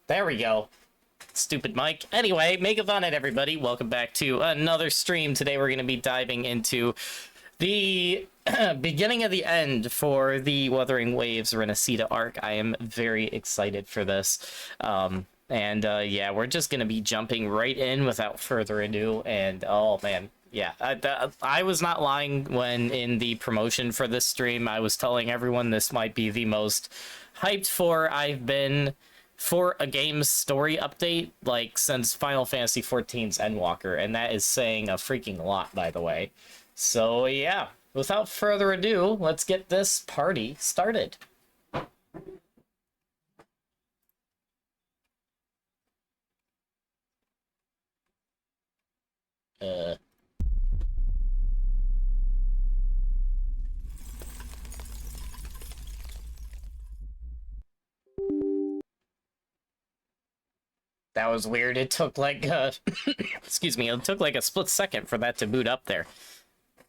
There we go. Stupid mic. Anyway, Megathon and everybody, welcome back to another stream. Today we're going to be diving into the beginning of the end for the Wuthering Waves Rinascita arc. I am very excited for this. Yeah, we're just going to be jumping right in without further ado. And oh man, yeah, I was not lying when in the promotion for this stream, I was telling everyone this might be the most hyped for I've been for a game's story update, like, since Final Fantasy XIV's Endwalker, and that is saying a freaking lot, by the way. So, yeah, without further ado, let's get this party started. That was weird. It took like, excuse me, it took like a split second for that to boot up there.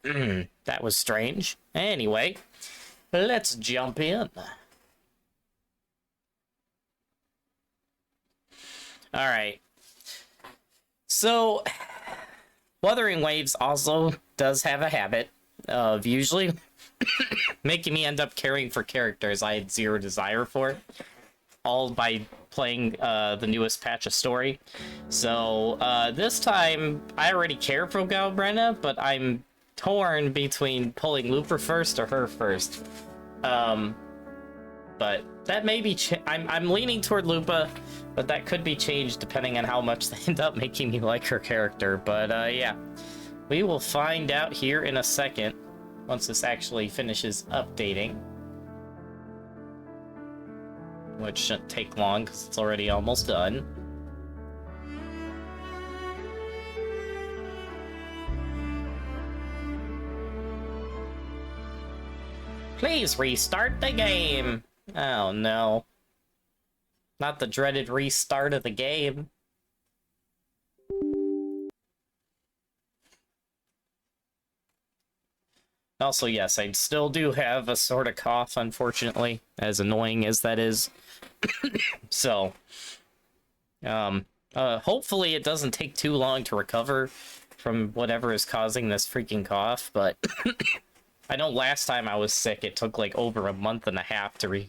That was strange. Anyway, let's jump in. Alright. So, Wuthering Waves also does have a habit of usually making me end up caring for characters I had zero desire for, all by playing the newest patch of story. So this time I already care for Galbrena, but I'm torn between pulling Looper first or her first. But that may be I'm leaning toward Lupa, but that could be changed depending on how much they end up making me like her character. But yeah, we will find out here in a second once this actually finishes updating, which shouldn't take long because it's already almost done. Please restart the game. Oh no. Not the dreaded restart of the game. Also, yes, I still do have a sort of cough, unfortunately, as annoying as that is. So, hopefully it doesn't take too long to recover from whatever is causing this freaking cough, but I know last time I was sick, it took like over a month and a half to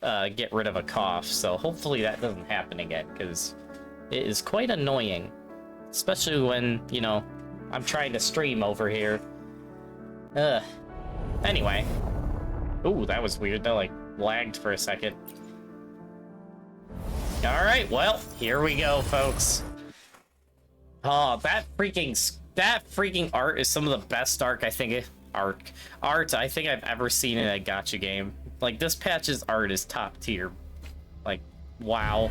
get rid of a cough, so hopefully that doesn't happen again, because it is quite annoying, especially when, you know, I'm trying to stream over here. Anyway. Ooh, that was weird. That, like, lagged for a second. Alright, well, here we go, folks. Oh, that freaking art is some of the best art I think I've ever seen in a gacha game. Like, this patch's art is top tier. Like, wow.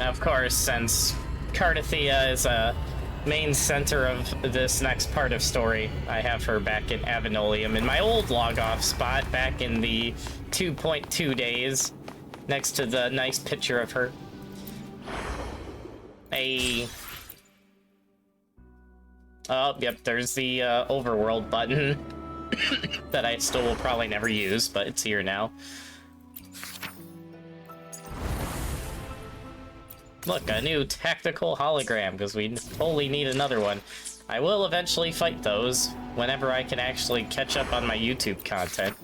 Of course, since Cardathia is a main center of this next part of story, I have her back in Avenolium in my old log-off spot back in the 2.2 days, next to the nice picture of her. Oh, yep, there's the overworld button that I still will probably never use, but it's here now. Look, a new tactical hologram, because we totally need another one. I will eventually fight those whenever I can actually catch up on my YouTube content.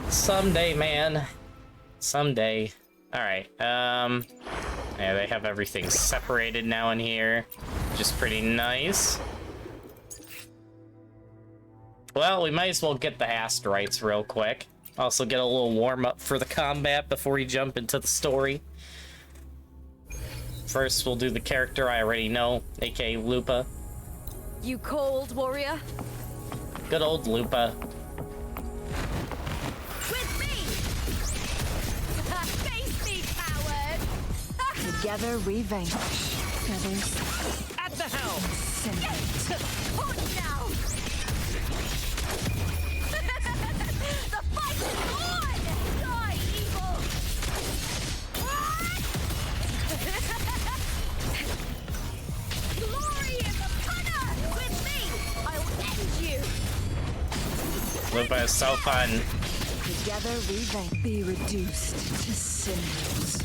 Someday, man. Someday. Alright, yeah, they have everything separated now in here, which is pretty nice. Well, we might as well get the asteroids real quick. Also get a little warm-up for the combat before we jump into the story. First, we'll do the character I already know, aka Lupa. You cold, warrior? Good old Lupa. With me! Face me, coward! Together we vanquish. Feathers At the helm! Hold now! The fight is on! Die, evil! Glory in the punner! With me, I'll end you! Lupa is so fun. Together we vanquish. Be reduced to cinders.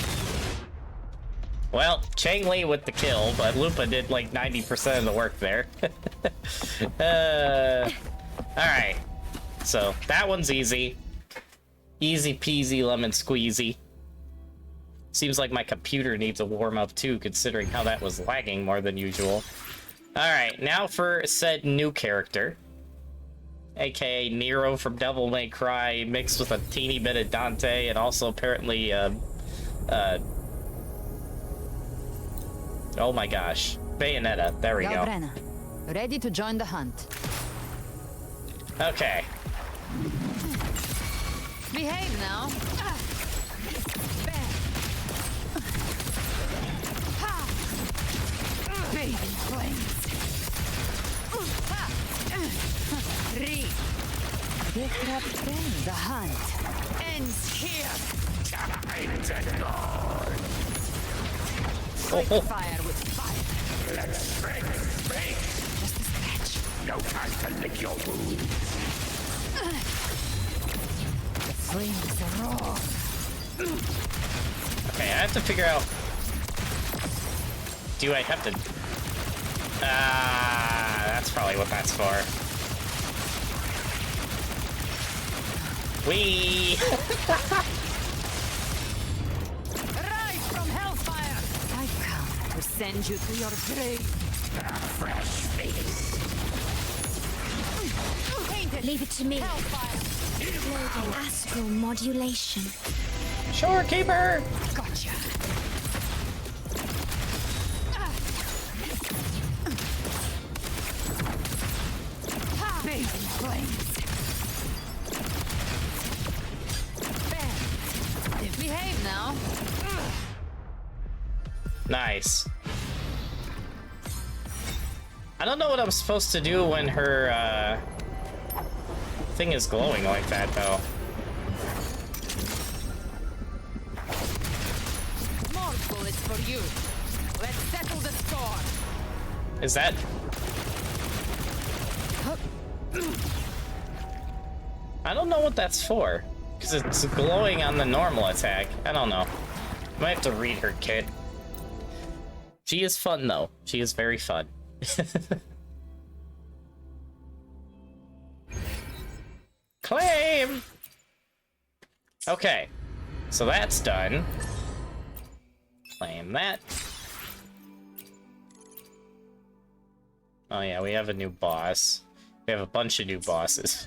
Well, Chang Li with the kill, but Lupa did like 90% of the work there. Alright. So, that one's easy. Easy peasy lemon squeezy. Seems like my computer needs a warm-up too, considering how that was lagging more than usual. Alright, now for said new character. AKA Nero from Devil May Cry, mixed with a teeny bit of Dante, and also apparently, oh my gosh. Bayonetta. There we go. Galbrena, ready to join the hunt. Okay. Behave now. Bathe in flames. The hunt ends here. Oh. Fire with fire. Just a scratch. No time to lick your wounds. The flames are raw. Okay, I have to figure out... Do I have to... that's probably what that's for. Whee! Rise from hellfire! I've come to send you to your grave. Fresh face. Painted Leave it to me. hellfire. Loading astral modulation. Shorekeeper! Gotcha. Bathe in flames. Ben, behave now. Nice. I don't know what I'm supposed to do when her, thing is glowing like that, though. More bullets for you. Let's settle the score. Is that... I don't know what that's for. Because it's glowing on the normal attack. I don't know. Might have to read her kit. She is fun, though. She is very fun. Claim! Okay. So that's done. Claim that. Oh yeah, we have a new boss. We have a bunch of new bosses.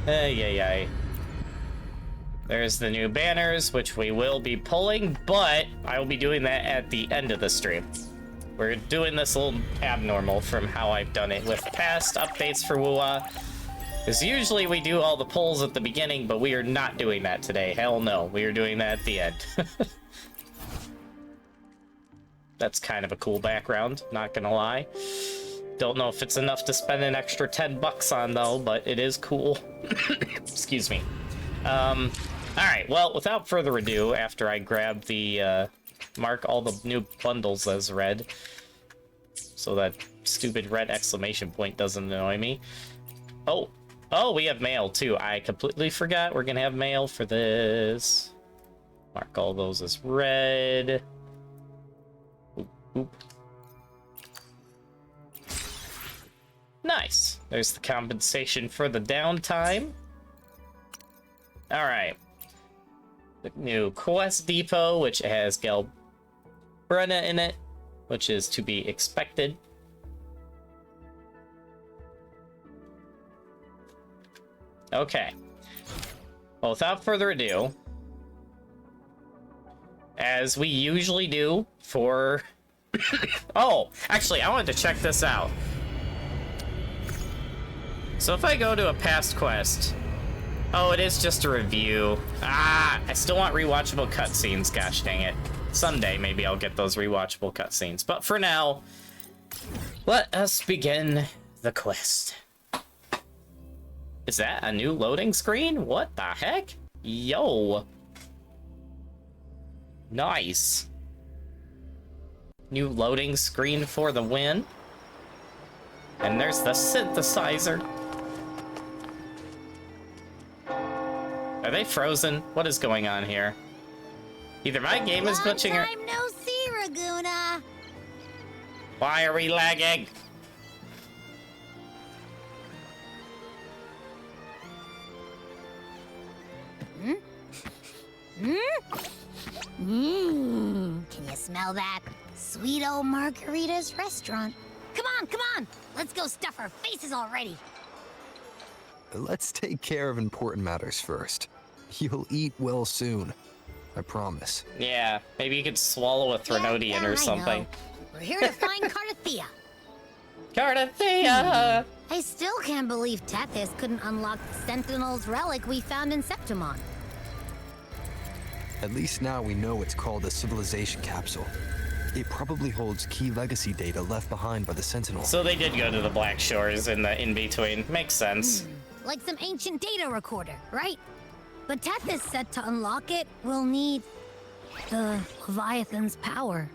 Ay. There's the new banners, which we will be pulling, but I will be doing that at the end of the stream. We're doing this a little abnormal from how I've done it with past updates for WUA. Because usually we do all the pulls at the beginning, but we are not doing that today. Hell no, we are doing that at the end. That's kind of a cool background, not gonna lie. Don't know if it's enough to spend an extra 10 bucks on, though, but it is cool. Excuse me. Alright, well, without further ado, after I grab the, mark all the new bundles as red, so that stupid red exclamation point doesn't annoy me. Oh, we have mail, too. I completely forgot we're gonna have mail for this. Mark all those as red. Oop. Nice. There's the compensation for the downtime. Alright. The new quest depot, which has Galbrena in it, which is to be expected. Okay. Well, without further ado, as we usually do for... Oh, actually, I wanted to check this out. So if I go to a past quest... Oh, it is just a review. I still want rewatchable cutscenes, gosh dang it. Someday, maybe I'll get those rewatchable cutscenes. But for now, let us begin the quest. Is that a new loading screen? What the heck? Yo. Nice. New loading screen for the win. And there's the synthesizer. they frozen? What is going on here? Either my game is glitching or... Long time no see, Raguna. Why are we lagging? Can you smell that? Sweet old Margarita's restaurant. Come on. Let's go stuff our faces already. Let's take care of important matters first. You'll eat well soon. I promise. Yeah, maybe you could swallow a Threnodian or something. I know. We're here to find Cardathea. Cardathea! I still can't believe Tethys couldn't unlock the Sentinel's relic we found in Septimon. At least now we know it's called a civilization capsule. It probably holds key legacy data left behind by the Sentinel. So they did go to the Black Shores in the in-between. Makes sense. Like some ancient data recorder, right? But Tethys said to unlock it, we'll need the Leviathan's power.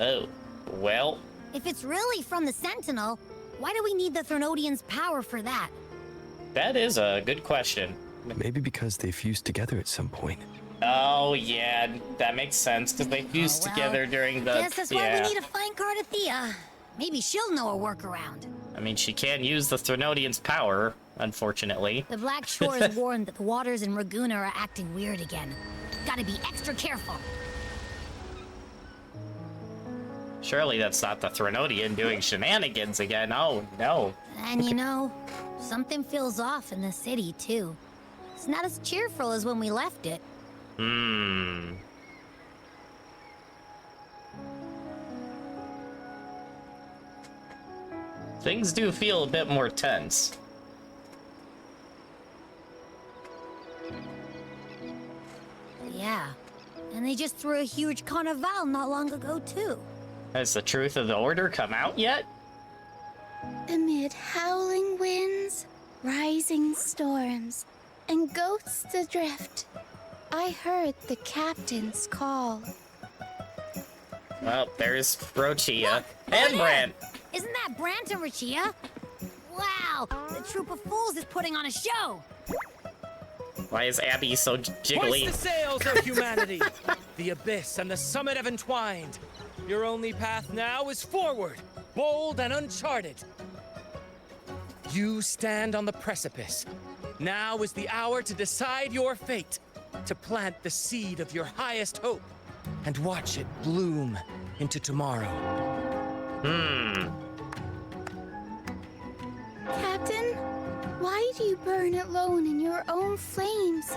Oh, well... If it's really from the Sentinel, why do we need the Threnodian's power for that? That is a good question. Maybe because they fused together at some point. Oh, yeah, that makes sense, because they fused Well, together during the... Guess that's why we need to find Cardathea. Maybe she'll know a workaround. I mean, she can use the Threnodian's power, unfortunately. The Black Shores warned that the waters in Raguna are acting weird again. Gotta be extra careful. Surely that's not the Threnodian doing shenanigans again. Oh, no. And you know, something feels off in the city, too. It's not as cheerful as when we left it. Things do feel a bit more tense. Yeah. And they just threw a huge carnival not long ago, too. Has the truth of the order come out yet? Amid howling winds, rising storms, and ghosts adrift, I heard the captain's call. Well, there's Rochia. Look, And over Brant. there. Isn't that Brant and Rachia? Wow, the troop of fools is putting on a show. Why is Abby so jiggly? Hoist the sails, O humanity! The abyss and the summit have entwined. Your only path now is forward, bold and uncharted. You stand on the precipice. Now is the hour to decide your fate, to plant the seed of your highest hope, and watch it bloom into tomorrow. Captain, why do you burn alone in your own flames?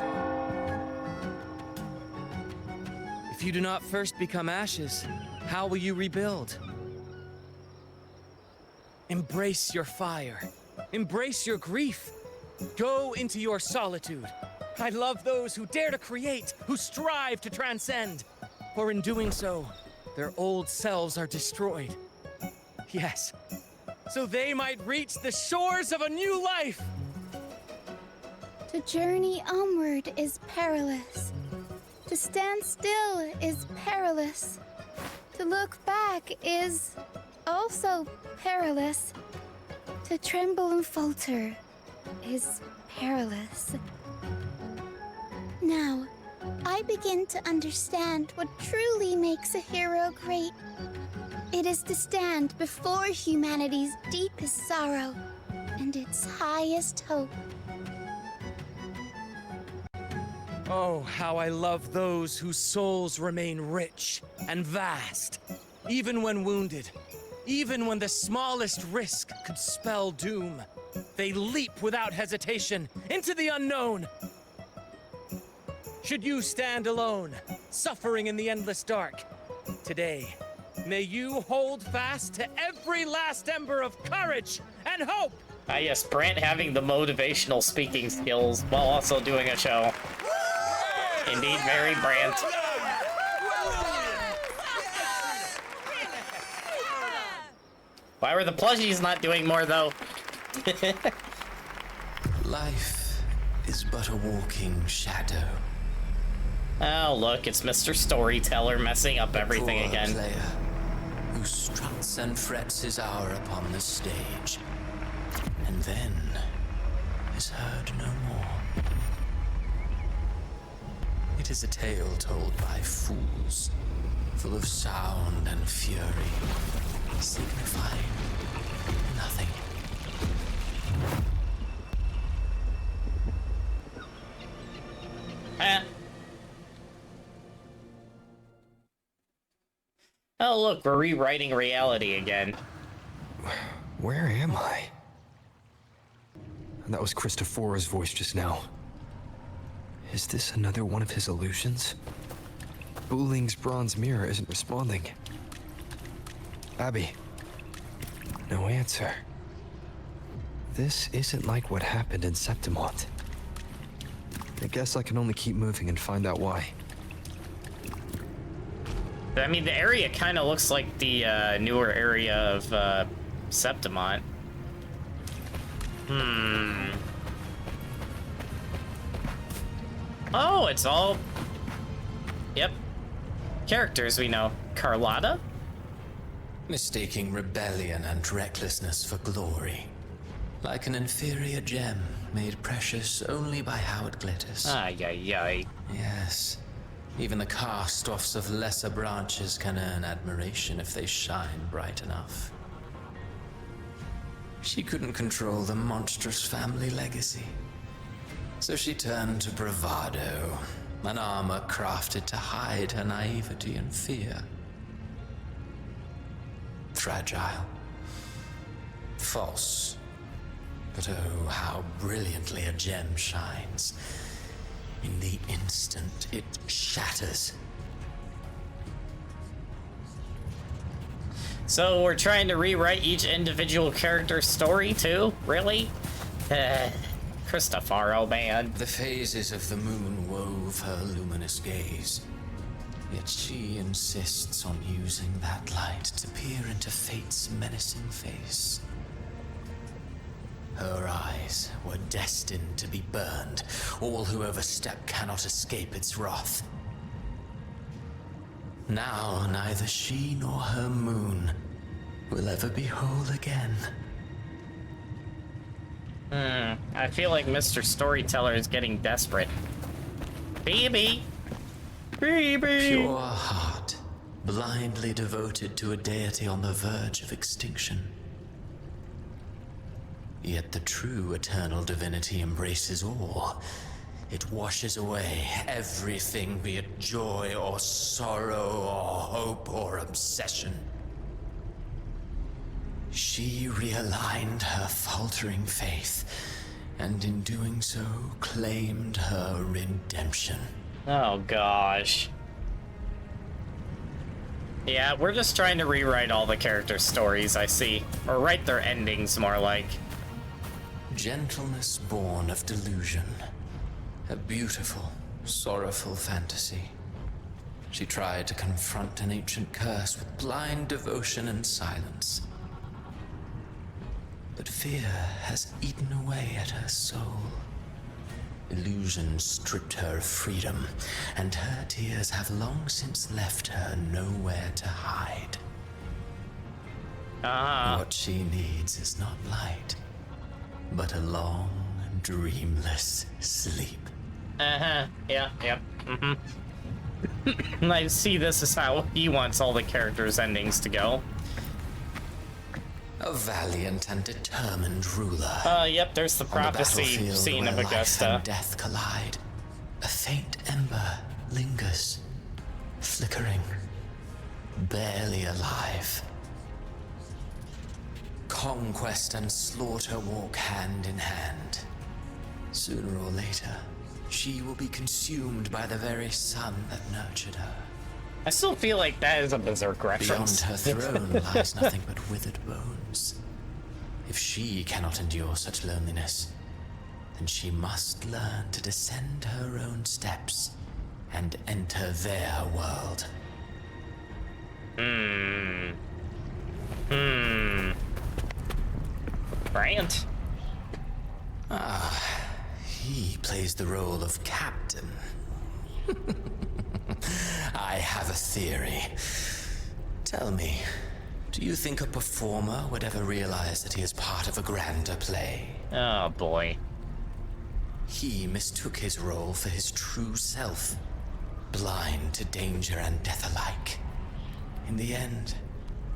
If you do not first become ashes, how will you rebuild? Embrace your fire. Embrace your grief. Go into your solitude. I love those who dare to create, who strive to transcend. For in doing so, their old selves are destroyed. Yes, so they might reach the shores of a new life. To journey onward is perilous. To stand still is perilous. To look back is also perilous. To tremble and falter is perilous. Now, I begin to understand what truly makes a hero great. It is to stand before humanity's deepest sorrow and its highest hope. Oh, how I love those whose souls remain rich and vast, even when wounded, even when the smallest risk could spell doom. They leap without hesitation into the unknown. Should you stand alone, suffering in the endless dark, today, may you hold fast to every last ember of courage and hope. Ah, yes, Brant having the motivational speaking skills while also doing a show. Indeed, very Brant. Why were the plushies not doing more, though? Life is but a walking shadow. Oh, look, it's Mr. Storyteller messing up everything Poor again. player who struts and frets his hour upon the stage, and then is heard no more. It is a tale told by fools, full of sound and fury, signifying nothing. Oh, look, we're rewriting reality again. Where am I? That was Christophora's voice just now. Is this another one of his illusions? Buling's bronze mirror isn't responding. Abby. No answer. This isn't like what happened in Septimont. I guess I can only keep moving and find out why. I mean, the area kind of looks like the newer area of Septimont. Oh, it's all... Yep. Characters we know. Carlotta? Mistaking rebellion and recklessness for glory. Like an inferior gem, made precious only by how it glitters. Ay, ay, ay. Yes. Even the cast-offs of lesser branches can earn admiration if they shine bright enough. She couldn't control the monstrous family legacy. So she turned to bravado, an armor crafted to hide her naivety and fear. Fragile. False. But oh, how brilliantly a gem shines. In the instant it shatters. So we're trying to rewrite each individual character's story too? Really? Cristofaro, man. The phases of the moon wove her luminous gaze. Yet she insists on using that light to peer into fate's menacing face. Her eyes were destined to be burned. All who overstep cannot escape its wrath. Now neither she nor her moon will ever be whole again. I feel like Mr. Storyteller is getting desperate. Baby! Baby! Pure heart, blindly devoted to a deity on the verge of extinction. Yet the true eternal divinity embraces all. It washes away everything, be it joy or sorrow or hope or obsession. She realigned her faltering faith, and in doing so, claimed her redemption. Oh, gosh. Yeah, we're just trying to rewrite all the characters' stories, I see. Or write their endings, more like. Gentleness born of delusion. A beautiful, sorrowful fantasy. She tried to confront an ancient curse with blind devotion and silence. But fear has eaten away at her soul. Illusion stripped her of freedom, and her tears have long since left her nowhere to hide. What she needs is not light, but a long, dreamless sleep. Yeah, yep, I see this is how he wants all the characters' endings to go. A valiant and determined ruler. Yep, there's the prophecy scene of Life Augusta. and death collide. A faint ember lingers, flickering, barely alive. Conquest and slaughter walk hand in hand. Sooner or later, she will be consumed by the very sun that nurtured her. I still feel like that is a Berserk reference. Beyond her throne lies nothing but withered bones. If she cannot endure such loneliness, then she must learn to descend her own steps and enter their world. Bryant? He plays the role of captain. I have a theory. Tell me, do you think a performer would ever realize that he is part of a grander play? Oh, boy. He mistook his role for his true self. blind to danger and death alike. In the end,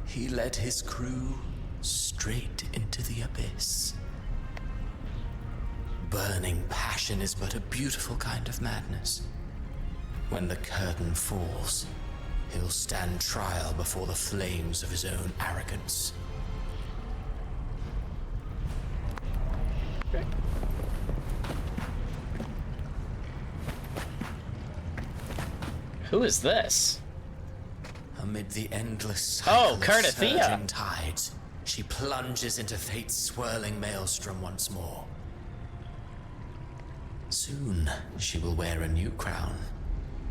he led his crew straight into the abyss. Burning passion is but a beautiful kind of madness. When the curtain falls, he'll stand trial before the flames of his own arrogance. Who is this? Amid the endless Oh, cycle of Cardathia. surging tides, she plunges into fate's swirling maelstrom once more. Soon, she will wear a new crown,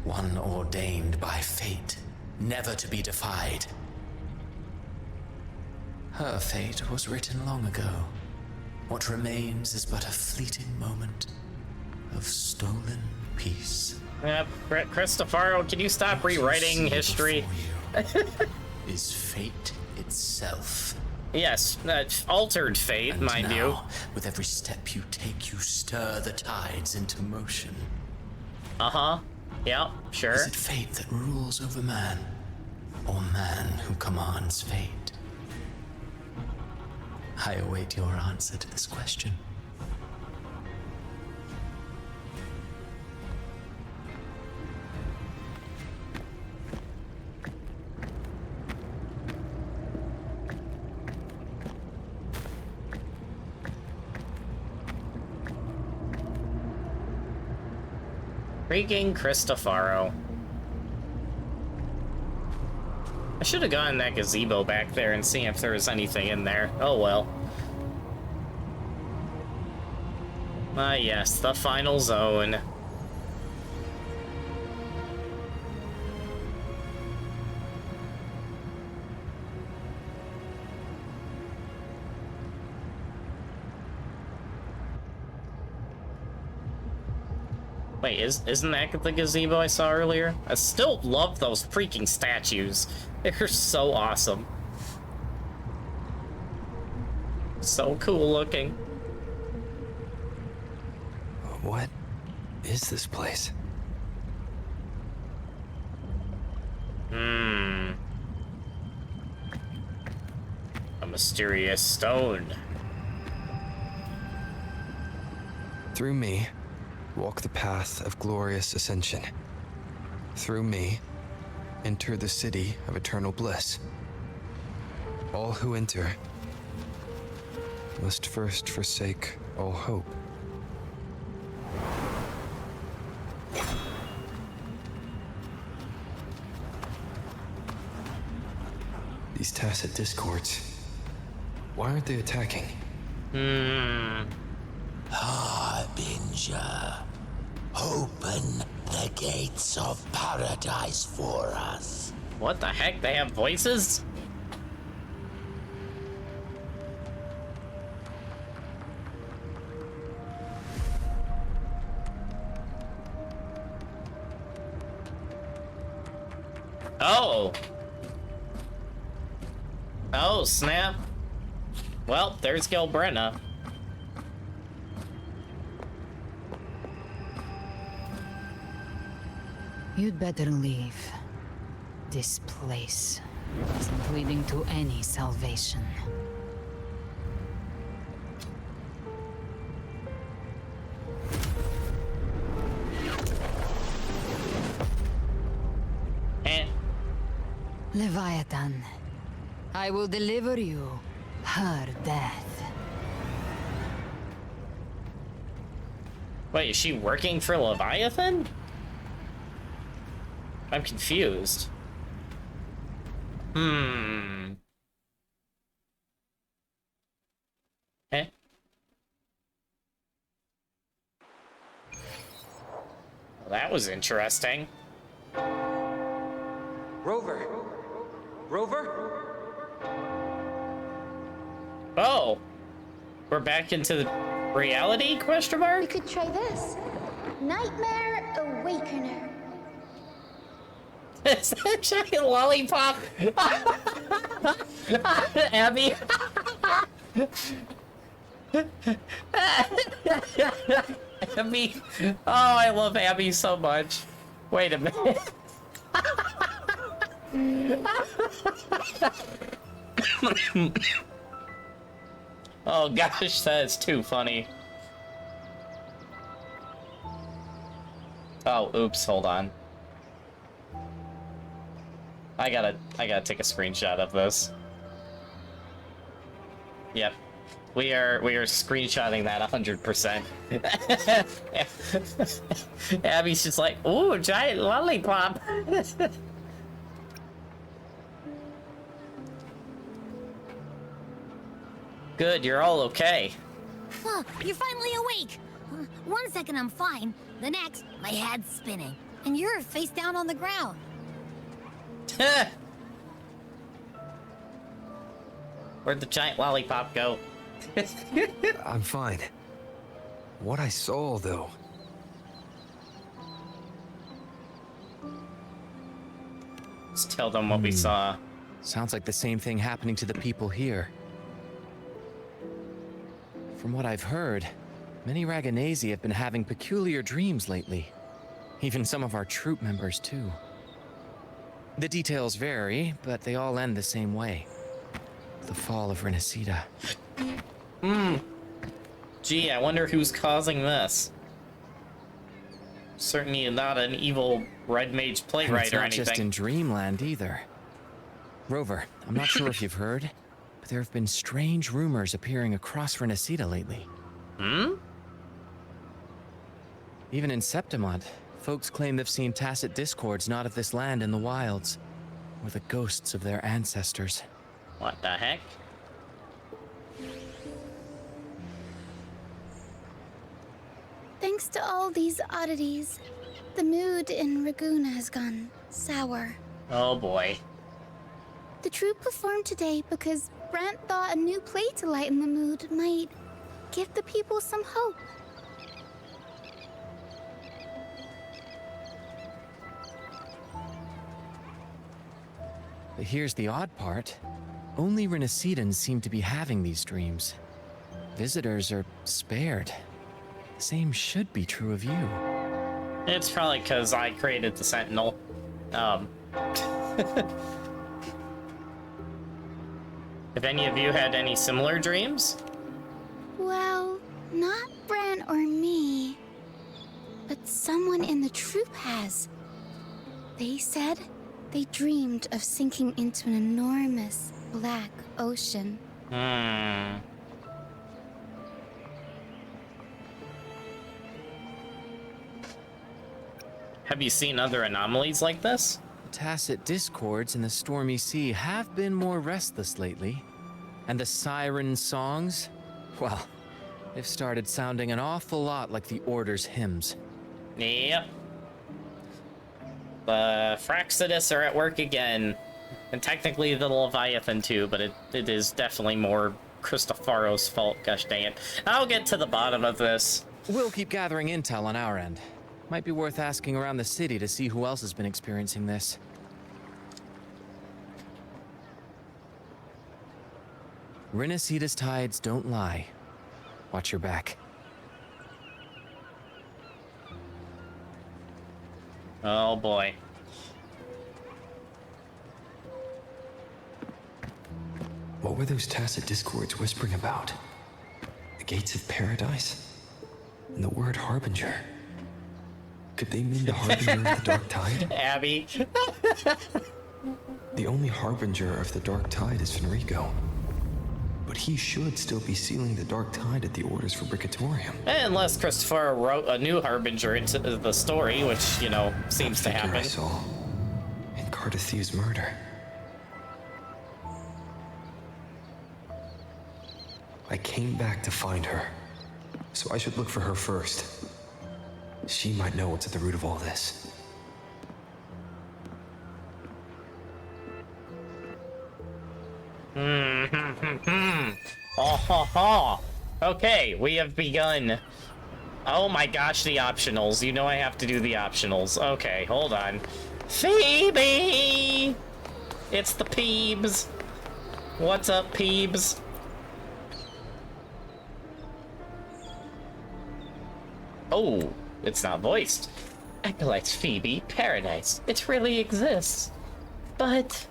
one ordained by fate, never to be defied. Her fate was written long ago. What remains is but a fleeting moment of stolen peace. Cristofaro, can you stop What you rewriting see history? before you is fate itself. Yes, altered fate, And mind now, you. with every step you take, you stir the tides into motion. Uh-huh. Yeah, sure. Is it fate that rules over man, or man who commands fate? I await your answer to this question. Freaking Cristofaro. I should have gone in that gazebo back there and seen if there was anything in there. Oh well. Ah yes, the final zone. Wait, isn't that the gazebo I saw earlier? I still love those freaking statues. They're so awesome. So cool looking. What is this place? A mysterious stone. Through me, walk the path of glorious ascension. Through me, enter the city of eternal bliss. All who enter must first forsake all hope. These tacit discords, why aren't they attacking? Harbinger, open the gates of paradise for us. What the heck? They have voices? Oh. Oh, snap. Well, there's Gilbrenna. You'd better leave. This place isn't leading to any salvation. Eh. Leviathan, I will deliver you her death. Wait, is she working for Leviathan? I'm confused. Eh? Well, that was interesting. Rover! Rover? Oh! We're back into the reality, question We mark? could try this. Nightmare Awakener. Is that a giant lollipop? Abby? Abby. Oh, I love Abby so much. Wait a minute. Oh gosh, that is too funny. Oh, oops, hold on. I gotta take a screenshot of this. Yep. We are screenshotting that 100%. Abby's just like, ooh, giant lollipop. Good, you're all okay. Oh, you're finally awake. 1 second I'm fine. The next, my head's spinning. And you're face down on the ground. Where'd the giant lollipop go? I'm fine. What I saw, though. Just tell them what we saw. Sounds like the same thing happening to the people here. From what I've heard, many Raganesi have been having peculiar dreams lately. Even some of our troop members, too. The details vary, but they all end the same way. The fall of Rinascita. Gee, I wonder who's causing this. Certainly not an evil Red Mage And playwright it's or not anything. just in Dreamland either. Rover, I'm not sure if you've heard, but there have been strange rumors appearing across Rinascita lately. Even in Septimont, folks claim they've seen tacit discords not of this land in the wilds, or the ghosts of their ancestors. What the heck? Thanks to all these oddities, the mood in Raguna has gone sour. Oh boy. The troupe performed today because Brant thought a new play to lighten the mood might give the people some hope. But here's the odd part. Only Rinascitans seem to be having these dreams. Visitors are spared. Same should be true of you. It's probably because I created the Sentinel. Have any of you had any similar dreams? Well, not Bran or me, but someone in the troupe has. They said they dreamed of sinking into an enormous black ocean. Have you seen other anomalies like this? Tacit discords in the stormy sea have been more restless lately. And the siren songs? Well, they've started sounding an awful lot like the Order's hymns. Yep. The Fraxidus are at work again. And technically the Leviathan too, but it is definitely more Cristofaro's fault, gosh dang it. I'll get to the bottom of this. We'll keep gathering intel on our end. Might be worth asking around the city to see who else has been experiencing this. Rinascita's tides don't lie. Watch your back. Oh boy. What were those tacit discords whispering about? The gates of paradise? And the word harbinger? Could they mean the harbinger of the dark tide? Abby. The only harbinger of the dark tide is Fenrico. But he should still be sealing the dark tide at the orders for Bricatorium. Unless Christopher wrote a new harbinger into the story, which, you know, seems to That figure I happen. saw in Cardathew's murder. I came back to find her, so I should look for her first. She might know what's at the root of all this. Oh, ha, ha. Okay, we have begun. Oh my gosh, the optionals. You know I have to do the optionals. Okay, hold on. Phoebe! It's the Peebs. What's up, Peebs? Oh, it's not voiced. Acolyte Phoebe, paradise. It really exists. But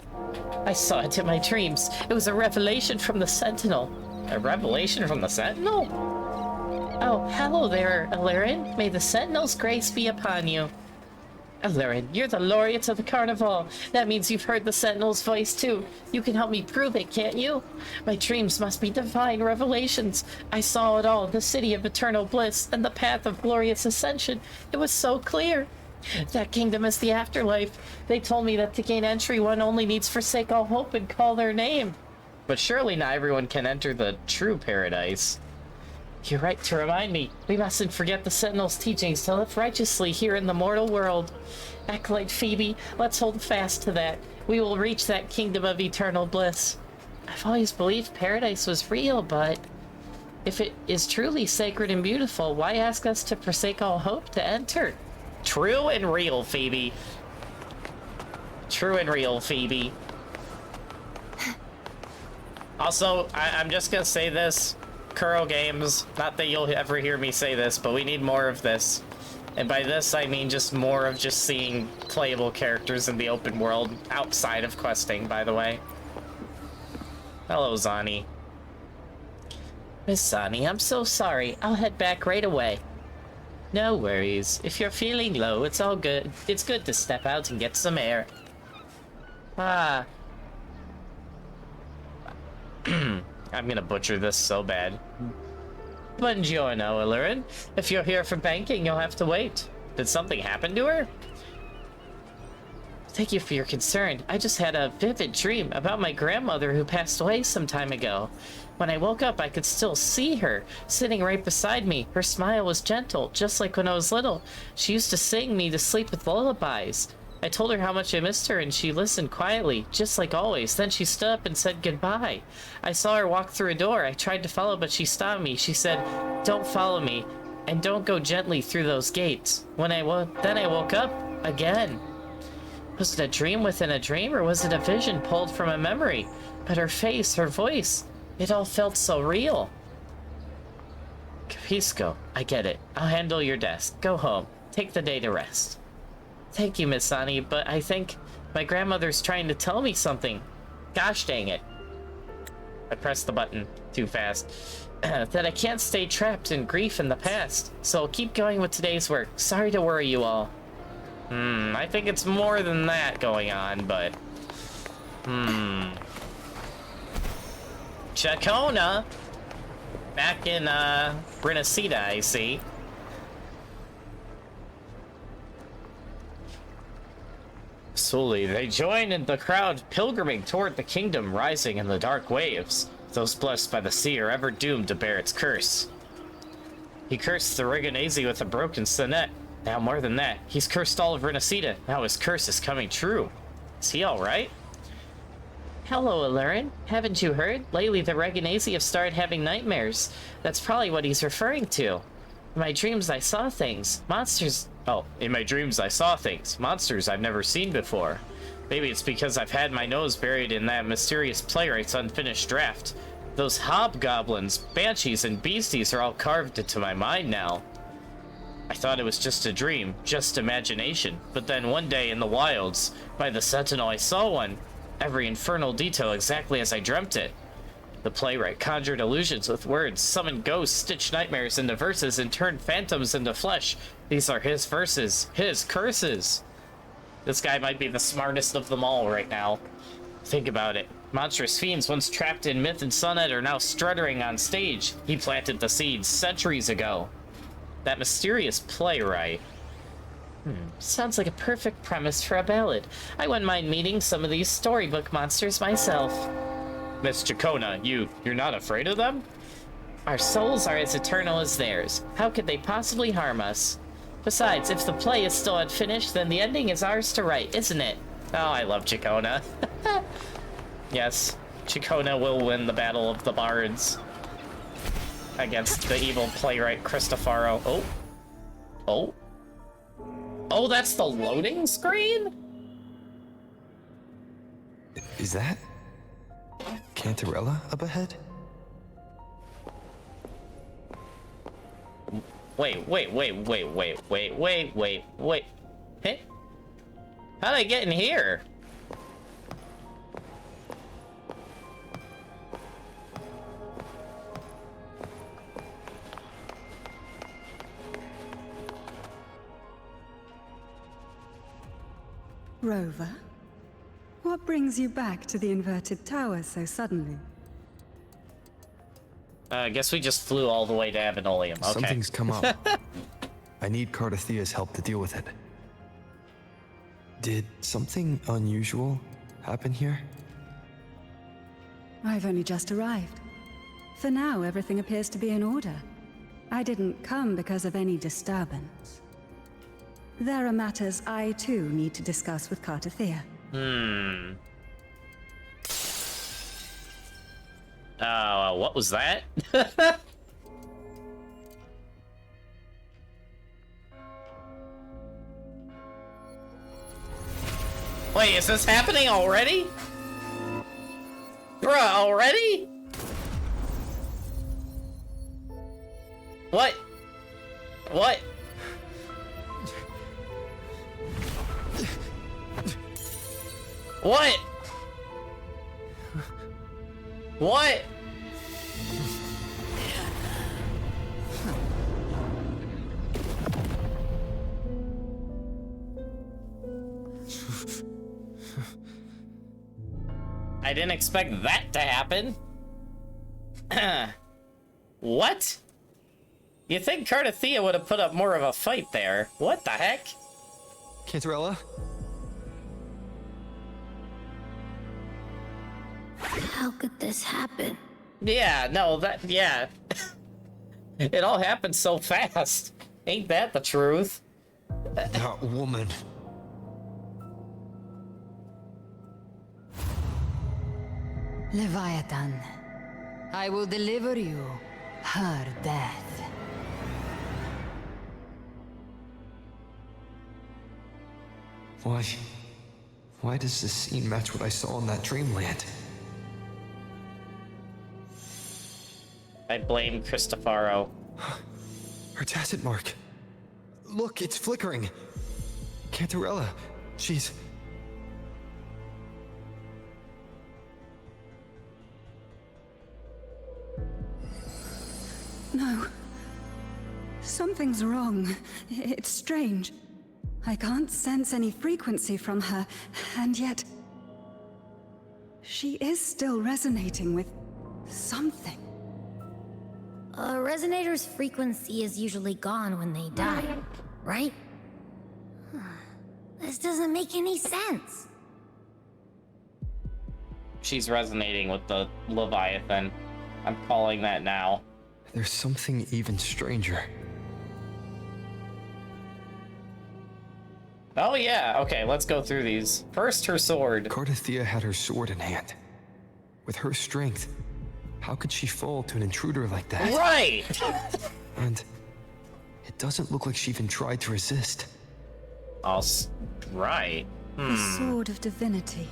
I saw it in my dreams. It was a revelation from the Sentinel. A revelation from the Sentinel? Oh, hello there, Elurin. May the Sentinel's grace be upon you. Elurin, you're the laureate of the Carnival. That means you've heard the Sentinel's voice too. You can help me prove it, can't you? My dreams must be divine revelations. I saw it all, the city of eternal bliss and the path of glorious ascension. It was so clear. That kingdom is the afterlife. They told me that to gain entry, one only needs forsake all hope and call their name. But surely not everyone can enter the true paradise. You're right to remind me. We mustn't forget the Sentinel's teachings to live righteously here in the mortal world. Acolyte Phoebe, let's hold fast to that. We will reach that kingdom of eternal bliss. I've always believed paradise was real, but if it is truly sacred and beautiful, why ask us to forsake all hope to enter? True and real, Phoebe. True and real, Phoebe. Also, I'm just gonna say this. Kuro Games, not that you'll ever hear me say this, but we need more of this. And by this, I mean just more of just seeing playable characters in the open world, outside of questing, by the way. Hello, Zani. Miss Zani, I'm so sorry. I'll head back right away. No worries. If you're feeling low, it's all good. It's good to step out and get some air. Ah. I'm gonna butcher this so bad. Buongiorno, Elurin. If you're here for banking, you'll have to wait. Did something happen to her? Thank you for your concern. I just had a vivid dream about my grandmother who passed away some time ago. When I woke up, I could still see her, sitting right beside me. Her smile was gentle, just like when I was little. She used to sing me to sleep with lullabies. I told her how much I missed her, and she listened quietly, just like always. Then she stood up and said goodbye. I saw her walk through a door. I tried to follow, but she stopped me. She said, "Don't follow me, and don't go gently through those gates." Then I woke up again. Was it a dream within a dream, or was it a vision pulled from a memory? But her face, her voice, it all felt so real. Capisco, I get it. I'll handle your desk. Go home. Take the day to rest. Thank you, Miss Sani, but I think my grandmother's trying to tell me something. Gosh dang it. I pressed the button too fast. That I can't stay trapped in grief in the past, so I'll keep going with today's work. Sorry to worry you all. I think it's more than that going on, but... Chacona! Back in, Rinascita, I see. Slowly, they join in the crowd pilgriming toward the kingdom rising in the dark waves. Those blessed by the sea are ever doomed to bear its curse. He cursed the Reganese with a broken sonnet. Now more than that, he's cursed all of Rinascita. Now his curse is coming true. Is he alright? Hello, Elurin. Haven't you heard? Lately, the Reganese have started having nightmares. That's probably what he's referring to. In my dreams, I saw things. Monsters... Oh, in my dreams, I saw things. Monsters I've never seen before. Maybe it's because I've had my nose buried in that mysterious playwright's unfinished draft. Those hobgoblins, banshees, and beasties are all carved into my mind now. I thought it was just a dream, just imagination. But then one day in the wilds, by the Sentinel, I saw one. Every infernal detail exactly as I dreamt it. The playwright conjured illusions with words, summoned ghosts, stitched nightmares into verses, and turned phantoms into flesh. These are his verses, his curses. This guy might be the smartest of them all right now. Think about it. Monstrous fiends once trapped in myth and sonnet are now struttering on stage. He planted the seeds centuries ago. That mysterious playwright. Sounds like a perfect premise for a ballad. I wouldn't mind meeting some of these storybook monsters myself. Miss Chacona, you're not afraid of them? Our souls are as eternal as theirs. How could they possibly harm us? Besides, if the play is still unfinished, then the ending is ours to write, isn't it? Oh, I love Chacona. Yes, Chacona will win the Battle of the Bards against the evil playwright Cristofaro. Oh. Oh. Oh, that's the loading screen? Is that Cantarella up ahead? Wait. How'd I get in here? Rover, what brings you back to the inverted tower so suddenly? I guess we just flew all the way to Abenolium. Okay. Something's come up. I need Cardathea's help to deal with it. Did something unusual happen here? I've only just arrived. For now, everything appears to be in order. I didn't come because of any disturbance. There are matters I, too, need to discuss with Cardathea. What was that? Wait, is this happening already? Bruh, already? What? What? What? What? I didn't expect that to happen. What? You think Cardathea would have put up more of a fight there? What the heck? Cantarella? How could this happen? Yeah, no, yeah. It all happened so fast. Ain't that the truth? That woman. Leviathan, I will deliver you her death. Why does this scene match what I saw in that dreamland? I blame Cristofaro. Her tacit mark. Look, it's flickering. Cantarella, she's... No. Something's wrong. It's strange. I can't sense any frequency from her, and yet... she is still resonating with something. A resonator's frequency is usually gone when they die, right? This doesn't make any sense. She's resonating with the Leviathan. I'm calling that now. There's something even stranger. Oh yeah, okay, let's go through these. First, her sword. Cardathea had her sword in hand. With her strength, how could she fall to an intruder like that? Right! And it doesn't look like she even tried to resist. Right. The Sword of Divinity,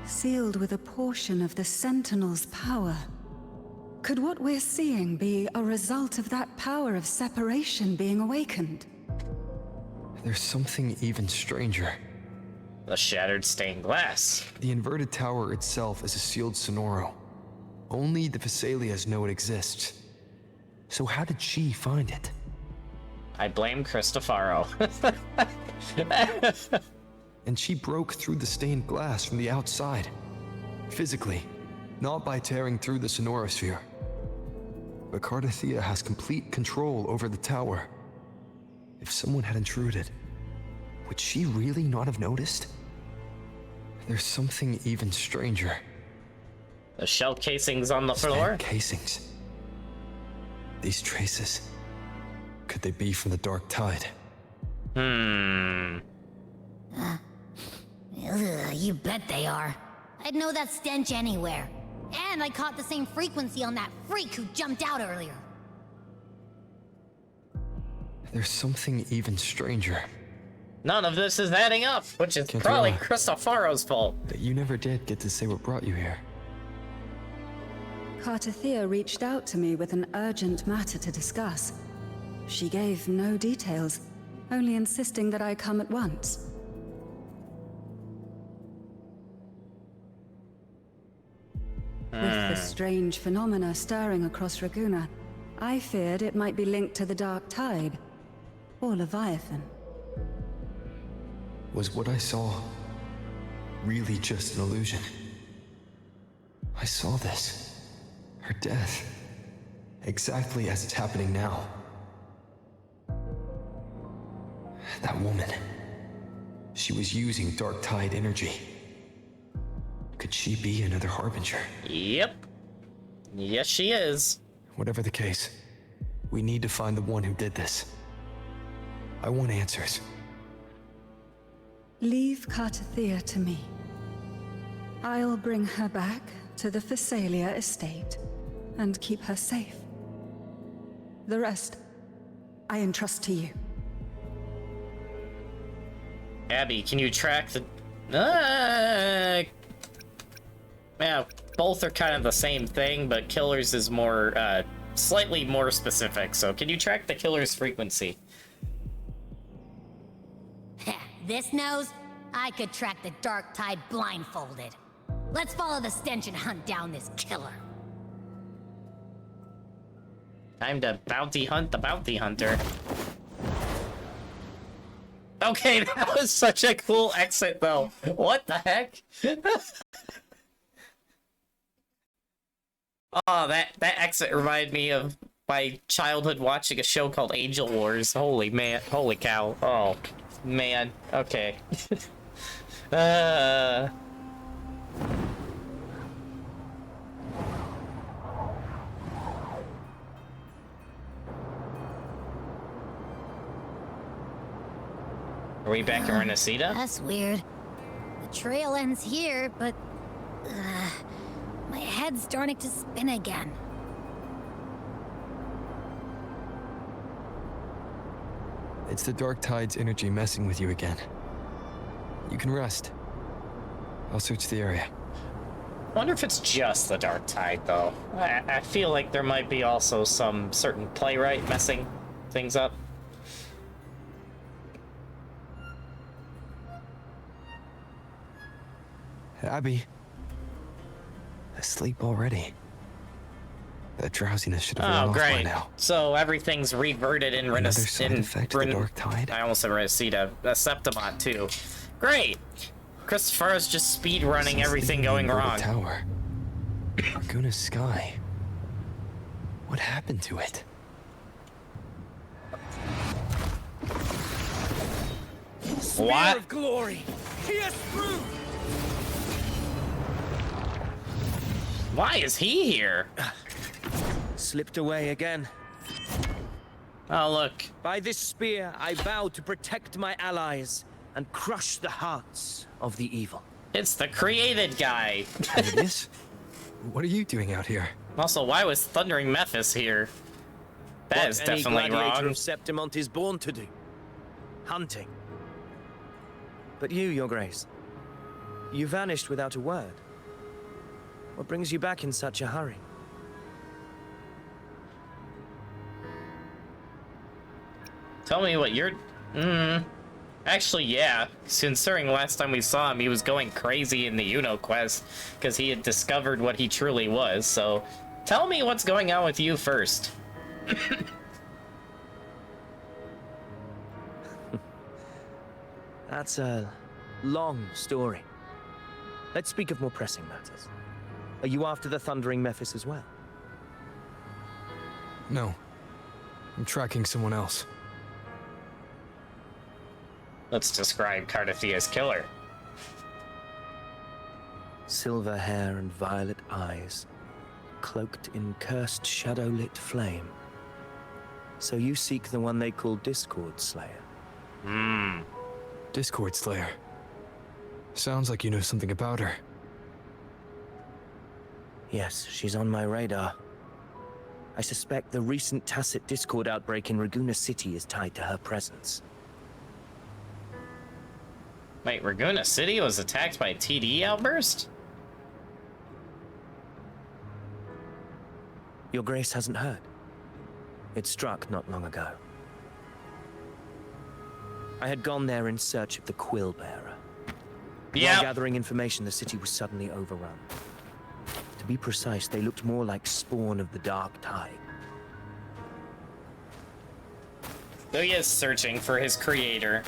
sealed with a portion of the Sentinel's power. Could what we're seeing be a result of that power of separation being awakened? There's something even stranger. The shattered stained glass. The inverted tower itself is a sealed sonoro. Only the Vesalias know it exists. So how did she find it? I blame Cristofaro. And she broke through the stained glass from the outside. Physically, not by tearing through the sonorosphere. But Cardathea has complete control over the tower. If someone had intruded, would she really not have noticed? There's something even stranger. The shell casings on the floor? Spent casings. These traces. Could they be from the dark tide? You bet they are. I'd know that stench anywhere. And I caught the same frequency on that freak who jumped out earlier. There's something even stranger. None of this is adding up, which is Can't probably lie. Cristofaro's fault. That you never did get to say what brought you here. Cardathea reached out to me with an urgent matter to discuss. She gave no details, only insisting that I come at once. the strange phenomena stirring across Raguna, I feared it might be linked to the Dark Tide, or Leviathan. Was what I saw really just an illusion? I saw this. Her death. Exactly as it's happening now. That woman. She was using Dark Tide energy. Could she be another Harbinger? Yep. Yes, she is. Whatever the case, we need to find the one who did this. I want answers. Leave Cartathea to me. I'll bring her back to the Phasalia estate and keep her safe. The rest, I entrust to you. Abby, can you track the... yeah, both are kind of the same thing, but Killer's is more, slightly more specific. So can you track the Killer's frequency? This nose? I could track the Dark Tide blindfolded. Let's follow the stench and hunt down this killer. Time to bounty hunt the bounty hunter. Okay, that was such a cool exit, though. What the heck? Oh, that exit reminded me of my childhood watching a show called Angel Wars. Holy cow. Oh, man. Okay. Are we back in Rinascita? That's weird. The trail ends here, but... my head's starting to spin again. It's the Dark Tide's energy messing with you again. You can rest. I'll search the area. I wonder if it's just the Dark Tide, though. I feel like there might be also some certain playwright messing things up. Abby. Asleep already. That drowsiness should have worn off by now. So everything's reverted in Another side effect of the Dark Tide? I almost said Rinascita. Septimont, too. Great! Christopher's just speed running everything going wrong. Tower. Raguna's sky. What happened to it? Spear of glory! Pierce through! Why is he here? Slipped away again. Oh, look. By this spear, I vow to protect my allies and crush the hearts of the evil. It's the created guy. Yes? What are you doing out here? Also, why was Thundering Mephis here? That is definitely any gladiator wrong. of Septimont is born to do. Hunting. But you, Your Grace, you vanished without a word. What brings you back in such a hurry? Tell me what you're... Actually, yeah. Considering last time we saw him, he was going crazy in the Uno quest because he had discovered what he truly was, so... Tell me what's going on with you first. That's a long story. Let's speak of more pressing matters. Are you after the Thundering Mephis as well? No. I'm tracking someone else. Let's describe Cartathea's killer. Silver hair and violet eyes, cloaked in cursed shadow-lit flame. So you seek the one they call Discord Slayer. Discord Slayer. Sounds like you know something about her. Yes, she's on my radar. I suspect the recent tacit Discord outbreak in Raguna City is tied to her presence. Wait, Raguna City was attacked by a TD outburst? Your Grace hasn't heard. It struck not long ago. I had gone there in search of the Quill Bearer. While gathering information, the city was suddenly overrun. To be precise, they looked more like spawn of the Dark Tide. So he is searching for his creator.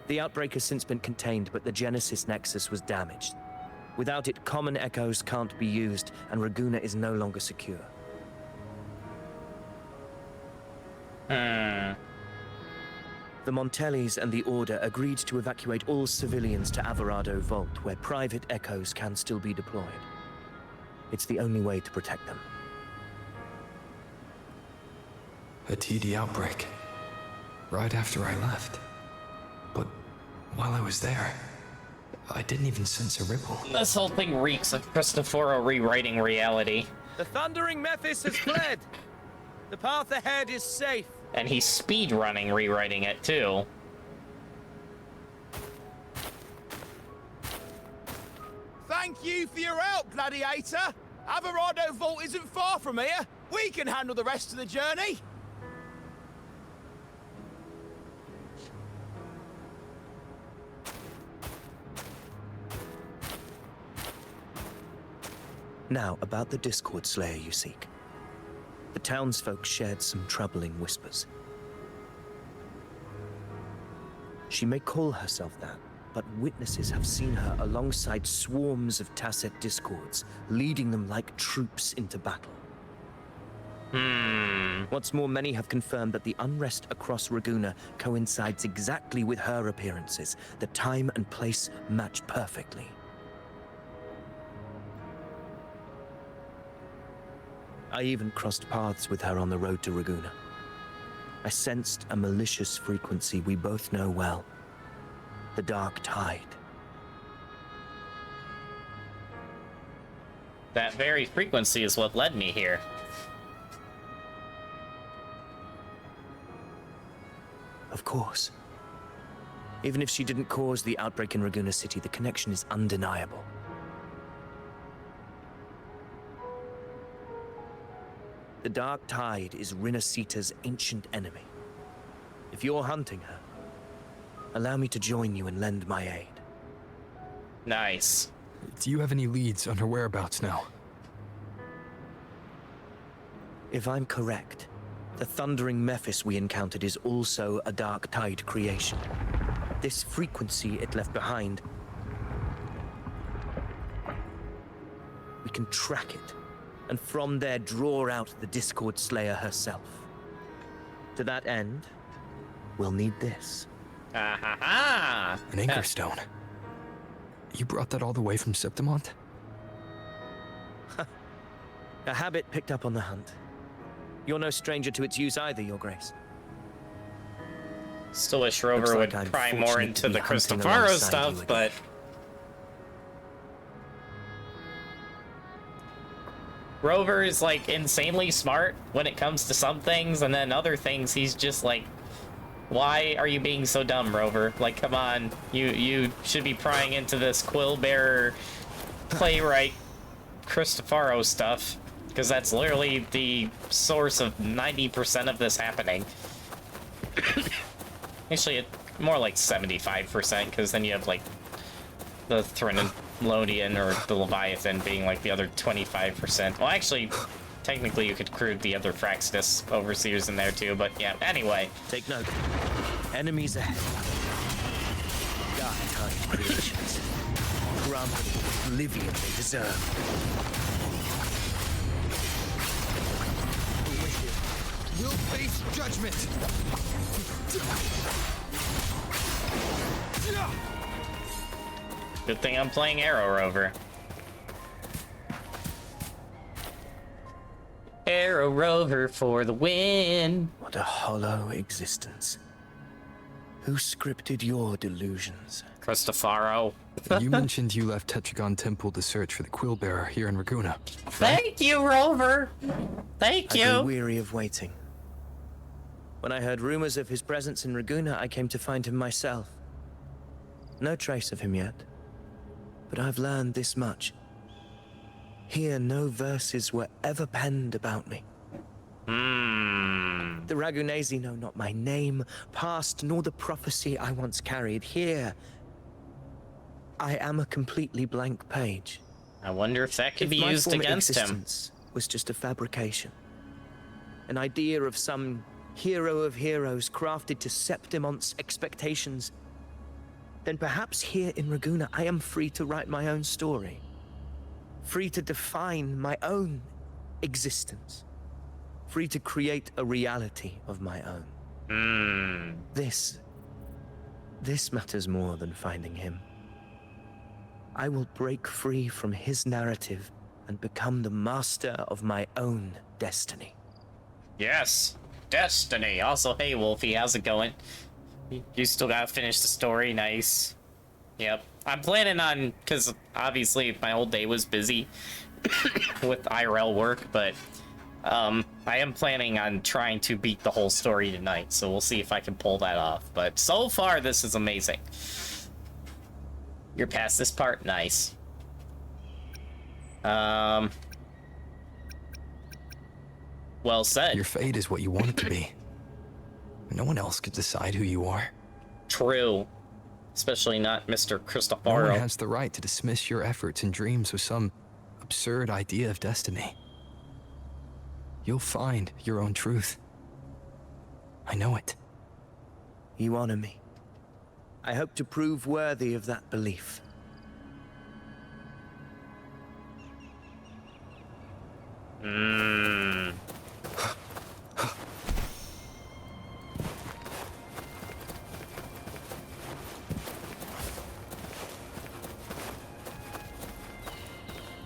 The outbreak has since been contained, but the Genesis Nexus was damaged. Without it, common echoes can't be used, and Raguna is no longer secure. The Montellis and the Order agreed to evacuate all civilians to Averado Vault, where private echoes can still be deployed. It's the only way to protect them. A TD outbreak. Right after I left. But while I was there, I didn't even sense a ripple. This whole thing reeks of Cristoforo rewriting reality. The Thundering Mephis has fled. The path ahead is safe. And he's speedrunning rewriting it too. Thank you for your help, Gladiator. Averado Vault isn't far from here. We can handle the rest of the journey. Now, about the Discord Slayer you seek. The townsfolk shared some troubling whispers. She may call herself that, but witnesses have seen her alongside swarms of Tasset Discords, leading them like troops into battle. What's more, many have confirmed that the unrest across Raguna coincides exactly with her appearances. The time and place match perfectly. I even crossed paths with her on the road to Raguna. I sensed a malicious frequency we both know well. The Dark Tide. That very frequency is what led me here. Of course. Even if she didn't cause the outbreak in Raguna City, the connection is undeniable. The Dark Tide is Rinascita's ancient enemy. If you're hunting her, allow me to join you and lend my aid. Nice. Do you have any leads on her whereabouts now? If I'm correct, the Thundering Mephis we encountered is also a Dark Tide creation. This frequency it left behind, we can track it, and from there draw out the Discord Slayer herself. To that end, we'll need this. Ah-ha-ha! An anchor stone. You brought that all the way from Septimont? A habit picked up on the hunt. You're no stranger to its use either, Your Grace. Still wish Looks Rover like would I'm pry more fortunate into to be the hunting Cristofaro alongside stuff, you again. but... Rover is, like, insanely smart when it comes to some things, and then other things he's just like, why are you being so dumb, Rover? Like, come on, you should be prying into this quill bearer playwright Cristofaro stuff, because that's literally the source of 90% of this happening. Actually, more like 75%, because then you have, like, the Threnelonian or the Leviathan being, like, the other 25%. Well, actually, technically you could include the other Fraxtus overseers in there, too, but yeah, anyway. Take note. Enemies ahead. Dark Tide creations. Grant them the oblivion they deserve. We'll face judgment! Good thing I'm playing Arrow Rover. Arrow Rover for the win! What a hollow existence. Who scripted your delusions? Cristofaro. You mentioned you left Tetragon Temple to search for the quill bearer here in Raguna. Thank you, Rover! Thank I grew you! weary of waiting. When I heard rumors of his presence in Raguna, I came to find him myself. No trace of him yet, but I've learned this much. Here, no verses were ever penned about me. The Ragunesi know not my name, past, nor the prophecy I once carried. Here, I am a completely blank page. I wonder if that could If be my used former against him. existence was just a fabrication, an idea of some hero of heroes crafted to Septimon's expectations, then perhaps here in Raguna I am free to write my own story. Free to define my own existence. Free to create a reality of my own. This matters more than finding him. I will break free from his narrative and become the master of my own destiny. Yes, Destiny. Also, hey Wolfie, how's it going? You still gotta finish the story. Nice. Yep. I'm planning on, because obviously my whole day was busy with IRL work, but I am planning on trying to beat the whole story tonight, so we'll see if I can pull that off. But so far, this is amazing. You're past this part? Nice. Well said. Your fate is what you want it to be. No one else could decide who you are. True. Especially not Mr. No one Cristofaro. has the right to dismiss your efforts and dreams with some absurd idea of destiny. You'll find your own truth. I know it. You honor me. I hope to prove worthy of that belief.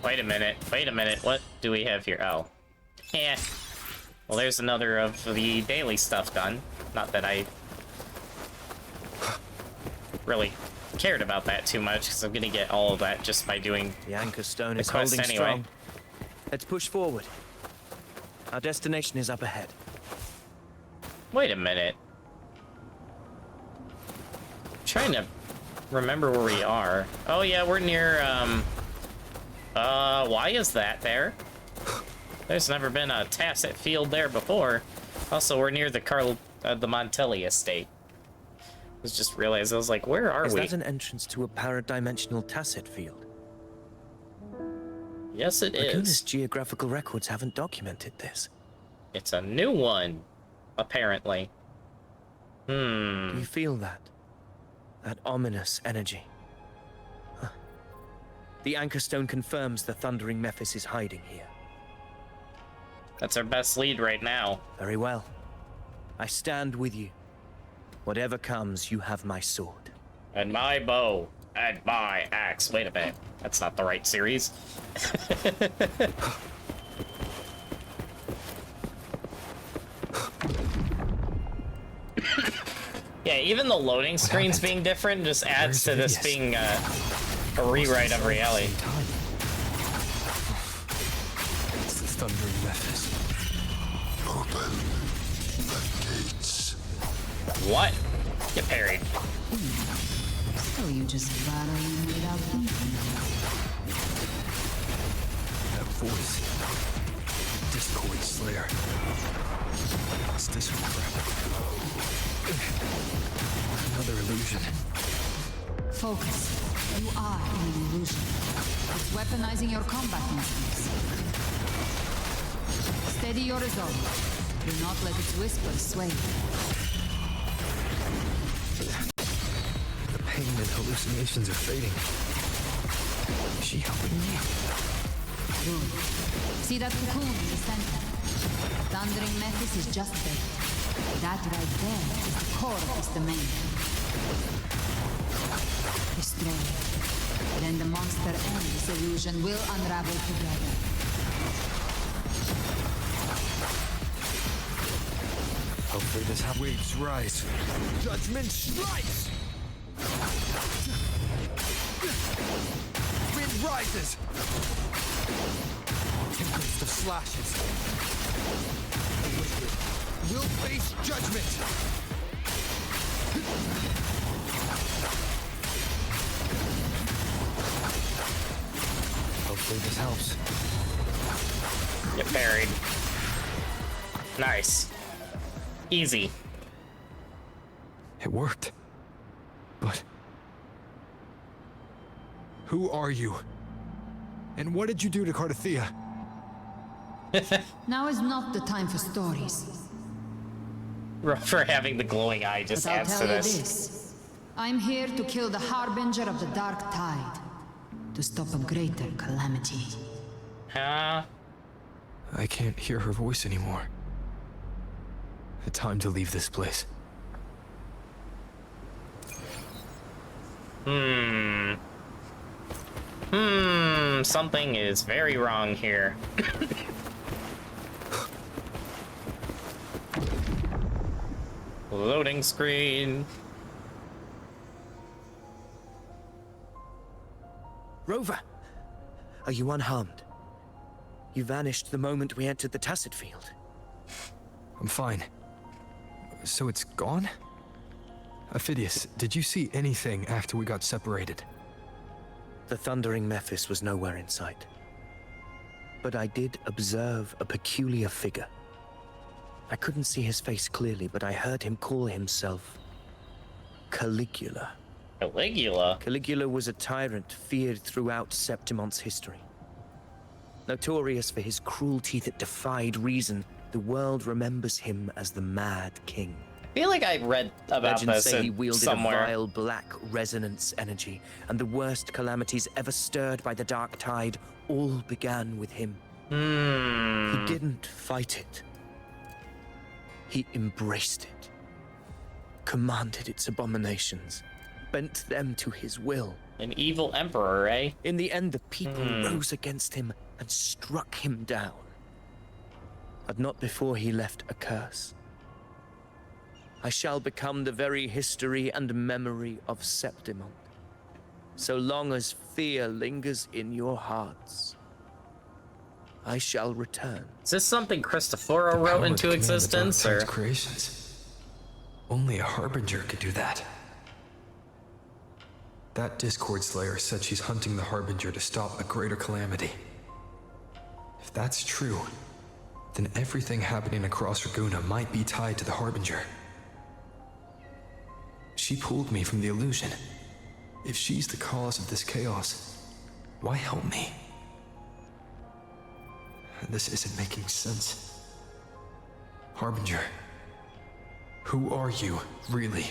Wait a minute. Wait a minute. What do we have here? Oh. Eh. Well, there's another of the daily stuff done. Not that I really cared about that too much, because I'm gonna get all of that just by doing The anchor stone the is quest holding anyway. strong. Let's push forward. Our destination is up ahead. Wait a minute. I'm trying to remember where we are. Oh yeah, we're near, why is that there? There's never been a tacit field there before. Also, we're near the the Montelli estate. I just realized, I was like, where are Is we? that an entrance to a paradimensional tacit field? Yes, it Raguna's is. geographical records haven't documented this. It's a new one, apparently. Do you feel that? That ominous energy? Huh. The anchor stone confirms the Thundering Mephis is hiding here. That's our best lead right now. Very well. I stand with you. Whatever comes, you have my sword. And my bow. And my axe. Wait a minute. That's not the right series. Yeah, even the loading screens being different just adds to this being a rewrite of reality. It's the Thundering Mephis. Open the gates. What? Get parried. So you just battling without thinking. That voice. Discord Slayer. What's this one for? Another illusion. Focus. You are an illusion. It's weaponizing your combat instincts. Steady your resolve. Do not let its whispers sway you. The pain and hallucinations are fading. Is she helping me? Good. See that cocoon in the center? Thundering Mephis is just baked. That right there is the core of this domain. Destroy it. Then the monster and this illusion will unravel together. Hopefully this waves rise. Judgment strikes! Wind rises! Tempest of slashes. The wicked will face judgment! Hopefully this helps. Get parried. Nice. Easy. It worked. But... who are you? And what did you do to Cardathea? Now is not the time for stories. For having the glowing eye just But I'll adds tell to you this. this. I'm here to kill the Harbinger of the Dark Tide. To stop a greater calamity. Huh? I can't hear her voice anymore. Time to leave this place. Something is very wrong here. Loading screen. Rover! Are you unharmed? You vanished the moment we entered the Tacit Field. I'm fine. So it's gone? Ophidius, did you see anything after we got separated? The thundering Mephis was nowhere in sight. But I did observe a peculiar figure. I couldn't see his face clearly, but I heard him call himself Caligula. Caligula? Caligula was a tyrant feared throughout Septimont's history. Notorious for his cruelty that defied reason, the world remembers him as the Mad King. I feel like I read about Legends this say he wielded somewhere. a vile black resonance energy, and the worst calamities ever stirred by the Dark Tide all began with him. He didn't fight it. He embraced it, commanded its abominations, bent them to his will. An evil emperor, eh? In the end, the people rose against him and struck him down. But not before he left a curse. I shall become the very history and memory of Septimont. So long as fear lingers in your hearts, I shall return. Is this something Cristoforo wrote into existence, or? Creations. Only a Harbinger could do that. That Discord Slayer said she's hunting the Harbinger to stop a greater calamity. If that's true, then everything happening across Raguna might be tied to the Harbinger. She pulled me from the illusion. If she's the cause of this chaos, why help me? This isn't making sense. Harbinger, who are you, really?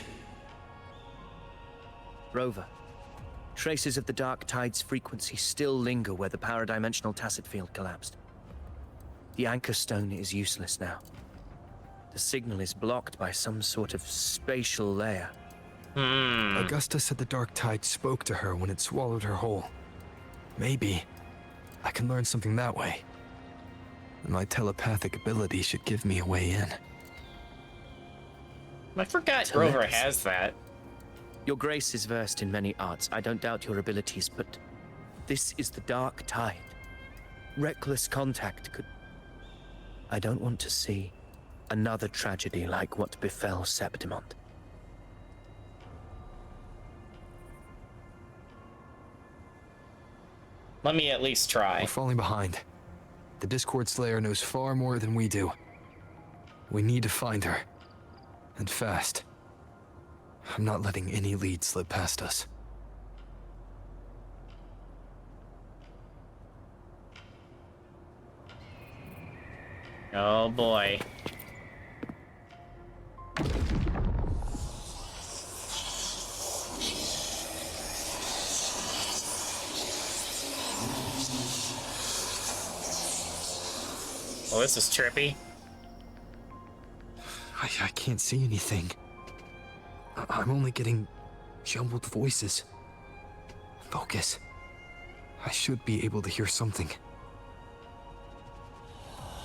Rover, traces of the Dark Tide's frequency still linger where the paradimensional Tacit Field collapsed. The anchor stone is useless now. The signal is blocked by some sort of spatial layer. Augusta said the Dark Tide spoke to her when it swallowed her whole. Maybe I can learn something that way. My telepathic ability should give me a way in. I forgot Rover has that. Your grace is versed in many arts. I don't doubt your abilities, but this is the Dark Tide. Reckless contact could... I don't want to see another tragedy like what befell Septimont. Let me at least try. We're falling behind. The Discord Slayer knows far more than we do. We need to find her. And fast. I'm not letting any lead slip past us. Oh boy. Oh, this is trippy. I can't see anything. I'm only getting jumbled voices. Focus. I should be able to hear something.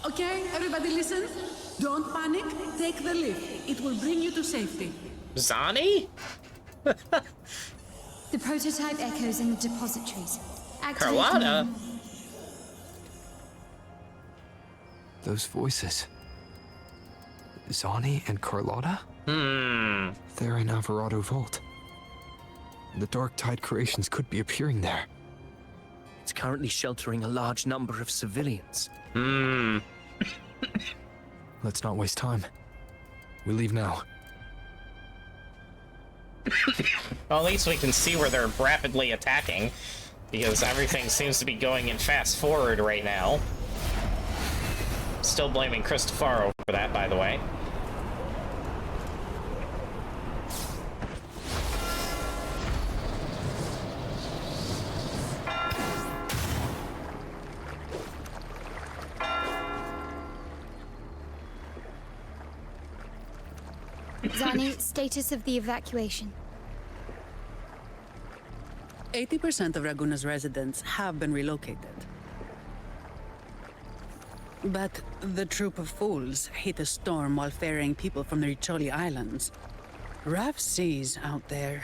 Okay, everybody listen. Don't panic. Take the lift. It will bring you to safety. Zani? The prototype echoes in the depositories. Carlotta? Those voices. Zani and Carlotta? They're in Alvarado Vault. The Dark Tide creations could be appearing there. It's currently sheltering a large number of civilians. Let's not waste time. We leave now. Well, at least we can see where they're rapidly attacking. because everything seems to be going in fast forward right now. Still blaming Cristofaro for that, by the way. Zani, status of the evacuation. 80% of Raguna's residents have been relocated. But the troop of fools hit a storm while ferrying people from the Riccioli Islands. Rough seas out there.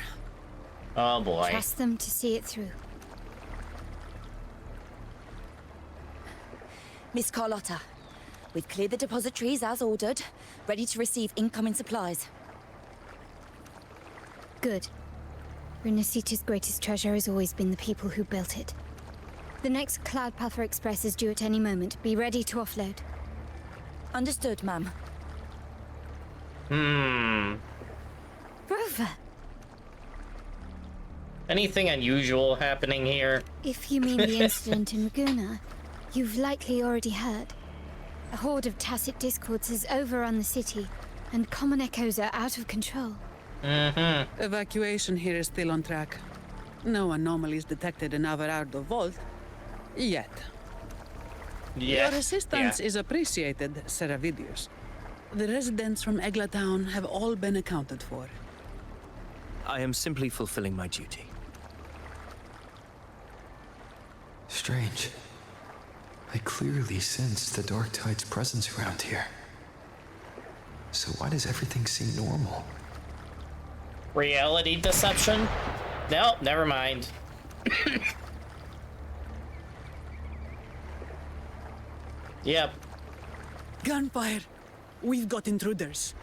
Oh boy. Trust them to see it through. Miss Carlotta, we've cleared the depositories as ordered, ready to receive incoming supplies. Good. Rinascita's greatest treasure has always been the people who built it. The next Cloudpather Express is due at any moment. Be ready to offload. Understood, ma'am. Rover! Anything unusual happening here? If you mean the incident in Raguna, you've likely already heard. A horde of tacit discords has overrun the city, and common echoes are out of control. Evacuation here is still on track. No anomalies detected in Averardo Vault. Yet. Yeah. Your assistance is appreciated, Seravidius. The residents from Egla Town have all been accounted for. I am simply fulfilling my duty. Strange. I clearly sense the Dark Tide's presence around here. So why does everything seem normal? Reality deception? Nope, never mind. Yep. Gunfire! We've got intruders.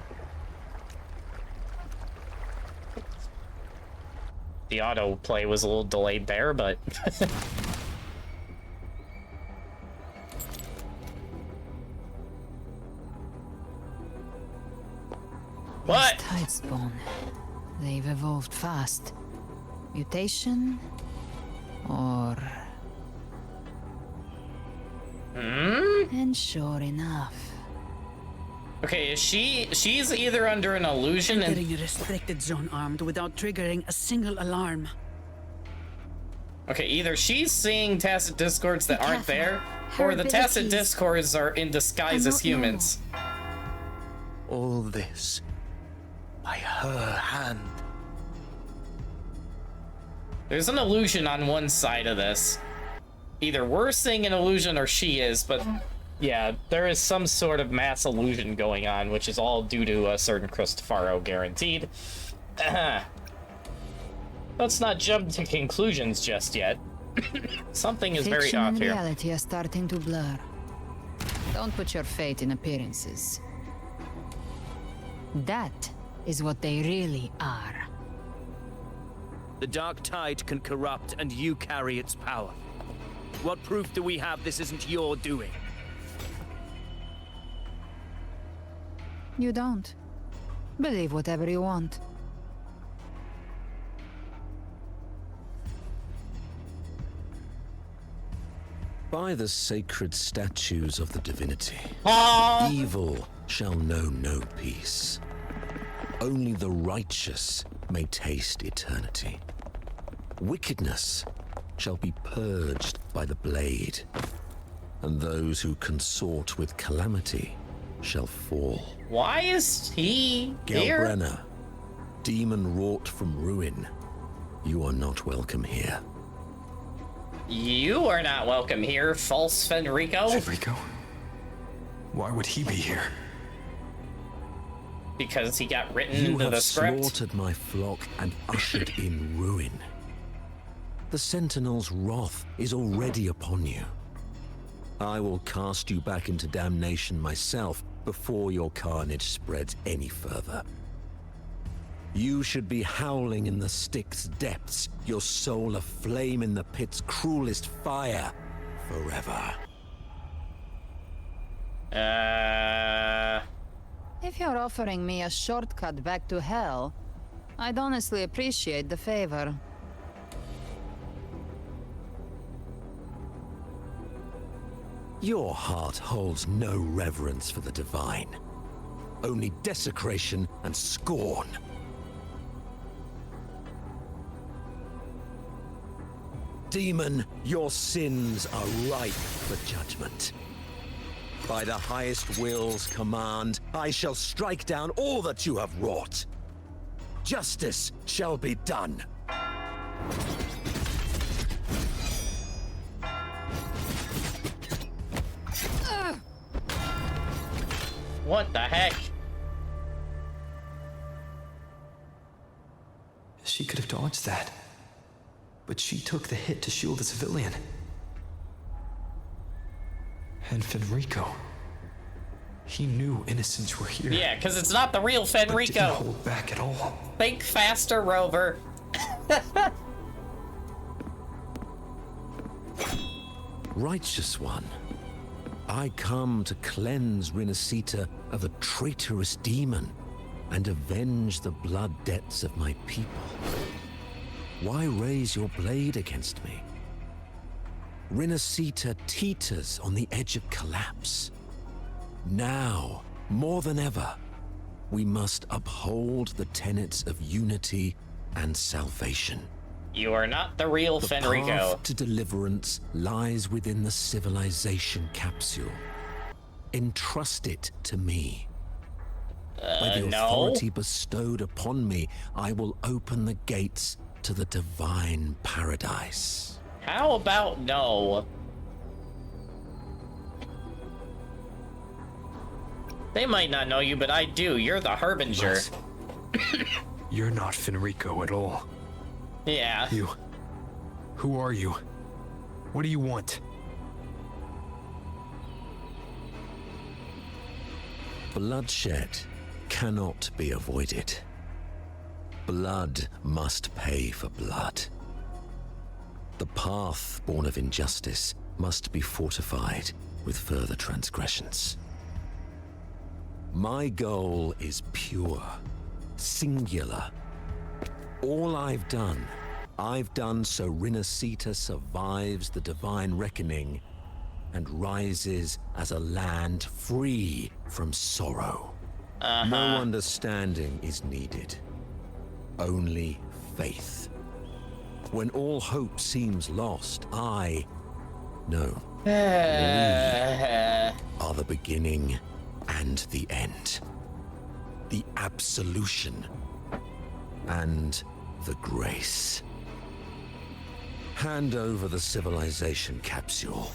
The autoplay was a little delayed there, but... What? Tidespawn. They've evolved fast. Mutation? Or... And sure enough. Okay, she's either under an illusion and... Entering a restricted zone armed without triggering a single alarm. Okay, either she's seeing tacit discords that aren't there, Her or the tacit abilities discords are in disguise are as not humans. All this by her hand. There's an illusion on one side of this. Either we're seeing an illusion or she is, but yeah, there is some sort of mass illusion going on, which is all due to a certain Cristofaro, guaranteed. Let's not jump to conclusions just yet. Something is very Fiction off and here. reality are starting to blur. Don't put your faith in appearances. That is what they really are. The Dark Tide can corrupt, and you carry its power. What proof do we have this isn't your doing? You don't. Believe whatever you want. By the sacred statues of the divinity, Aww. evil shall know no peace. Only the righteous may taste eternity. Wickedness shall be purged by the blade, and those who consort with calamity shall fall. Why is he here? Gelbrenner, demon wrought from ruin, you are not welcome here. You are not welcome here, false Fenrico. Fenrico? Why would he be here? Because he got written You into have the script. slaughtered my flock and ushered in ruin. The Sentinel's wrath is already upon you. I will cast you back into damnation myself before your carnage spreads any further. You should be howling in the Styx's depths, your soul aflame in the pit's cruelest fire, forever. If you're offering me a shortcut back to hell, I'd honestly appreciate the favor. Your heart holds no reverence for the divine. Only desecration and scorn. Demon, your sins are ripe for judgment. By the highest will's command, I shall strike down all that you have wrought. Justice shall be done. What the heck? She could have dodged that. But she took the hit to shield a civilian. And Fenrico. He knew innocents were here. Yeah, because it's not the real Fenrico. But didn't hold back at all. Think faster, Rover. Righteous one, I come to cleanse Rinascita of a traitorous demon and avenge the blood debts of my people. Why raise your blade against me? Rinascita teeters on the edge of collapse. Now, more than ever, we must uphold the tenets of unity and salvation. You are not the real The Fenrico. path to deliverance lies within the civilization capsule. Entrust it to me. By the authority bestowed upon me, I will open the gates to the divine paradise. How about no? They might not know you, but I do. You're the Harbinger. You're not Fenrico at all. Yeah. You. Who are you? What do you want? Bloodshed cannot be avoided. Blood must pay for blood. The path born of injustice must be fortified with further transgressions. My goal is pure, singular. All I've done so Rinascita survives the divine reckoning and rises as a land free from sorrow. No understanding is needed, only faith. When all hope seems lost, we are the beginning and the end. The absolution and the grace. Hand over the civilization capsule.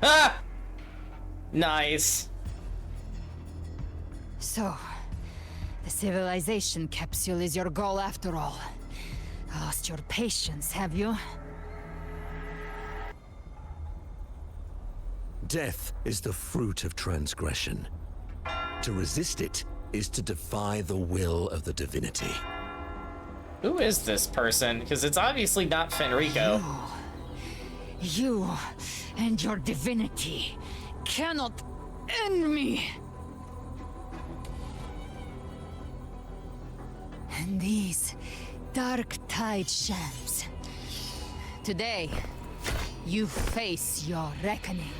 Ah! Nice. So, the civilization capsule is your goal after all. Lost your patience, have you? Death is the fruit of transgression. To resist it is to defy the will of the divinity. Who is this person? Because it's obviously not Fenrico. You and your divinity cannot end me. And these dark tide shams. Today, you face your reckoning.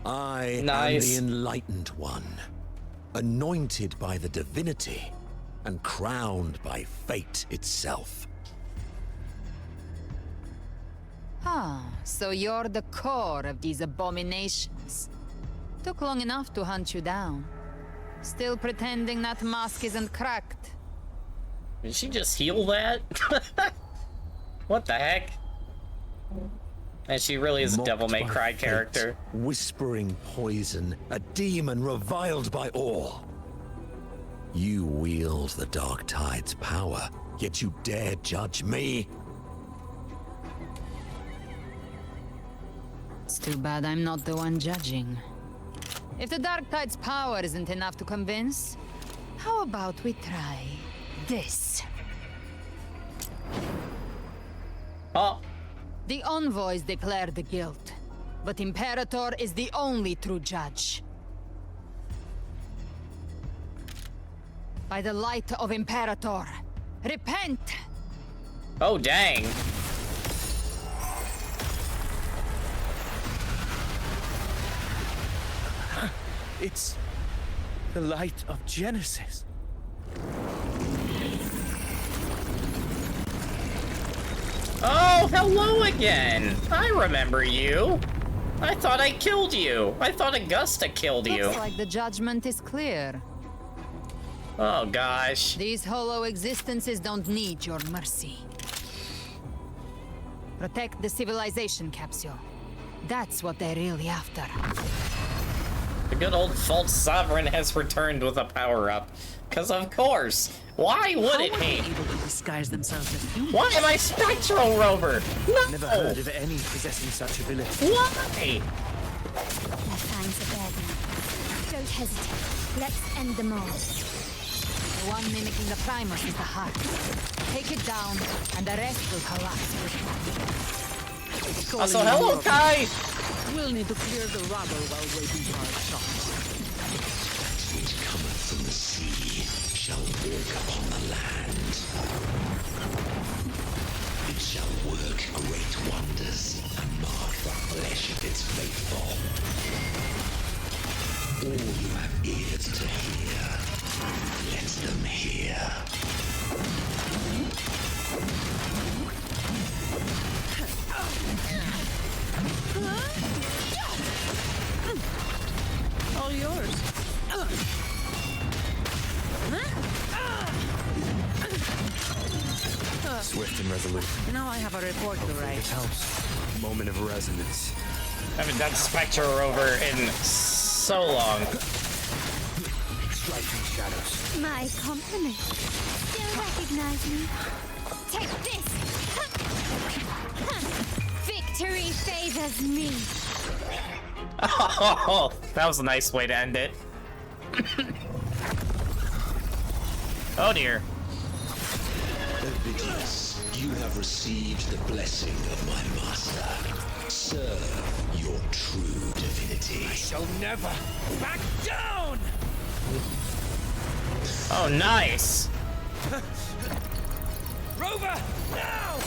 I am the enlightened one, anointed by the divinity and crowned by fate itself. Ah, so you're the core of these abominations. Took long enough to hunt you down. Still pretending that mask isn't cracked. Did she just heal that? What the heck? And she really is a Devil May Cry character. Whispering poison, a demon reviled by all. You wield the Dark Tide's power, yet you dare judge me? It's too bad I'm not the one judging. If the Dark Tide's power isn't enough to convince, how about we try this? Oh. The envoys declare the guilt, but Imperator is the only true judge. By the light of Imperator, repent Oh, dang. It's the light of Genesis. Oh, hello again. I remember you. I thought I killed you. I thought Augusta killed you. Looks like the judgment is clear. Oh, gosh. These hollow existences don't need your mercy. Protect the civilization capsule. That's what they're really after. The good old false sovereign has returned with a power-up. Because of course. Why wouldn't he? Able to disguise themselves as humans? Why am I Spectral Rover? No! Never heard of any possessing such ability. Why? Their fangs are bare now. Don't hesitate. Let's end them all. The one mimicking the Primus is the heart. Take it down, and the rest will collapse with it. Also, hello, Kai! We'll need to clear the rubble while waiting for our shot. Which cometh from the sea shall walk upon the land. It shall work great wonders and mark the flesh of its faithful. All who have ears to hear, let them hear. All yours. Swift and resolute. Now I have a report to write. It helps. Moment of resonance. I haven't done Spectral Rover in so long. Striking shadows. My compliment. Still recognize me? Take this! Victory favors me. Oh, that was a nice way to end it. Oh dear. Ovidius, you have received the blessing of my master. Serve your true divinity. I shall never back down! Oh, nice. Rover, now!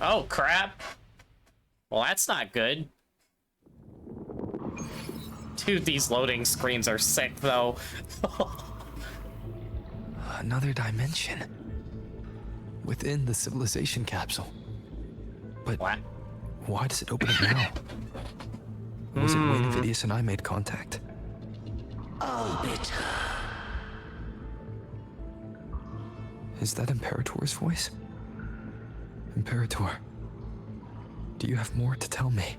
Oh, crap. Well, that's not good. Dude, these loading screens are sick, though. Another dimension. Within the civilization capsule. But what? Why does it open up now? Was it when Ovidius and I made contact? Arbiter. Is that Imperator's voice? Imperator, do you have more to tell me?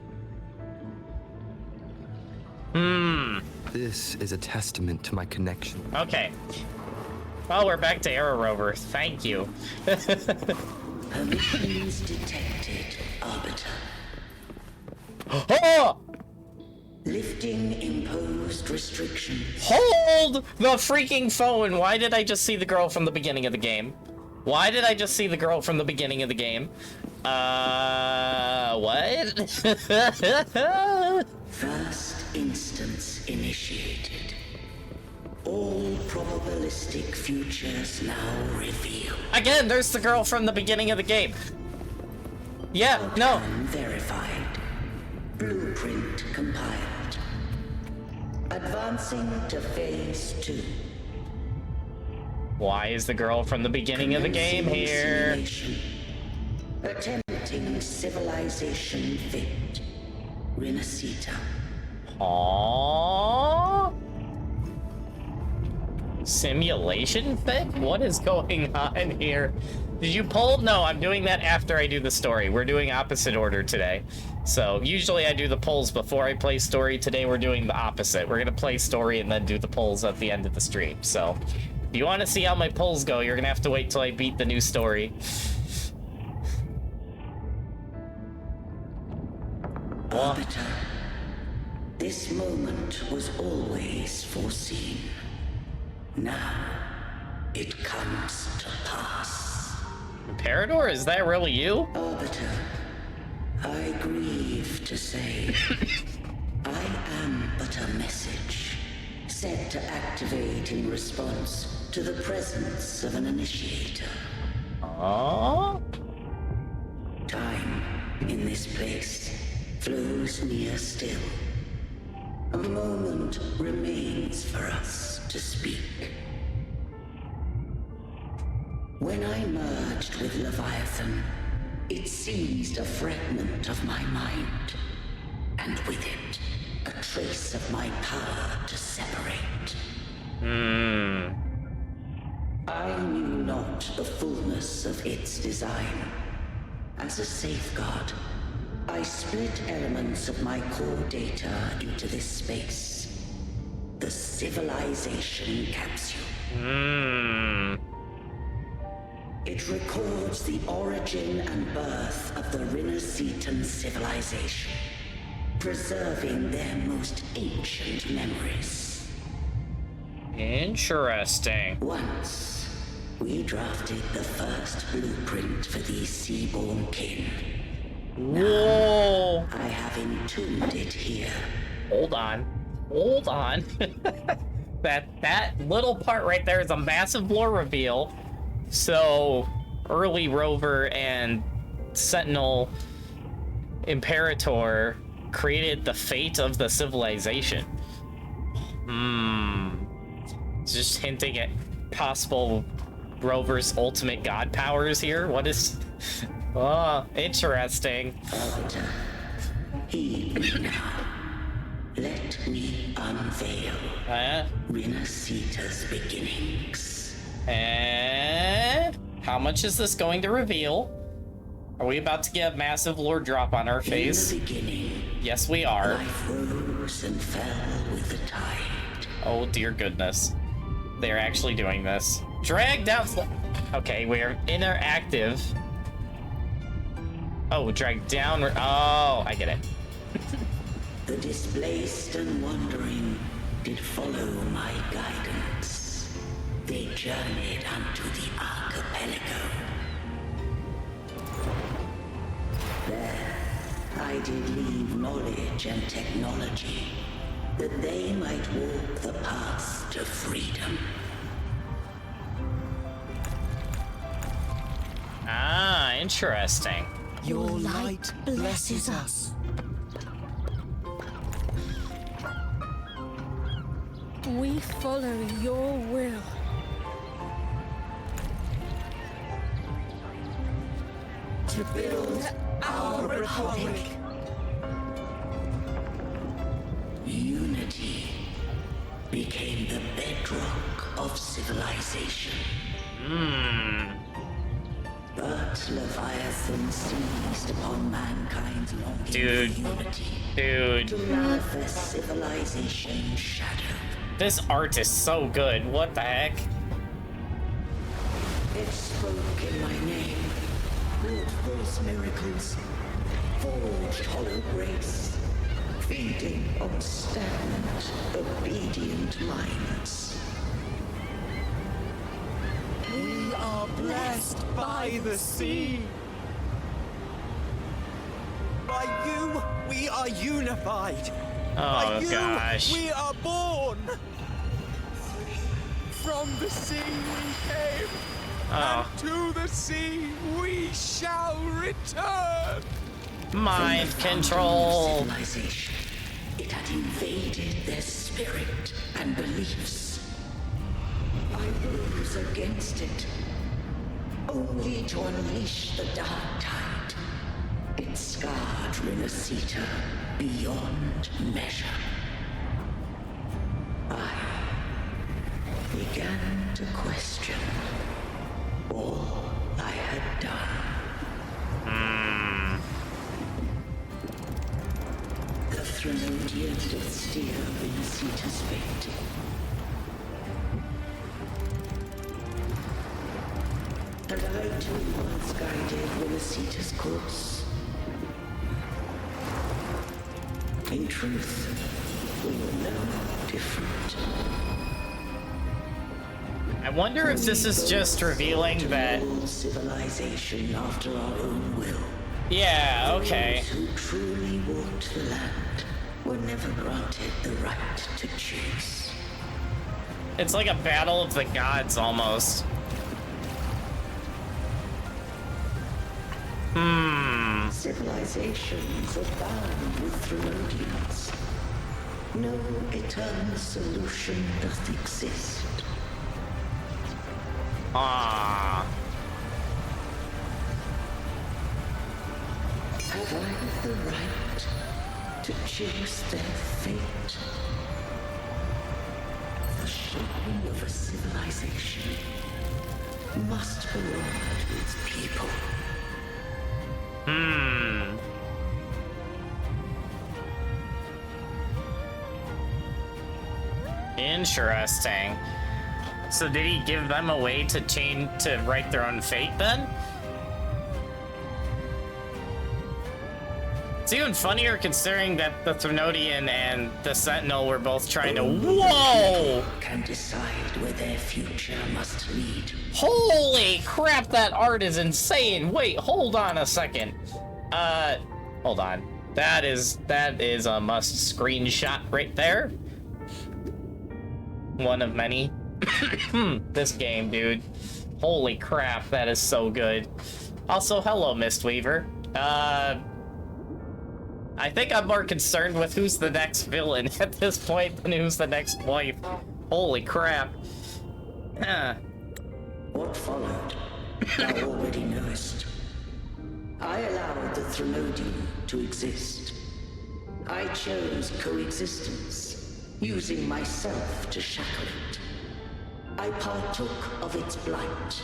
This is a testament to my connection. Okay. Well, we're back to Arrow Rover. Thank you. Permissions detected, Arbiter. Oh! Lifting imposed restriction. Hold the freaking phone! Why did I just see the girl from the beginning of the game? Why did I just see the girl from the beginning of the game? What? First instance initiated. All probabilistic futures now revealed. Again, there's the girl from the beginning of the game. Yeah, no. Verified. Blueprint compiled. Advancing to phase 2. Why is the girl from the beginning of the game here? Attempting civilization fit. Rinascita. Aww. Simulation fit? What is going on here? Did you pull? No, I'm doing that after I do the story. We're doing opposite order today. So usually I do the polls before I play story. Today we're doing the opposite. We're gonna play story and then do the polls at the end of the stream. So if you want to see how my polls go, you're gonna have to wait till I beat the new story. Arbiter, this moment was always foreseen. Now, it comes to pass. Parador, is that really you? Arbiter, I grieve to say, I am but a message, set to activate in response to the presence of an initiator. Aww. Time in this place flows near still. A moment remains for us to speak. When I merged with Leviathan, it seized a fragment of my mind, and with it, a trace of my power to separate. I knew not the fullness of its design. As a safeguard, I split elements of my core data into this space. The civilization capsule. It records the origin and birth of the Rinascitan civilization, preserving their most ancient memories. Interesting. Once, we drafted the first blueprint for these seaborn kin. Whoa! I have entombed it here. Hold on. that little part right there is a massive lore reveal. So, early Rover and Sentinel Imperator created the fate of the civilization. Just hinting at possible Rover's ultimate god powers here. What is... Oh, interesting. Arbiter, heed me now. Let me unveil Rinascita's beginnings. And how much is this going to reveal? Are we about to get a massive lore drop on our face? In the beginning, yes, we are. Life rose and fell with the tide. Oh, dear goodness. They're actually doing this. Drag down... Okay, we're interactive. Oh, drag down... Oh, I get it. The displaced and wandering did follow my guidance. They journeyed unto the archipelago. There, I did leave knowledge and technology, that they might walk the path to freedom. Ah, interesting. Your light blesses us. We follow your will. To build our republic. Unity became the bedrock of civilization. But Leviathan seized upon mankind's longing for unity. To manifest civilization's shadow. This art is so good. What the heck? It spoke in my name, wrought false miracles, forged hollow grace, feeding on stagnant, obedient minds. We are blessed by the sea. By you, we are unified. By you, gosh. we are born. From the sea we came, and to the sea we shall return. Mind control. Civilization, it had invaded their spirit and beliefs. I rose against it, only to unleash the dark tide. It scarred Rinascita beyond measure. I began to question all I had done. The Threnodian did steer Rinascita's fate. And I too once guided Rinascita's course. In truth, we were no different. I wonder if this is just revealing that civilization after our own will. Yeah, okay. Those who truly walked the land were never granted the right to choose. It's like a battle of the gods, almost. Civilizations abound with Thrunodians. No eternal solution doth exist. Ah. Have I the right to choose their fate? The shaping of a civilization must belong to its people. Interesting. So did he give them a way to change, to write their own fate then? It's even funnier considering that the Thrunodian and the Sentinel were both trying to— Whoa! Can decide where their future must lead. Holy crap, that art is insane! Wait, hold on a second. Hold on. That is a must screenshot right there. One of many. This game, dude. Holy crap, that is so good. Also, hello, Mistweaver. I think I'm more concerned with who's the next villain at this point than who's the next wife. Holy crap. What followed, thou already knowest. I allowed the Thrunodian to exist. I chose coexistence, using myself to shackle it. I partook of its blight,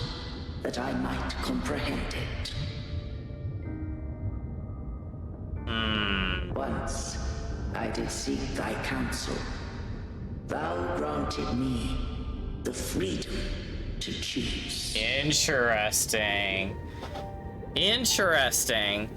that I might comprehend it. Once, I did seek thy counsel. Thou granted me the freedom to choose. Interesting. Interesting.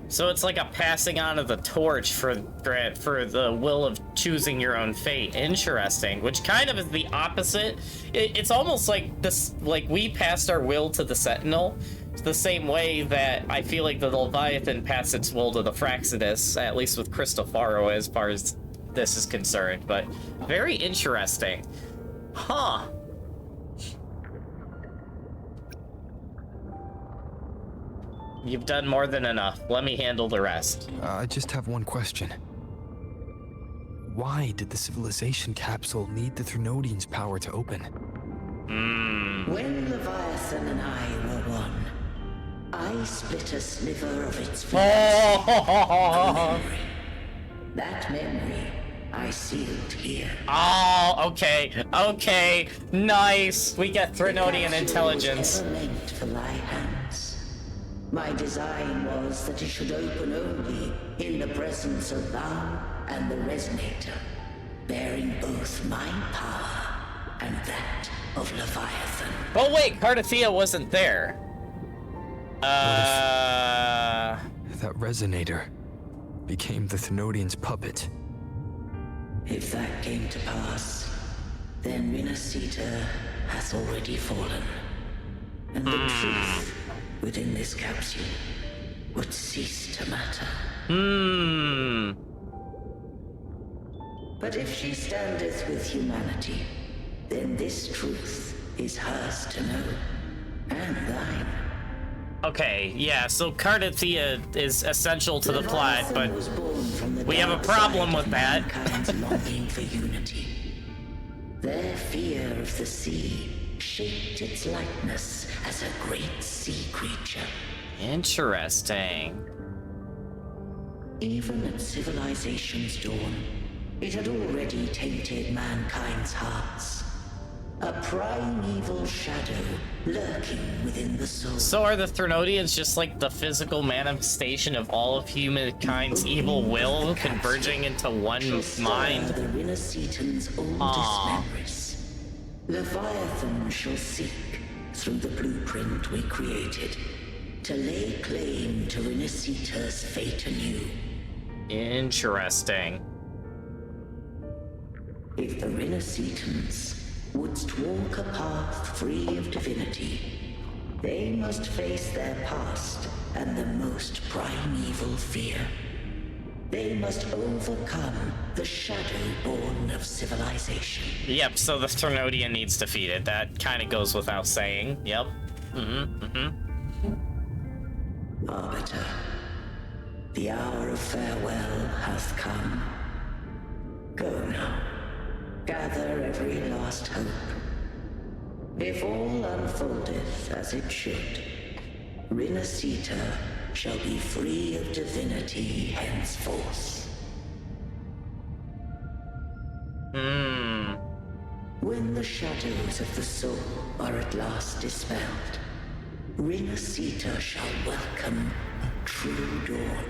So it's like a passing on of the torch for the will of choosing your own fate. Interesting. Which kind of is the opposite. It's almost like this, like we passed our will to the Sentinel. It's the same way that I feel like the Leviathan passed its will to the Fraxidus, at least with Cristofaro as far as this is concerned. But very interesting. Huh. You've done more than enough. Let me handle the rest. I just have one question. Why did the civilization capsule need the Thrunodian's power to open? When Leviathan and I were one, I split a sliver of its flesh. That memory I sealed here. Oh, okay. Okay. Nice. We get Thrunodian intelligence. Was ever meant for thy hands. My design was that it should open only in the presence of thou and the Resonator, bearing both my power and that of Leviathan. Oh wait, Cardathia wasn't there. That Resonator became the Thrunodian's puppet. If that came to pass, then Rinascita has already fallen. And the truth within this capsule would cease to matter. But if she standeth with humanity, then this truth is hers to know, and thine. Okay, yeah, so Cardathia is essential to the plot, but we have a problem with that. Mankind's longing for unity. Their fear of the sea shaped its likeness as a great sea creature. Interesting. Even at civilization's dawn, it had already tainted mankind's hearts. A primeval shadow lurking within the soul. So are the Thrunodians just like the physical manifestation of all of humankind's evil will converging into one mind? The Rinascitan's oldest memories. Leviathan shall seek, through the blueprint we created, to lay claim to Rinascita's fate anew. Interesting. If the Rinascitans wouldst walk a path free of divinity, they must face their past and the most primeval fear. They must overcome the shadow-born of civilization. Yep, so the Ternodian needs defeated. That kind of goes without saying. Yep. Arbiter, the hour of farewell hath come. Go now. Gather every last hope. If all unfoldeth as it should, Rinascita shall be free of divinity henceforth. When the shadows of the soul are at last dispelled, Rinascita shall welcome a true dawn,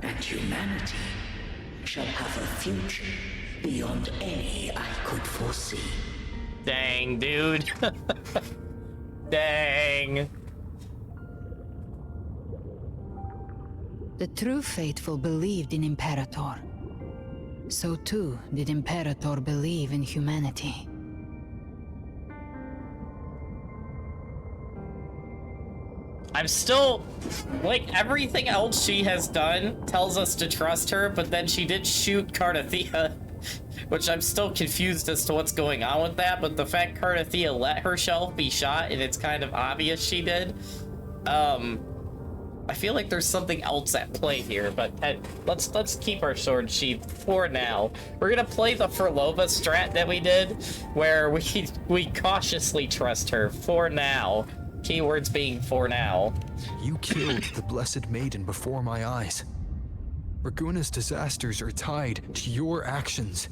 and humanity shall have a future beyond any I could foresee. Dang, dude. Dang. The true faithful believed in Imperator. So too did Imperator believe in humanity. I'm still, like, everything else she has done tells us to trust her, but then she did shoot Cardathia, which I'm still confused as to what's going on with that, but the fact Cardathia let herself be shot, and it's kind of obvious she did, I feel like there's something else at play here, but let's keep our sword sheathed for now. We're gonna play the Furlova strat that we did, where we cautiously trust her for now. Keywords being for now. You killed the Blessed Maiden before my eyes. Raguna's disasters are tied to your actions.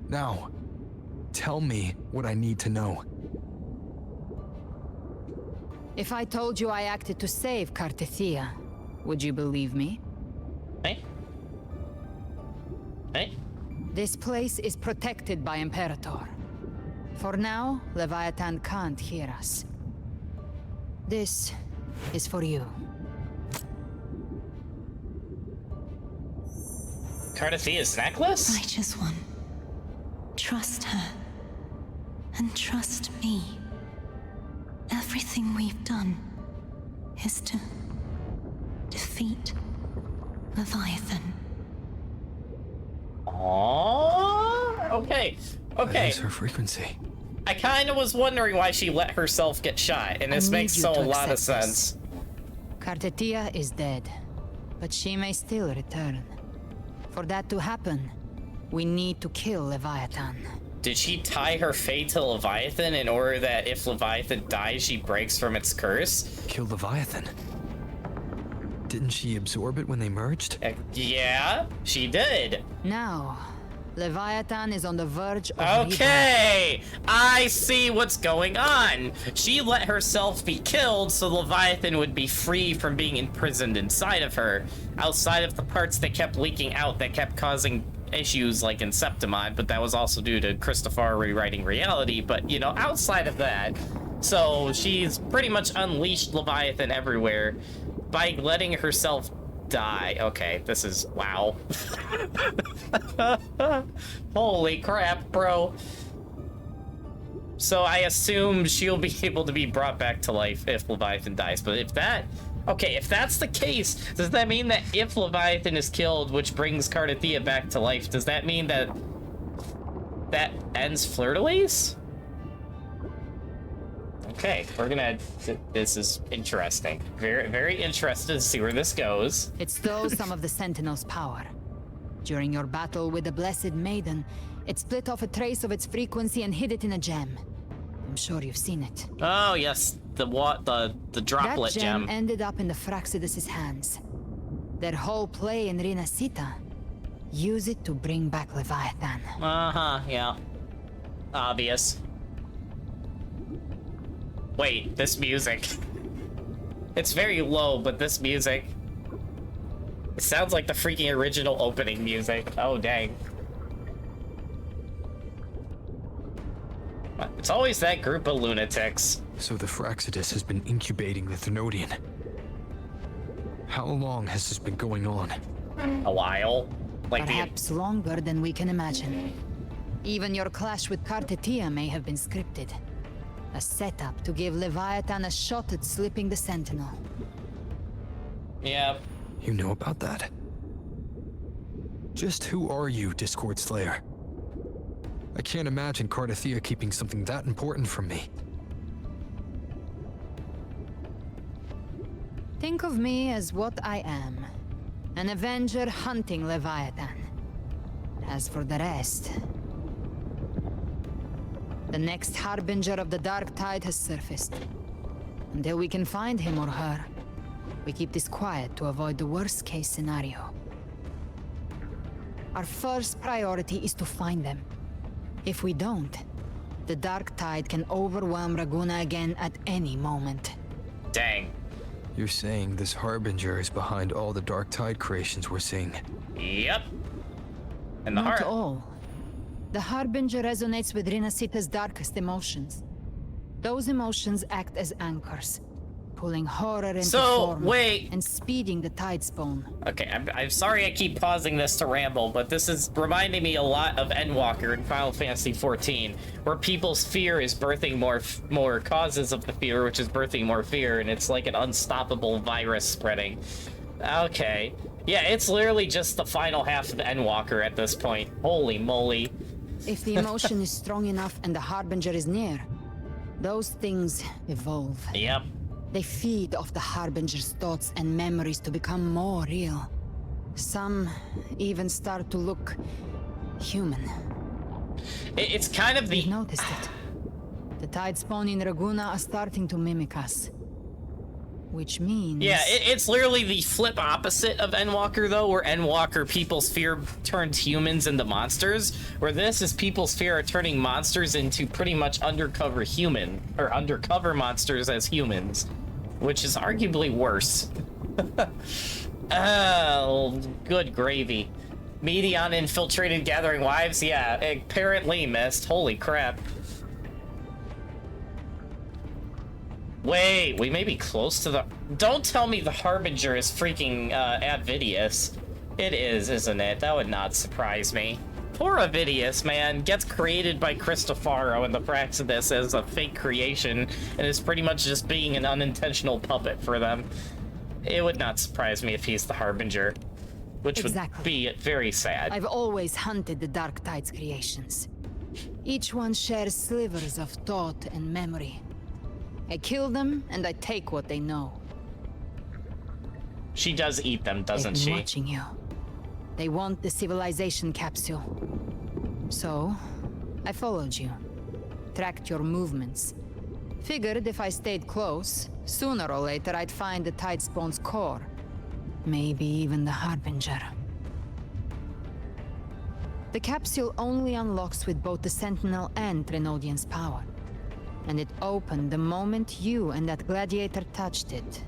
Now, tell me what I need to know. If I told you I acted to save Cardathia, would you believe me? Hey? Hey? This place is protected by Imperator. For now, Leviathan can't hear us. This is for you. Cardathia's necklace? Righteous One, trust her. And trust me. Everything we've done is to defeat Leviathan. Aww. Okay. That is her frequency. I kind of was wondering why she let herself get shot, and this makes a lot of sense. Cardathia is dead, but she may still return. For that to happen, we need to kill Leviathan. Did she tie her fate to Leviathan in order that if Leviathan dies, she breaks from its curse? Kill Leviathan? Didn't she absorb it when they merged? Yeah, she did. Now, Leviathan is on the verge of Okay, I see what's going on. She let herself be killed so Leviathan would be free from being imprisoned inside of her, outside of the parts that kept leaking out that kept causing issues like in Septimod, but that was also due to Christopher rewriting reality. But, you know, outside of that, so she's pretty much unleashed Leviathan everywhere by letting herself die. Okay, this is wow. Holy crap, bro. So I assume she'll be able to be brought back to life if Leviathan dies, but if that's the case, does that mean that if Leviathan is killed, which brings Cardathia back to life, does that mean that ends Fleur-de-Lis? Okay, this is interesting. Very, very interested to see where this goes. It stole some of the Sentinel's power. During your battle with the Blessed Maiden, it split off a trace of its frequency and hid it in a gem. I'm sure you've seen it. Oh, yes. The droplet that gem ended up in the Fraxidus' hands. Their whole play in Rinascita. Use it to bring back Leviathan. Uh-huh, yeah. Obvious. Wait, this music. It's very low, but this music. It sounds like the freaking original opening music. Oh, dang. It's always that group of lunatics. So the Fraxidus has been incubating the Thenodian. How long has this been going on? A while. Perhaps longer than we can imagine. Even your clash with Cardathia may have been scripted. A setup to give Leviathan a shot at slipping the Sentinel. Yep. You know about that? Just who are you, Discord Slayer? I can't imagine Cardathia keeping something that important from me. Think of me as what I am. An Avenger hunting Leviathan. As for the rest... The next Harbinger of the Dark Tide has surfaced. Until we can find him or her, we keep this quiet to avoid the worst-case scenario. Our first priority is to find them. If we don't, the Dark Tide can overwhelm Raguna again at any moment. Dang. You're saying this Harbinger is behind all the Dark Tide creations we're seeing? Yep. And the Not all. The Harbinger resonates with Rinascita's darkest emotions. Those emotions act as anchors, pulling horror into form wait. and speeding the tide spawn. Okay, I'm sorry I keep pausing this to ramble, but this is reminding me a lot of Endwalker in Final Fantasy XIV, where people's fear is birthing more causes of the fear, which is birthing more fear, and it's like an unstoppable virus spreading. Okay. Yeah, it's literally just the final half of Endwalker at this point. Holy moly. If the emotion is strong enough and the Harbinger is near, those things evolve. Yep. They feed off the Harbinger's thoughts and memories to become more real. Some even start to look human. It's kind of the... We've noticed it. The tide spawn in Raguna are starting to mimic us. Which means... Yeah, it's literally the flip opposite of Endwalker, though, where Endwalker, people's fear turns humans into monsters, where this is people's fear are turning monsters into pretty much undercover monsters as humans, which is arguably worse. Oh, good gravy. Medion infiltrated Gathering Wives? Yeah, apparently missed. Holy crap. Wait, we may be close to the... Don't tell me the Harbinger is freaking Avidius. It is, isn't it? That would not surprise me. Poor Avidius, man. Gets created by Cristofaro in the Praxidus as a fake creation, and is pretty much just being an unintentional puppet for them. It would not surprise me if he's the Harbinger, which would be very sad. I've always hunted the Dark Tide's creations. Each one shares slivers of thought and memory. I kill them, and I take what they know. She does eat them, doesn't she? They've been watching you. They want the civilization capsule. So, I followed you. Tracked your movements. Figured if I stayed close, sooner or later I'd find the Tidespawn's core. Maybe even the Harbinger. The capsule only unlocks with both the Sentinel and Trinodian's power. And it opened the moment you and that gladiator touched it.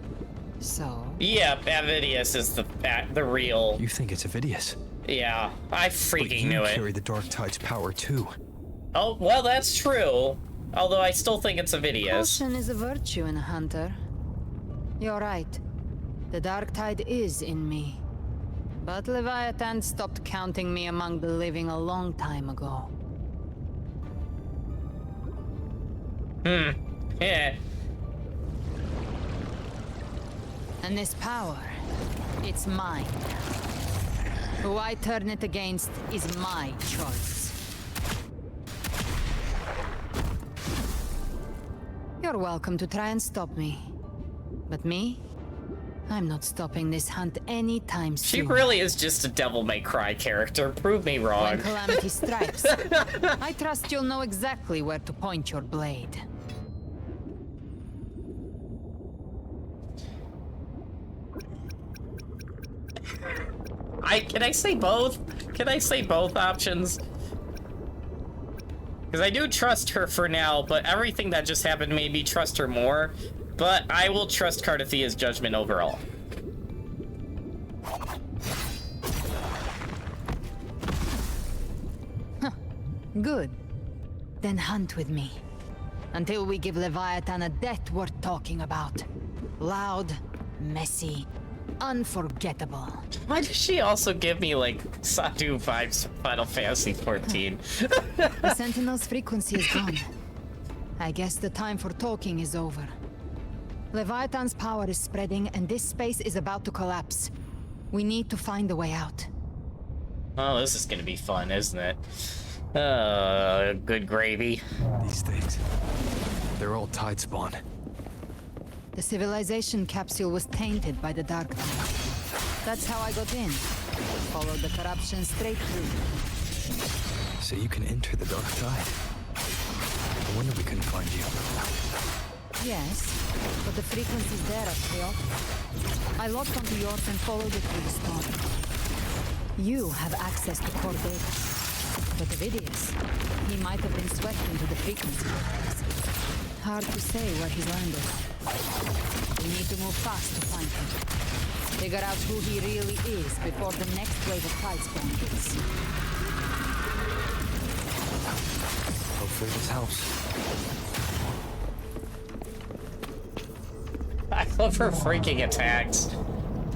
So... Yeah, Avidius is the real... You think it's Avidius? Yeah, I freaking knew it. But you carry the Dark Tide's power too. Oh, well, that's true. Although I still think it's Avidius. Caution is a virtue in a hunter. You're right. The Dark Tide is in me. But Leviathan stopped counting me among the living a long time ago. Yeah. And this power, it's mine. Who I turn it against is my choice. You're welcome to try and stop me. But me? I'm not stopping this hunt anytime soon. She really is just a Devil May Cry character. Prove me wrong. When calamity strikes, I trust you'll know exactly where to point your blade. Can I say both? Can I say both options? Because I do trust her for now, but everything that just happened made me trust her more. But I will trust Cardathia's judgment overall. Huh. Good. Then hunt with me. Until we give Leviathan a death worth talking about. Loud, messy, unforgettable. Why does she also give me, like, Sadu vibes from Final Fantasy XIV? The Sentinel's frequency is gone. I guess the time for talking is over. Leviathan's power is spreading, and this space is about to collapse. We need to find a way out. Oh, this is gonna be fun, isn't it? Good gravy. These things, they're all tide spawn. The civilization capsule was tainted by the dark tide. That's how I got in. Followed the corruption straight through. So you can enter the dark tide. No wonder we couldn't find you. Yes, but the frequencies there are chaotic. I locked onto yours and followed it through the storm. You have access to core data. But Ovidius, he might have been swept into the frequency vortex. Hard to say where he's landed. We need to move fast to find him. Figure out who he really is before the next wave of tide spawn hits. Hopefully this helps. I love her freaking attacks.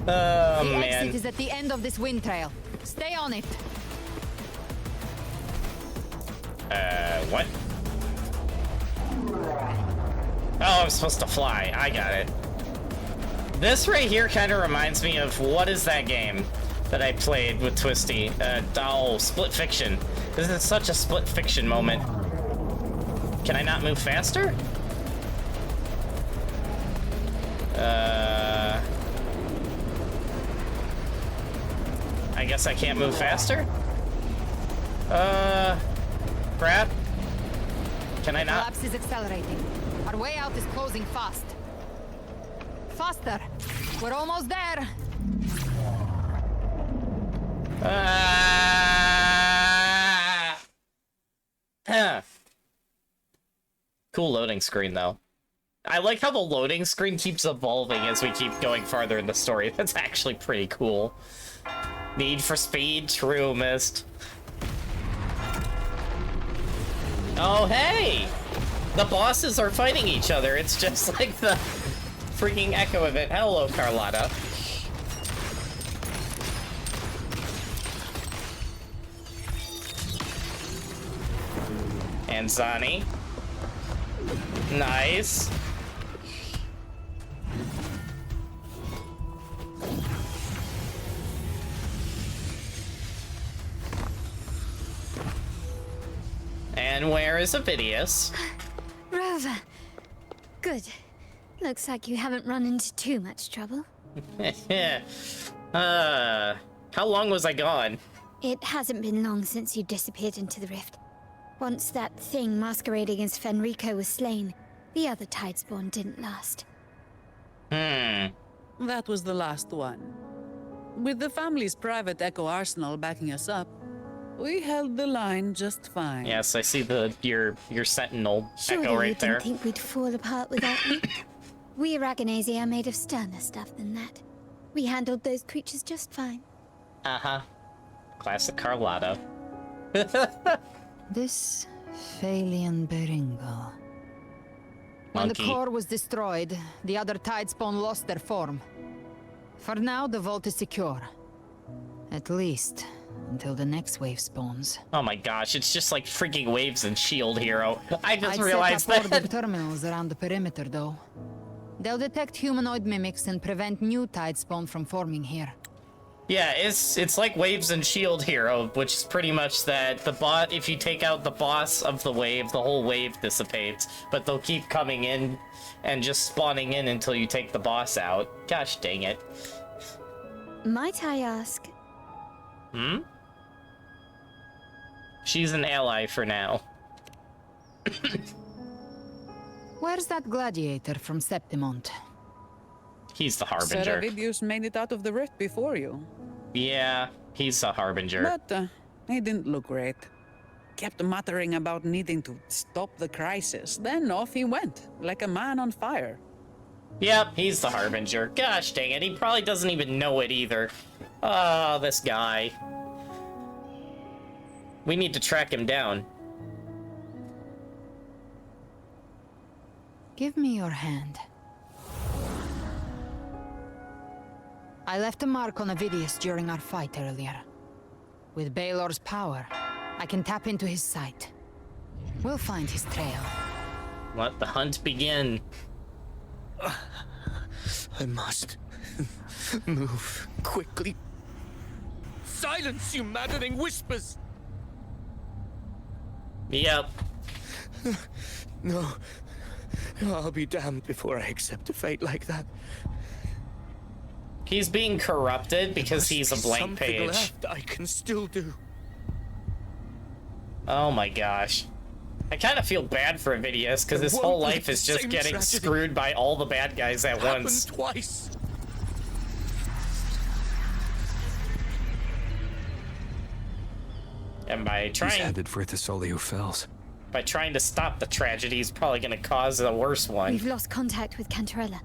Oh, the man. exit is at the end of this wind trail. Stay on it. What? Oh, I'm supposed to fly. I got it. This right here kind of reminds me of, what is that game that I played with Twisty? Split Fiction. This is such a Split Fiction moment. Can I not move faster? I guess I can't move faster? Crap. Can I not? Collapse is accelerating. Our way out is closing fast. Faster. We're almost there. Cool loading screen, though. I like how the loading screen keeps evolving as we keep going farther in the story. That's actually pretty cool. Need for speed, true, missed. Oh, hey! The bosses are fighting each other. It's just like the freaking echo of it. Hello, Carlotta. And Zani. Nice. And where is Ovidius? Rover. Good. Looks like you haven't run into too much trouble. How long was I gone? It hasn't been long since you disappeared into the rift. Once that thing masquerading as Fenrico was slain, the other Tidespawn didn't last. That was the last one. With the family's private Echo Arsenal backing us up, we held the line just fine. Yes, I see your Sentinel Surely Echo you right there. didn't think we'd fall apart without you? We Aragonese are made of sterner stuff than that. We handled those creatures just fine. Uh-huh. Classic Carlotta. This Phalian Beringal. When the Monkey. core was destroyed, the other Tidespawn lost their form. For now, the vault is secure. At least, until the next wave spawns. Oh my gosh, it's just like freaking Waves and Shield Hero. I just I'd realized set up that. order terminals around the perimeter, though. They'll detect humanoid mimics and prevent new Tidespawn from forming here. Yeah, it's like Waves and Shield Hero, which is pretty much that the bot, if you take out the boss of the wave, the whole wave dissipates, but they'll keep coming in and just spawning in until you take the boss out. Gosh dang it. Might I ask? She's an ally for now. Where's that gladiator from Septimont? He's the Harbinger. Seravidius made it out of the rift before you. Yeah, he's a Harbinger. But he didn't look great. Kept muttering about needing to stop the crisis. Then off he went, like a man on fire. Yep, he's the Harbinger. Gosh dang it, he probably doesn't even know it either. Oh, this guy. We need to track him down. Give me your hand. I left a mark on Ovidius during our fight earlier. With Baelor's power, I can tap into his sight. We'll find his trail. Let the hunt begin. I must move quickly. Silence, you maddening whispers! Yep. No. I'll be damned before I accept a fate like that. He's being corrupted because he's a blank Something page. left I can still do. Oh my gosh. I kind of feel bad for Avidius because his whole life is just getting screwed by all the bad guys at once. Twice. And by He's trying headed for Thessalio Fells. by trying to stop the tragedy, he's probably going to cause a worse one. We've lost contact with Cantarella.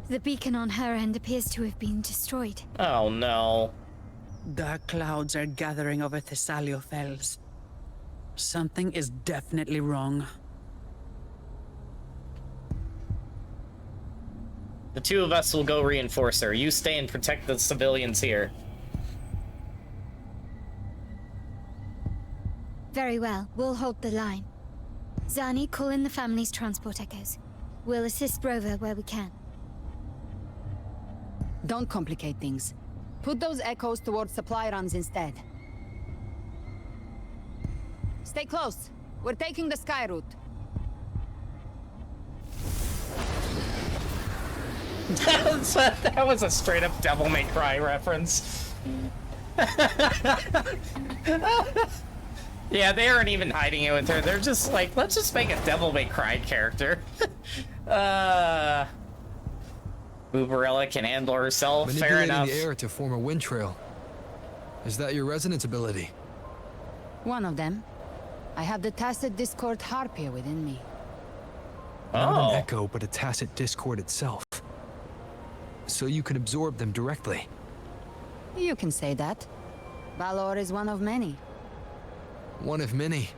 The beacon on her end appears to have been destroyed. Oh no. Dark clouds are gathering over Thessalio Fells. Something is definitely wrong. The two of us will go reinforce her. You stay and protect the civilians here. Very well, we'll hold the line. Zani, call in the family's transport echoes. We'll assist Rover where we can. Don't complicate things. Put those echoes towards supply runs instead. Stay close. We're taking the sky route. That was a straight up Devil May Cry reference. Yeah, they aren't even hiding it with her. They're just like, let's just make a Devil May Cry character. Uberella can handle herself, fair Manipulating enough. the air to form a wind trail. Is that your resonance ability? One of them. I have the tacit discord harpia within me. Not an echo, but a tacit discord itself. So you can absorb them directly. You can say that. Valor is one of many. One of many.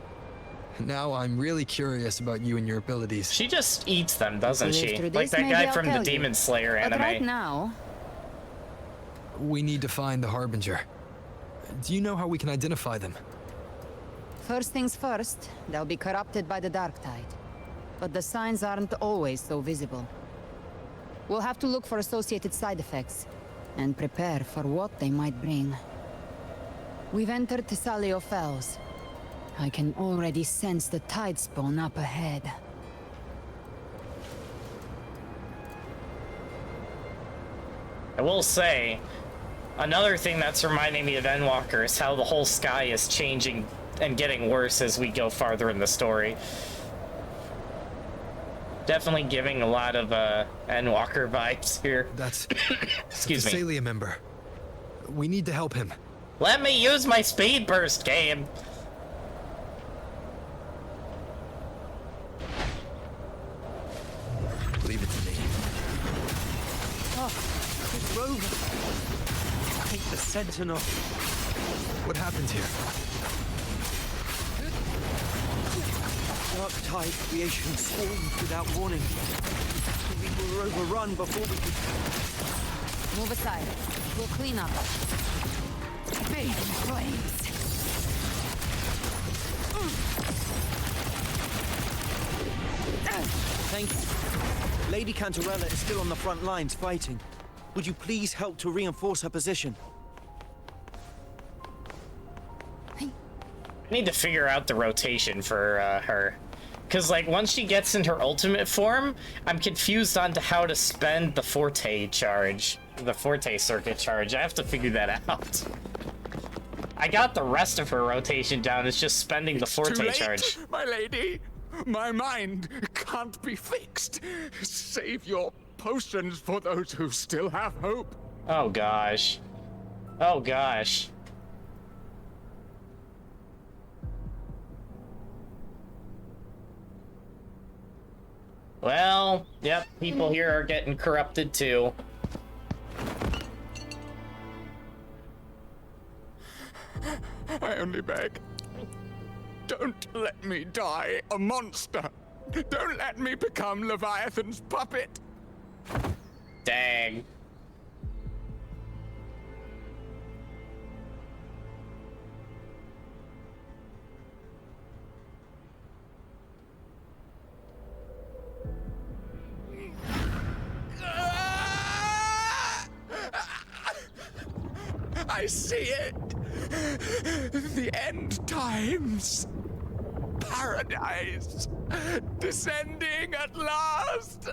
Now I'm really curious about you and your abilities. She just eats them, doesn't she? Through Like this, that maybe guy I'll from the tell you. Demon Slayer But anime. right now, We need to find the Harbinger. Do you know how we can identify them? first things first, they'll be corrupted by the Dark Tide. But the signs aren't always so visible. We'll have to look for associated side effects, and prepare for what they might bring. We've entered Thessalio Fells. I can already sense the tide spawn up ahead. I will say, another thing that's reminding me of Endwalker is how the whole sky is changing and getting worse as we go farther in the story. Definitely giving a lot of Endwalker vibes here. That's Excuse me. Thessalia member. We need to help him. Let me use my speed burst, game. Leave it to me. Oh, it's Rover. I think the Sentinel. What happened here? Dark Tide creation swarmed without warning. We were overrun before we could... Move aside. We'll clean up. Big flames. Thank you. Lady Cantarella is still on the front lines fighting. Would you please help to reinforce her position? I need to figure out the rotation for her. Because, like, once she gets in her ultimate form, I'm confused on to how to spend the Forte charge. The Forte circuit charge. I have to figure that out. I got the rest of her rotation down. It's just spending the Forte Too late, charge. my lady. My mind can't be fixed. Save your potions for those who still have hope. Oh, gosh. Oh, gosh. Well, yep, people here are getting corrupted too. I only beg. Don't let me die a monster. Don't let me become Leviathan's puppet. Dang. I see it! The end times! Paradise! Descending at last!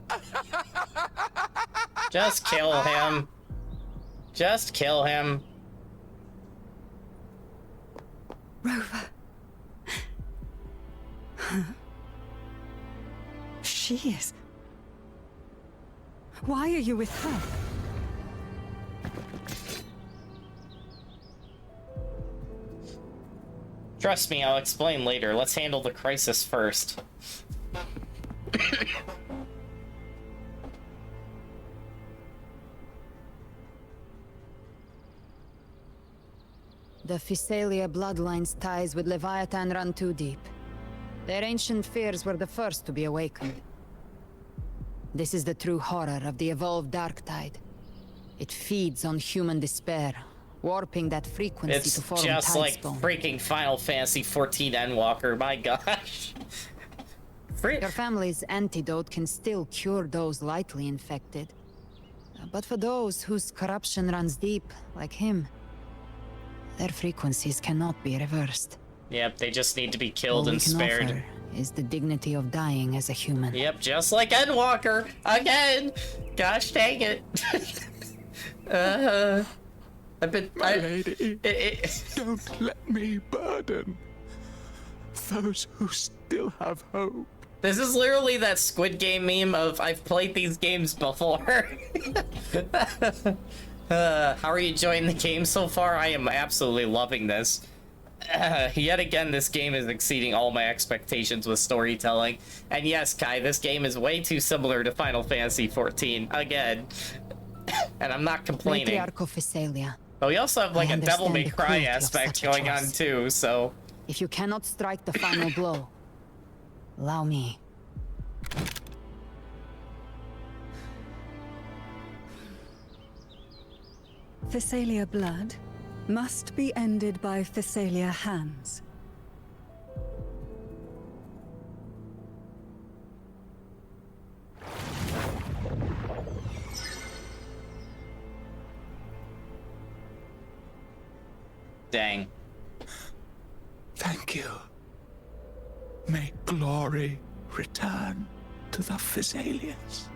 Just kill him. Just kill him. Rover. Huh? She is. Why are you with her? Trust me, I'll explain later. Let's handle the crisis first. The Physalia bloodline's ties with Leviathan run too deep. Their ancient fears were the first to be awakened. This is the true horror of the evolved dark tide. It feeds on human despair, warping that frequency It's to form just like tidespawn. freaking Final Fantasy 14 Endwalker, my gosh. Your family's antidote can still cure those lightly infected. But for those whose corruption runs deep, like him, their frequencies cannot be reversed. Yep, they just need to be killed All and we can spared. offer is the dignity of dying as a human. Yep, just like Endwalker again. Gosh dang it. I've been. My lady, don't let me burden those who still have hope. This is literally that Squid Game meme of I've played these games before. How are you enjoying the game so far? I am absolutely loving this. Yet again, this game is exceeding all my expectations with storytelling. And yes, Kai, this game is way too similar to Final Fantasy 14 again. And I'm not complaining. Matriarch of Physalia. But we also have like I a Devil May understand the Cry cruelty of aspect such a going on choice. too, so... If you cannot strike the final blow, allow me. Physalia blood must be ended by Physalia hands. Dang. Thank you. May glory return to the Physalians.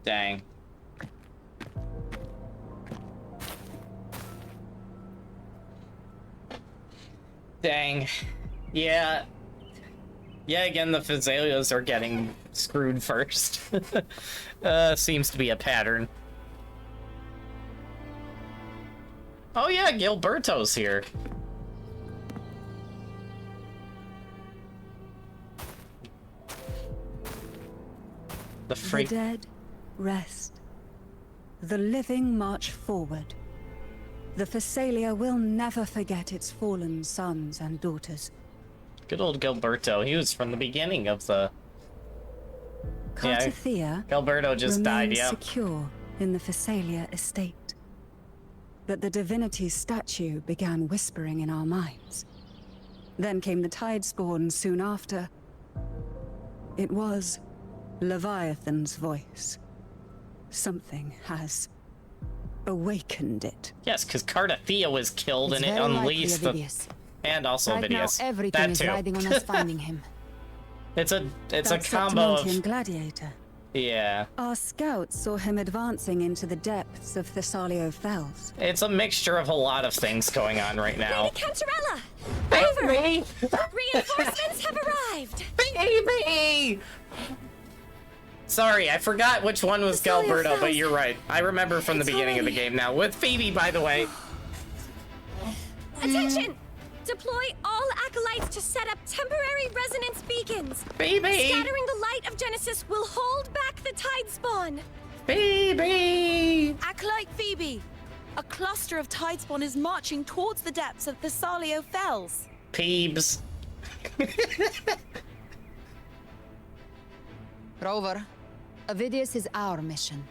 Dang. Dang. Yeah. Yeah, again, the Physalias are getting screwed first. Seems to be a pattern. Oh yeah, Gilberto's here. The The dead rest. The living march forward. The Physalia will never forget its fallen sons and daughters. Good old Gilberto. He was from the beginning of the... Cartathea Gilberto just died, remains yeah. secure in the Physalia estate. But the divinity's statue began whispering in our minds. Then came the Tidespawn soon after. It was Leviathan's voice. Something has awakened it. Yes, because Cartathea was killed It's and it very likely unleashed the... Avidius. And also Right now, Avidius. everything That is too. riding on us finding him. It's a That combo Septimontian of... gladiator. Yeah. Our scouts saw him advancing into the depths of Thessalio Fells. It's a mixture of a lot of things going on right now. Lady Cantarella! Over! Reinforcements have arrived! Baby! Sorry, I forgot which one was Galberto, but you're right. I remember from the beginning of the game now. With Phoebe, by the way. Attention! Deploy all acolytes to set up temporary resonance beacons. Baby! Scattering the light of Genesis will hold back the Tidespawn. Phoebe! Acolyte Phoebe, a cluster of Tidespawn is marching towards the depths of Thessalio Fells. Peebs. Rover, Avidius is our mission.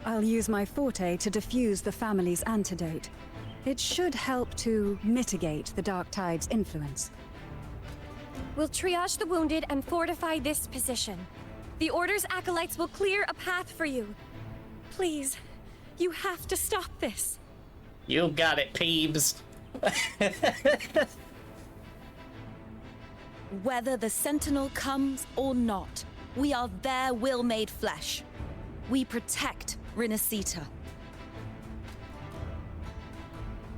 I'll use my forte to diffuse the family's antidote. It should help to mitigate the Dark Tide's influence. We'll triage the wounded and fortify this position. The Order's acolytes will clear a path for you. Please, you have to stop this. You got it, Peebs. Whether the Sentinel comes or not, we are their will made flesh. We protect Rinascita.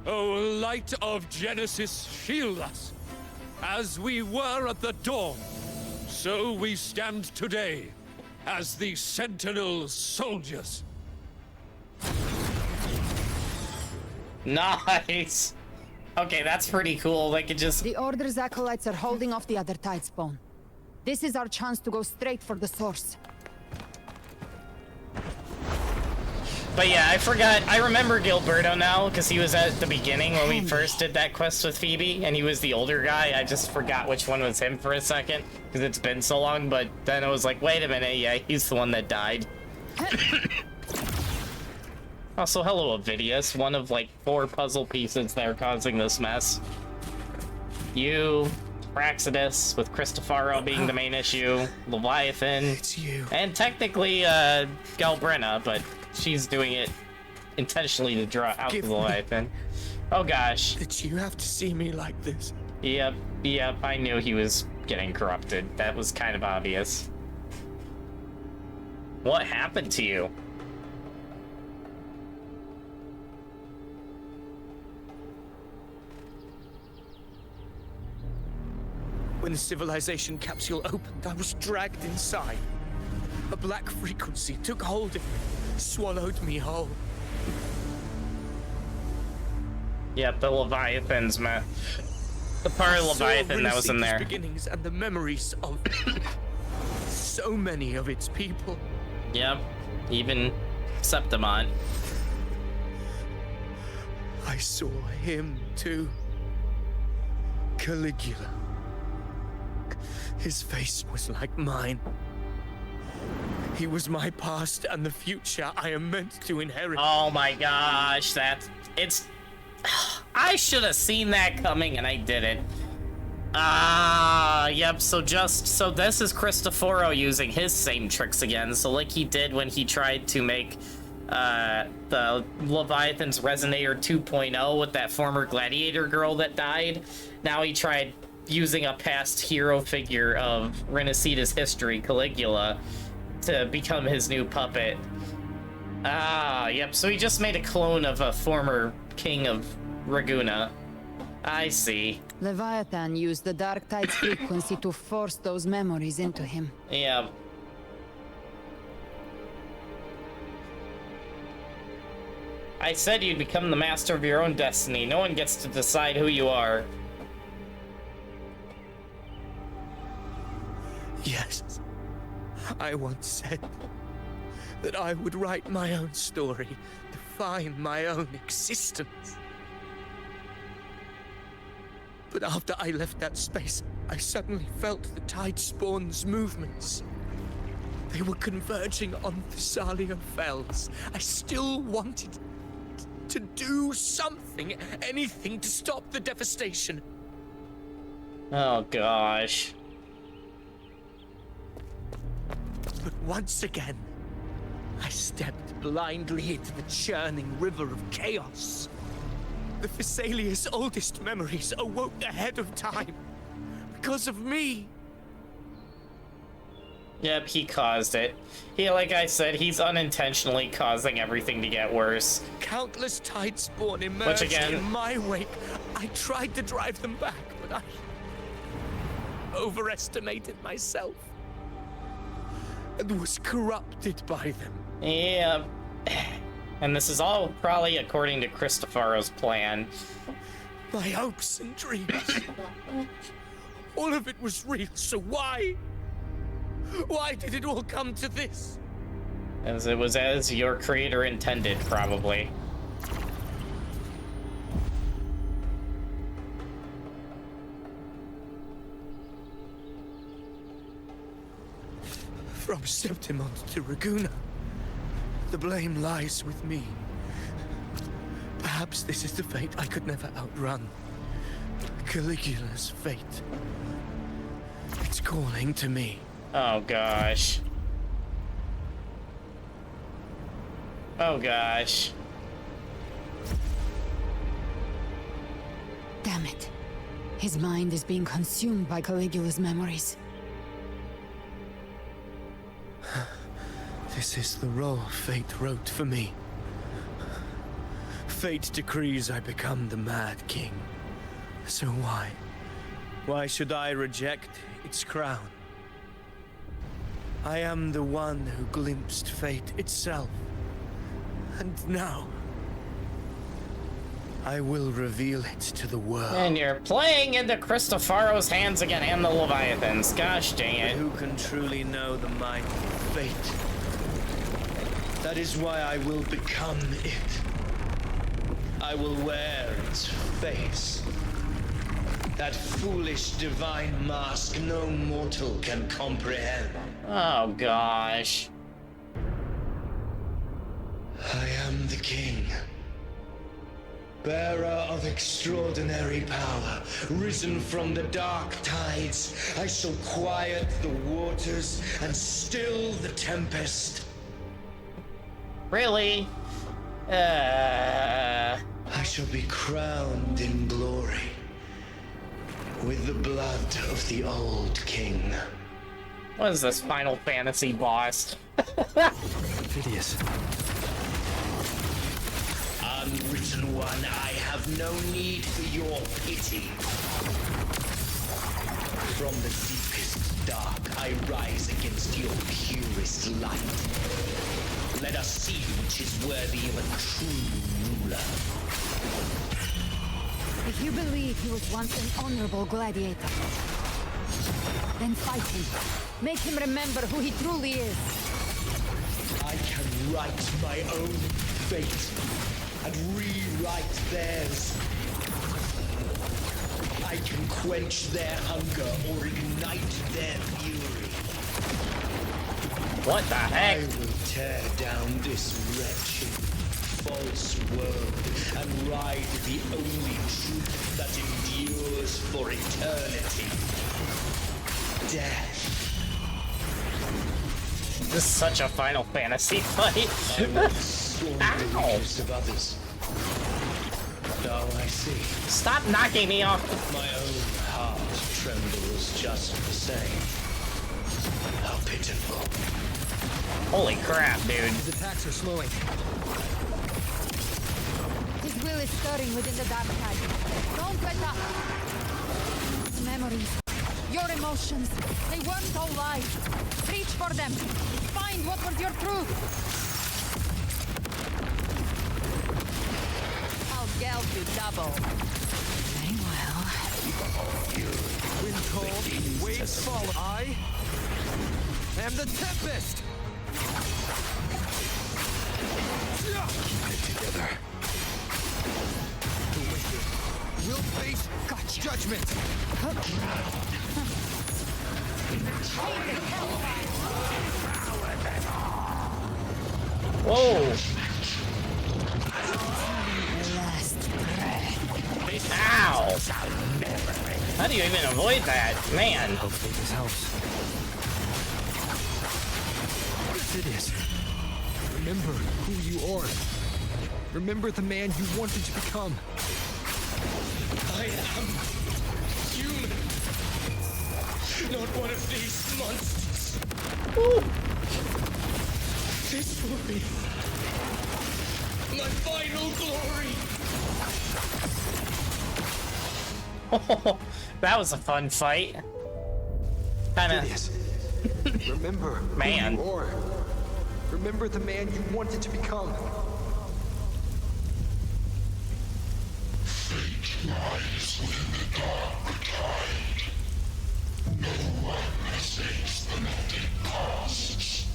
O light of Genesis, shield us. As we were at the dawn, so we stand today as the Sentinel's soldiers. Nice. Okay, that's pretty cool. They could just... The Order's acolytes are holding off the other Tidespawn. This is our chance to go straight for the source. But yeah, I forgot. I remember Gilberto now, because he was at the beginning when we first did that quest with Phoebe, and he was the older guy. I just forgot which one was him for a second, because it's been so long, but then it was like, wait a minute, yeah, he's the one that died. Also, hello, Avidius, one of like 4 puzzle pieces that are causing this mess. You, Praxidus, with Cristofaro being the main issue, Leviathan, it's you. And technically, Galbrenna, but she's doing it intentionally to draw out the Leviathan. Oh gosh. Did you have to see me like this? Yep, I knew he was getting corrupted. That was kind of obvious. What happened to you? When the civilization capsule opened, I was dragged inside. A black frequency took hold of me, swallowed me whole. Yep, the Leviathans, man. The part of Leviathan that was in there. Beginnings and the memories of so many of its people. Yep, even Septimon. I saw him too. Caligula. His face was like mine. He was my past and the future I am meant to inherit. Oh my gosh, I should have seen that coming and I didn't. Yep, so this is Cristoforo using his same tricks again. So like he did when he tried to make the Leviathan's Resonator 2.0 with that former gladiator girl that died. Now he tried using a past hero figure of Rinascita's history, Caligula, to become his new puppet. Yep, so he just made a clone of a former king of Raguna. I see. Leviathan used the Dark Tide's frequency to force those memories into him. Yep. I said you'd become the master of your own destiny. No one gets to decide who you are. Yes, I once said that I would write my own story, define my own existence. But after I left that space, I suddenly felt the Tidespawn's movements. They were converging on Thessalia Fells. I still wanted to do something, anything to stop the devastation. Oh gosh. But once again, I stepped blindly into the churning river of chaos. The Thessalia's oldest memories awoke ahead of time. Because of me. Yep, he caused it. Like I said, he's unintentionally causing everything to get worse. Countless Tidespawn emerged in my wake. I tried to drive them back, but I overestimated myself. And was corrupted by them. Yeah. And this is all probably according to Cristofaro's plan. My hopes and dreams. All of it was real, so why? Why did it all come to this? As it was as your creator intended, probably. From Septimon to Raguna, the blame lies with me. Perhaps this is the fate I could never outrun. Caligula's fate. It's calling to me. Oh gosh. Oh gosh. Damn it. His mind is being consumed by Caligula's memories. This is the role fate wrote for me. Fate decrees I become the Mad King. So why? Why should I reject its crown? I am the one who glimpsed fate itself. And now, I will reveal it to the world. And you're playing into Cristofaro's hands again and the Leviathans. Gosh dang it. But who can truly know the mind of fate? That is why I will become it. I will wear its face. That foolish divine mask no mortal can comprehend. Oh gosh. I am the king. Bearer of extraordinary power, risen from the dark tides, I shall quiet the waters and still the tempest. Really? I shall be crowned in glory with the blood of the old king. What is this Final Fantasy boss? Phidias. Unwritten one, I have no need for your pity. From the deepest dark, I rise against your purest light. Let us see which is worthy of a true ruler. If you believe he was once an honorable gladiator, then fight him. Make him remember who he truly is. I can write my own fate and rewrite theirs. I can quench their hunger or ignite their fury. What the heck? I will tear down this wretched, false world and ride the only truth that endures for eternity. Death. This is such a Final Fantasy fight. I will scorn the weakness of others. Now I see. Stop knocking me off. My own heart trembles just the same. How pitiful. Holy crap, dude. His attacks are slowing. His will is stirring within the dark tide. Don't let up. The memories, your emotions, they weren't all lies. Reach for them. Find what was your truth. I'll geld you double. Very well. Wind cold, waves fall. I am the Tempest! Keep it together. The wicked will face judgment. Whoa. Ow. How do you even avoid that? Man. Hopefully this helps. Phidias, remember who you are. Remember the man you wanted to become. I am human. Not one of these monsters. Ooh. This will be my final glory. That was a fun fight. Kinda. Remember Man. who you are. Remember the man you wanted to become. Fate lies within the dark tide. No one mistakes the net it casts.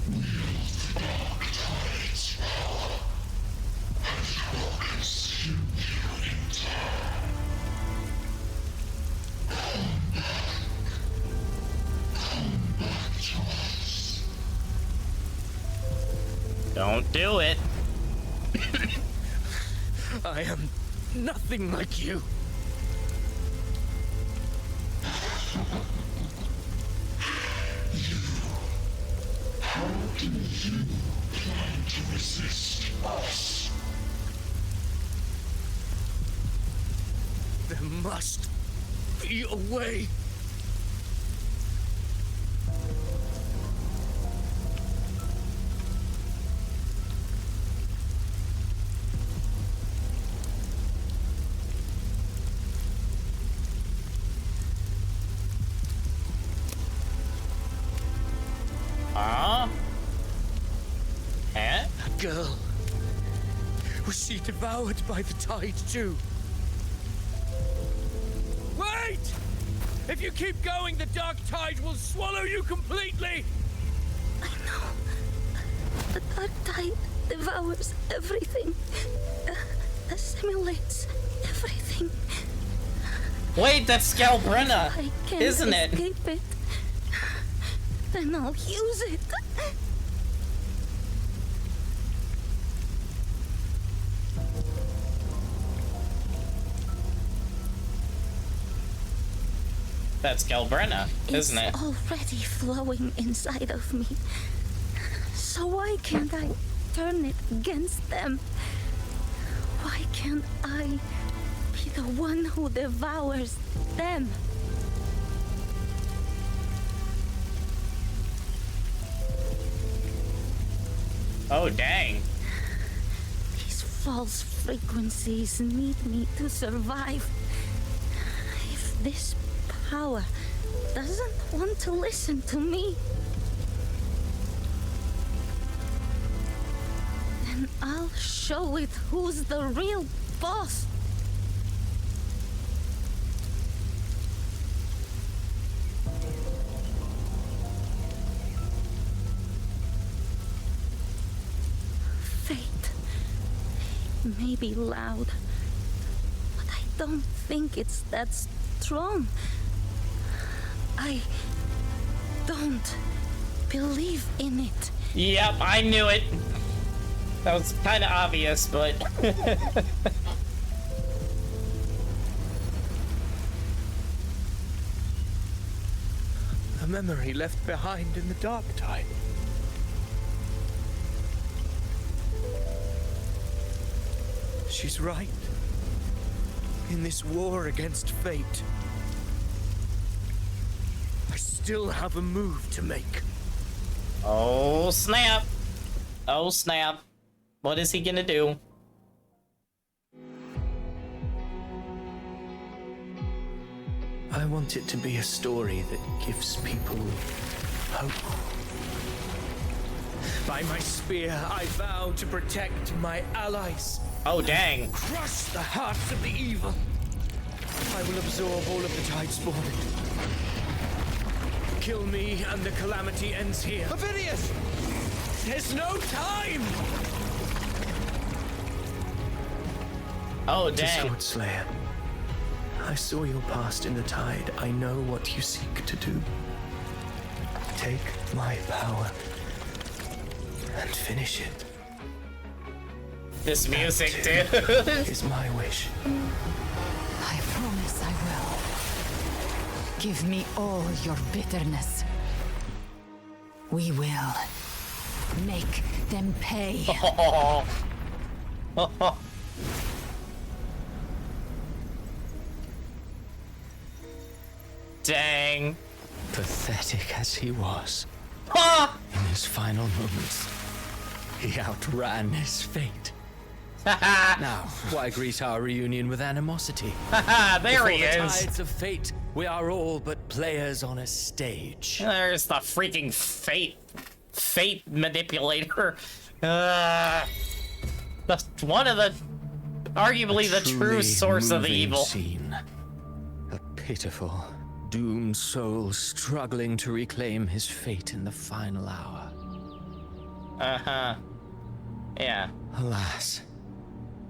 Wield the dark tide's power, and it will consume you in turn. Come back to us. Don't do it. I am nothing like you. How do you plan to resist us? There must be a way. That girl. Was she devoured by the tide too? Wait! If you keep going, the dark tide will swallow you completely! I know. The dark tide devours everything. Assimilates everything. Wait, that's Scalbrenna, I can't isn't it? escape it. Then I'll use it. That's Scalbrenna, isn't it? It's already flowing inside of me. So why can't I turn it against them? Why can't I be the one who devours them? Oh, dang. These false frequencies need me to survive. If this power doesn't want to listen to me, then I'll show it who's the real boss. Fate may be loud, but I don't think it's that strong. I don't believe in it. Yep, I knew it. That was kind of obvious, but... A memory left behind in the dark tide. She's right. In this war against fate, I still have a move to make. Oh, snap. Oh, snap. What is he gonna do? I want it to be a story that gives people hope. By my spear, I vow to protect my allies. Oh, dang. Crush the hearts of the evil. I will absorb all of the tide spawning. Kill me and the calamity ends here. Avidius! There's no time! Oh, dang. Discord Slayer, I saw your past in the tide. I know what you seek to do. Take my power and finish it. This music, dude. Is my wish. I promise I will. Give me all your bitterness. We will make them pay. Dang. Pathetic as he was, in his final moments, he outran his fate. Now, why greet our reunion with animosity? There he Before the is. tides of fate, we are all but players on a stage. There's the freaking fate manipulator. That's one of the, arguably the true Truly source of the moving evil. Scene. A pitiful, doomed soul struggling to reclaim his fate in the final hour. Uh-huh. Yeah. Alas,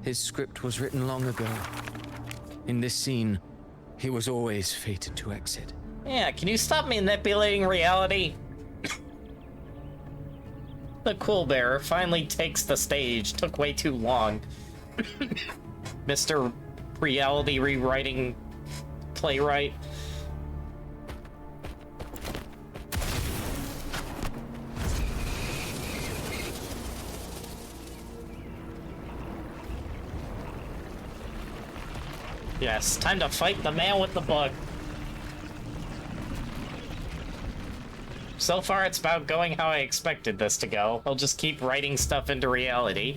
his script was written long ago. In this scene, he was always fated to exit. Yeah, can you stop manipulating reality? The Cool Bearer finally takes the stage. Took way too long. Mr. reality rewriting playwright. Yes, time to fight the man with the bug. So far, it's about going how I expected this to go. I'll just keep writing stuff into reality.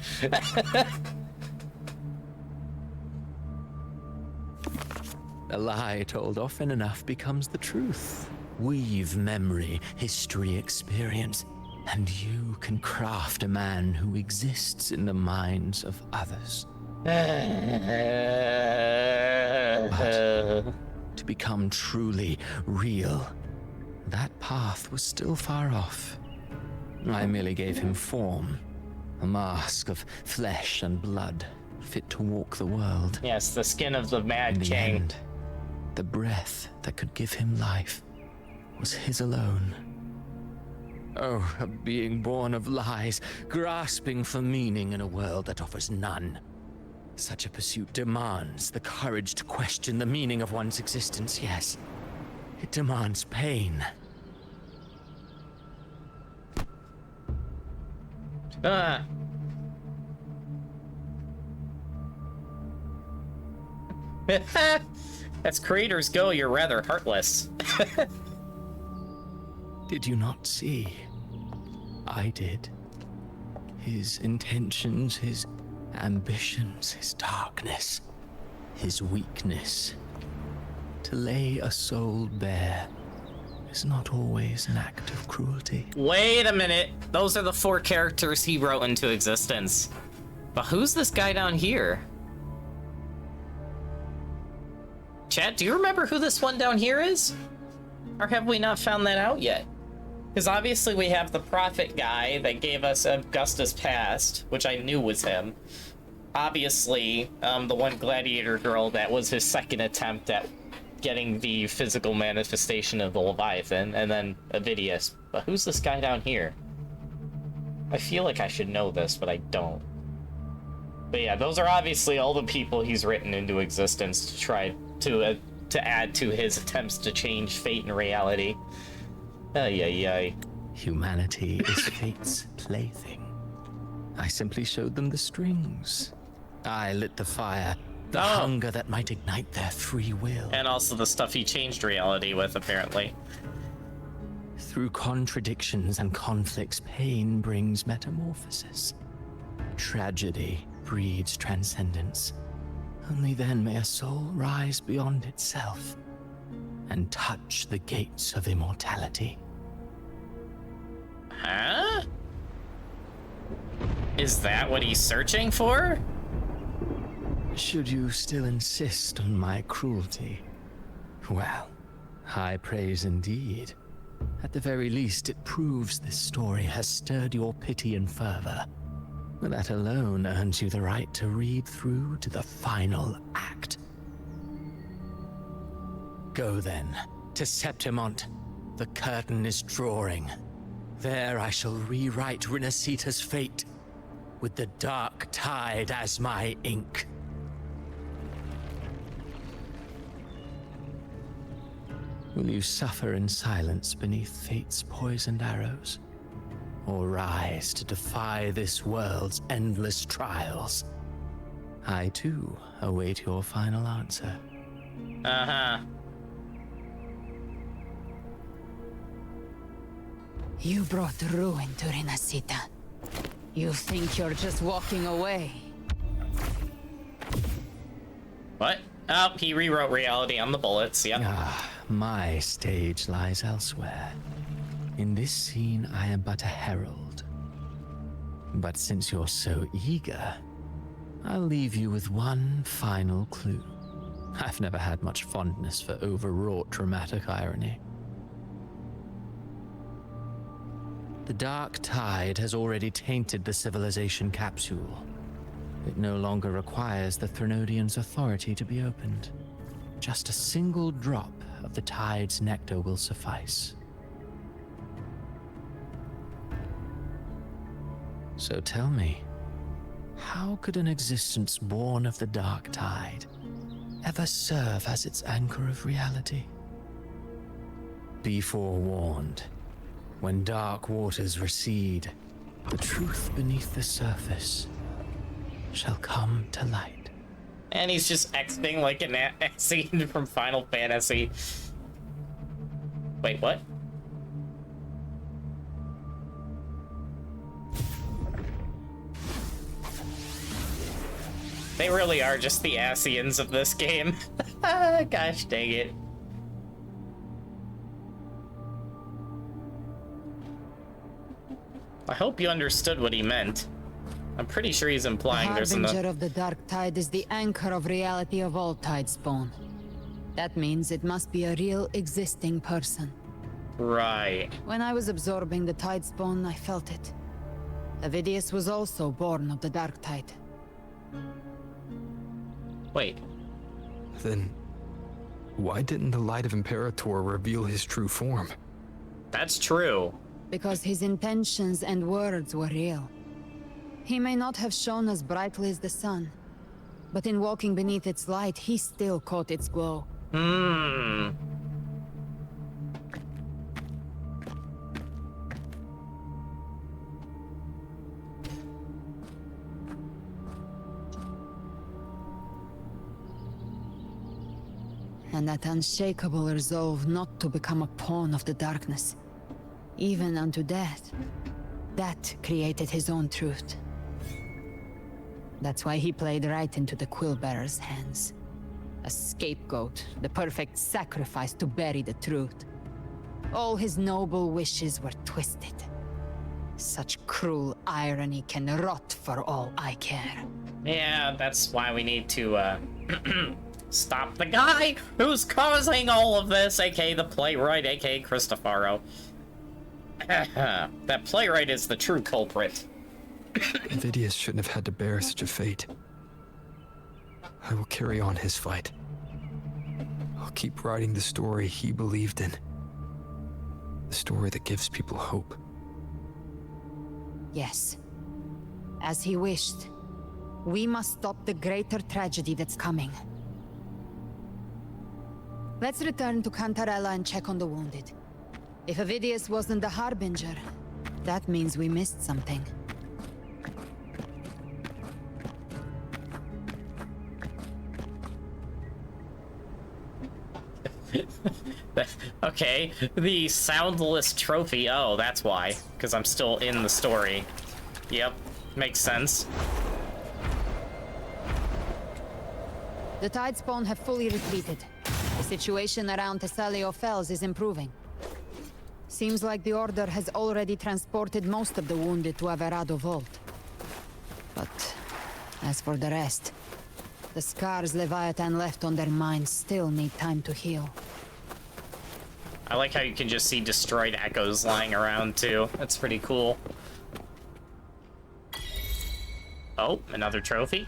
A lie told often enough becomes the truth. Weave memory, history, experience, and you can craft a man who exists in the minds of others. But to become truly real, that path was still far off. I merely gave him form, a mask of flesh and blood, fit to walk the world. Yes, the skin of the Mad King. End, the breath that could give him life was his alone. Oh, a being born of lies, grasping for meaning in a world that offers none. Such a pursuit demands the courage to question the meaning of one's existence, yes. It demands pain. As creators go, you're rather heartless. Did you not see? I did. His intentions, his ambitions, his darkness, his weakness. To lay a soul bare is not always an act of cruelty. Wait a minute. Those are the 4 characters he wrote into existence. But who's this guy down here? Chat, do you remember who this one down here is? Or have we not found that out yet? Because obviously we have the prophet guy that gave us Augusta's past, which I knew was him. Obviously, the one gladiator girl that was his second attempt at getting the physical manifestation of the Leviathan, and then Avidius. But who's this guy down here? I feel like I should know this, but I don't. But yeah, those are obviously all the people he's written into existence to try to add to his attempts to change fate and reality. Ay. Humanity is fate's plaything. I simply showed them the strings. I lit the fire, the hunger that might ignite their free will. And also the stuff he changed reality with, apparently. Through contradictions and conflicts, pain brings metamorphosis. Tragedy breeds transcendence. Only then may a soul rise beyond itself and touch the gates of immortality. Huh? Is that what he's searching for? Should you still insist on my cruelty? Well, high praise indeed. At the very least, it proves this story has stirred your pity and fervor. That alone earns you the right to read through to the final act. Go then, to Septimont. The curtain is drawing. There I shall rewrite Rinascita's fate, with the dark tide as my ink. Will you suffer in silence beneath fate's poisoned arrows? Or rise to defy this world's endless trials? I, too, await your final answer. Uh-huh. You brought ruin to Rinascita. You think you're just walking away? What? Oh, he rewrote reality on the bullets, yep. My stage lies elsewhere. In this scene, I am but a herald. But since you're so eager, I'll leave you with one final clue. I've never had much fondness for overwrought dramatic irony. The dark tide has already tainted the civilization capsule. It no longer requires the Threnodians' authority to be opened. Just a single drop of the tide's nectar will suffice. So tell me, how could an existence born of the dark tide ever serve as its anchor of reality? Be forewarned. When dark waters recede, the truth beneath the surface shall come to light. And he's just exiting like a scene from Final Fantasy. Wait, what? They really are just the Asians of this game. Gosh dang it. I hope you understood what he meant. I'm pretty sure he's implying the there's Harbinger of the Dark Tide is the anchor of reality of all Tidespawn. That means it must be a real existing person. Right. When I was absorbing the Tidespawn, I felt it. Avidius was also born of the Dark Tide. Wait. Then, why didn't the Light of Imperator reveal his true form? That's true. Because his intentions and words were real. He may not have shone as brightly as the sun, but in walking beneath its light, he still caught its glow. Hmm. And that unshakable resolve not to become a pawn of the darkness, even unto death, that created his own truth. That's why he played right into the Quillbearer's hands. A scapegoat, the perfect sacrifice to bury the truth. All his noble wishes were twisted. Such cruel irony can rot for all I care. Yeah, that's why we need to, stop the guy who's causing all of this, aka the playwright, aka Cristofaro. That playwright is the true culprit. Avidius shouldn't have had to bear such a fate. I will carry on his fight. I'll keep writing the story he believed in. The story that gives people hope. Yes. As he wished. We must stop the greater tragedy that's coming. Let's return to Cantarella and check on the wounded. If Avidius wasn't the Harbinger, that means we missed something. Okay, the soundless trophy. Oh, that's why. Because I'm still in the story. Yep, makes sense. The Tidespawn have fully retreated. The situation around Thessalio Fells is improving. Seems like the Order has already transported most of the wounded to Averado Vault. But as for the rest, the scars Leviathan left on their minds still need time to heal. I like how you can just see destroyed echoes lying around, too. That's pretty cool. Oh, another trophy?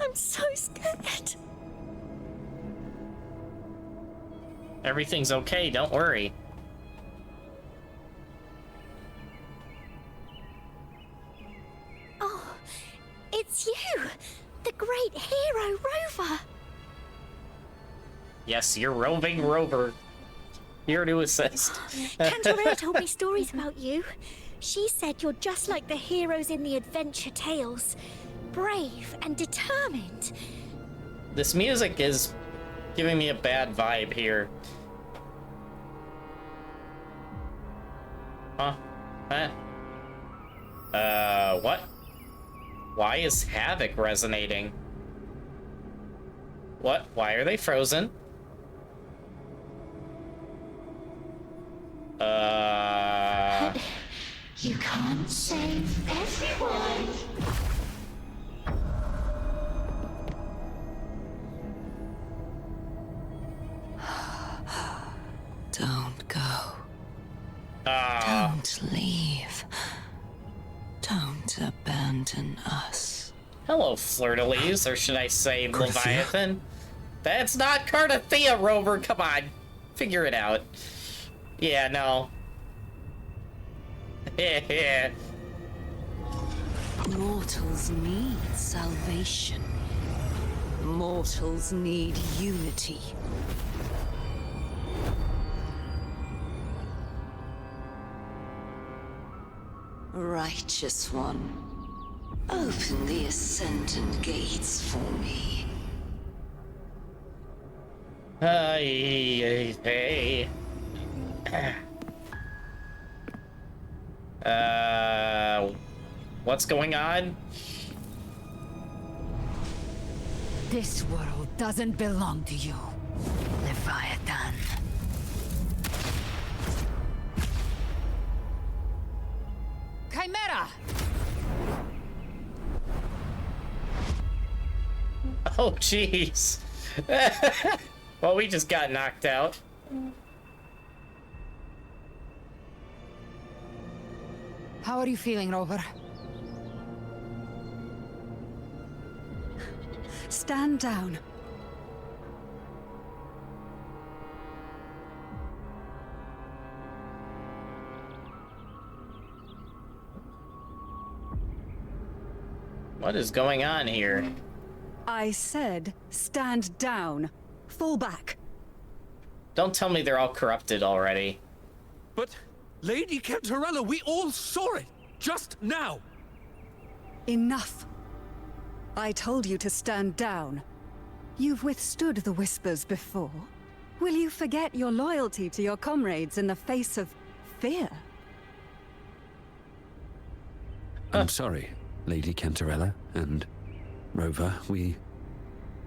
I'm so scared. Everything's okay, don't worry. Oh, it's you! The great hero Rover! Yes, you're roving rover. Here to assist. Cantarella told me stories about you. She said you're just like the heroes in the adventure tales. Brave and determined. This music is giving me a bad vibe here. Huh? Huh? What? Why is Havoc resonating? What? Why are they frozen? You can't save everyone. Don't go. Don't leave. Don't abandon us. Hello, Fleur-de-Lis, or should I say Leviathan? That's not Cardathea, Rover. Come on, figure it out. Yeah, no. Mortals need salvation. Mortals need unity. Righteous one, open the Ascendant gates for me. Hey. What's going on? This world doesn't belong to you, Leviathan. Chimera! Oh, jeez. Well, we just got knocked out. How are you feeling, Rover? Stand down. What is going on here? I said, stand down. Fall back. Don't tell me they're all corrupted already. But, Lady Cantarella, we all saw it! Just now! Enough. I told you to stand down. You've withstood the whispers before. Will you forget your loyalty to your comrades in the face of fear? I'm sorry, Lady Cantarella and Rover. We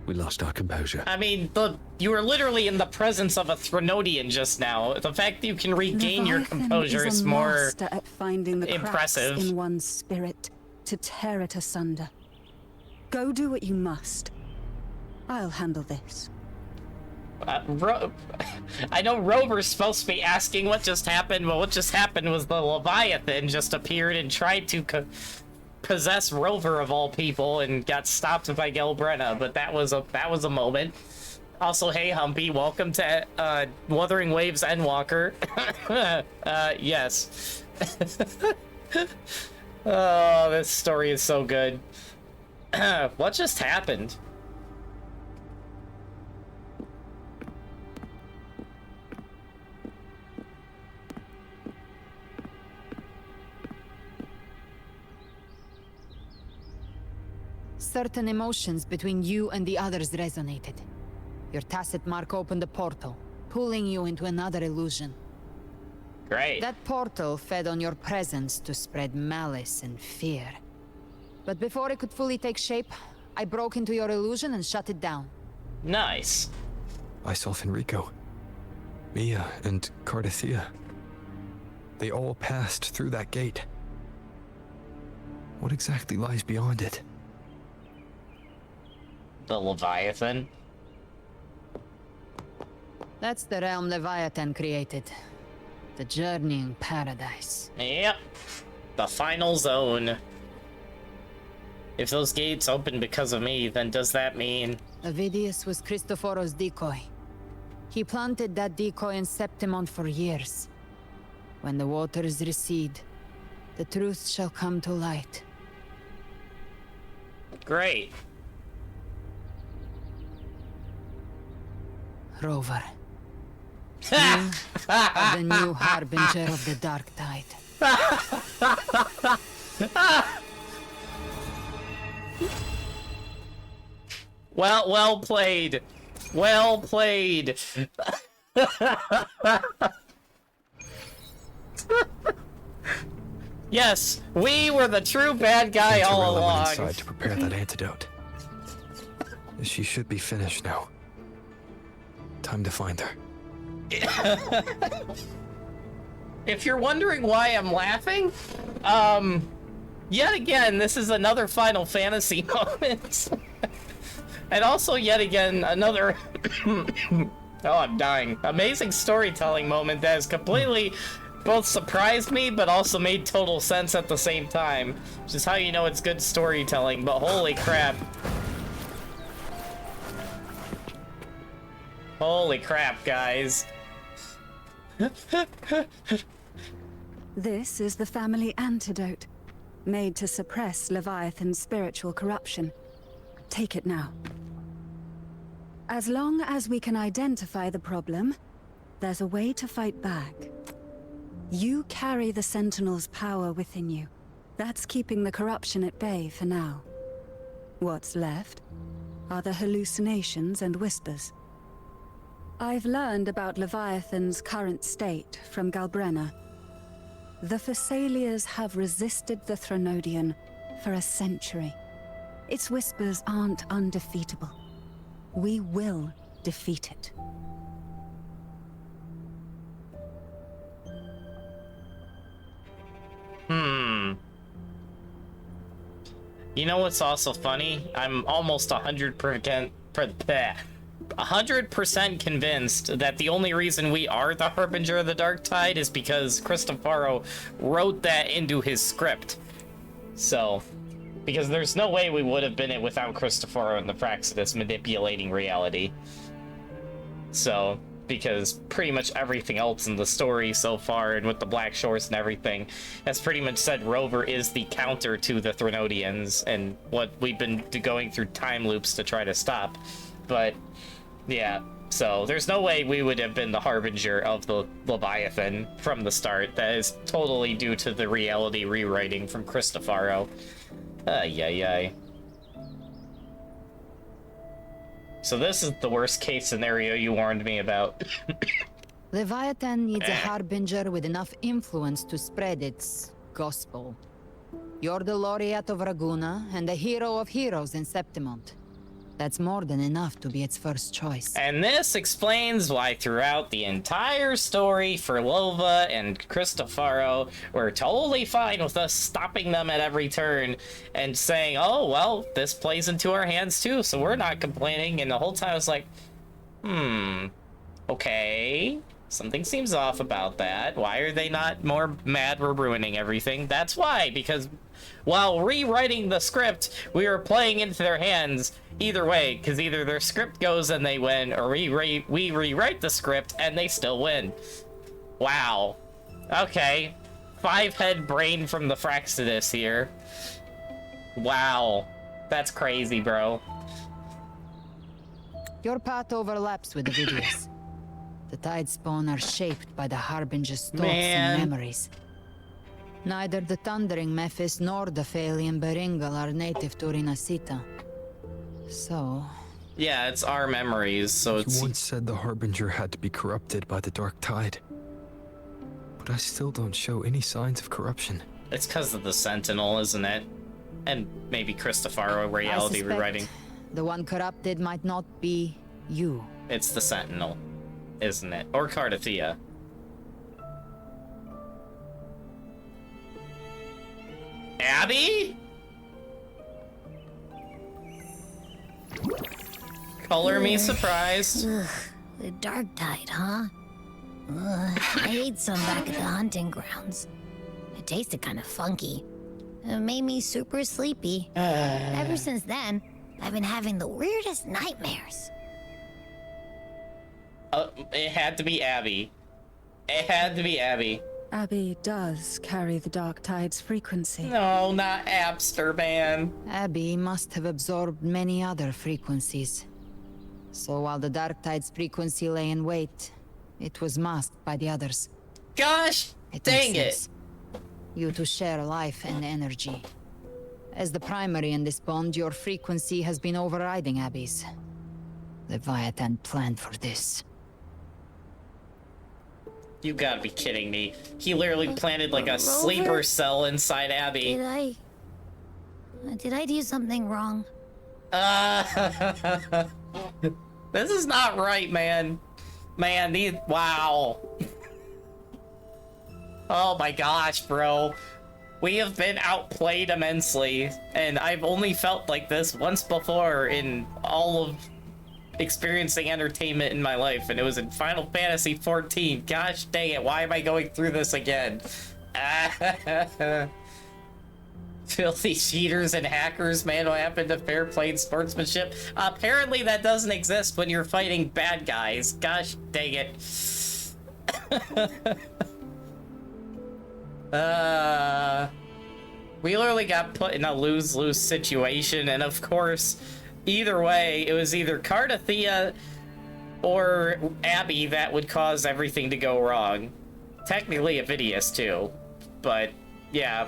lost our composure. I mean, you were literally in the presence of a Threnodian just now. The fact that you can regain your composure is more master at finding the impressive. cracks in one's spirit to tear it asunder. Go do what you must. I'll handle this. I know Rover's supposed to be asking what just happened, but what just happened was the Leviathan just appeared and tried to possess Rover of all people and got stopped by Gelbrenna, but that was a moment. Also, hey Humpy, welcome to Wuthering Waves Endwalker. Yes. Oh, this story is so good. What just happened? Certain emotions between you and the others resonated. Your tacit mark opened a portal, pulling you into another illusion. Great. That portal fed on your presence to spread malice and fear. But before it could fully take shape, I broke into your illusion and shut it down. Nice. I saw Fenrico, Mia, and Cardathia. They all passed through that gate. What exactly lies beyond it? The Leviathan? That's the realm Leviathan created. The journeying paradise. Yep. The final zone. If those gates open because of me, then does that mean... Avidius was Cristoforo's decoy. He planted that decoy in Septimon for years. When the waters recede, the truth shall come to light. Great. Rover. You are the new harbinger of the dark tide. Well played. Well played. Yes, we were the true bad guy all along. Went inside to prepare that antidote. She should be finished now. Time to find her. If you're wondering why I'm laughing, yet again, this is another Final Fantasy moment. And also, yet again, another... oh, I'm dying. Amazing storytelling moment that has completely both surprised me, but also made total sense at the same time. Which is how you know it's good storytelling, but holy crap. Holy crap, guys. This is the family antidote. made to suppress Leviathan's spiritual corruption. Take it now. As long as we can identify the problem, there's a way to fight back. You carry the Sentinel's power within you. That's keeping the corruption at bay for now. What's left are the hallucinations and whispers. I've learned about Leviathan's current state from Galbrenna. The Thessalians have resisted the Threnodian for a century. Its whispers aren't undefeatable. We will defeat it. You know what's also funny? I'm almost 100% convinced that the only reason we are the Harbinger of the Dark Tide is because Cristofaro wrote that into his script. So, because there's no way we would have been it without Cristofaro and the Praxidus manipulating reality. So, because pretty much everything else in the story so far, and with the Black Shores and everything, has pretty much said Rover is the counter to the Threnodians, and what we've been going through time loops to try to stop. But, yeah, so there's no way we would have been the Harbinger of the Leviathan from the start. That is totally due to the reality rewriting from Cristofaro. Ay. So this is the worst case scenario you warned me about. Leviathan needs a Harbinger with enough influence to spread its gospel. You're the laureate of Raguna and the hero of heroes in Septimont. That's more than enough to be its first choice. And this explains why throughout the entire story, Lova and Cristofaro were totally fine with us stopping them at every turn and saying, oh, well, this plays into our hands too, so we're not complaining. And the whole time I was like, okay, something seems off about that. Why are they not more mad we're ruining everything? That's why, because while rewriting the script, we were playing into their hands either way, because either their script goes and they win, or we rewrite the script and they still win. Wow. Okay. 5-head brain from the Praxidus here. Wow. That's crazy, bro. Your path overlaps with the videos. The Tidespawn are shaped by the Harbinger's thoughts and memories. Neither the Thundering Mephis nor the Phalian Beringal are native to Rinascita. So... yeah, it's our memories, so it's... You once said the Harbinger had to be corrupted by the Dark Tide. But I still don't show any signs of corruption. It's because of the Sentinel, isn't it? And maybe Cristofaro reality rewriting. The one corrupted might not be you. It's the Sentinel, isn't it? Or Cardathea. Abby? Color me surprised. Ugh, the Dark Tide, huh? Ugh, I ate some back at the hunting grounds. It tasted kind of funky. It made me super sleepy. Ever since then, I've been having the weirdest nightmares. It had to be Abby. It had to be Abby. Abby does carry the Dark Tide's frequency. No, not Abster, man. Abby must have absorbed many other frequencies. So while the Dark Tide's frequency lay in wait, it was masked by the others. Gosh, dang it. You two share life and energy. As the primary in this bond, your frequency has been overriding Abby's. Leviathan planned for this. You gotta be kidding me. He literally planted like a sleeper cell inside Abby. Did I do something wrong? This is not right, man. Man, wow. Oh my gosh, bro. We have been outplayed immensely, and I've only felt like this once before in all of experiencing entertainment in my life, and it was in Final Fantasy XIV. Gosh dang it, why am I going through this again? Filthy cheaters and hackers, man, what happened to fair play and sportsmanship? Apparently that doesn't exist when you're fighting bad guys. Gosh dang it. We literally got put in a lose-lose situation, and of course, either way, it was either Cardathea or Abby that would cause everything to go wrong. Technically Avidius too, but yeah.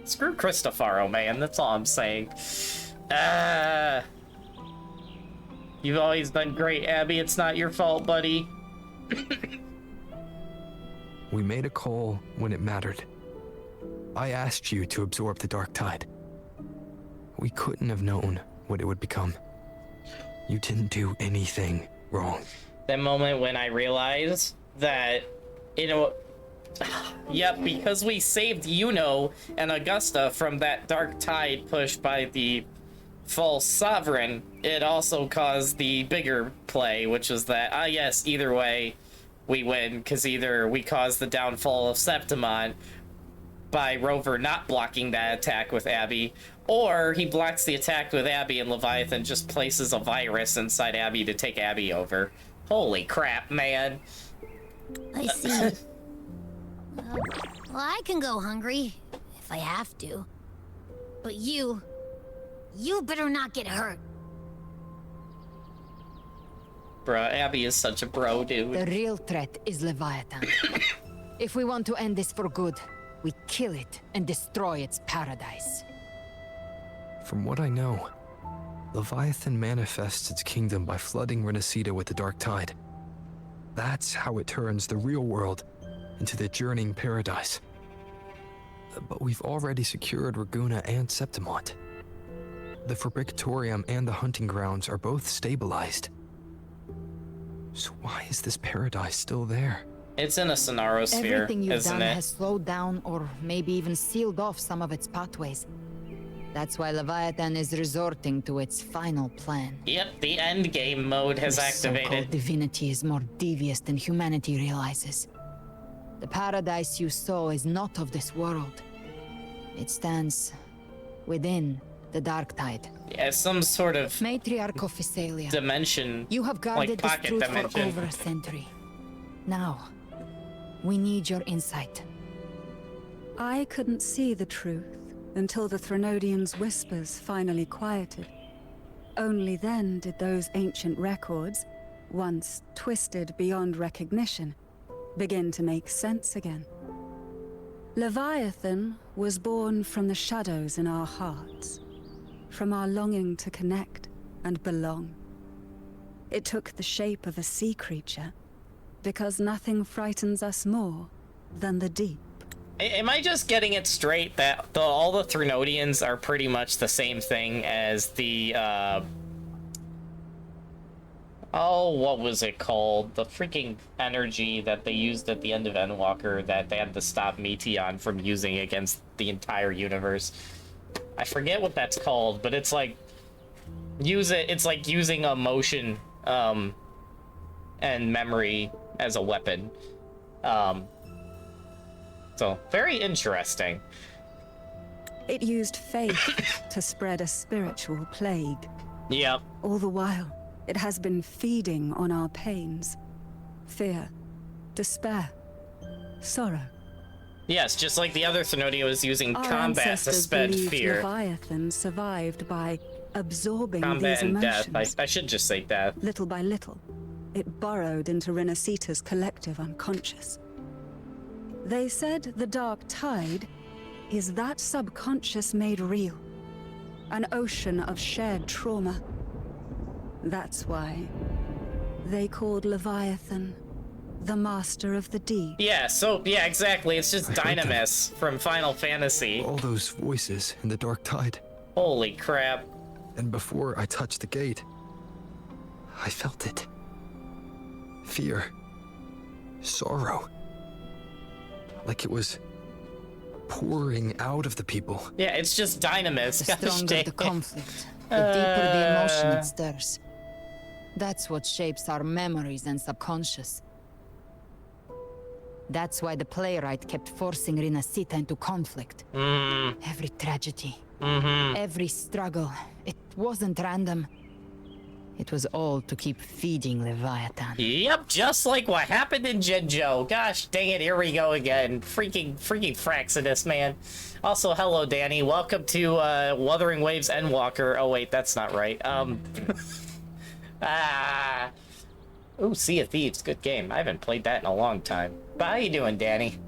Screw Cristofaro, man, that's all I'm saying. You've always done great, Abby, it's not your fault, buddy. We made a call when it mattered. I asked you to absorb the dark tide. We couldn't have known what it would become. You didn't do anything wrong. That moment when I realized that, you know, yep, because we saved Yuno and Augusta from that dark tide pushed by the false sovereign, it also caused the bigger play, which was that, yes, either way, we win, because either we caused the downfall of Septimon by Rover not blocking that attack with Abby, or he blocks the attack with Abby and Leviathan just places a virus inside Abby to take Abby over. Holy crap, man. I see. Well, I can go hungry, if I have to. But you better not get hurt. Bruh, Abby is such a bro, dude. The real threat is Leviathan. If we want to end this for good, we kill it and destroy its paradise. From what I know, Leviathan manifests its kingdom by flooding Rinascita with the dark tide. That's how it turns the real world into the journeying paradise. But we've already secured Raguna and Septimont. The Fabricatorium and the hunting grounds are both stabilized. So why is this paradise still there? It's in a Sonarosphere, Everything you've isn't done it? has slowed down or maybe even sealed off some of its pathways. That's why Leviathan is resorting to its final plan. Yep, the end game mode has This activated. so-called divinity is more devious than humanity realizes. The paradise you saw is not of this world. It stands within the dark tide. Yeah, some sort of Matriarch of Physalia. dimension, You have guarded like this pocket truth dimension. for over a century. Now, we need your insight. I couldn't see the truth until the Threnodians' whispers finally quieted. Only then did those ancient records, once twisted beyond recognition, begin to make sense again. Leviathan was born from the shadows in our hearts, from our longing to connect and belong. It took the shape of a sea creature, because nothing frightens us more than the deep. Am I just getting it straight that all the Threnodians are pretty much the same thing as the, oh, what was it called? The freaking energy that they used at the end of Endwalker that they had to stop Meteon from using against the entire universe. I forget what that's called, but it's like, it's like using emotion, and memory as a weapon. So, very interesting. It used faith to spread a spiritual plague. Yep. All the while, it has been feeding on our pains. Fear, despair, sorrow. Yes, just like the other Thenodian was using Our combat to ancestors spend believed fear. Leviathan survived by absorbing Combat these and emotions. death. I should just say death. Little by little, it burrowed into Rinascita's collective unconscious. They said the dark tide is that subconscious made real. An ocean of shared trauma. That's why they called Leviathan the master of the deep. Yeah, so, yeah, exactly. It's just Dynamis from Final Fantasy. All those voices in the dark tide. Holy crap. And before I touched the gate, I felt it. Fear. Sorrow. Like it was pouring out of the people. Yeah, it's just Dynamis. The stronger the conflict, the deeper the emotion it stirs. That's what shapes our memories and subconscious. That's why the playwright kept forcing Rinascita into conflict. Every tragedy, every struggle, it wasn't random. It was all to keep feeding Leviathan. Yep, just like what happened in Jinzhou. Gosh dang it, here we go again. Freaking Fraxidus, man. Also, hello, Danny. Welcome to Wuthering Waves Endwalker. Oh, wait, that's not right. Ooh, Sea of Thieves. Good game. I haven't played that in a long time. But how you doing, Danny?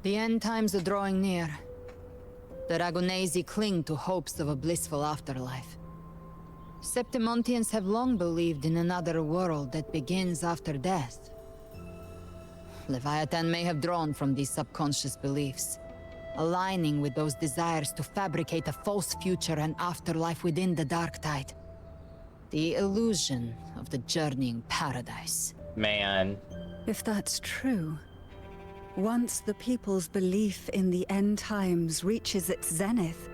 The end times are drawing near. The Ragonesi cling to hopes of a blissful afterlife. Septimontians have long believed in another world that begins after death. Leviathan may have drawn from these subconscious beliefs, aligning with those desires to fabricate a false future and afterlife within the dark tide. The illusion of the journeying paradise. Man. If that's true, once the people's belief in the end times reaches its zenith,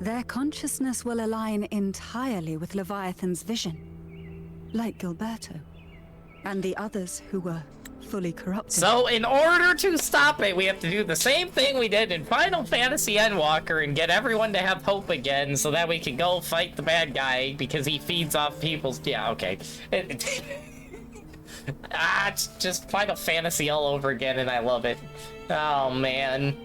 their consciousness will align entirely with Leviathan's vision, like Gilberto, and the others who were fully corrupted. So in order to stop it, we have to do the same thing we did in Final Fantasy Endwalker and get everyone to have hope again so that we can go fight the bad guy because he feeds off people's... Yeah, okay. It's just Final Fantasy all over again and I love it. Oh, man.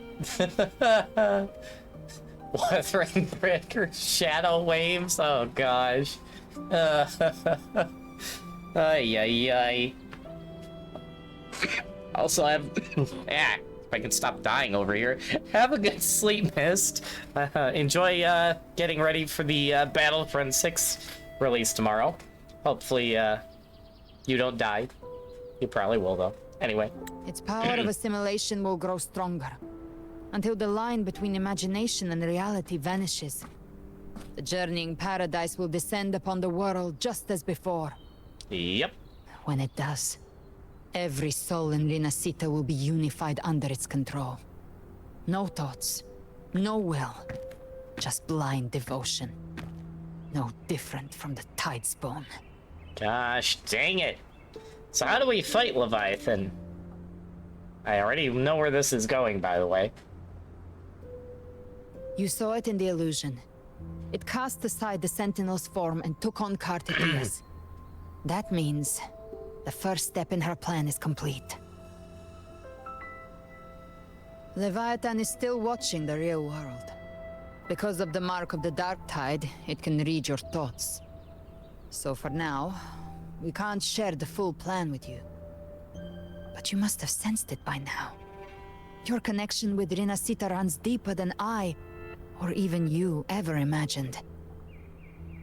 Wuthering Brick, Shadow Waves? Oh, gosh. Ay, ay, ay. Also, if I can stop dying over here. Have a good sleep, Mist. Enjoy getting ready for the Battlefront 6 release tomorrow. Hopefully, you don't die. You probably will, though. Anyway. Its power of assimilation will grow stronger, until the line between imagination and reality vanishes. The journeying paradise will descend upon the world just as before. Yep. When it does, every soul in Rinascita will be unified under its control. No thoughts, no will, just blind devotion. No different from the Tidespawn. Gosh dang it. So how do we fight Leviathan? I already know where this is going, by the way. You saw it in the illusion. It cast aside the Sentinel's form and took on Cartedias. That means the first step in her plan is complete. Leviathan is still watching the real world. Because of the mark of the Dark Tide, it can read your thoughts. So for now, we can't share the full plan with you. But you must have sensed it by now. Your connection with Rinascita runs deeper than I, or even you, ever imagined.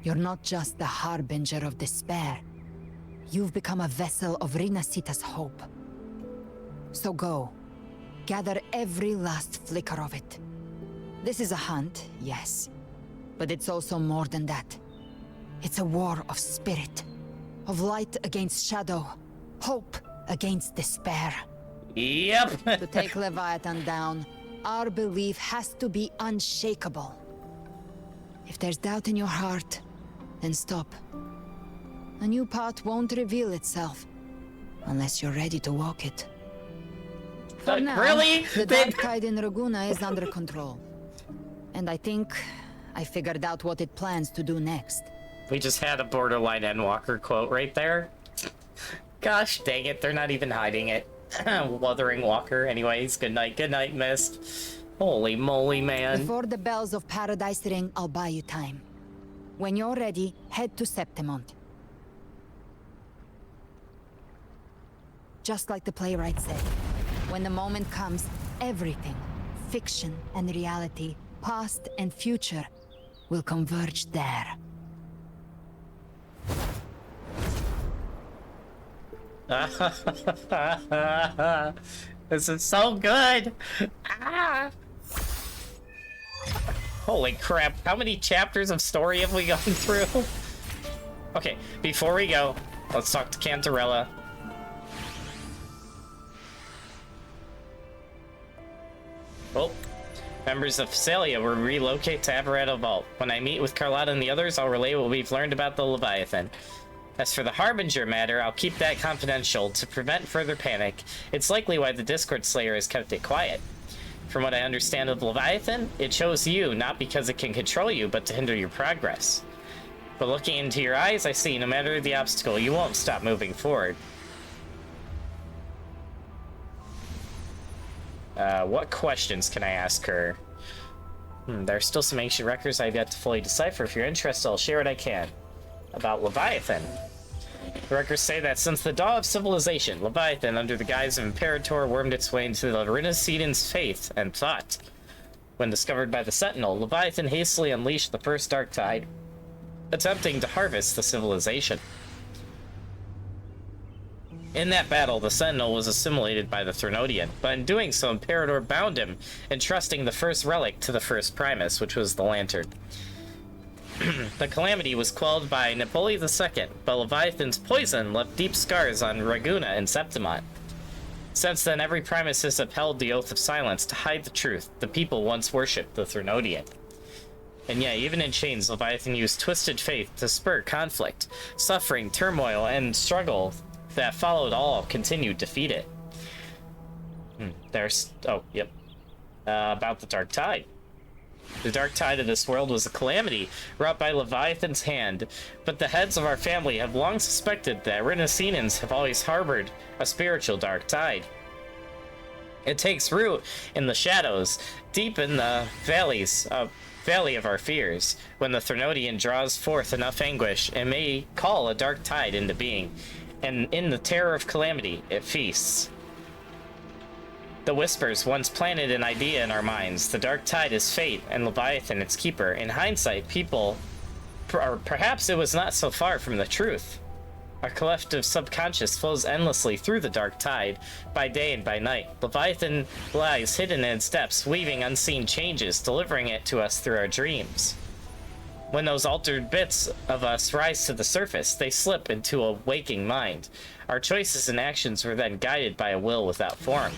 You're not just the harbinger of despair. You've become a vessel of Rinascita's hope. So go. Gather every last flicker of it. This is a hunt, yes. But it's also more than that. It's a war of spirit. Of light against shadow. Hope against despair. Yep. To take Leviathan down, our belief has to be unshakable. If there's doubt in your heart, then stop. A new path won't reveal itself unless you're ready to walk it. For now, really? The dark tide in Raguna is under control. And I think I figured out what it plans to do next. We just had a borderline Endwalker quote right there. Gosh dang it, they're not even hiding it. Wuthering Walker. Anyways, good night, Mist. Holy moly, man. Before the bells of Paradise ring, I'll buy you time. When you're ready, head to Septimont. Just like the playwright said, when the moment comes, everything, fiction and reality, past and future, will converge there. This is so good. Ah. Holy crap, how many chapters of story have we gone through? Okay, before we go, let's talk to Cantarella. Oh, members of Phasalia will relocate to Aberrato Vault. When I meet with Carlotta and the others, I'll relay what we've learned about the Leviathan. As for the Harbinger matter, I'll keep that confidential to prevent further panic. It's likely why the Discord Slayer has kept it quiet. From what I understand of Leviathan, it chose you, not because it can control you, but to hinder your progress. But looking into your eyes, I see no matter the obstacle, you won't stop moving forward. What questions can I ask her? There are still some ancient records I've yet to fully decipher. If you're interested, I'll share what I can. About Leviathan. The records say that since the dawn of civilization, Leviathan, under the guise of Imperator, wormed its way into the Rinascitan's faith and thought. When discovered by the Sentinel, Leviathan hastily unleashed the first dark tide, attempting to harvest the civilization. In that battle, the Sentinel was assimilated by the Threnodian, but in doing so, Imperator bound him, entrusting the first relic to the first Primus, which was the Lantern. The calamity was quelled by Napoleon II, but Leviathan's poison left deep scars on Raguna and Septimont. Since then, every Primus has upheld the Oath of Silence to hide the truth. The people once worshipped the Threnodian. And yeah, even in chains, Leviathan used twisted faith to spur conflict. Suffering, turmoil, and struggle that followed all continued to feed it. About the Dark Tide. The dark tide of this world was a calamity wrought by Leviathan's hand, but the heads of our family have long suspected that Rinascitans have always harbored a spiritual dark tide. It takes root in the shadows, deep in the valley of our fears. When the Threnodian draws forth enough anguish, it may call a dark tide into being, and in the terror of calamity, it feasts. The Whispers once planted an idea in our minds. The dark tide is fate, and Leviathan its keeper. In hindsight, perhaps it was not so far from the truth. Our collective subconscious flows endlessly through the dark tide, by day and by night. Leviathan lies hidden in its depths, weaving unseen changes, delivering it to us through our dreams. When those altered bits of us rise to the surface, they slip into a waking mind. Our choices and actions were then guided by a will without form.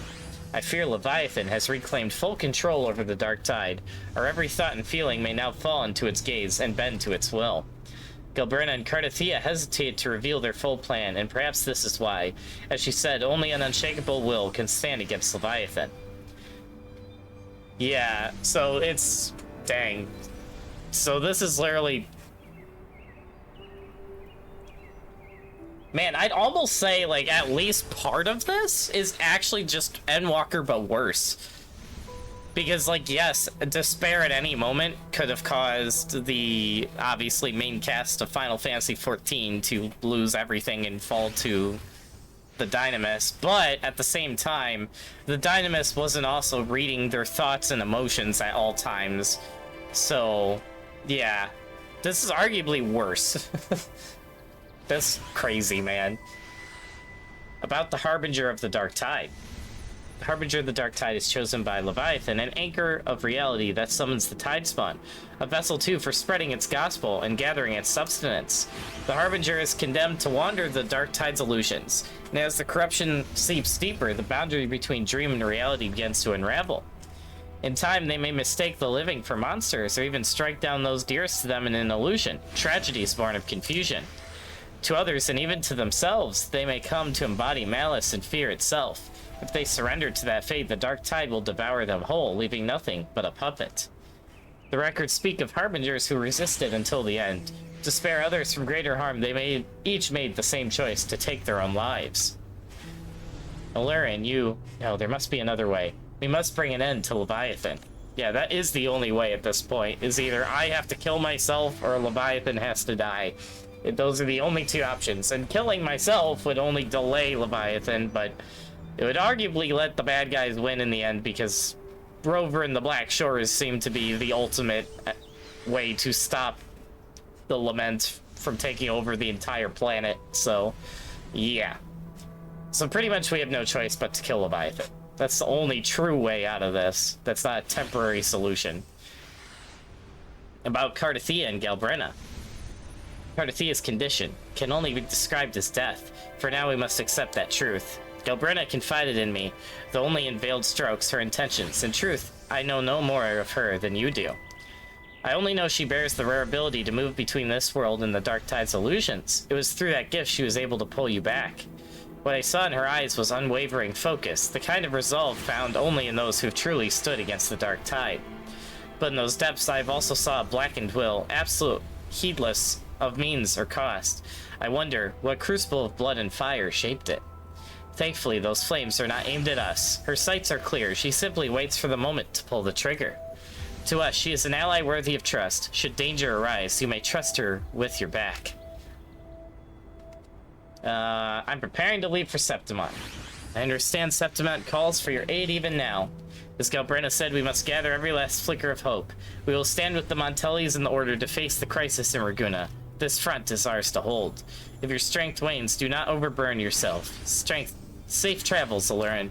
I fear Leviathan has reclaimed full control over the dark tide. Our every thought and feeling may now fall into its gaze and bend to its will. Galbrina and Cardathia hesitated to reveal their full plan, and perhaps this is why. As she said, only an unshakable will can stand against Leviathan. Yeah, so it's... dang. So this is literally... Man, I'd almost say, like, at least part of this is actually just Endwalker, but worse. Because, like, yes, despair at any moment could have caused the, obviously, main cast of Final Fantasy XIV to lose everything and fall to the Dynamis. But, at the same time, the Dynamis wasn't also reading their thoughts and emotions at all times. So, yeah. This is arguably worse. That's crazy, man. About the Harbinger of the Dark Tide. The Harbinger of the Dark Tide is chosen by Leviathan, an anchor of reality that summons the Tide Spawn, a vessel too for spreading its gospel and gathering its substance. The Harbinger is condemned to wander the Dark Tide's illusions, and as the corruption seeps deeper, the boundary between dream and reality begins to unravel. In time, they may mistake the living for monsters, or even strike down those dearest to them in an illusion. Tragedies born of confusion. To others, and even to themselves, they may come to embody malice and fear itself. If they surrender to that fate, the dark tide will devour them whole, leaving nothing but a puppet. The records speak of harbingers who resisted until the end. To spare others from greater harm, they each made the same choice, to take their own lives. Elurin, no, there must be another way. We must bring an end to Leviathan. Yeah, that is the only way at this point, is either I have to kill myself or Leviathan has to die. Those are the only two options, and killing myself would only delay Leviathan, but it would arguably let the bad guys win in the end, because Rover and the Black Shores seem to be the ultimate way to stop the Lament from taking over the entire planet, so yeah. So pretty much we have no choice but to kill Leviathan. That's the only true way out of this. That's not a temporary solution. About Cardathia and Galbrina. Cardathia's condition can only be described as death. For now, we must accept that truth. Galbrina confided in me, though only in veiled strokes, her intentions. In truth, I know no more of her than you do. I only know she bears the rare ability to move between this world and the Dark Tide's illusions. It was through that gift she was able to pull you back. What I saw in her eyes was unwavering focus, the kind of resolve found only in those who've truly stood against the Dark Tide. But in those depths, I've also saw a blackened will, absolute, heedless of means or cost. I wonder what crucible of blood and fire shaped it. Thankfully, those flames are not aimed at us. Her sights are clear. She simply waits for the moment to pull the trigger. To us, she is an ally worthy of trust. Should danger arise, you may trust her with your back. I'm preparing to leave for Septimont. I understand Septimont calls for your aid even now. As Galbrina said, we must gather every last flicker of hope. We will stand with the Montellis in the Order to face the crisis in Raguna. This front is ours to hold. If your strength wanes, do not overburn yourself. Safe travels, Elurin.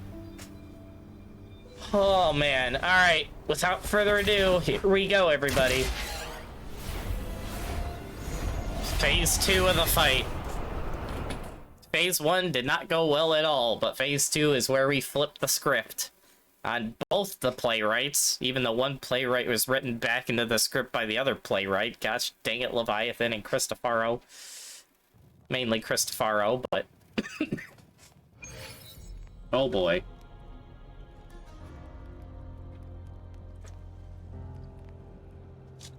Oh man, alright. Without further ado, here we go, everybody. Phase 2 of the fight. Phase 1 did not go well at all, but Phase 2 is where we flip the script on both the playwrights, even though one playwright was written back into the script by the other playwright. Gosh dang it, Leviathan and Cristofaro. Mainly Cristofaro, but... oh boy.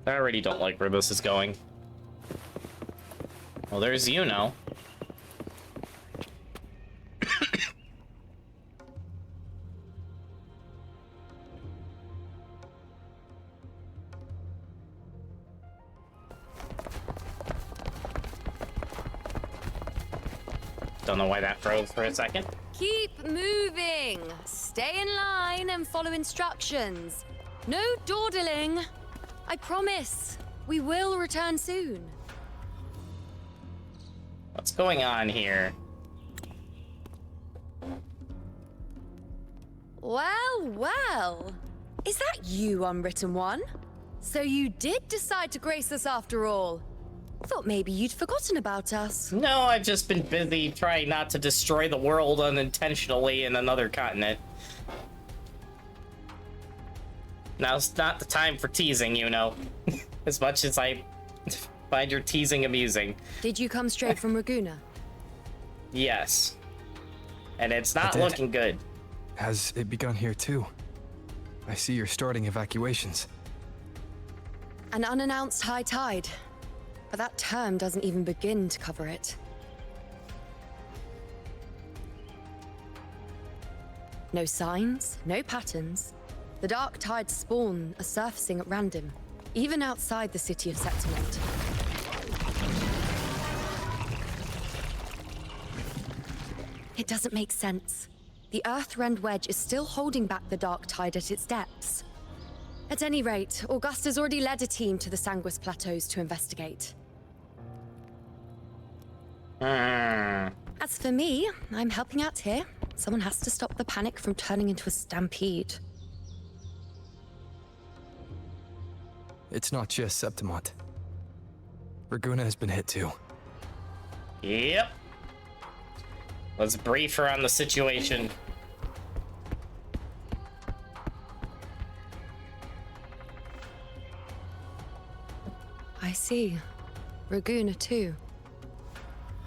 I already don't like where this is going. Well, there's Yuno. Don't know why that froze for a second. Keep moving. Stay in line and follow instructions. No dawdling. I promise. We will return soon. What's going on here? Well, well. Is that you, Unwritten One? So you did decide to grace us after all. Thought maybe you'd forgotten about us. No, I've just been busy trying not to destroy the world unintentionally in another continent. Now's not the time for teasing, you know. As much as I find your teasing amusing. Did you come straight from Raguna? Yes. And it's not looking good. Has it begun here too? I see you're starting evacuations. An unannounced high tide. But that term doesn't even begin to cover it. No signs, no patterns. The dark tides spawn are surfacing at random, even outside the city of Septimont. It doesn't make sense. The Earthrend Wedge is still holding back the dark tide at its depths. At any rate, Augusta's already led a team to the Sanguis Plateaus to investigate. As for me, I'm helping out here. Someone has to stop the panic from turning into a stampede. It's not just Septimont. Raguna has been hit too. Yep. Let's brief her on the situation. I see. Raguna too.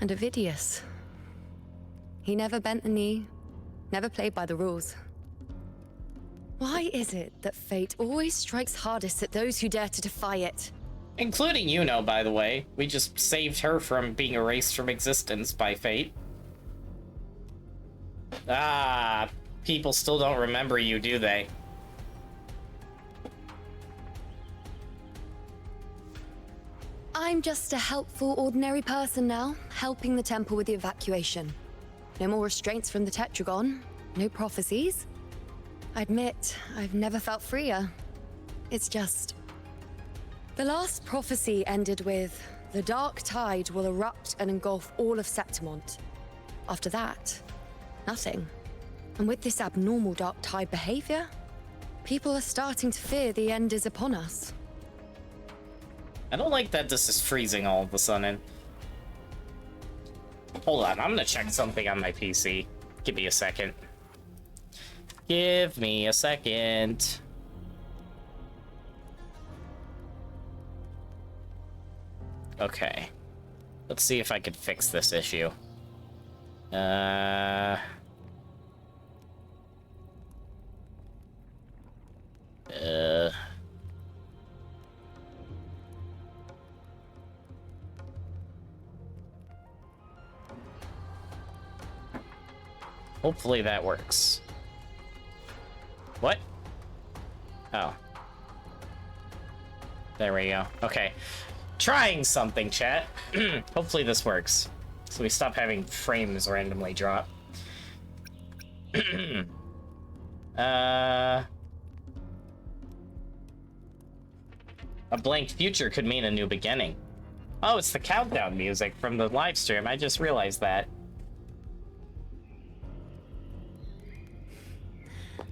And Ovidius. He never bent a knee, never played by the rules. Why is it that fate always strikes hardest at those who dare to defy it? Including Yuno, by the way. We just saved her from being erased from existence by fate. Ah, people still don't remember you, do they? I'm just a helpful, ordinary person now, helping the temple with the evacuation. No more restraints from the Tetragon, no prophecies. I admit, I've never felt freer. It's just... The last prophecy ended with, the dark tide will erupt and engulf all of Septimont. After that, nothing. And with this abnormal dark tide behavior, people are starting to fear the end is upon us. I don't like that this is freezing all of a sudden. Hold on, I'm gonna check something on my PC. Give me a second. Give me a second. Okay. Let's see if I can fix this issue. Hopefully that works. What? Oh. There we go. Okay. Trying something, chat. Hopefully this works. So we stop having frames randomly drop. A blank future could mean a new beginning. Oh, it's the countdown music from the live stream. I just realized that.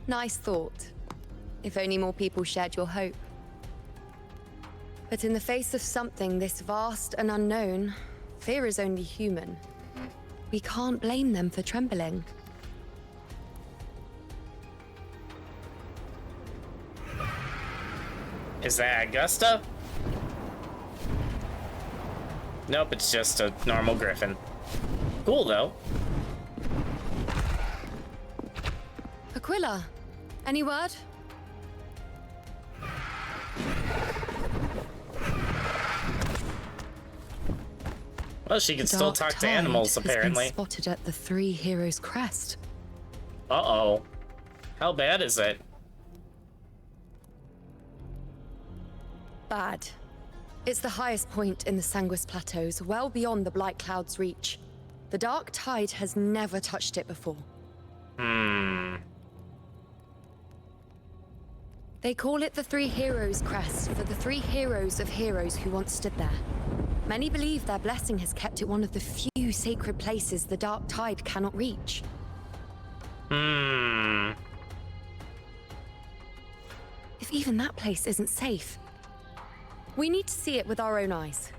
Nice thought. If only more people shared your hope. But in the face of something this vast and unknown, fear is only human. We can't blame them for trembling. Is that Augusta? Nope, it's just a normal griffin. Cool, though. Aquila, any word? Well, she can still talk to animals, apparently. Has been spotted at the Three Heroes Crest. Uh-oh. How bad is it? Bad. It's the highest point in the Sanguis Plateaus, well beyond the Blight Cloud's reach. The Dark Tide has never touched it before. They call it the Three Heroes Crest for the three heroes of heroes who once stood there. Many believe their blessing has kept it one of the few sacred places the Dark Tide cannot reach. If even that place isn't safe, we need to see it with our own eyes.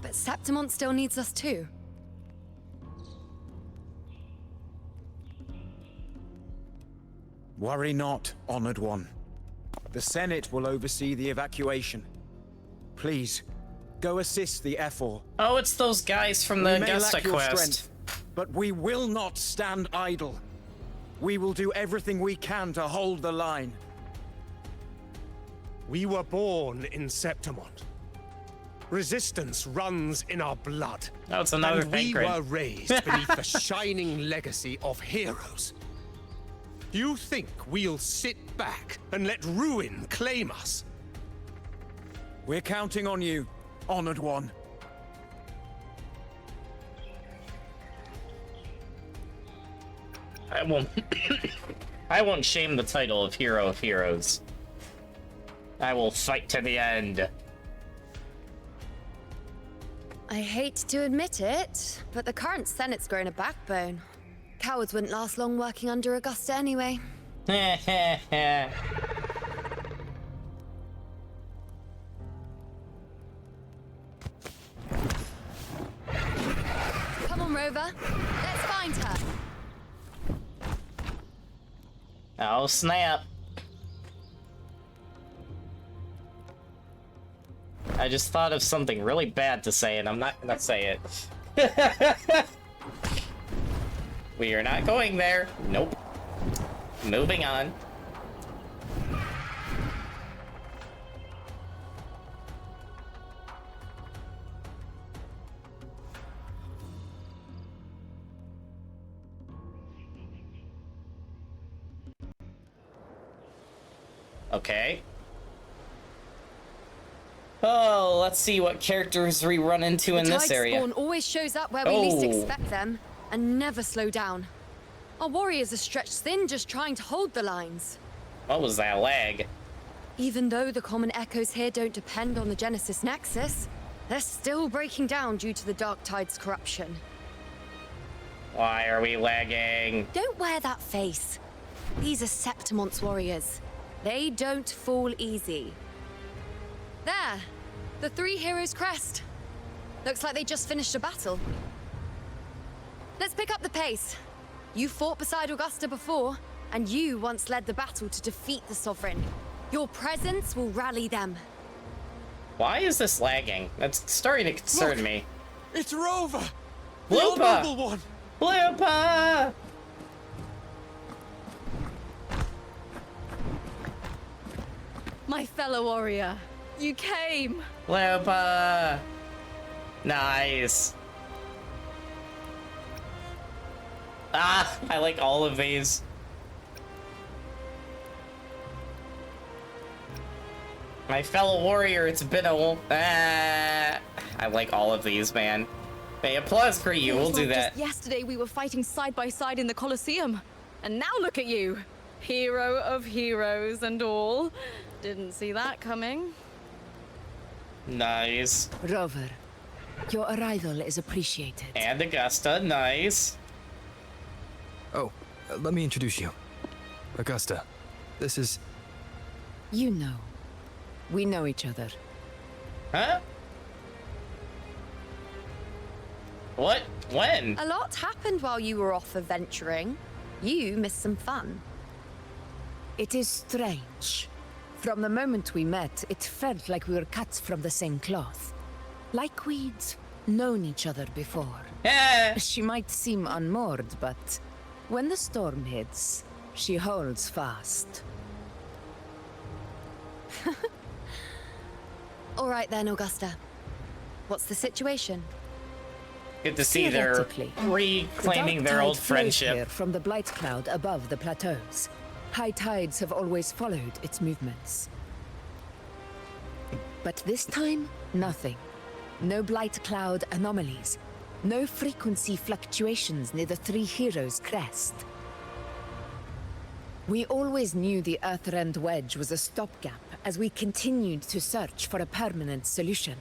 But Septimont still needs us too. Worry not, Honored One. The Senate will oversee the evacuation. Please, go assist the Ephor. Oh, it's those guys from the Augusta quest. Strength, but we will not stand idle. We will do everything we can to hold the line. We were born in Septimont. Resistance runs in our blood. Oh, it's another and thing, we were raised beneath the shining legacy of heroes. You think we'll sit back and let ruin claim us? We're counting on you, Honored One. I won't I won't shame the title of Hero of Heroes. I will fight to the end. I hate to admit it, but the current Senate's grown a backbone. Cowards wouldn't last long working under Augusta anyway. Come on, Rover. Let's find her. Oh, snap. I just thought of something really bad to say, and I'm not gonna say it. We are not going there. Nope. Moving on. Okay. Oh, let's see what characters we run into in this area. The Tide Spawn always shows up where we least expect them, and never slow down. Our warriors are stretched thin just trying to hold the lines. What was that lag? Even though the common echoes here don't depend on the Genesis Nexus, they're still breaking down due to the Dark Tide's corruption. Why are we lagging? Don't wear that face. These are Septimont's warriors. They don't fall easy. There! The Three Heroes Crest. Looks like they just finished a battle. Let's pick up the pace. You fought beside Augusta before, and you once led the battle to defeat the Sovereign. Your presence will rally them. Why is this lagging? That's starting to concern me. It's Rover! Bloopa! The honorable one! Bloopa! My fellow warrior, you came! Bloopa! Nice. Ah, I like all of these. My fellow warrior, it's been a... I like all of these, man. Hey, applause for you, we'll do that. Just yesterday we were fighting side by side in the Colosseum. And now look at you. Hero of heroes and all. Didn't see that coming. Nice. Rover, your arrival is appreciated. And Augusta, nice. Oh, let me introduce you. Augusta, this is... You know. We know each other. Huh? What? When? A lot happened while you were off adventuring. You missed some fun. It is strange. From the moment we met, it felt like we were cut from the same cloth. Like we'd known each other before. She might seem unmoored, but when the storm hits, she holds fast. All right then, Augusta. What's the situation? Good to see they're reclaiming their old friendship. Here from the blight cloud above the plateaus. High tides have always followed its movements. But this time, nothing. No blight cloud anomalies. No frequency fluctuations near the Three Heroes crest. We always knew the Earthrend Wedge was a stopgap as we continued to search for a permanent solution.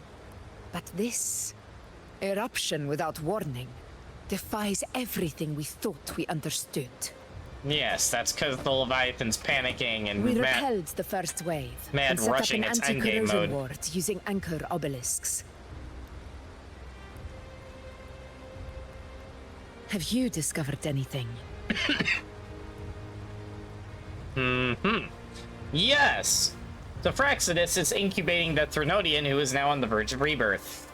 But this eruption without warning defies everything we thought we understood. Yes, that's because the Leviathan's panicking and We repelled the first wave and set rushing up its an endgame anti-corrosion mode. ward using anchor obelisks. Have you discovered anything? Yes! So Fraxidus is incubating the Threnodian, who is now on the verge of rebirth.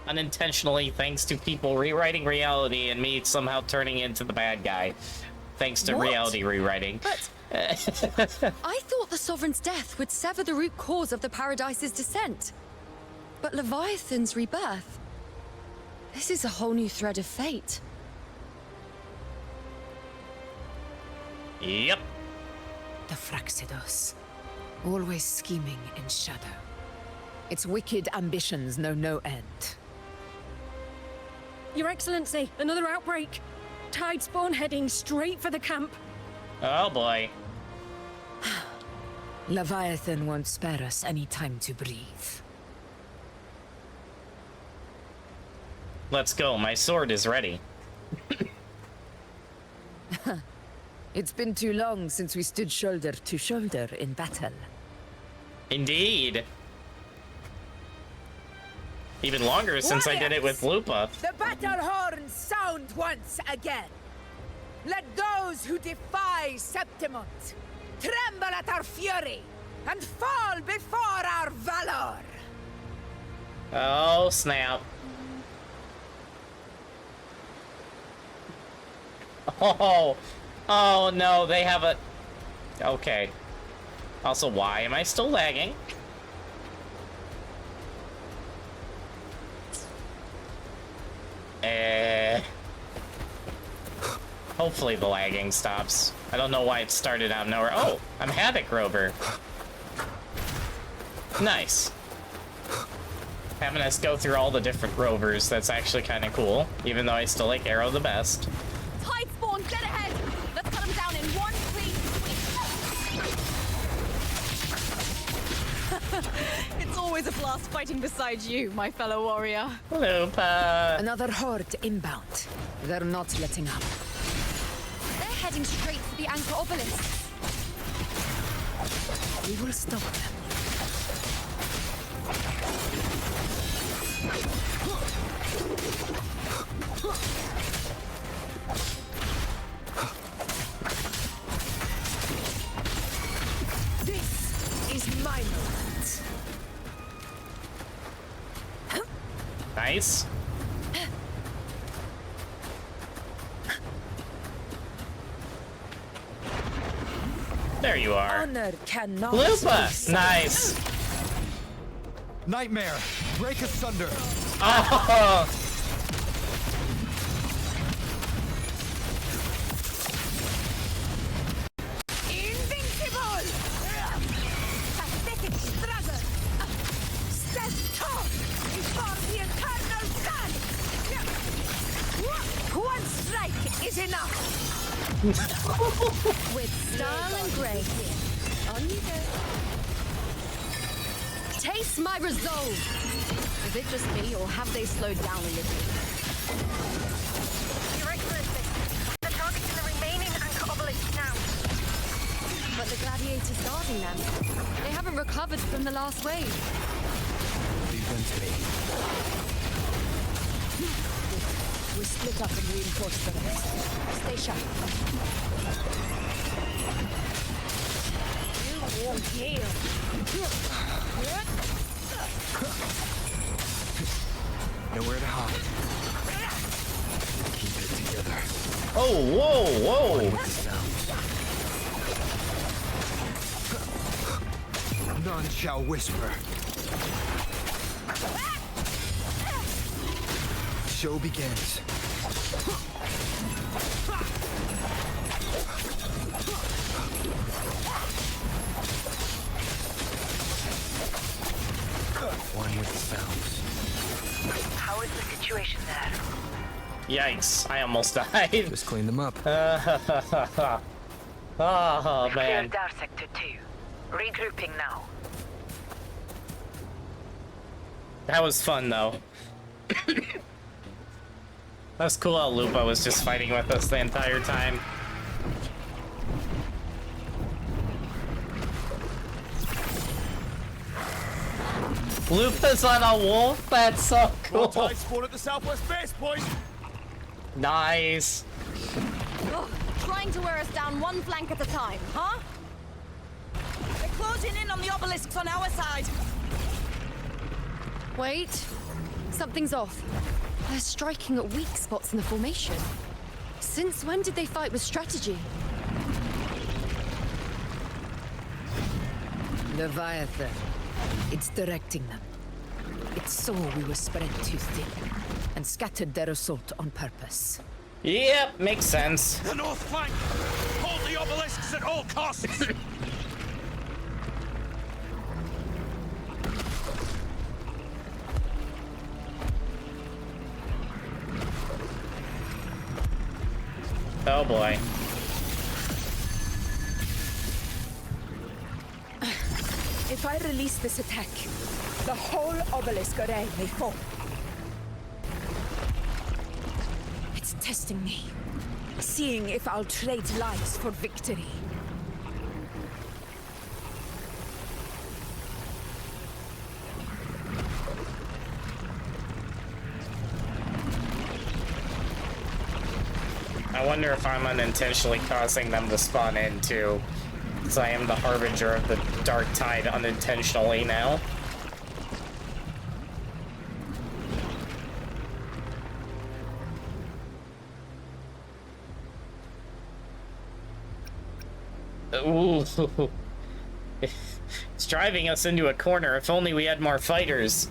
Unintentionally, thanks to people rewriting reality and me somehow turning into the bad guy. Thanks to What? reality rewriting. But I thought the Sovereign's death would sever the root cause of the Paradise's descent. But Leviathan's rebirth... This is a whole new thread of fate. Yep. The Fraxidos. Always scheming in shadow. Its wicked ambitions know no end. Your Excellency, another outbreak. Tide spawn heading straight for the camp. Oh boy. Leviathan won't spare us any time to breathe. Let's go, my sword is ready. It's been too long since we stood shoulder to shoulder in battle. Indeed. Even longer since I did it with Lupa. The battle horns sound once again. Let those who defy Septimont tremble at our fury and fall before our valor. Oh, snap. Oh no, they have a... Okay. Also, why am I still lagging? Hopefully the lagging stops. I don't know why it started out of nowhere. Oh, I'm Havoc Rover. Nice. Having us go through all the different rovers, that's actually kind of cool. Even though I still like Arrow the best. Tide spawn, dead ahead. Let's cut them down in one clean sweep. It's always a blast fighting beside you, my fellow warrior. Lupa. Another horde inbound. They're not letting up. They're heading straight for the anchor obelisk. We will stop them. This is my moment. Nice. There you are. Honor cannot Lupa! be Nice. Nightmare, break asunder. Oh! Invincible! Pathetic struggle! Stand tall before the eternal sun! One strike is enough! With style and grace. On you go. Taste my resolve! Is it just me, or have they slowed down a little? Your Excellency, they're targeting the remaining anchor obelisks now. But the gladiators guarding them, they haven't recovered from the last wave. Leave them to me. We split up and reinforce the rest. Stay sharp. You won't yield. Nowhere to hide. Keep it together. Oh, whoa, whoa! None shall whisper. Show begins. One with the sounds. How is the situation there? Yikes, I almost died. Just clean them up. Oh, We've man. cleared our sector 2. Regrouping now. That was fun, though. That's cool how Lupa was just fighting with us the entire time. Lupa's on a wolf? That's so cool. Spawn at the southwest base point. Nice. Ugh, trying to wear us down one flank at a time, huh? They're closing in on the obelisks on our side. Wait. Something's off. They're striking at weak spots in the formation. Since when did they fight with strategy? Leviathan. It's directing them. It saw we were spread too thin and scattered their assault on purpose. Yep, makes sense. The north flank! Hold the obelisks at all costs! Oh boy. If I release this attack, the whole obelisk array may fall. It's testing me, seeing if I'll trade lives for victory. I wonder if I'm unintentionally causing them to spawn in too. Because I am the harbinger of the dark tide unintentionally now. Ooh. It's driving us into a corner. If only we had more fighters.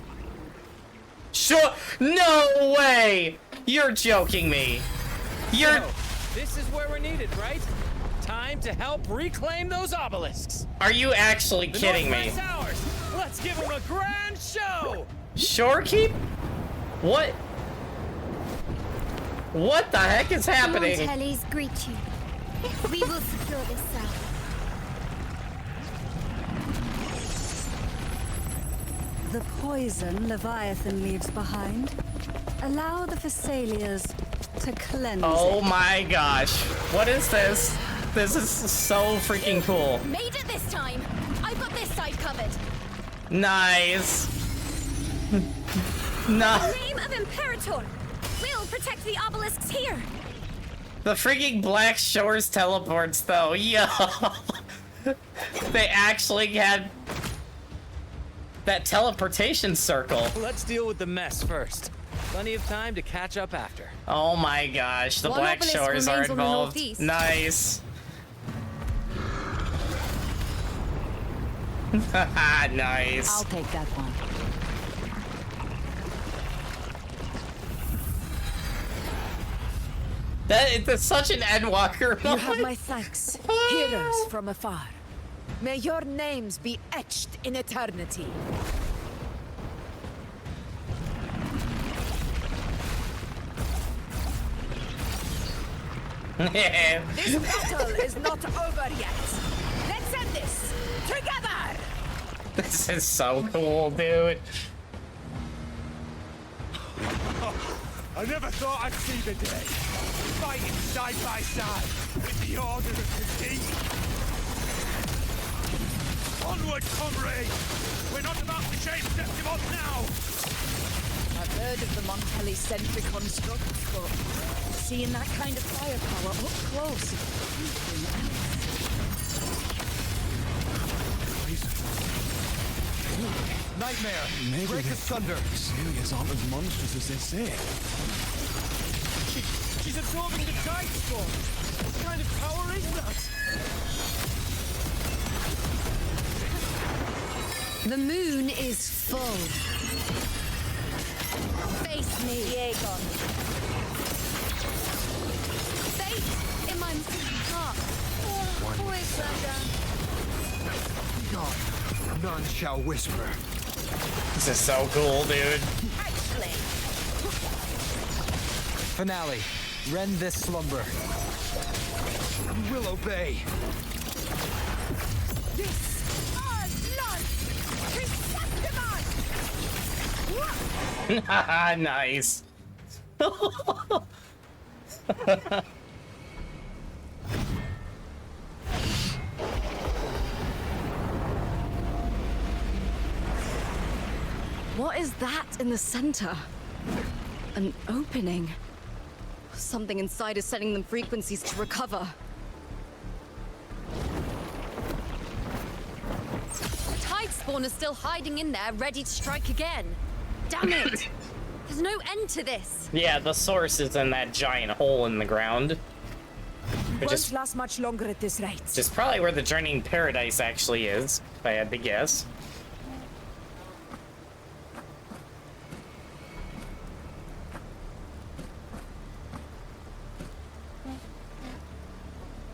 Sure. No way! You're joking me. You're... So, this is where we're needed, right? Time to help reclaim those obelisks. Are you actually kidding me? The North Front's ours. Let's give them a grand show. Shorekeep? What? What the heck is happening? Montellis greet you. We will secure this cell. The poison Leviathan leaves behind. Allow the Thessalians to cleanse Oh it. my gosh. What is this? This is so freaking cool. Made it this time. I've got this side covered. Nice. In No. the name of Imperator, we'll protect the obelisks here. The freaking Black Shores teleports though. Yo. They actually had that teleportation circle. Let's deal with the mess first. Plenty of time to catch up after. Oh my gosh, the One Black obelisk Shores are remains on the involved. northeast. Nice. Nice. I'll take that one. That's such an Endwalker You moment. have my thanks, heroes from afar. May your names be etched in eternity. This battle is not over yet. Let's end this together. This is so cool, dude. I never thought I'd see the day. Fighting side by side with the Order of the King. Onward, comrades! We're not about to chase Septimon now! I've heard of the Montelli-centric constructs, but seeing that kind of firepower up close is something else. Nightmare! Maybe Break asunder! Celia's aren't as monstrous as they say. She's absorbing the tide storm! What kind of power is that? The moon is full. Face me, Aegon. Fate in my heart. Oh, God, none shall whisper. This is so cool, dude. Finale. Rend this slumber. We will obey. This our life is Septimon! Nice. What is that in the center? An opening. Something inside is sending them frequencies to recover. The tide spawn is still hiding in there, ready to strike again. Damn it! There's no end to this. Yeah, the source is in that giant hole in the ground. Which Won't is last much longer at this rate. just probably where the Journeying Paradise actually is, if I had to guess.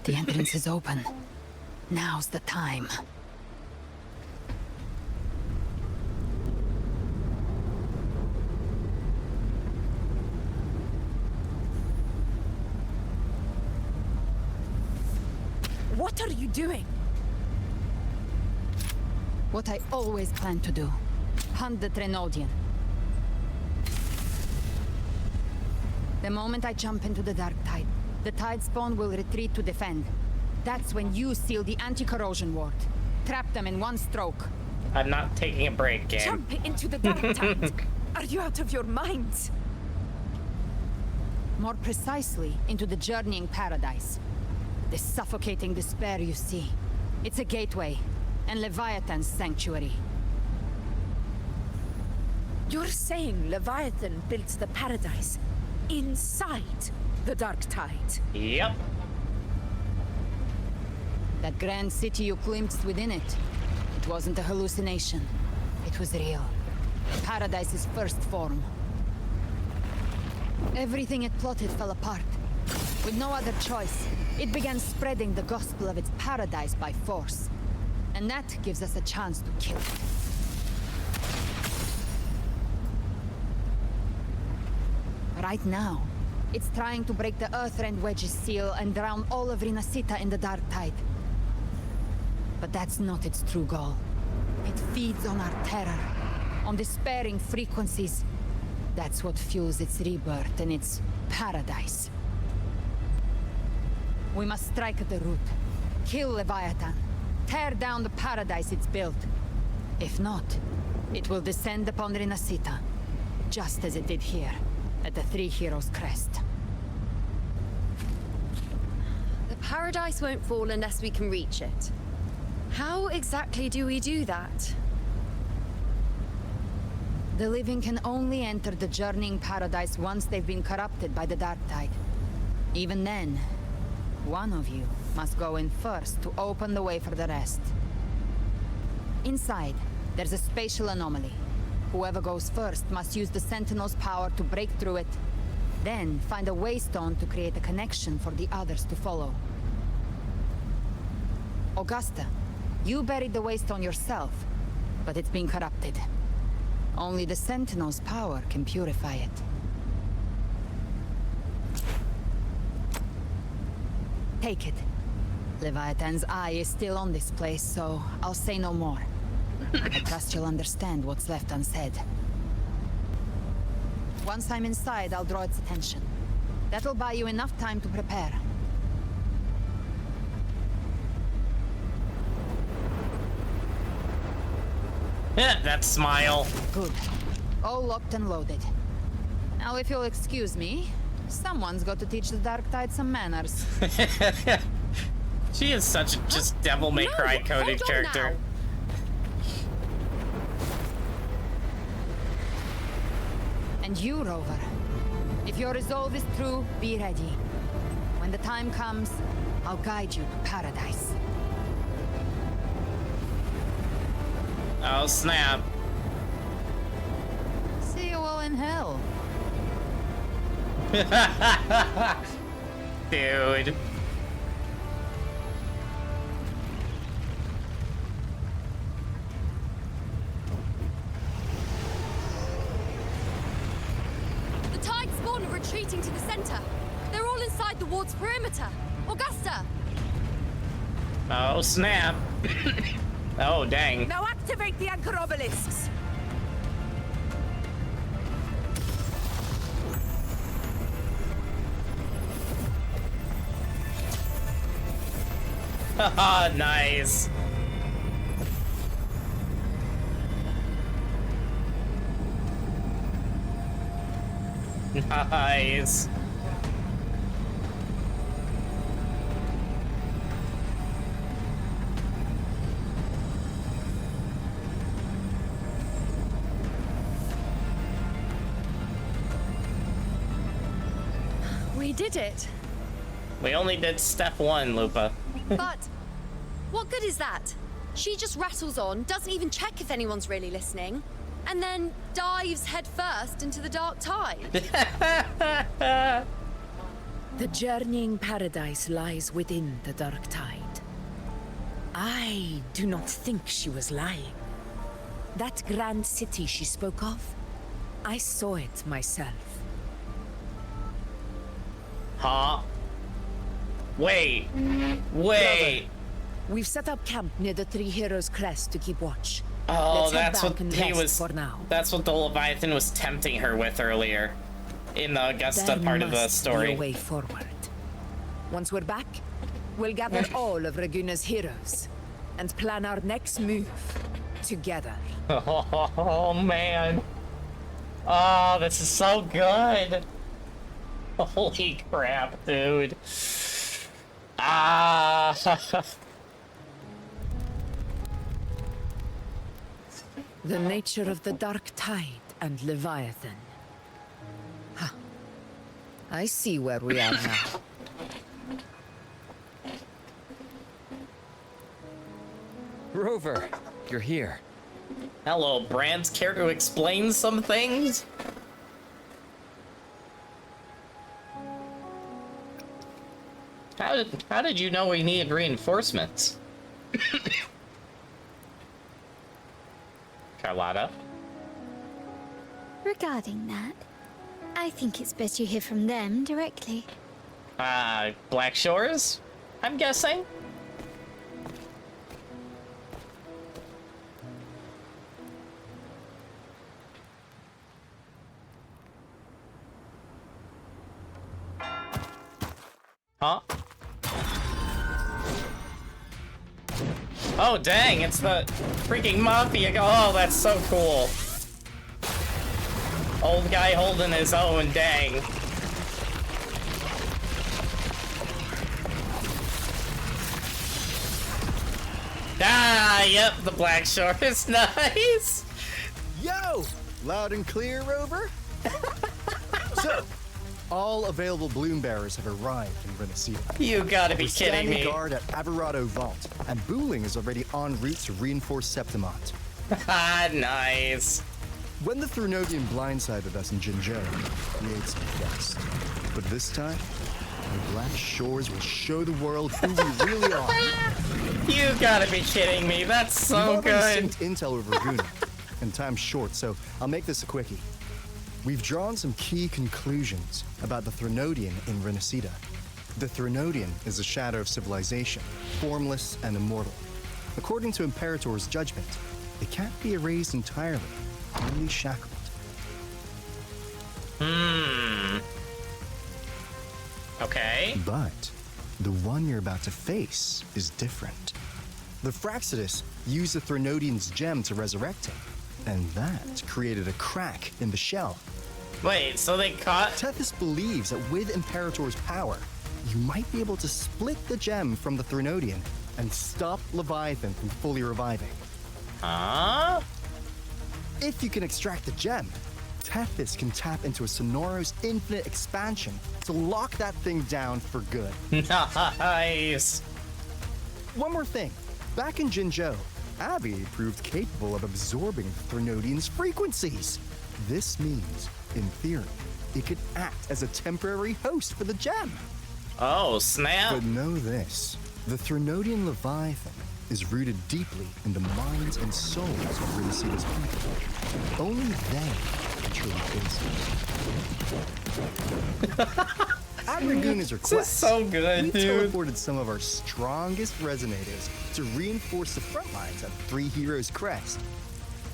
The entrance is open. Now's the time. What are you doing? What I always planned to do. Hunt the Trenodian. The moment I jump into the dark tide, the tide spawn will retreat to defend. That's when you seal the anti-corrosion ward. Trap them in one stroke. I'm not taking a break, game. Jump into the dark tide. Are you out of your mind? More precisely, into the Journeying Paradise. The suffocating despair you see. It's a gateway, and Leviathan's sanctuary. You're saying Leviathan built the paradise inside the dark tide? Yep. That grand city you glimpsed within it, it wasn't a hallucination. It was real. Paradise's first form. Everything it plotted fell apart. With no other choice, it began spreading the gospel of its paradise by force. And that gives us a chance to kill it. Right now, it's trying to break the Earthrend Wedge's seal and drown all of Rinascita in the dark tide. But that's not its true goal. It feeds on our terror, on despairing frequencies. That's what fuels its rebirth and its paradise. We must strike at the root, kill Leviathan, tear down the paradise it's built. If not, it will descend upon Rinascita, just as it did here, at the Three Heroes' Crest. The paradise won't fall unless we can reach it. How exactly do we do that? The living can only enter the Journeying Paradise once they've been corrupted by the Dark Tide. Even then, one of you must go in first to open the way for the rest. Inside, there's a spatial anomaly. Whoever goes first must use the Sentinel's power to break through it Then find a waystone to create a connection for the others to follow. Augusta, you buried the waystone yourself, but it's been corrupted. Only the Sentinel's power can purify it. Take it. Leviathan's eye is still on this place, so I'll say no more. I trust you'll understand what's left unsaid. Once I'm inside, I'll draw its attention. That'll buy you enough time to prepare. Yeah, that smile. Good. All locked and loaded. Now, if you'll excuse me, someone's got to teach the Dark Tide some manners. She is such a just Devil May Cry coded character. And you, Rover. If your resolve is true, be ready. When the time comes, I'll guide you to paradise. Oh, snap. See you all in hell. Dude. The tide spawn are retreating to the center. They're all inside the ward's perimeter. Augusta! Oh, snap. Oh, dang. Now activate the anchor obelisks. Haha, nice. Nice. We did it. We only did step one, Lupa. But what good is that? She just rattles on, doesn't even check if anyone's really listening, and then dives headfirst into the dark tide. The journeying paradise lies within the dark tide. I do not think she was lying. That grand city she spoke of, I saw it myself. Huh? Wait. Wait. We've set up camp near the Three Heroes Crest to keep watch. Oh, Let's head that's back what and he rest was. for now. That's what the Leviathan was tempting her with earlier, in the Augusta There part of the must be story. a way forward. Once we're back, we'll gather all of Raguna's heroes and plan our next move together. Oh man. Oh, this is so good. Holy crap, dude. Ah. The nature of the dark tide and Leviathan. Huh. I see where we are now. Rover, you're here. Hello, Brant. Care to explain some things? How did you know we needed reinforcements? Carlotta? Regarding that, I think it's best you hear from them directly. Black Shores? I'm guessing? Huh? Oh, dang, it's the freaking Mafia. Oh, that's so cool. Old guy holding his own, dang. Ah, yep, the Black Shore is nice. Yo! Loud and clear, Rover? So, all available bloom bearers have arrived in Rinascita. You gotta be kidding me. We're standing guard at Averado Vault, and Booling is already en route to reinforce Septimont. Ah, nice. When the Thrunodian blindsided us in Jinzhou, we ate some dust. But this time, the Black Shores will show the world who we really are. You gotta be kidding me. That's so We've good. already synced intel with Raguna, and time's short, so I'll make this a quickie. We've drawn some key conclusions about the Thrunodian in Rinascita. The Thrunodian is a shadow of civilization, formless and immortal. According to Imperator's judgment, it can't be erased entirely, only shackled. Okay. But the one you're about to face is different. The Fraxidus used the Thrunodian's gem to resurrect him, and that created a crack in the shell. Wait, so they caught... Tethys believes that with Imperator's power, you might be able to split the gem from the Thrunodian and stop Leviathan from fully reviving. Huh? If you can extract the gem, Tethys can tap into a Sonoros infinite expansion to lock that thing down for good. Nice. One more thing. Back in Jinzhou, Abby proved capable of absorbing the Thrunodian's frequencies. This means, in theory, it could act as a temporary host for the gem. Oh, snap. But know this. The Thrunodian Leviathan is rooted deeply in the minds and souls of Rinascita's people. Only they can truly face it. At Raguna's request, This is so good, we dude. teleported some of our strongest resonators to reinforce the front lines of Three Heroes Crest.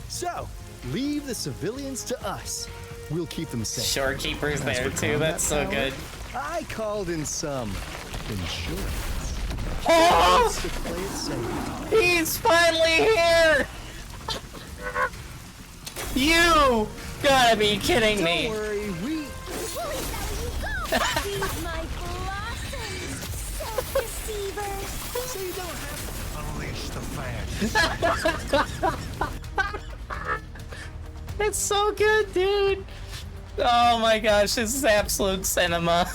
So, leave the civilians to us. We'll keep them safe. Shorekeeper's As there for too. combat That's so power, good. I called in some insurance. Oh! Just to play it safe. He's finally here! You gotta be kidding me. Don't worry, we... These my blossoms, self-deceivers. So you don't have to unleash the fan. It's so good, dude. Oh my gosh, this is absolute cinema.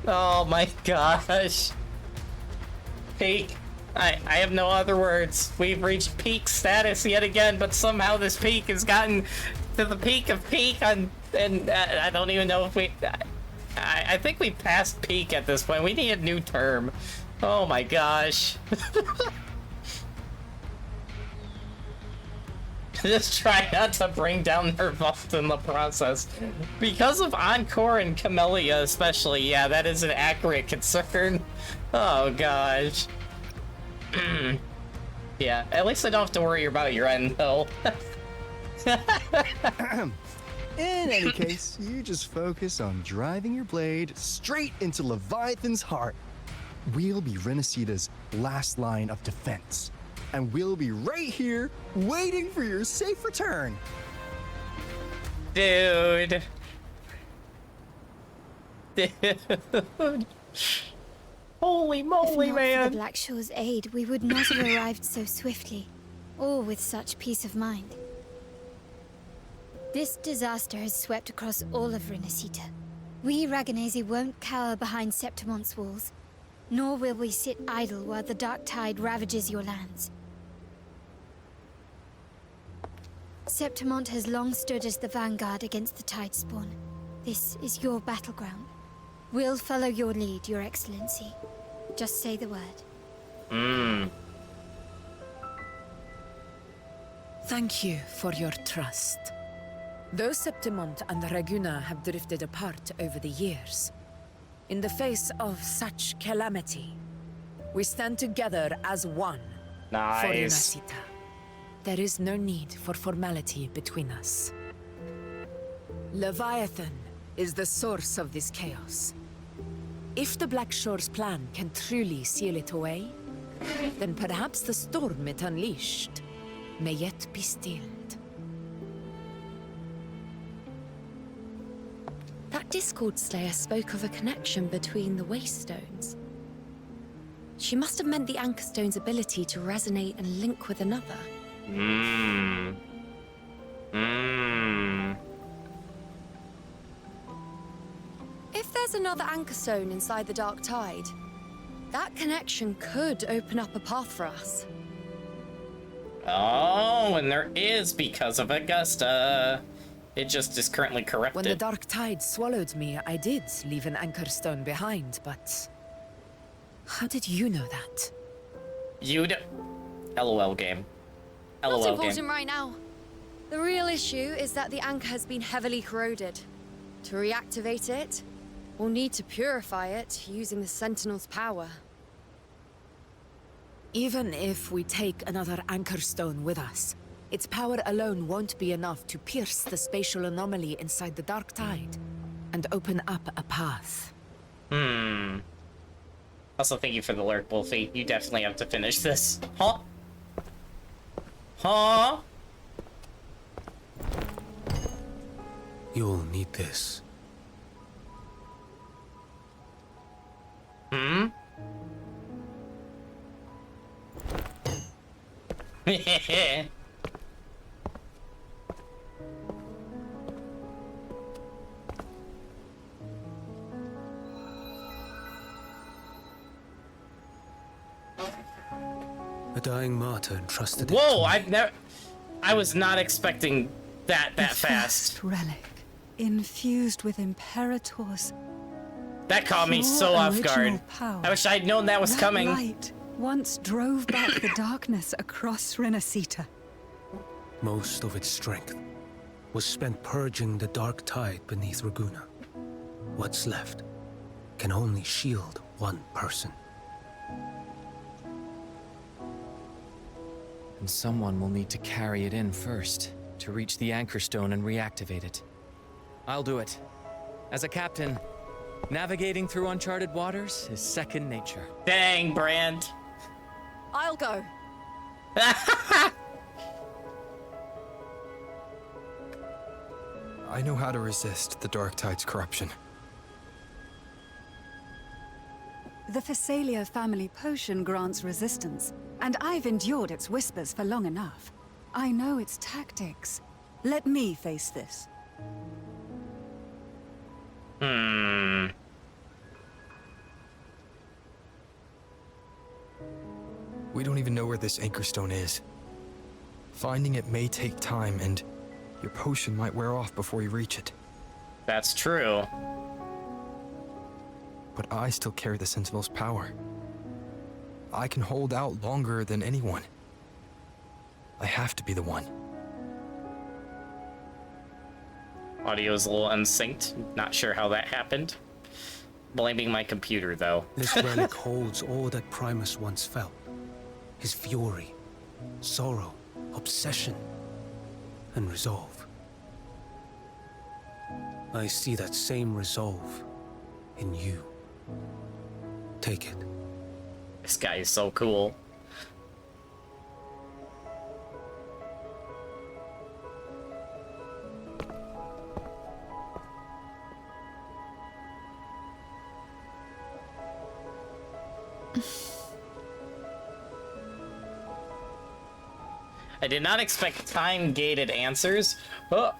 Oh my gosh. Peak. I have no other words. We've reached peak status yet again, but somehow this peak has gotten to the peak of peak and I don't even know if we... I think we passed peak at this point. We need a new term. Oh my gosh. Just try not to bring down their vault in the process. Because of Encore and Camellia especially, yeah, that is an accurate concern. Oh gosh. Yeah, at least I don't have to worry about your end though. In any case, you just focus on driving your blade straight into Leviathan's heart. We'll be Rinascita's last line of defense. And we'll be right here, waiting for your safe return. Dude. Dude. Holy moly, if not man. for the Black Shore's aid, we would not have arrived so swiftly, or with such peace of mind. This disaster has swept across all of Rinascita. We Raganese won't cower behind Septimon's walls, nor will we sit idle while the dark tide ravages your lands. Septimont has long stood as the vanguard against the Tidespawn. This is your battleground. We'll follow your lead, Your Excellency. Just say the word. Thank you for your trust. Though Septimont and Raguna have drifted apart over the years, in the face of such calamity, we stand together as one for Nice. Rinascita. There is no need for formality between us. Leviathan is the source of this chaos. If the Black Shore's plan can truly seal it away, then perhaps the storm it unleashed may yet be stilled. That Discord Slayer spoke of a connection between the Wastestones. She must have meant the Anchor Stone's ability to resonate and link with another. If there's another Anchor Stone inside the Dark Tide, that connection could open up a path for us. Oh, and there is because of Augusta. It just is currently corrupted. When the dark tide swallowed me, I did leave an anchor stone behind, but... How did you know that? You'd... LOL game. LOL Not game. important right now. The real issue is that the anchor has been heavily corroded. To reactivate it, we'll need to purify it using the Sentinel's power. Even if we take another anchor stone with us, its power alone won't be enough to pierce the spatial anomaly inside the dark tide and open up a path. Also, thank you for the lurk, Wolfie. You definitely have to finish this. Huh? Huh? You'll need this. Hmm? A dying martyr entrusted it Whoa, to me. I was not expecting that The fast. first relic, infused with Imperators. That caught me Pure so off original guard. power. I wish I'd known that was coming. Light once drove back the darkness across Rinascita. Most of its strength was spent purging the dark tide beneath Raguna. What's left can only shield one person. And someone will need to carry it in first, to reach the anchor stone and reactivate it. I'll do it. As a captain, navigating through uncharted waters is second nature. Dang, Brand. I'll go. I know how to resist the Dark Tide's corruption. The Phasalia family potion grants resistance, and I've endured its whispers for long enough. I know its tactics. Let me face this. We don't even know where this anchor stone is. Finding it may take time, and your potion might wear off before you reach it. That's true. But I still carry the Sentinel's power. I can hold out longer than anyone. I have to be the one. Audio's a little unsynced. Not sure how that happened. Blaming my computer, though. This relic holds all that Primus once felt. His fury, sorrow, obsession, and resolve. I see that same resolve in you. Take it. This guy is so cool. I did not expect time-gated answers. Oh.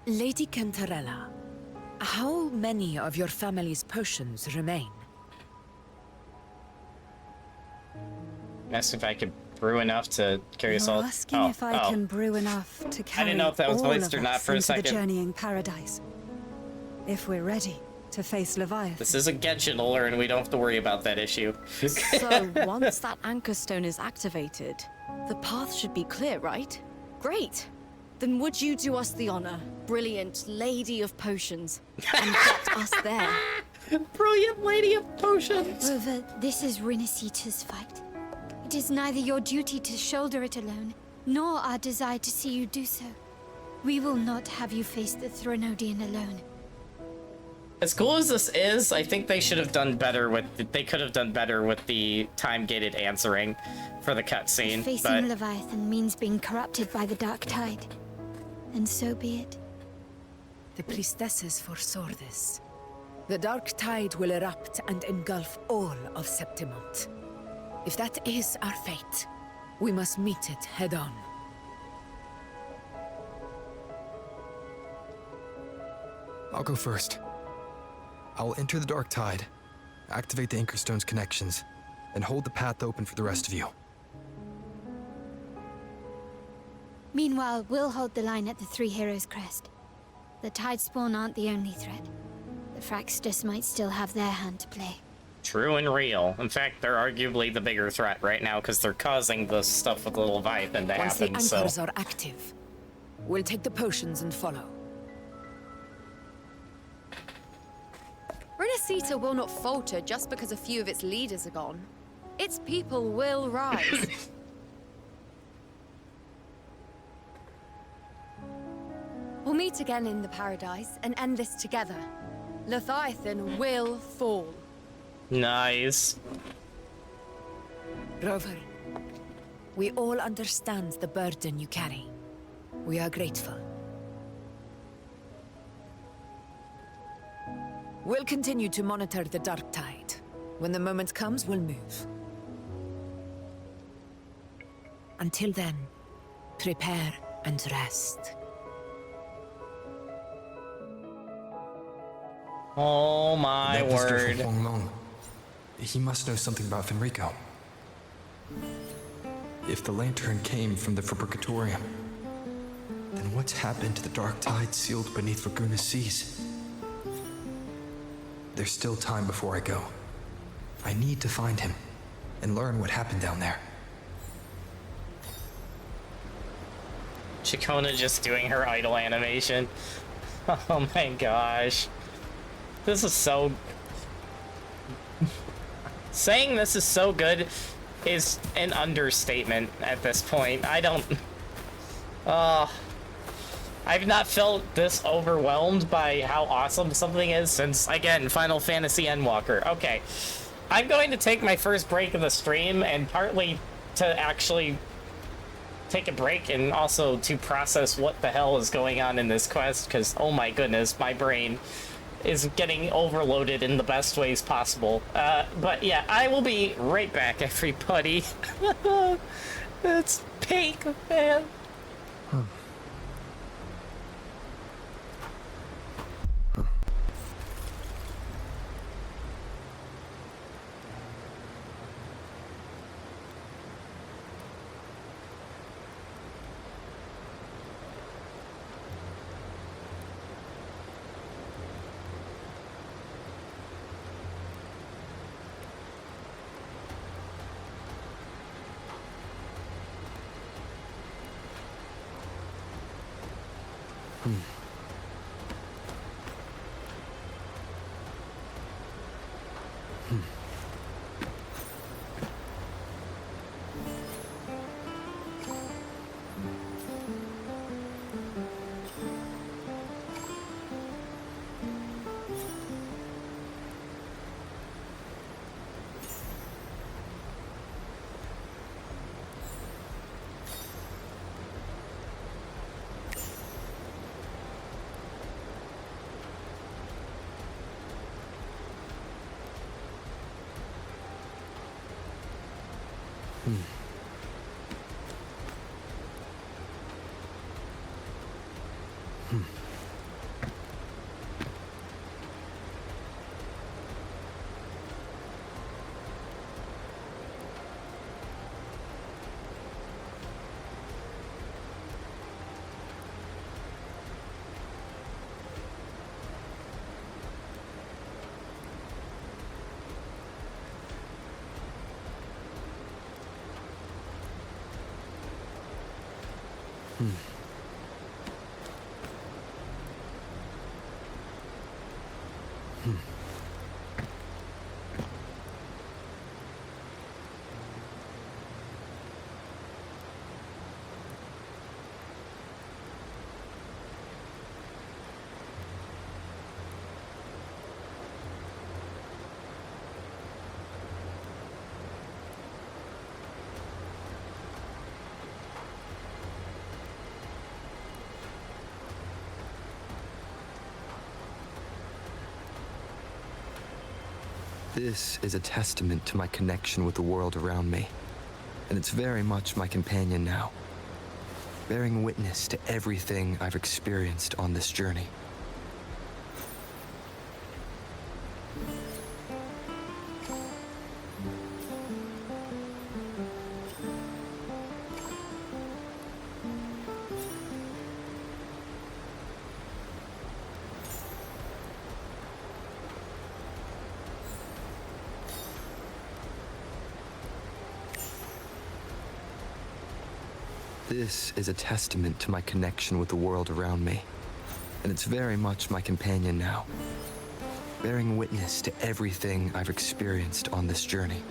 Lady Cantarella, how many of your family's potions remain? Asked if I could brew enough to carry us all. You're asking if I can brew enough to carry I didn't know if that was all voiced of or not us for a into the second. journeying paradise. If we're ready to face Leviathan. This is a Genshin lore, and we don't have to worry about that issue. So once that anchor stone is activated, the path should be clear, right? Great. Then would you do us the honor, brilliant lady of potions, and get us there? Brilliant lady of potions. Rover, this is Rinascita's fight. It is neither your duty to shoulder it alone, nor our desire to see you do so. We will not have you face the Threnodian alone. As cool as this is, I think they should have done better with. They could have done better with the time-gated answering for the cutscene. Facing But Leviathan means being corrupted by the dark tide. And so be it. The priestesses foresaw this. The dark tide will erupt and engulf all of Septimont. If that is our fate, we must meet it head-on. I'll go first. I'll enter the Dark Tide, activate the Anchor Stone's connections, and hold the path open for the rest of you. Meanwhile, we'll hold the line at the Three Heroes Crest. The Tidespawn aren't the only threat. The Fraxters might still have their hand to play. True and real. In fact, they're arguably the bigger threat right now because they're causing the stuff with the Leviathan to Once happen, the so... anchors are active, we'll take the potions and follow. Rinascita will not falter just because a few of its leaders are gone. Its people will rise. We'll meet again in the Paradise and end this together. Leviathan will fall. Nice. Rover, we all understand the burden you carry. We are grateful. We'll continue to monitor the dark tide. When the moment comes, we'll move. Until then, prepare and rest. Oh my That visitor word. from Huang Long. He must know something about Fenrico. If the lantern came from the Fabricatorium, then what's happened to the dark tide sealed beneath Raguna's seas? There's still time before I go. I need to find him and learn what happened down there. Chikona just doing her idol animation. Oh my gosh. This is so... Saying this is so good is an understatement at this point. I don't... I've not felt this overwhelmed by how awesome something is since, again, Final Fantasy Endwalker. Okay, I'm going to take my first break of the stream, and partly to actually take a break and also to process what the hell is going on in this quest, because, oh my goodness, my brain is getting overloaded in the best ways possible. But yeah, I will be right back, everybody. It's pink, man. This is a testament to my connection with the world around me, and it's very much my companion now, bearing witness to everything I've experienced on this journey. This is a testament to my connection with the world around me, and it's very much my companion now, bearing witness to everything I've experienced on this journey.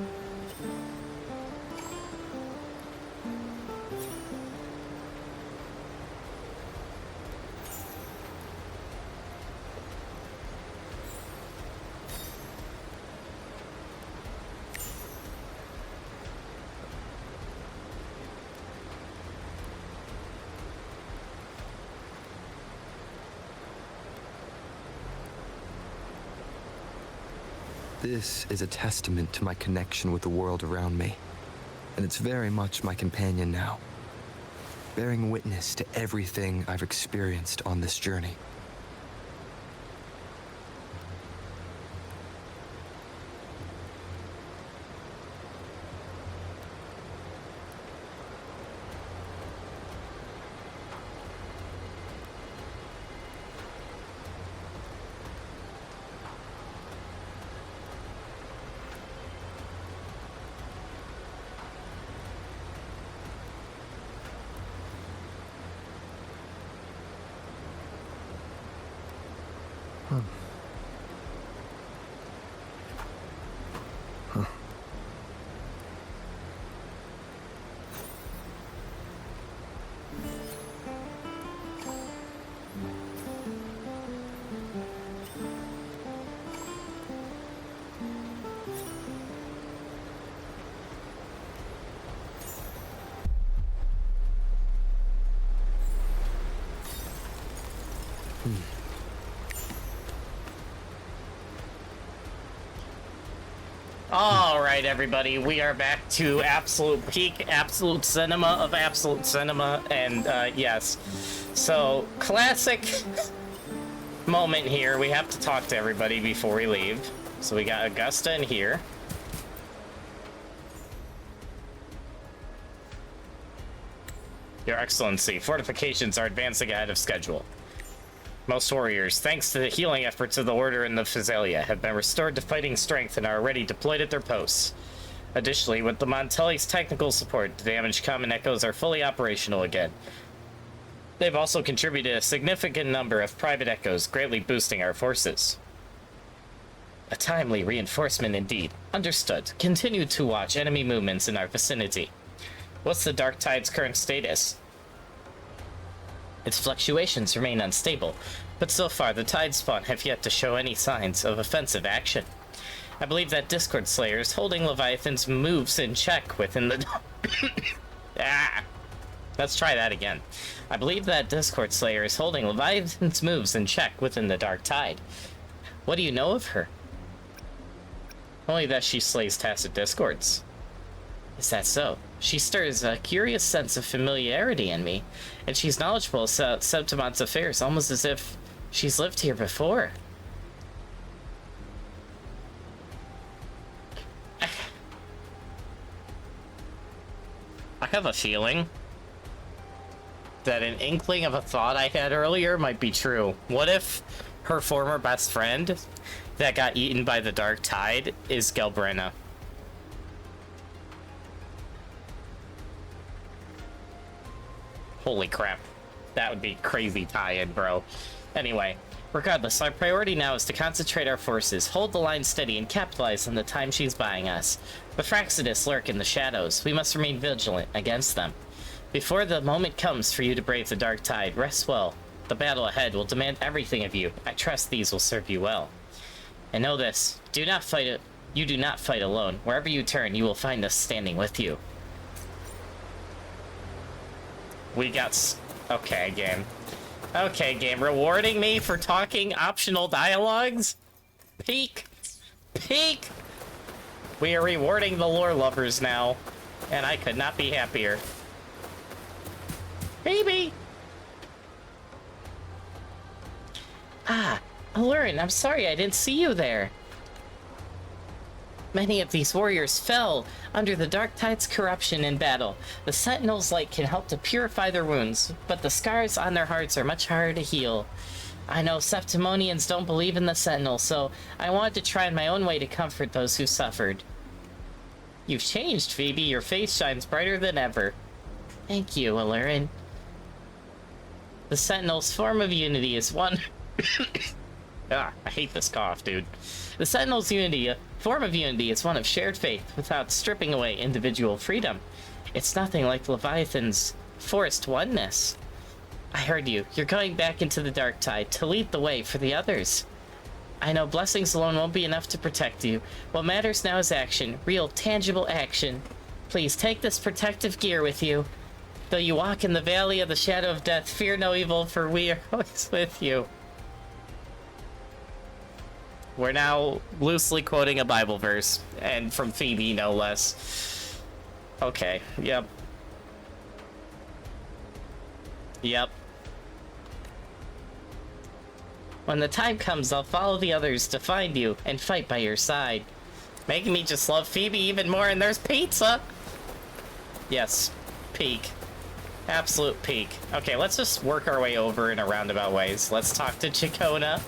This is a testament to my connection with the world around me, and it's very much my companion now, bearing witness to everything I've experienced on this journey. All right, everybody, we are back to absolute peak, absolute cinema of absolute cinema, and yes, so classic moment here. We have to talk to everybody before we leave. So we got Augusta in here. Your Excellency, fortifications are advancing ahead of schedule. Most warriors, thanks to the healing efforts of the Order and the Physalia, have been restored to fighting strength and are already deployed at their posts. Additionally, with the Montelli's technical support, the damaged common echoes are fully operational again. They've also contributed a significant number of private echoes, greatly boosting our forces. A timely reinforcement indeed. Understood. Continue to watch enemy movements in our vicinity. What's the Dark Tide's current status? Its fluctuations remain unstable, but so far the Tide Spawn have yet to show any signs of offensive action. I believe that Discord Slayer is holding Leviathan's moves in check within the... Let's try that again. I believe that Discord Slayer is holding Leviathan's moves in check within the Dark Tide. What do you know of her? Only that she slays tacit discords. Is that so? She stirs a curious sense of familiarity in me, and she's knowledgeable of Septimon's affairs, almost as if she's lived here before. I have a feeling that an inkling of a thought I had earlier might be true. What if her former best friend that got eaten by the Dark Tide is Gelbrena? Holy crap. That would be crazy tie-in, bro. Anyway, regardless, our priority now is to concentrate our forces, hold the line steady, and capitalize on the time she's buying us. The Fraxidists lurk in the shadows. We must remain vigilant against them. Before the moment comes for you to brave the Dark Tide, rest well. The battle ahead will demand everything of you. I trust these will serve you well. And know this, do not fight it. You do not fight alone. Wherever you turn, you will find us standing with you. We got... Okay, game. Okay, game. Rewarding me for talking optional dialogues? Peak. Peak. We are rewarding the lore lovers now. And I could not be happier. Baby! Ah, Elurin, I'm sorry I didn't see you there. Many of these warriors fell under the Dark Tide's corruption in battle. The Sentinel's light can help to purify their wounds, but the scars on their hearts are much harder to heal. I know Septimonians don't believe in the Sentinel, so I wanted to try in my own way to comfort those who suffered. You've changed, Phoebe. Your face shines brighter than ever. Thank you, Elurin. The Sentinel's form of unity is one... I hate this cough, dude. The Sentinel's form of unity is one of shared faith without stripping away individual freedom. It's nothing like Leviathan's forced oneness. I heard you. You're going back into the dark tide to lead the way for the others. I know blessings alone won't be enough to protect you. What matters now is action. Real, tangible action. Please take this protective gear with you. Though you walk in the valley of the shadow of death, fear no evil, for we are always with you. We're now loosely quoting a Bible verse, and from Phoebe, no less. Okay, yep. Yep. When the time comes, I'll follow the others to find you and fight by your side. Making me just love Phoebe even more, and there's pizza! Yes, peak. Absolute peak. Okay, let's just work our way over in a roundabout ways. Let's talk to Chikona.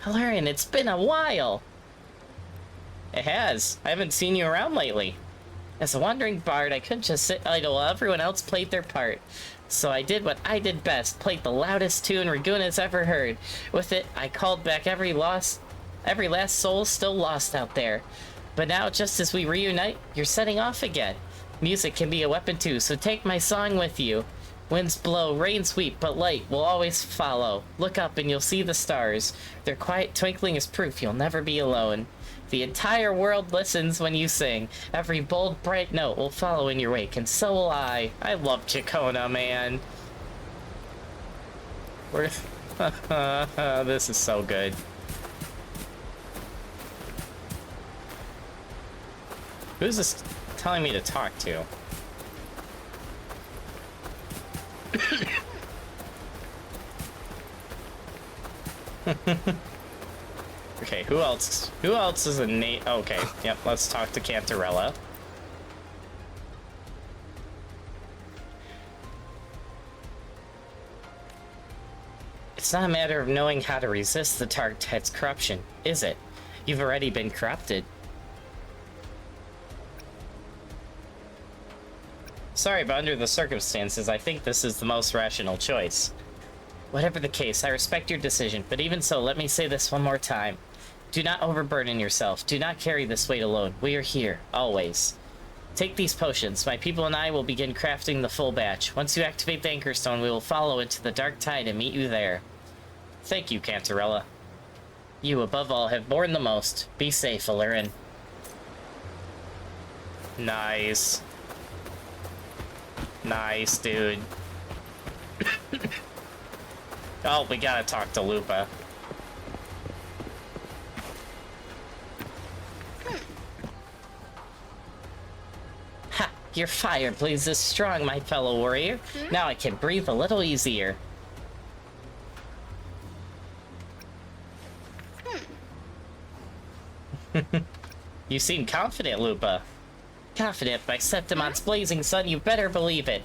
Elurin, it's been a while! It has. I haven't seen you around lately. As a wandering bard, I couldn't just sit idle while everyone else played their part. So I did what I did best, played the loudest tune Raguna's ever heard. With it, I called back every last soul still lost out there. But now, just as we reunite, you're setting off again. Music can be a weapon too, so take my song with you. Winds blow, rain sweep, but light will always follow. Look up and you'll see the stars. Their quiet twinkling is proof you'll never be alone. The entire world listens when you sing. Every bold, bright note will follow in your wake, and so will I. I love Chikona, man. This is so good. Who's this telling me to talk to? Okay, who else? Who else is a Nate? Okay, yep, let's talk to Cantarella. It's not a matter of knowing how to resist the Dark Tide's corruption, is it? You've already been corrupted. Sorry, but under the circumstances, I think this is the most rational choice. Whatever the case, I respect your decision, but even so, let me say this one more time. Do not overburden yourself. Do not carry this weight alone. We are here, always. Take these potions. My people and I will begin crafting the full batch. Once you activate the Anchor Stone, we will follow into the Dark Tide and meet you there. Thank you, Cantarella. You, above all, have borne the most. Be safe, Elurin. Nice. Nice, dude. Oh, we gotta talk to Lupa. Ha! Your fire blazes strong, my fellow warrior. Now I can breathe a little easier. You seem confident, Lupa. Confident by Septimon's blazing sun, you better believe it.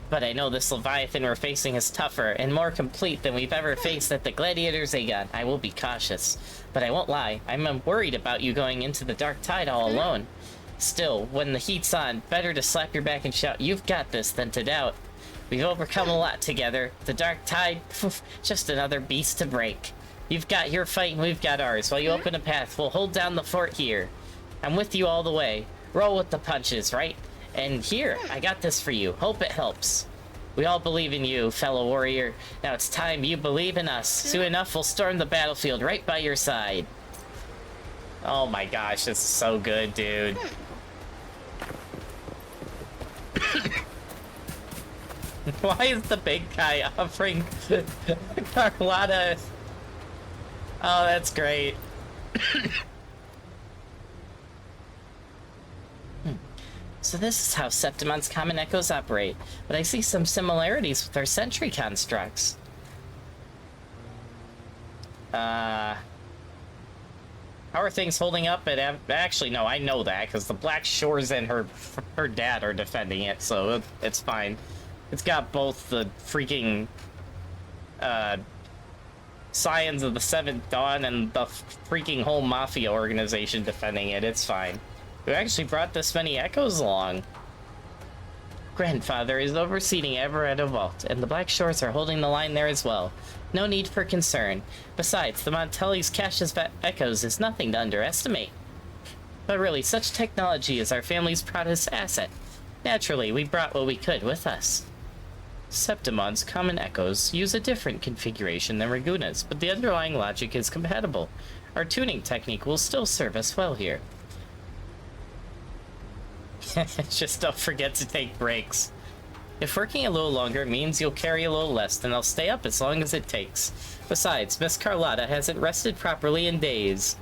But I know this Leviathan we're facing is tougher and more complete than we've ever faced at the Gladiator's Aegon. I will be cautious. But I won't lie, I'm worried about you going into the Dark Tide all alone. Still, when the heat's on, better to slap your back and shout, "You've got this," than to doubt. We've overcome a lot together. The Dark Tide, poof, just another beast to break. You've got your fight and we've got ours. While you open a path, we'll hold down the fort here. I'm with you all the way. Roll with the punches, right? And here, I got this for you. Hope it helps. We all believe in you, fellow warrior. Now it's time you believe in us. Soon enough, we'll storm the battlefield right by your side. Oh my gosh, this is so good, dude. Why is the big guy offering Carlotta? Oh, that's great. So this is how Septimon's common echoes operate, but I see some similarities with our sentry constructs. How are things holding up at actually, no, I know that, because the Black Shores and her dad are defending it, so it's fine. It's got both the freaking, Scions of the Seventh Dawn and the freaking whole Mafia organization defending it, it's fine. Who actually brought this many echoes along? Grandfather is overseeing Everetto Vault, and the Black Shores are holding the line there as well. No need for concern. Besides, the Montelli's cache of echoes is nothing to underestimate. But really, such technology is our family's proudest asset. Naturally, we brought what we could with us. Septimon's common echoes use a different configuration than Raguna's, but the underlying logic is compatible. Our tuning technique will still serve us well here. Just don't forget to take breaks. If working a little longer means you'll carry a little less, then I'll stay up as long as it takes. Besides, Miss Carlotta hasn't rested properly in days.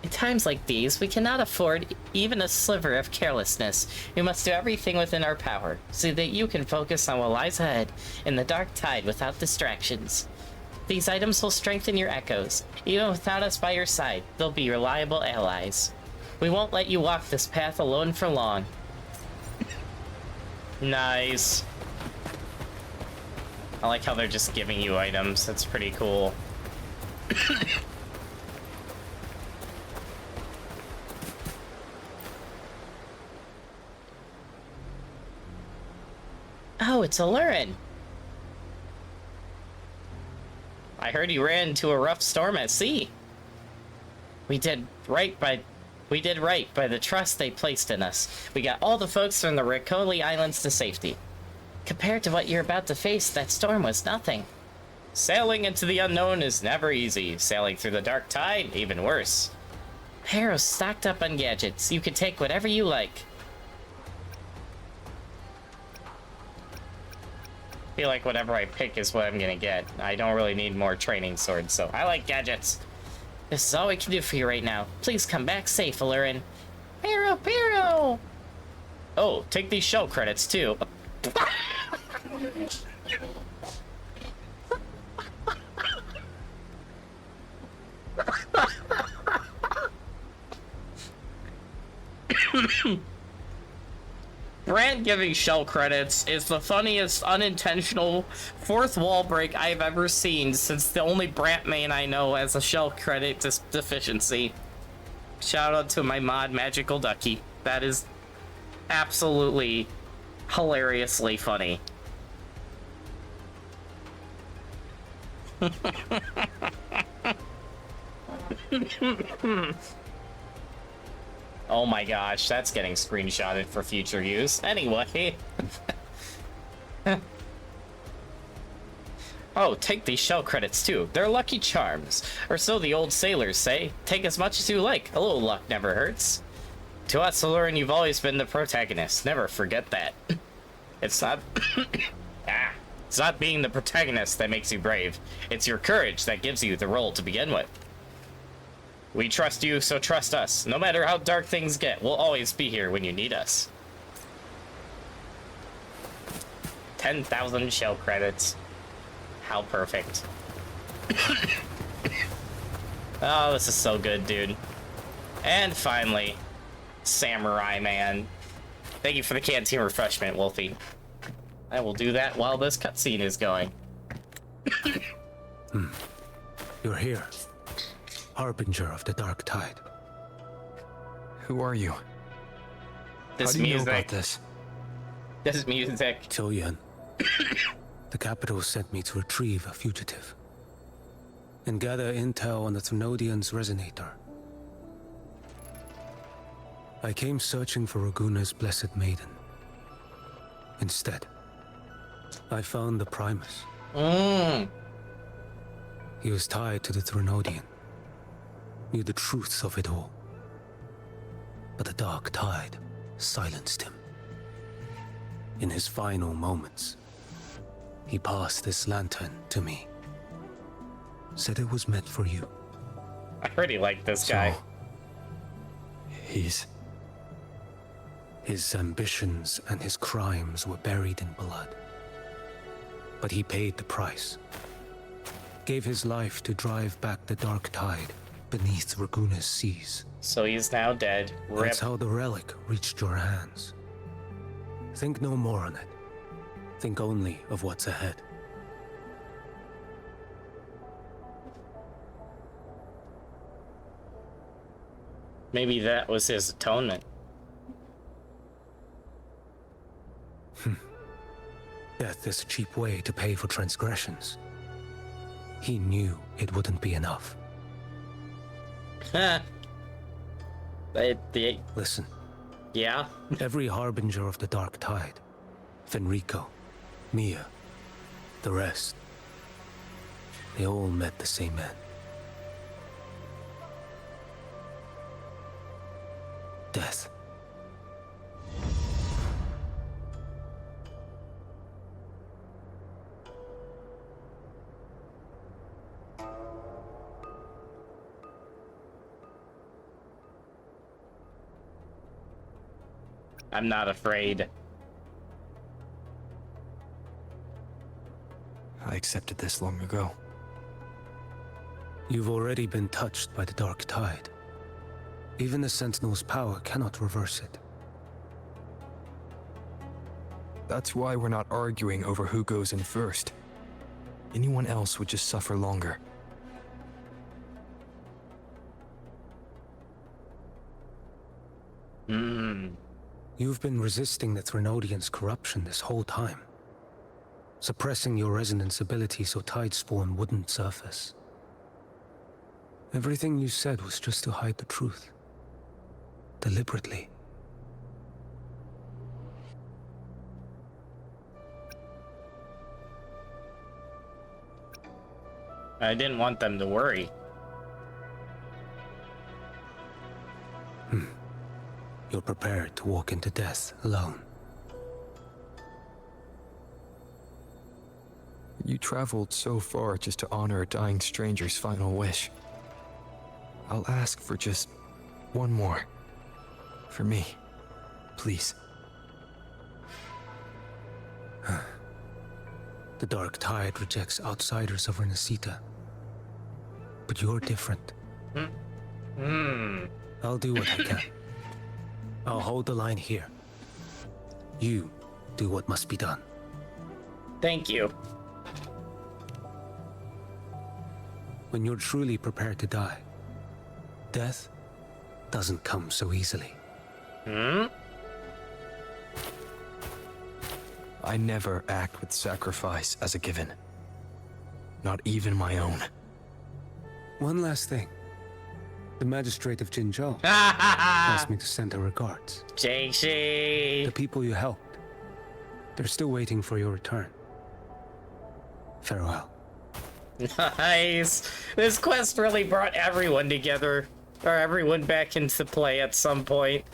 In times like these, we cannot afford even a sliver of carelessness. We must do everything within our power, so that you can focus on what lies ahead in the dark tide without distractions. These items will strengthen your echoes. Even without us by your side, they'll be reliable allies. We won't let you walk this path alone for long. Nice. I like how they're just giving you items. That's pretty cool. Oh, it's Elurin. I heard you ran into a rough storm at sea. We did right by the trust they placed in us. We got all the folks from the Ricoli Islands to safety. Compared to what you're about to face, that storm was nothing. Sailing into the unknown is never easy. Sailing through the dark tide, even worse. Harrow's stocked up on gadgets. You can take whatever you like. I feel like whatever I pick is what I'm gonna get. I don't really need more training swords, so I like gadgets. This is all we can do for you right now. Please come back safe, Elurin. Pero! Oh, take these shell credits, too. Brant giving shell credits is the funniest unintentional fourth wall break I've ever seen, since the only Brant main I know has a shell credit deficiency. Shout out to my mod Magical Ducky. That is absolutely hilariously funny. Oh my gosh, that's getting screenshotted for future use. Anyway. Oh, take these shell credits too. They're lucky charms. Or so the old sailors say. Take as much as you like. A little luck never hurts. To us, Elurin, you've always been the protagonist. Never forget that. It's not... It's not being the protagonist that makes you brave. It's your courage that gives you the role to begin with. We trust you, so trust us. No matter how dark things get, we'll always be here when you need us. 10,000 shell credits. How perfect. Oh, this is so good, dude. And finally, Samurai Man. Thank you for the canteen refreshment, Wolfie. I will do that while this cutscene is going. You're here. Harbinger of the dark tide. Who are you? This How do you music. know about this? This music. Choyan. The capital sent me to retrieve a fugitive and gather intel on the Thrunodian's resonator. I came searching for Raguna's blessed maiden. Instead, I found the Primus. He was tied to the Thrunodian, knew the truths of it all. But the dark tide silenced him. In his final moments, he passed this lantern to me. Said it was meant for you. I already like this guy. His ambitions and his crimes were buried in blood. But he paid the price. Gave his life to drive back the dark tide beneath Raguna's seas. So he's now dead. Rip. That's how the relic reached your hands. Think no more on it. Think only of what's ahead. Maybe that was his atonement. Death is a cheap way to pay for transgressions. He knew it wouldn't be enough. Listen. Yeah? Every harbinger of the Dark Tide, Fenrico, Mia, the rest, they all met the same end. Death. I'm not afraid. I accepted this long ago. You've already been touched by the Dark Tide. Even the Sentinel's power cannot reverse it. That's why we're not arguing over who goes in first. Anyone else would just suffer longer. You've been resisting the Threnodians' corruption this whole time. Suppressing your resonance ability so Tidespawn wouldn't surface. Everything you said was just to hide the truth. Deliberately. I didn't want them to worry. You're prepared to walk into death alone. You traveled so far just to honor a dying stranger's final wish. I'll ask for just one more. For me. Please. The Dark Tide rejects outsiders of Rinascita. But you're different. I'll do what I can. I'll hold the line here. You do what must be done. Thank you. When you're truly prepared to die, death doesn't come so easily. I never act with sacrifice as a given. Not even my own. One last thing. The magistrate of Jinzhou asked me to send her regards. Jingxi! The people you helped. They're still waiting for your return. Farewell. Nice! This quest really brought everyone together. Or everyone back into play at some point.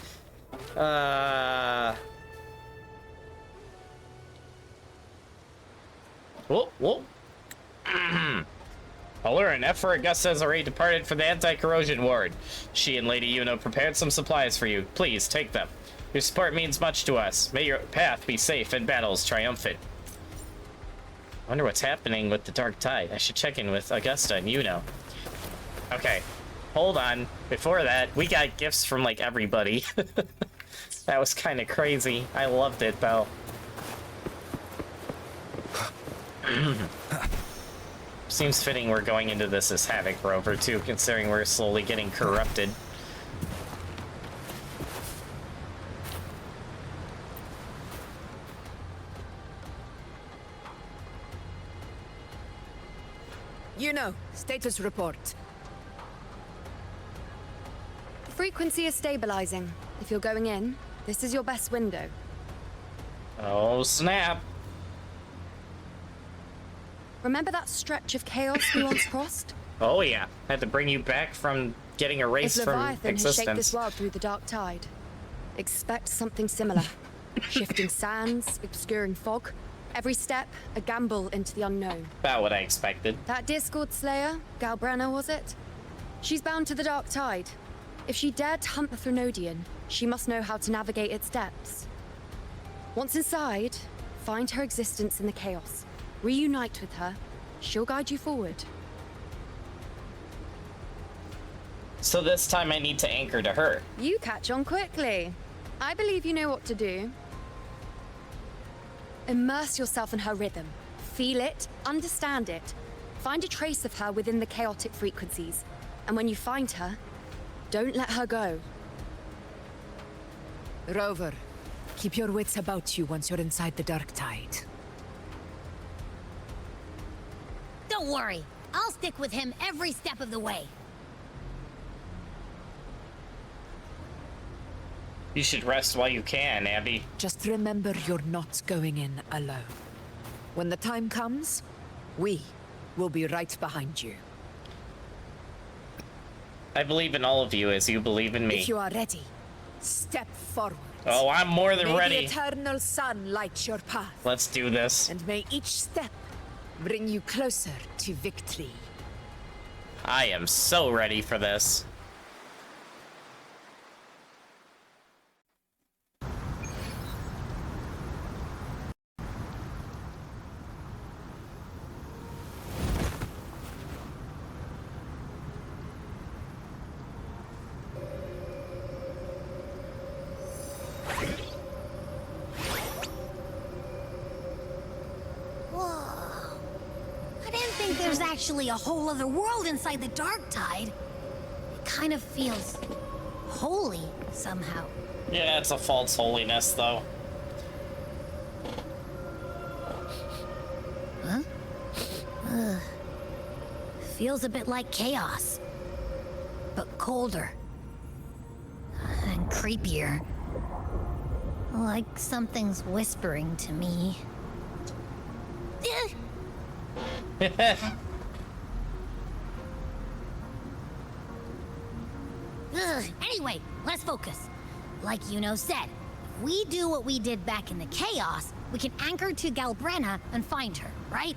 Whoa, whoa. Elurin, F for Augusta has already departed for the anti-corrosion ward. She and Lady Yuno prepared some supplies for you. Please, take them. Your support means much to us. May your path be safe and battles triumphant. I wonder what's happening with the Dark Tide. I should check in with Augusta and Yuno. Okay, hold on. Before that, we got gifts from, like, everybody. That was kind of crazy. I loved it, though. Seems fitting we're going into this as Havoc Rover, too, considering we're slowly getting corrupted. Yuno, status report. The frequency is stabilizing. If you're going in, this is your best window. Oh, snap. Remember that stretch of chaos we once crossed? Oh, yeah. Had to bring you back from getting erased If from Leviathan has shaped existence. this world through the Dark Tide, expect something similar. Shifting sands, obscuring fog. Every step, a gamble into the unknown. About what I expected. That Discord Slayer, Galbrenna, was it? She's bound to the Dark Tide. If she dared to hunt the Threnodian, she must know how to navigate its depths. Once inside, find her existence in the chaos. Reunite with her. She'll guide you forward. So this time I need to anchor to her. You catch on quickly. I believe you know what to do. Immerse yourself in her rhythm. Feel it, understand it. Find a trace of her within the chaotic frequencies. And when you find her, don't let her go. Rover, Keep your wits about you once you're inside the Dark Tide. Don't worry. I'll stick with him every step of the way. You should rest while you can, Abby. Just remember you're not going in alone. When the time comes, we will be right behind you. I believe in all of you as you believe in me. If you are ready, step forward. Oh, I'm more than ready. May the eternal sun light your path. Let's do this. And may each step bring you closer to victory. I am so ready for this. There's actually a whole other world inside the Dark Tide. It kind of feels holy somehow. Yeah, it's a false holiness, though. Huh? Ugh. Feels a bit like chaos, but colder and creepier. Like something's whispering to me. Anyway, let's focus. Like Yuno said, if we do what we did back in the chaos, we can anchor to Galbrenna and find her, right?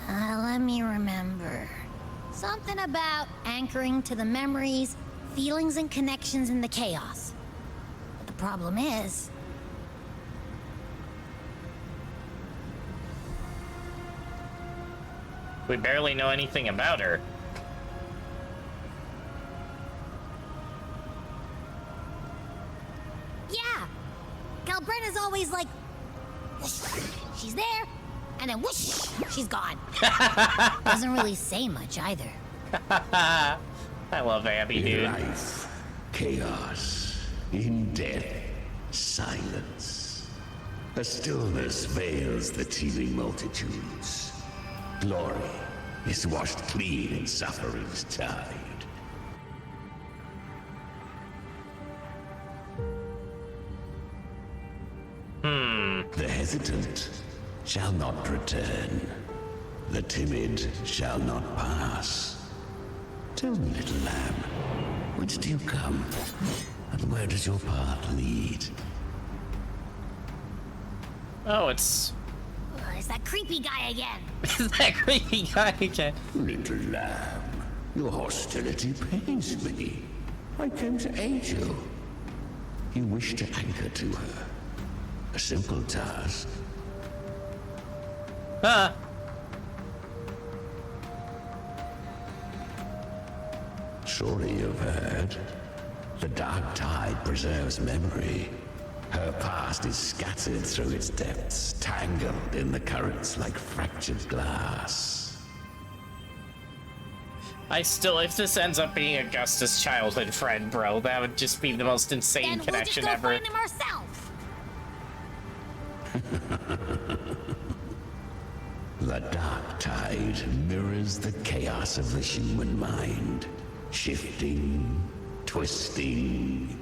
Let me remember. Something about anchoring to the memories, feelings, and connections in the chaos. But the problem is, we barely know anything about her. yeah! Galbrenna's always like, whoosh, she's there, and then whoosh, she's gone. Doesn't really say much either. I love Abby, in dude. Life, chaos. In death, silence. A stillness veils the teeming multitudes. Glory is washed clean in suffering's tide. The hesitant shall not return. The timid shall not pass. Tell me, little lamb, whence do you come? And where does your path lead? Oh, it's It's that creepy guy again. It's that creepy guy again. Little lamb, your hostility pains me. I came to aid you. You wish to anchor to her. A simple task. Huh. Surely you've heard. The Dark Tide preserves memory. Her past is scattered through its depths, tangled in the currents like fractured glass. If this ends up being Augustus' childhood friend, bro, that would just be the most insane connection ever. We'll just go find him ourselves. The Dark Tide mirrors the chaos of the human mind. Shifting, twisting.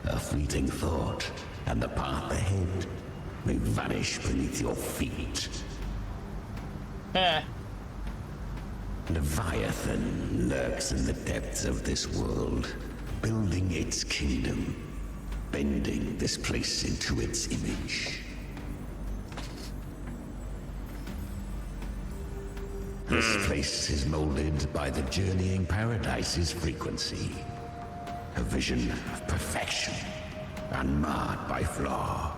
A fleeting thought, and the path ahead may vanish beneath your feet. Leviathan lurks in the depths of this world, building its kingdom, bending this place into its image. This place is molded by the journeying paradise's frequency. A vision of perfection, unmarred by flaw.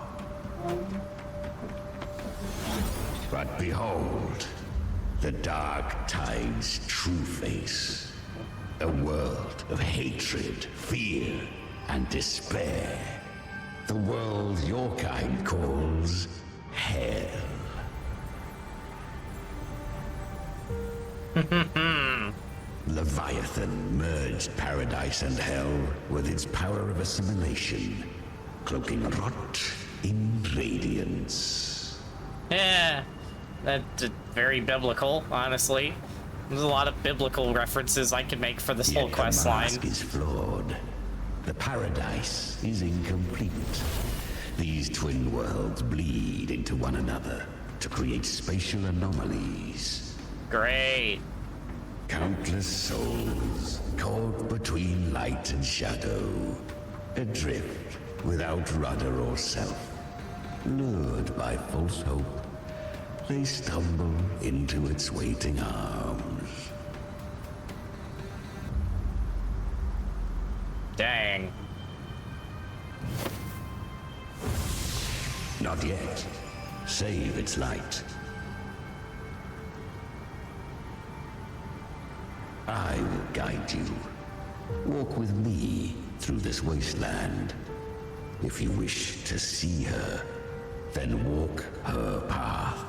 But behold, the Dark Tide's true face. A world of hatred, fear, and despair. The world your kind calls hell. Leviathan merged paradise and hell with its power of assimilation, cloaking rot in radiance. Yeah, that's very biblical, honestly. There's a lot of biblical references I could make for this whole quest line. The mask is flawed. The paradise is incomplete. These twin worlds bleed into one another to create spatial anomalies. Great. Countless souls caught between light and shadow, adrift without rudder or self. Lured by false hope, they stumble into its waiting arms. Dang. Not yet. Save its light. I will guide you. Walk with me through this wasteland. If you wish to see her, then walk her path.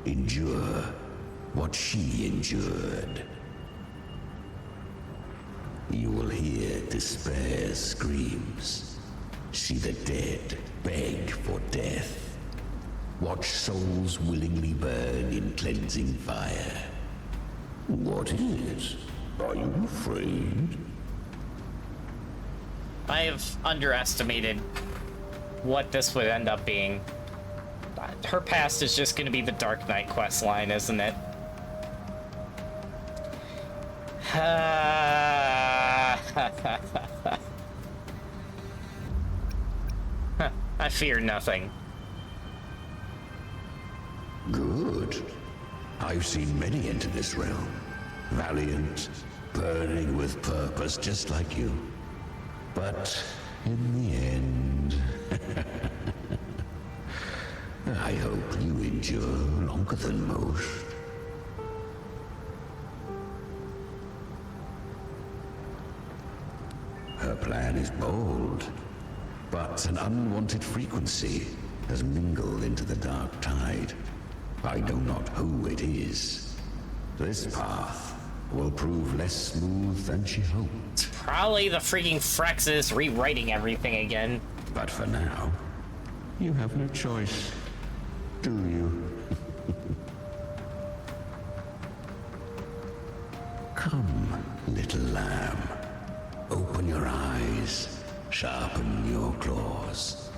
Endure what she endured. You will hear despair's screams. See the dead beg for death. Watch souls willingly burn in cleansing fire. What is? Are you afraid? I have underestimated what this would end up being. Her past is just going to be the Dark Knight quest line, isn't it? I fear nothing. Good. I've seen many enter this realm. Valiant, burning with purpose, just like you. But in the end, I hope you endure longer than most. Her plan is bold, but an unwanted frequency has mingled into the dark tide. I know not who it is. This path will prove less smooth than she hoped. Probably the freaking Frexes rewriting everything again. But for now, you have no choice, do you? Come, little lamb. Open your eyes, sharpen your claws.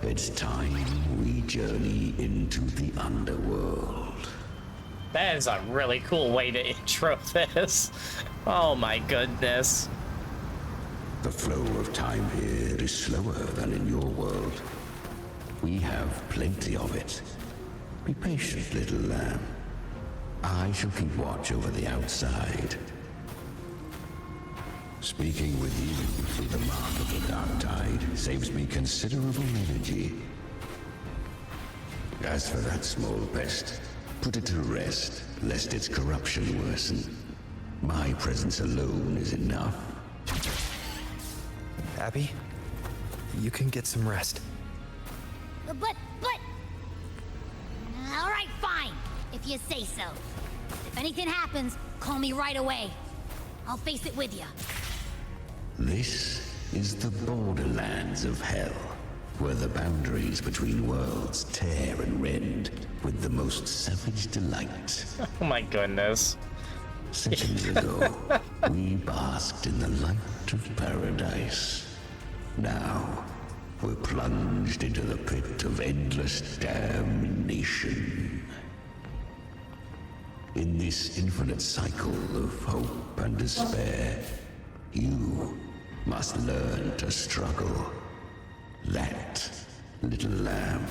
It's time we journey into the underworld. That is a really cool way to intro this. Oh my goodness. The flow of time here is slower than in your world. We have plenty of it. Be patient, little lamb. I shall keep watch over the outside. Speaking with you through the mark of the dark tide saves me considerable energy. As for that small pest, put it to rest, lest its corruption worsen. My presence alone is enough. Abby, you can get some rest. But... All right, fine, if you say so. If anything happens, call me right away. I'll face it with you. This is the borderlands of hell, where the boundaries between worlds tear and rend with the most savage delight. Oh my goodness. Centuries ago, we basked in the light of paradise. Now, we're plunged into the pit of endless damnation. In this infinite cycle of hope and despair, you must learn to struggle. That, little lamb,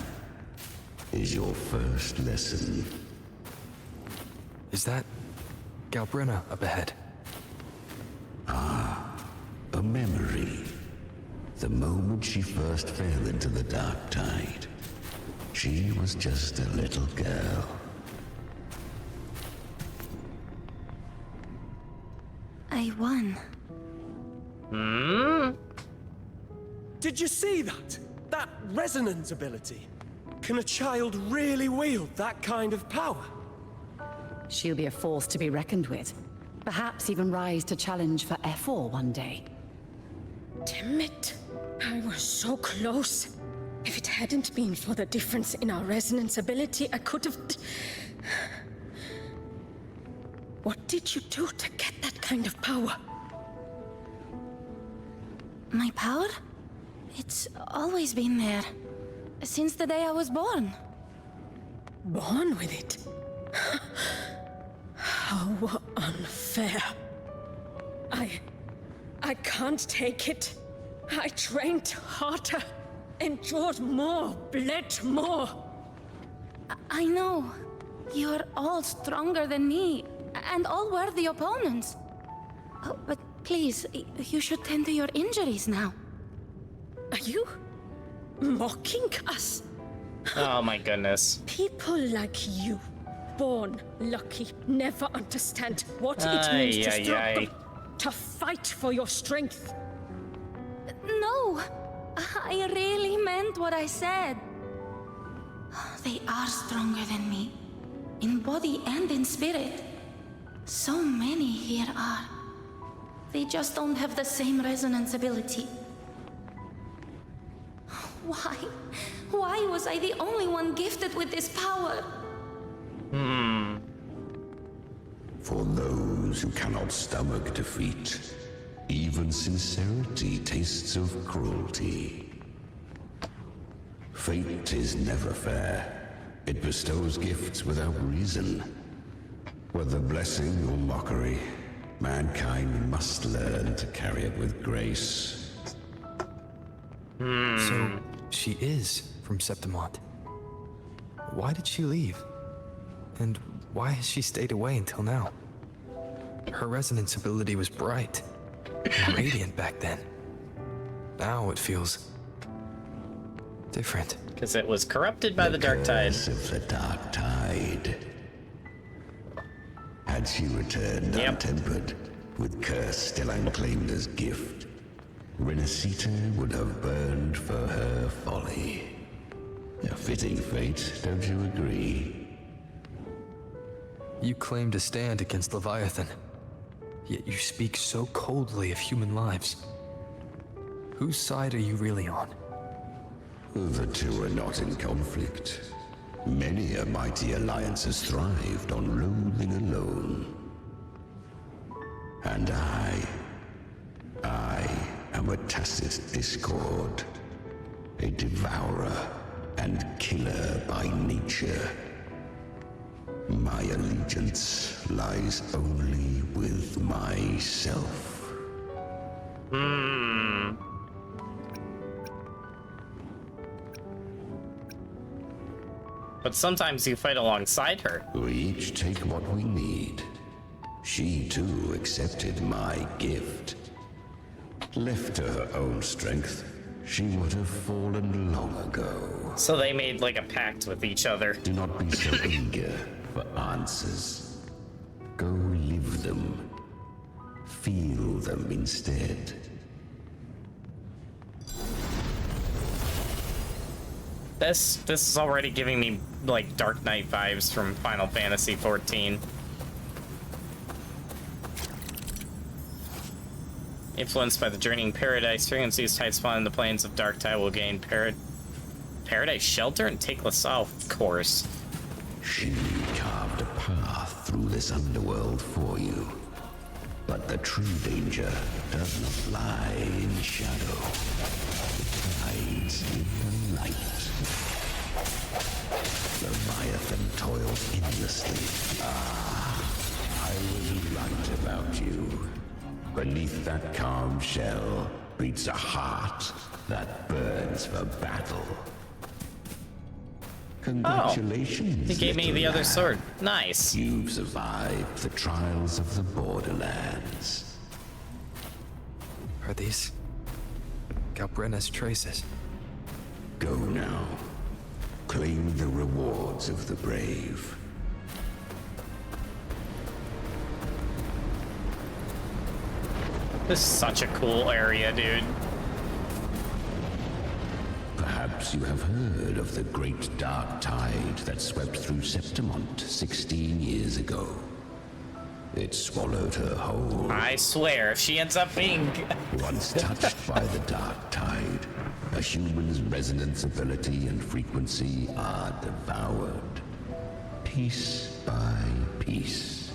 is your first lesson. Is that Galbrina up ahead? Ah, a memory. The moment she first fell into the dark tide, she was just a little girl. I won. Did you see that? That resonance ability? Can a child really wield that kind of power? She'll be a force to be reckoned with. Perhaps even rise to challenge for F4 one day. Damn it. I was so close. If it hadn't been for the difference in our resonance ability, I could have... What did you do to get that kind of power? My power? It's always been there. Since the day I was born. Born with it? How unfair. I can't take it. I trained harder, endured more, bled more. I know. You're all stronger than me, and all worthy opponents. Oh, but please, you should tend to your injuries now. Are you mocking us? Oh my goodness. People like you, born lucky, never understand what it means to struggle, to fight for your strength. No, I really meant what I said. They are stronger than me, in body and in spirit. So many here are. They just don't have the same resonance ability. Why? Why was I the only one gifted with this power? For those who cannot stomach defeat, even sincerity tastes of cruelty. Fate is never fair. It bestows gifts without reason. Whether blessing or mockery, mankind must learn to carry it with grace. So, she is from Septimont. Why did she leave? And why has she stayed away until now? Her resonance ability was bright and radiant back then. Now it feels different. Because it was corrupted by the Dark Tide. Of the Dark Tide. Had she returned untempered, with curse still unclaimed as gift, Rinascita would have burned for her folly. A fitting fate, don't you agree? You claim to stand against Leviathan, yet you speak so coldly of human lives. Whose side are you really on? The two are not in conflict. Many a mighty alliance has thrived on loathing alone. And I am a tacit discord, a devourer and killer by nature. My allegiance lies only with myself. But sometimes you fight alongside her. We each take what we need. She too accepted my gift. Left to her own strength, she would have fallen long ago. So they made like a pact with each other. Do not be so eager for answers. Go live them. Feel them instead. This is already giving me like Dark Knight vibes from Final Fantasy XIV. Influenced by the journeying paradise, frequencies tight spawn in the plains of Dark Tide will gain paradise shelter and take LaSalle, of course. She carved a path through this underworld for you. But the true danger does not lie in shadow. It hides in the light. Leviathan toils endlessly. I was right about you. Beneath that calm shell beats a heart that burns for battle. Congratulations. He gave me the other sword. Nice. You've survived the trials of the Borderlands. Are these Galbrenna's traces? Go now. Claim the rewards of the brave. This is such a cool area, dude. Perhaps you have heard of the great dark tide that swept through Septimont 16 years ago. It swallowed her whole. I swear, if she ends up being... Once touched by the dark tide, a human's resonance ability and frequency are devoured, piece by piece.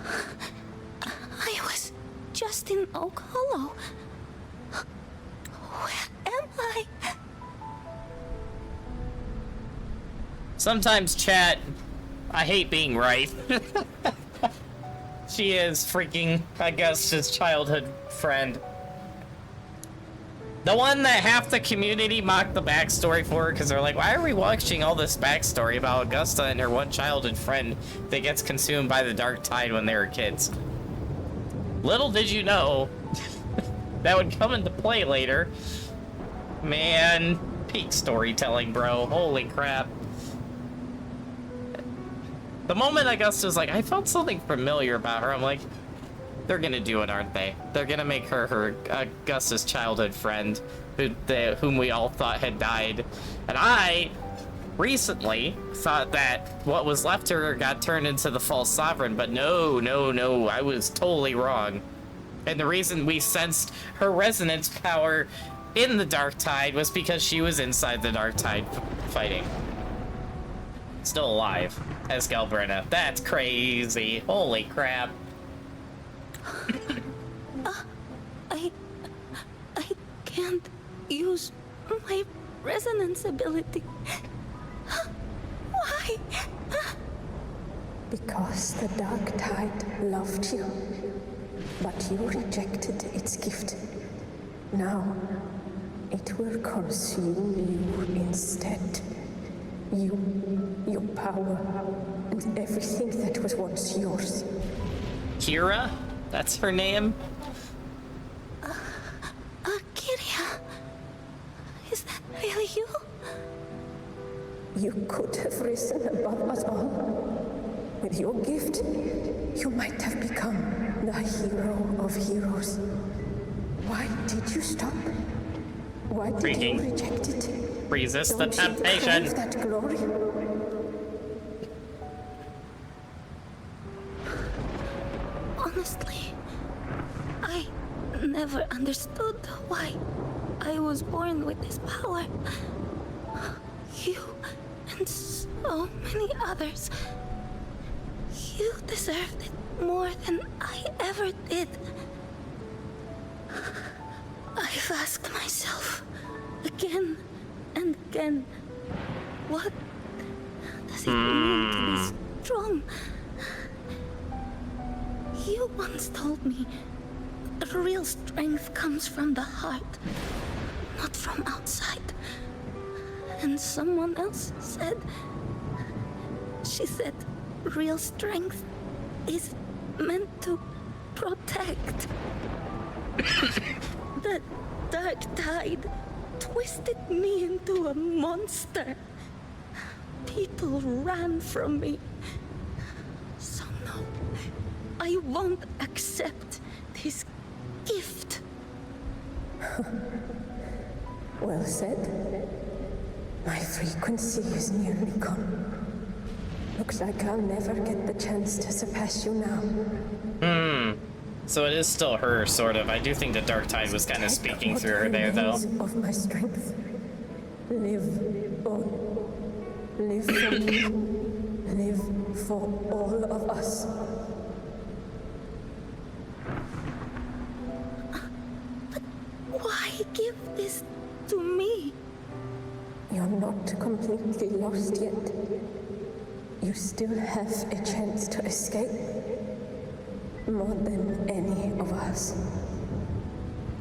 I was just in Oak Hollow. Where am I? Sometimes, chat, I hate being right. She is freaking Augusta's childhood friend. The one that half the community mocked the backstory for, because they're like, why are we watching all this backstory about Augusta and her one childhood friend that gets consumed by the dark tide when they were kids? Little did you know that would come into play later. Man, peak storytelling, bro. Holy crap. The moment Augusta was like, I felt something familiar about her, I'm like, they're gonna do it, aren't they? They're gonna make her Augusta's childhood friend, whom we all thought had died. And I recently thought that what was left of her got turned into the false sovereign, but no, I was totally wrong. And the reason we sensed her resonance power in the Dark Tide was because she was inside the Dark Tide fighting. Still alive as Galbrina. That's crazy. Holy crap. I can't use my resonance ability. Why? Because the Dark Tide loved you, but you rejected its gift. Now, it will consume you instead. You, your power, and everything that was once yours. Kira? That's her name? Kiria. Is that really you? You could have risen above us all. With your gift, you might have become the hero of heroes. Why did you stop? Why did you reject it? Resist the temptation. Don't you crave that glory? Honestly, I never understood why I was born with this power. You and so many others. You deserved it more than I ever did. I've asked myself again and again, what does it mean to be strong? You once told me that real strength comes from the heart, not from outside. And someone else said, she said, real strength is meant to protect. The dark tide twisted me into a monster. People ran from me. So no, I won't accept this gift. Well said. My frequency is nearly gone. Looks like I'll never get the chance to surpass you now. So it is still her, sort of. I do think the Dark Tide was kind of speaking through her there, though. Of my strength. Live on. Live for me. Live for all of us. But why give this to me? You're not completely lost yet. You still have a chance to escape. More than any of us.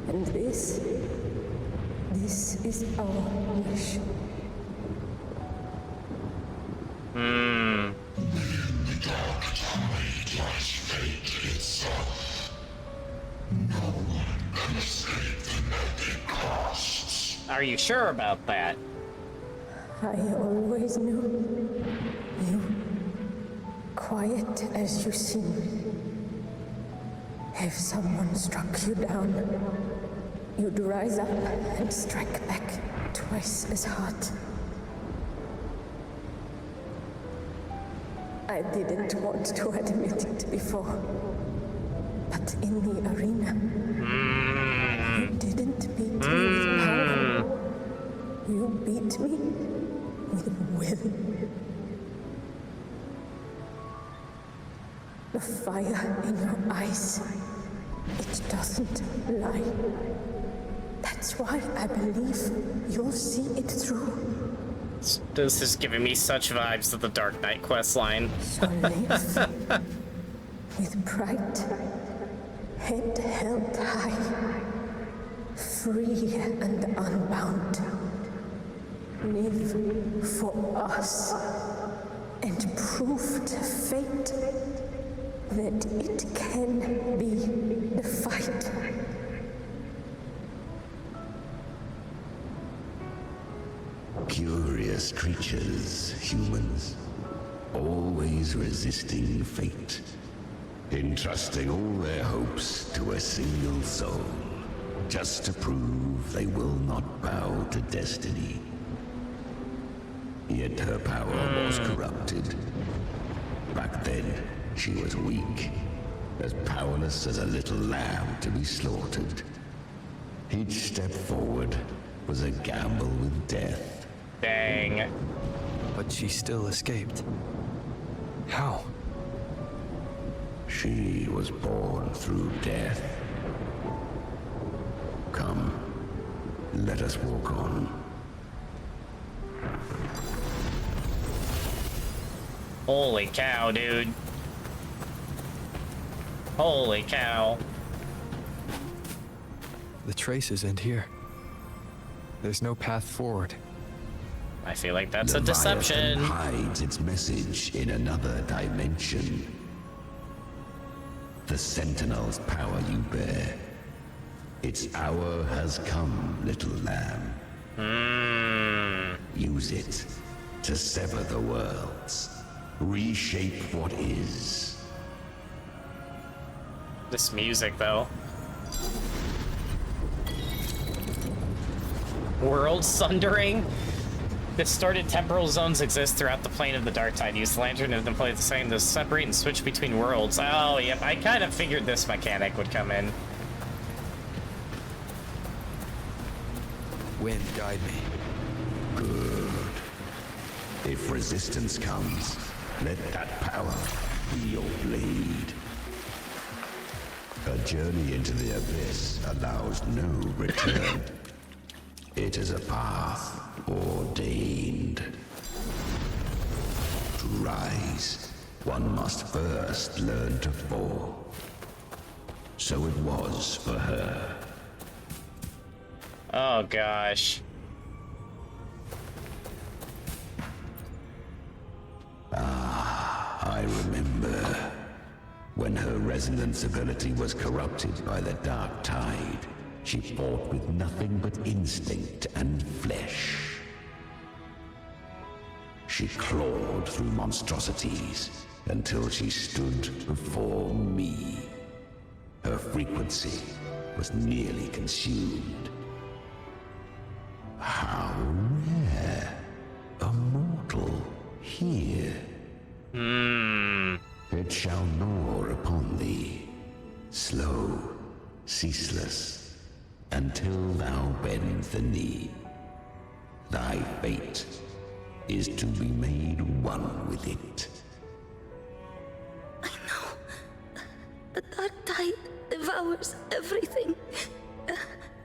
And this is our wish. Within the dark tide lies fate itself. No one can escape the net it casts. Are you sure about that? I always knew. You, quiet as you seem. If someone struck you down, you'd rise up and strike back twice as hard. I I didn't want to admit it before. But in the arena, you didn't beat me with power. You beat me with will. The fire in your eyes, it doesn't lie. That's why I believe you'll see it through. This is giving me such vibes of the Dark Knight questline. So live with pride, head held high, free and unbound. Live for us and prove to fate that it can be the fight. Curious creatures, humans, always resisting fate, entrusting all their hopes to a single soul, just to prove they will not bow to destiny. Yet her power was corrupted. Back then, she was weak, as powerless as a little lamb to be slaughtered. Each step forward was a gamble with death. Dang. But she still escaped. How? She was born through death. Come, let us walk on. Holy cow, dude. Holy cow. The traces end here. There's no path forward. I feel like that's a deception. Hides its message in another dimension. The Sentinel's power you bear. Its hour has come, little lamb. Use it to sever the worlds. Reshape what is. This music, though. World sundering? Distorted temporal zones exist throughout the plane of the Dark Tide. Use the lantern and employ the same to separate and switch between worlds. Oh, yep, I kind of figured this mechanic would come in. Wind, guide me. Good. If resistance comes, let that power be your blade. A journey into the abyss allows no return. It is a path ordained. To rise, one must first learn to fall. So it was for her. Oh gosh. I remember when her resonance ability was corrupted by the Dark Tide. She fought with nothing but instinct and flesh. She clawed through monstrosities until she stood before me. Her frequency was nearly consumed. How rare a mortal here. It shall gnaw upon thee, slow, ceaseless, until thou bend the knee. Thy fate is to be made one with it. I know. The Dark Tide devours everything.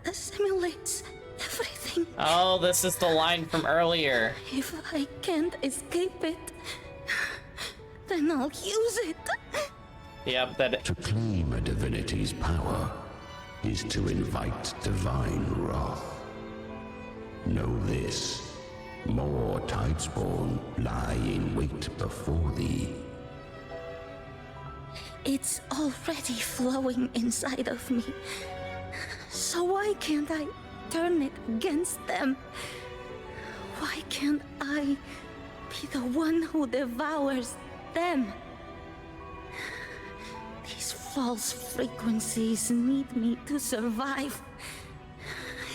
Assimilates everything. Oh, this is the line from earlier. If I can't escape it, then I'll use it. Yep, that... To claim a divinity's power is to invite divine wrath. Know this. More Tidespawn lie in wait before thee. It's already flowing inside of me. So why can't I turn it against them? Why can't I be the one who devours them? These false frequencies need me to survive.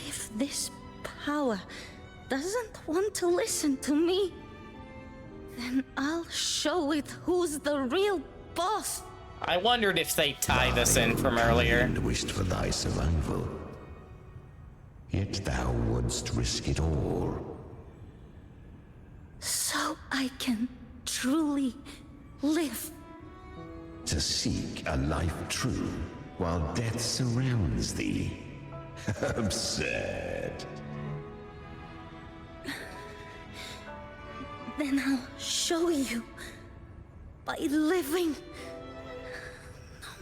If this power doesn't want to listen to me, Then I'll show it who's the real boss. I wondered if they tie this in from earlier. Wished for thy survival. Yet thou wouldst risk it all. So I can truly live. To seek a life true while death surrounds thee. Absurd. Then I'll show you. By living.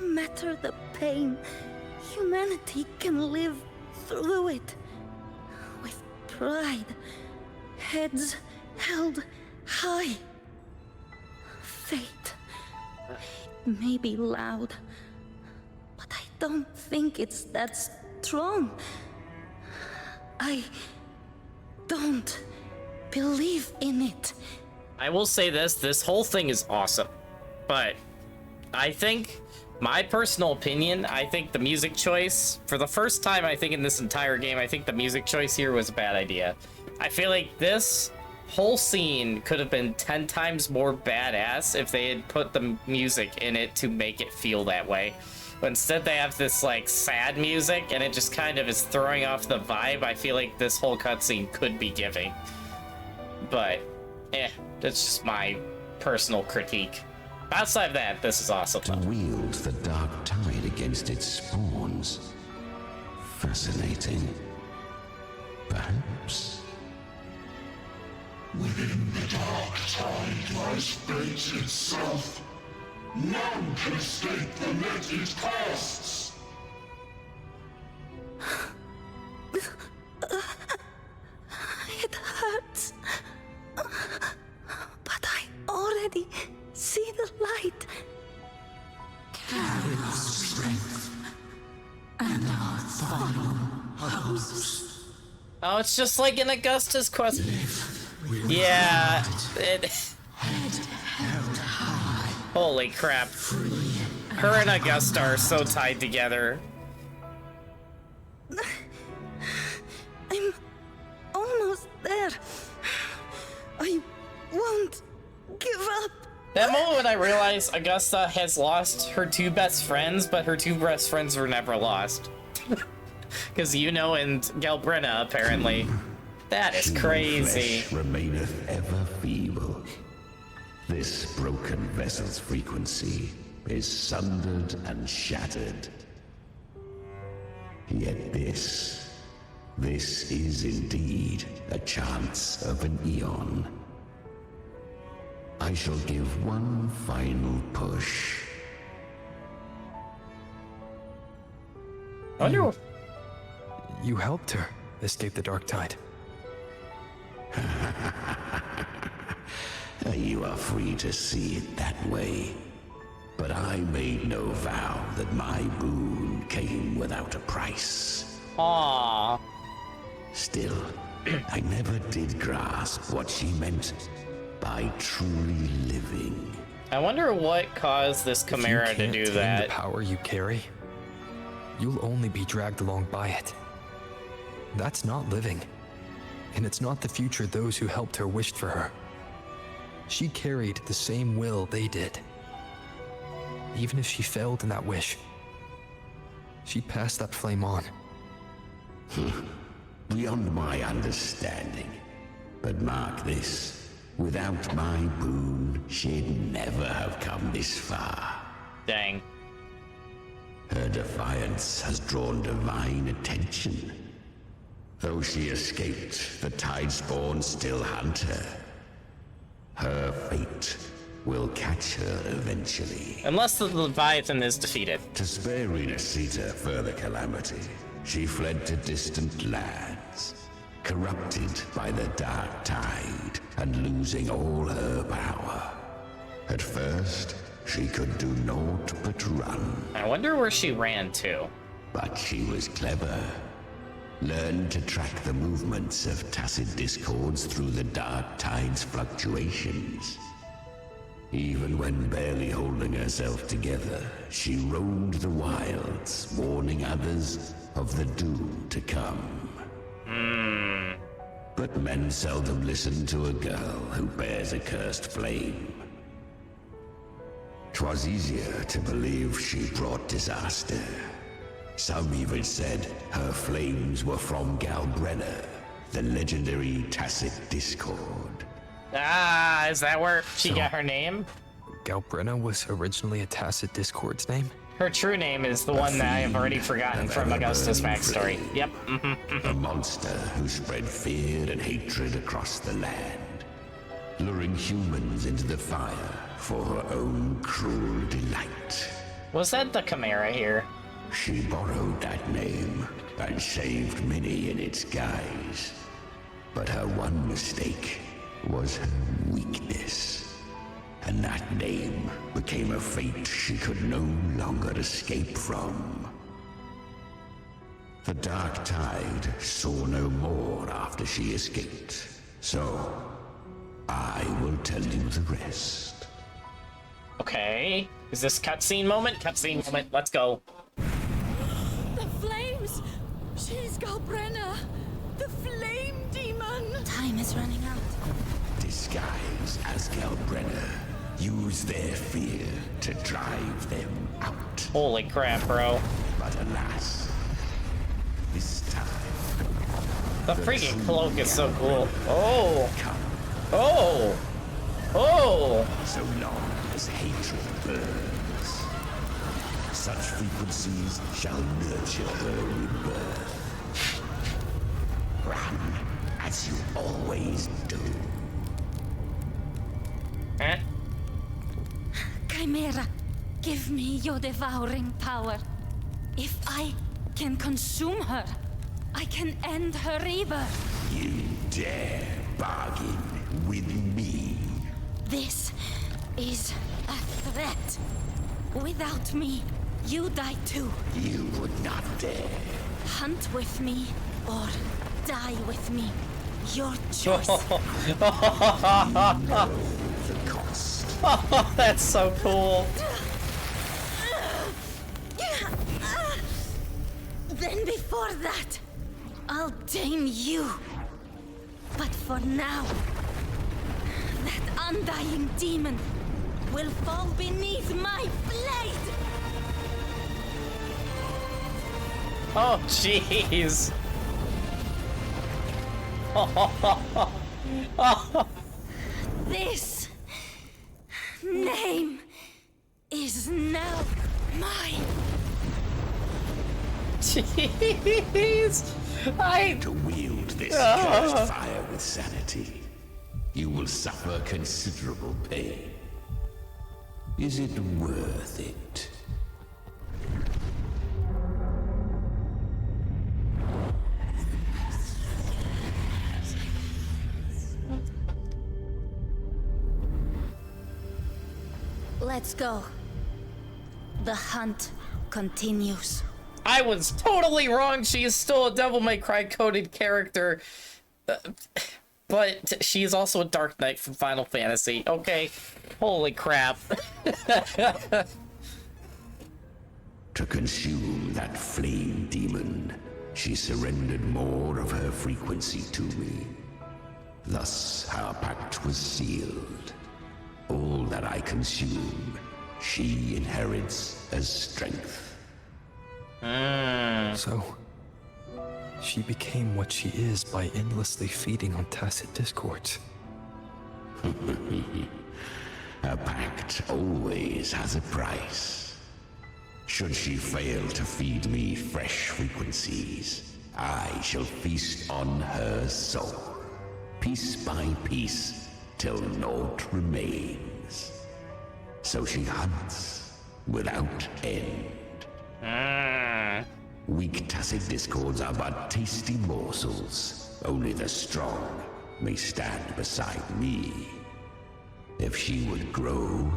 No matter the pain, humanity can live through it. With pride. Heads held high. Fate. It may be loud, but I don't think it's that strong. I don't believe in it. I will say this whole thing is awesome, but I think, my personal opinion, I think the music choice, for the first time I think in this entire game, I think the music choice here was a bad idea. I feel like this whole scene could have been 10 times more badass if they had put the music in it to make it feel that way. But instead they have this like sad music and it just kind of is throwing off the vibe I feel like this whole cutscene could be giving. But, that's just my personal critique. Outside of that, this is awesome. To wield the dark tide against its spawns. Fascinating. Perhaps. Within the dark tide lies fate itself. None can escape the net it casts. It hurts. But I already see the light. Carry our strength and our final hopes. Oh, it's just like in Augusta's quest. Yeah, holy crap. Her and Augusta are so tied together. I'm almost there. I won't give up. That moment when I realized Augusta has lost her two best friends, but her two best friends were never lost. Because Yuno and Galbrina, apparently. That is crazy. Flesh remaineth ever feeble. This broken vessel's frequency is sundered and shattered. Yet this is indeed a chance of an eon. I shall give one final push. I wonder. You helped her escape the dark tide. You are free to see it that way. But I made no vow that my boon came without a price. Aww. Still, I never did grasp what she meant by truly living. I wonder what caused this Chimera to do that. The power you carry, you'll only be dragged along by it. That's not living. And it's not the future those who helped her wished for her. She carried the same will they did. Even if she failed in that wish, she passed that flame on. Beyond my understanding. But mark this, without my boon, she'd never have come this far. Dang. Her defiance has drawn divine attention. Though she escaped, the Tidespawn still hunt her. Her fate will catch her eventually. Unless the Leviathan is defeated. To spare Rinascita further calamity, she fled to distant lands, corrupted by the dark tide and losing all her power. At first, she could do naught but run. I wonder where she ran to. But she was clever. Learned to track the movements of tacit discords through the dark tide's fluctuations. Even when barely holding herself together, she roamed the wilds, warning others of the doom to come. But But men seldom listen to a girl who bears a cursed flame. 'Twas easier to believe she brought disaster. Some even said her flames were from Galbrenna, the legendary Tacit Discord. Ah, is that where she got her name? Galbrenna was originally a Tacit Discord's name? Her true name is the one that I have already forgotten from Augustus' backstory. Yep. A monster who spread fear and hatred across the land, luring humans into the fire for her own cruel delight. Was that the Chimera here? She borrowed that name and saved many in its guise. But her one mistake was her weakness. And that name became a fate she could no longer escape from. The Dark Tide saw no more after she escaped. So, I will tell you the rest. Okay. Is this cutscene moment? Cutscene moment. Let's go. The flames! She's Galbrenna! The flame demon! Time is running out. Disguised as Galbrenna, use their fear to drive them out. Holy crap, bro. But alas, this time... The freaking cloak is so cool. Oh! Oh! Oh! So long as hatred burns, such frequencies shall nurture her rebirth. Run as you always do. Eh? Chimera, give me your devouring power. If I can consume her, I can end her rebirth. You dare bargain with me? This is a threat. Without me, you die too. You would not dare. Hunt with me or die with me. Your choice. You know the cost. Oh, that's so cool. Then before that, I'll tame you. But for now, that undying demon will fall beneath my blade. Oh, jeez. This name is now mine. Jeez. To wield this cursed fire with sanity, you will suffer considerable pain. Is it worth it? Let's go. The hunt continues. I was totally wrong. She is still a Devil May Cry coded character. But she is also a Dark Knight from Final Fantasy. Okay. Holy crap. To consume that flame demon, she surrendered more of her frequency to me. Thus, our pact was sealed. All that I consume, she inherits as strength. So, she became what she is by endlessly feeding on Tacit Discords. A pact always has a price. Should she fail to feed me fresh frequencies, I shall feast on her soul, piece by piece, till naught remains. So she hunts without end. Weak Tacit Discords are but tasty morsels. Only the strong may stand beside me. If she would grow,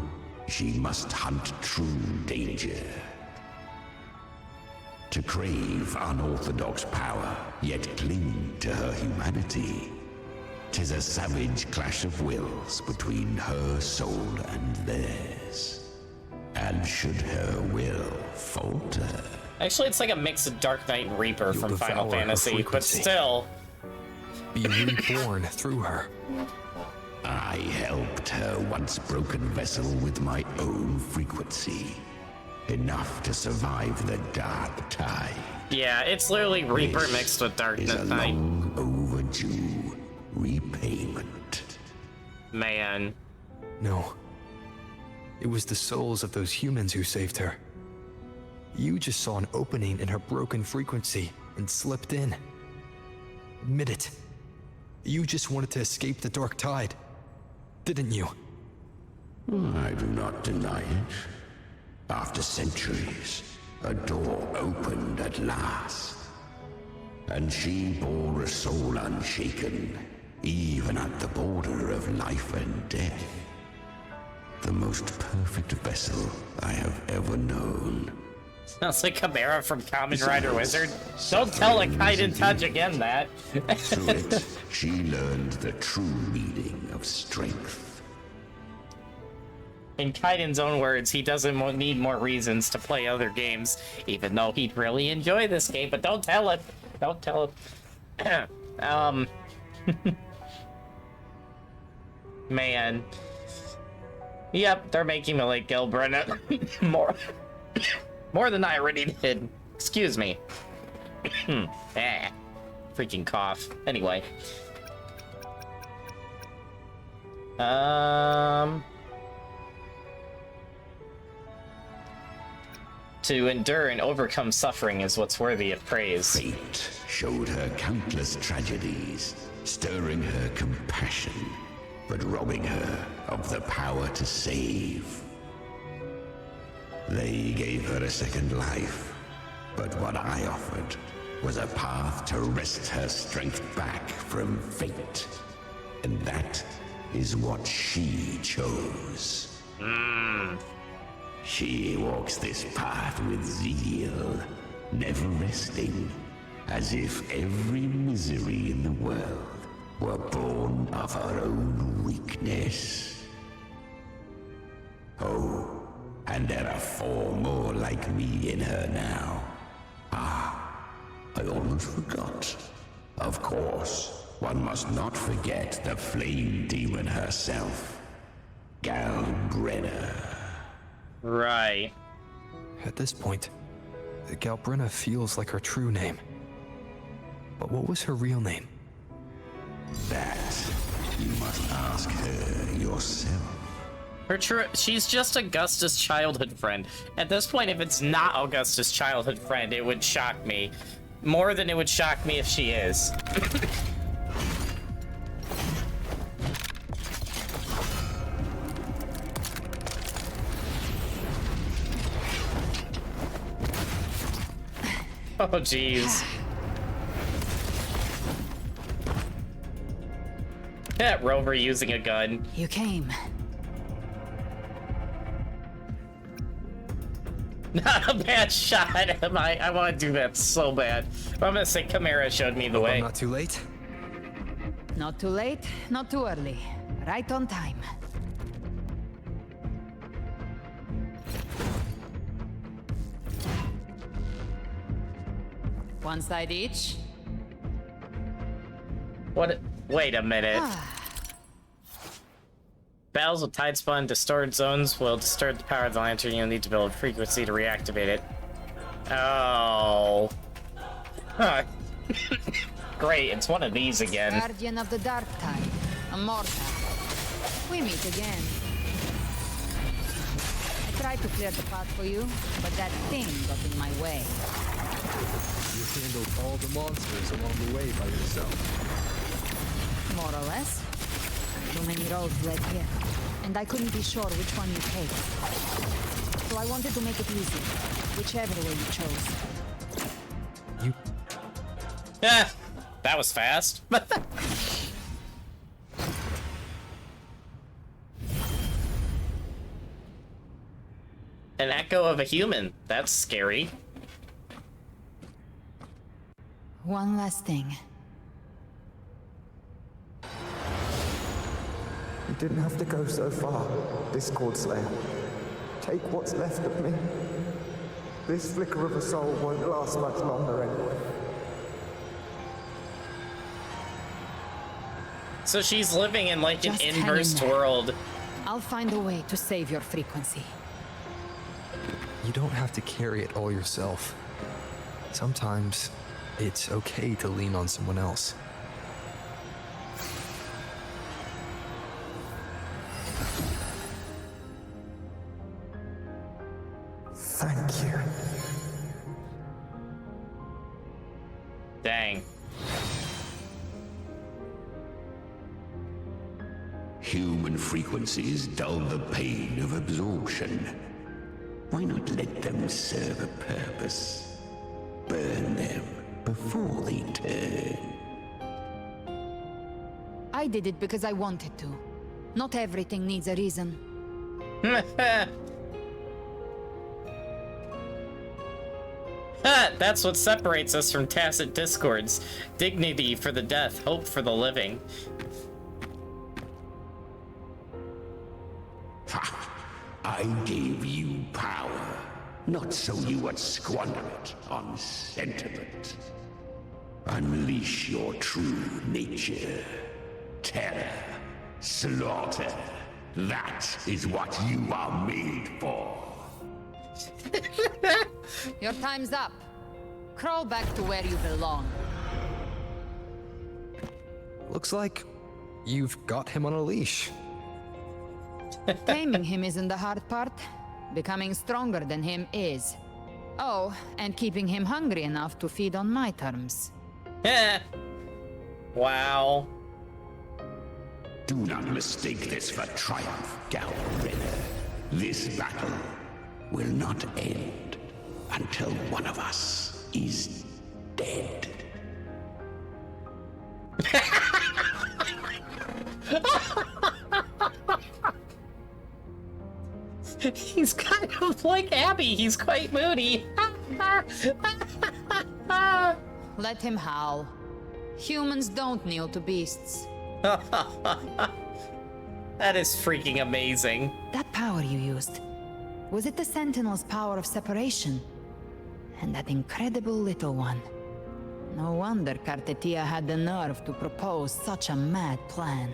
she must hunt true danger. To crave unorthodox power, yet cling to her humanity, 'tis a savage clash of wills between her soul and theirs. And should her will falter... Actually, it's like a mix of Dark Knight and Reaper from Final Fantasy, but still. be reborn through her. I helped her once broken vessel with my own frequency. Enough to survive the dark tide. Yeah, it's literally Reaper mixed with Darkness is a Night. long overdue repayment. Man. No. It was the souls of those humans who saved her. You just saw an opening in her broken frequency and slipped in. Admit it. You just wanted to escape the dark tide, didn't you? I do not deny it. After centuries, a door opened at last. And she bore a soul unshaken, even at the border of life and death. The most perfect vessel I have ever known. Sounds like Chimera from Kamen Rider Wizard. Don't tell a Kaiden Touch again that. Through it, she learned the true meaning of strength. In Kaiden's own words, he doesn't need more reasons to play other games, even though he'd really enjoy this game, but don't tell it. Don't tell it. Man. Yep, they're making me like Gelbrenna more than I already did. Excuse me. Freaking cough. Anyway. To endure and overcome suffering is what's worthy of praise. Fate showed her countless tragedies, stirring her compassion, but robbing her of the power to save. They gave her a second life, but what I offered was a path to wrest her strength back from fate. And that is what she chose. She walks this path with zeal, never resting, as if every misery in the world were born of her own weakness. Oh, and there are 4 more like me in her now. Ah, I almost forgot. Of course, one must not forget the flame demon herself, Galbrenna. Right. At this point, Galbrenna feels like her true name. But what was her real name? That you must ask her yourself. She's just Augusta's childhood friend. At this point, if it's not Augusta's childhood friend, it would shock me. More than it would shock me if she is. Oh, jeez. That Rover using a gun. You came. Not a bad shot. I want to do that so bad. But I'm gonna say Chimera showed me the way. Not too late? Not too late, not too early. Right on time. One side each. What? Wait a minute. Battles with tide spawn distorted zones will distort the power of the lantern. You'll need to build a frequency to reactivate it. Oh. Huh. Great, it's one of these again. Guardian of the Dark Tide, Immortal. We meet again. I tried to clear the path for you, but that thing got in my way. You handled all the monsters along the way by yourself. More or less. Too many roads led here, and I couldn't be sure which one you take. So I wanted to make it easy, whichever way you chose. Yeah, that was fast. An echo of a human. That's scary. One last thing. You didn't have to go so far, Discord Slayer. Take what's left of me. This flicker of a soul won't last much longer anyway. So she's living in like Just an hang in inversed there. world. I'll find a way to save your frequency. You don't have to carry it all yourself. Sometimes it's okay to lean on someone else. Thank you. Dang. Human frequencies dull the pain of absorption. Why not let them serve a purpose? Burn them before they turn. I did it because I wanted to. Not everything needs a reason. That's what separates us from tacit discords. Dignity for the death, hope for the living. I gave you power, not so you would squander it on sentiment. Unleash your true nature. Terror, slaughter. That is what you are made for. Your time's up. Crawl back to where you belong. Looks like you've got him on a leash. Taming him isn't the hard part. Becoming stronger than him is. Oh, and keeping him hungry enough to feed on my terms. Wow. Do not mistake this for triumph, Galrinner. This battle will not end until one of us is dead. He's kind of like Abby. He's quite moody. Let him howl. Humans don't kneel to beasts. That is freaking amazing. That power you used, was it the Sentinel's power of separation? And that incredible little one. No wonder Cartetia had the nerve to propose such a mad plan.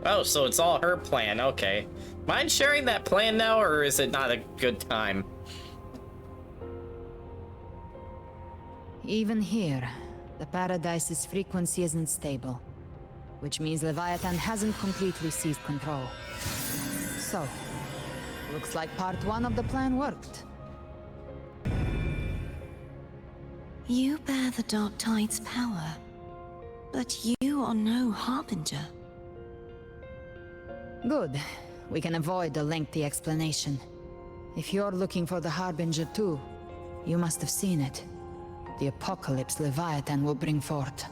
Oh, so it's all her plan. Okay. Mind sharing that plan now, or is it not a good time? Even here, the Paradise's frequency isn't stable, which means Leviathan hasn't completely seized control. So, looks like part one of the plan worked. You bear the Dark Tide's power, but you are no Harbinger. Good. We can avoid a lengthy explanation. If you're looking for the Harbinger too, you must have seen it. The apocalypse Leviathan will bring forth.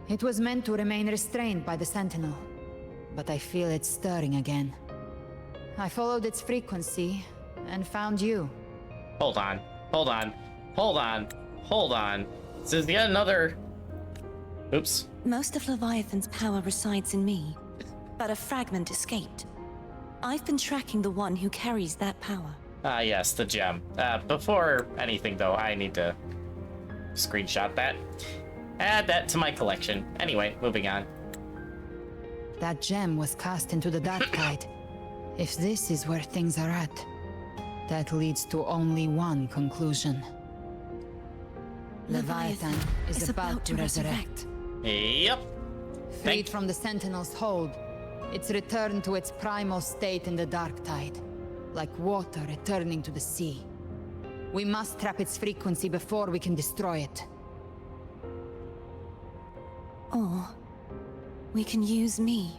It was meant to remain restrained by the Sentinel, but I feel it stirring again. I followed its frequency and found you. Hold on. Hold on. Hold on. Hold on. This is yet another... Oops. Most of Leviathan's power resides in me, but a fragment escaped. I've been tracking the one who carries that power. Ah, yes, the gem. Before anything, though, I need to screenshot that. Add that to my collection. Anyway, moving on. That gem was cast into the Dark Tide. If this is where things are at, that leads to only one conclusion. Leviathan is about to resurrect. Yep. Freed from the Sentinel's hold, it's returned to its primal state in the Dark Tide, like water returning to the sea. We must trap its frequency before we can destroy it. Or we can use me.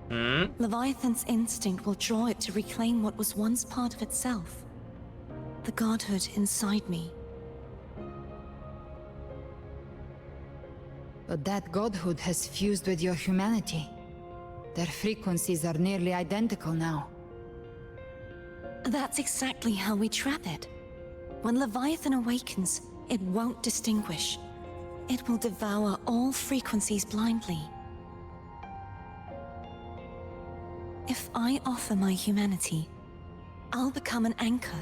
Leviathan's instinct will draw it to reclaim what was once part of itself. The godhood inside me. But that godhood has fused with your humanity. Their frequencies are nearly identical now. That's exactly how we trap it. When Leviathan awakens, it won't distinguish. It will devour all frequencies blindly. If I offer my humanity, I'll become an anchor,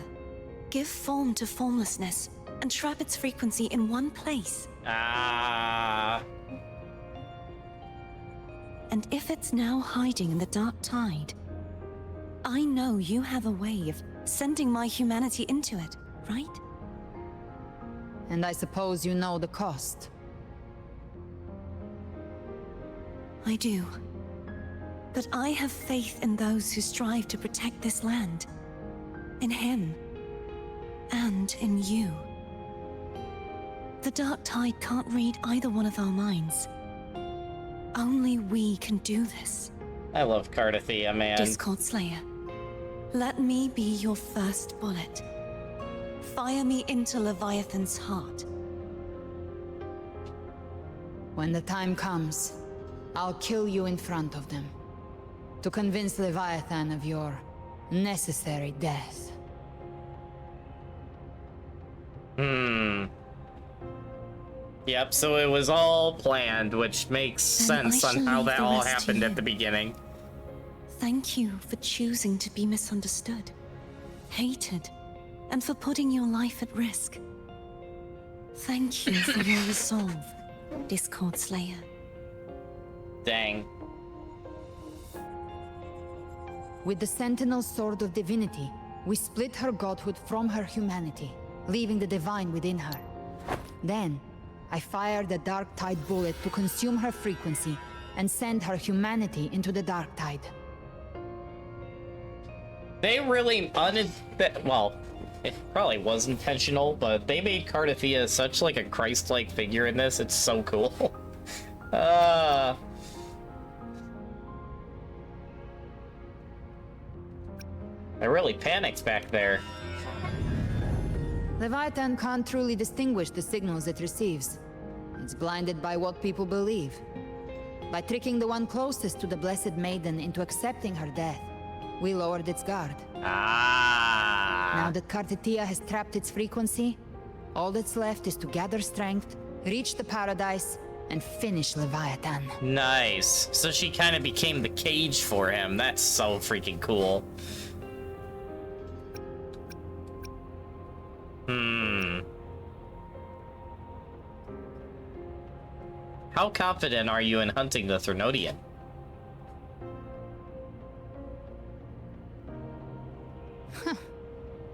give form to formlessness, and trap its frequency in one place. Ah. And if it's now hiding in the Dark Tide, I know you have a way of sending my humanity into it, right? And I suppose you know the cost. I do. But I have faith in those who strive to protect this land. In him. And in you. The Dark Tide can't read either one of our minds. Only we can do this. I love Cardathia, man. Discord Slayer, let me be your first bullet. Fire me into Leviathan's heart. When the time comes, I'll kill you in front of them. To convince Leviathan of your necessary death. Yep, so it was all planned, which makes sense on how that all happened at the beginning. Thank you for choosing to be misunderstood, hated, and for putting your life at risk. Thank you for your resolve, Discord Slayer. Dang. With the Sentinel Sword of Divinity, we split her godhood from her humanity, leaving the divine within her. Then, I fired the Dark Tide bullet to consume her frequency and send her humanity into the Dark Tide. They really well, it probably was intentional, but they made Cardathia such like a Christ-like figure in this. It's so cool. I really panicked back there. Leviathan can't truly distinguish the signals it receives. It's blinded by what people believe. By tricking the one closest to the Blessed Maiden into accepting her death, we lowered its guard. Now that Cardathia has trapped its frequency, all that's left is to gather strength, reach the paradise, and finish Leviathan. Nice. So she kind of became the cage for him. That's so freaking cool. How confident are you in hunting the Threnodian?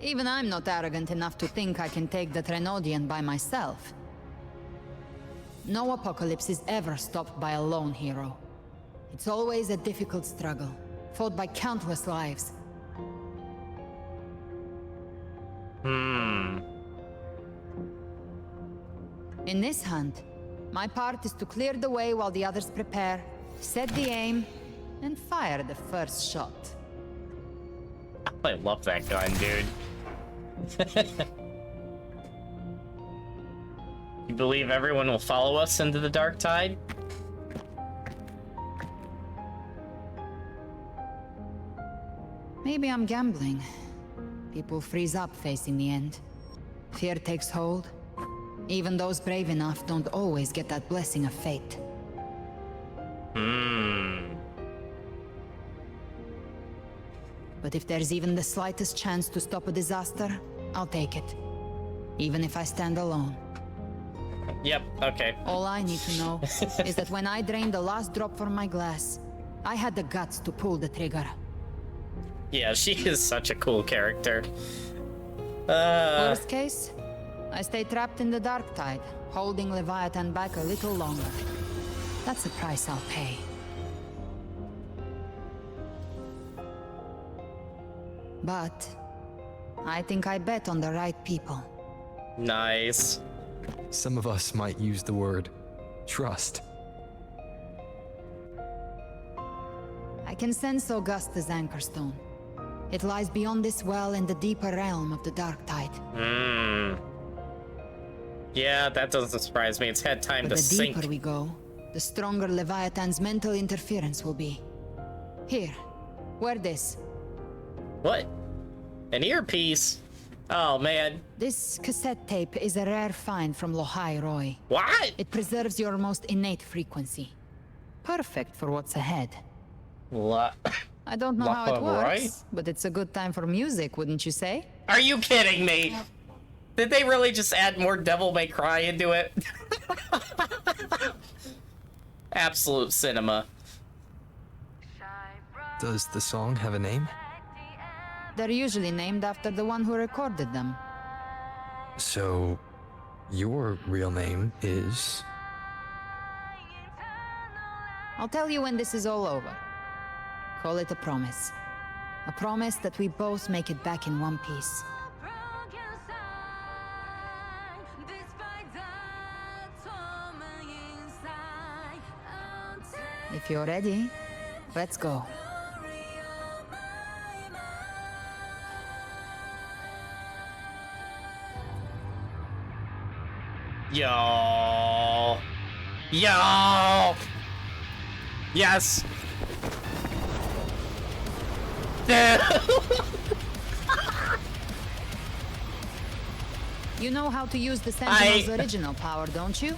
Even I'm not arrogant enough to think I can take the Threnodian by myself. No apocalypse is ever stopped by a lone hero. It's always a difficult struggle, fought by countless lives. In this hunt, my part is to clear the way while the others prepare, set the aim, and fire the first shot. I love that gun, dude. You believe everyone will follow us into the Dark Tide? Maybe I'm gambling. People freeze up facing the end. Fear takes hold. Even those brave enough don't always get that blessing of fate. But if there's even the slightest chance to stop a disaster, I'll take it. Even if I stand alone. Yep, okay. All I need to know is that when I drained the last drop from my glass, I had the guts to pull the trigger. Yeah, she is such a cool character. Worst case, I stay trapped in the Dark Tide, holding Leviathan back a little longer. That's the price I'll pay. But I think I bet on the right people. Nice. Some of us might use the word trust. I can sense Augusta's Anchorstone. It lies beyond this well in the deeper realm of the Dark Tide. Yeah, that doesn't surprise me. It's had time to The deeper sink. we go, the stronger Leviathan's mental interference will be. Here, wear this. What? An earpiece? Oh, man. This cassette tape is a rare find from Lohai Roy. What? It preserves your most innate frequency. Perfect for what's ahead. I don't know how it works, but it's a good time for music, wouldn't you say? Are you kidding me? Did they really just add more Devil May Cry into it? Absolute cinema. Does the song have a name? They're usually named after the one who recorded them. So, your real name is... I'll tell you when this is all over. Call it a promise. A promise that we both make it back in one piece. If you're ready, let's go. Yo. Yo. Yes. You know how to use the Sentinel's original power, don't you?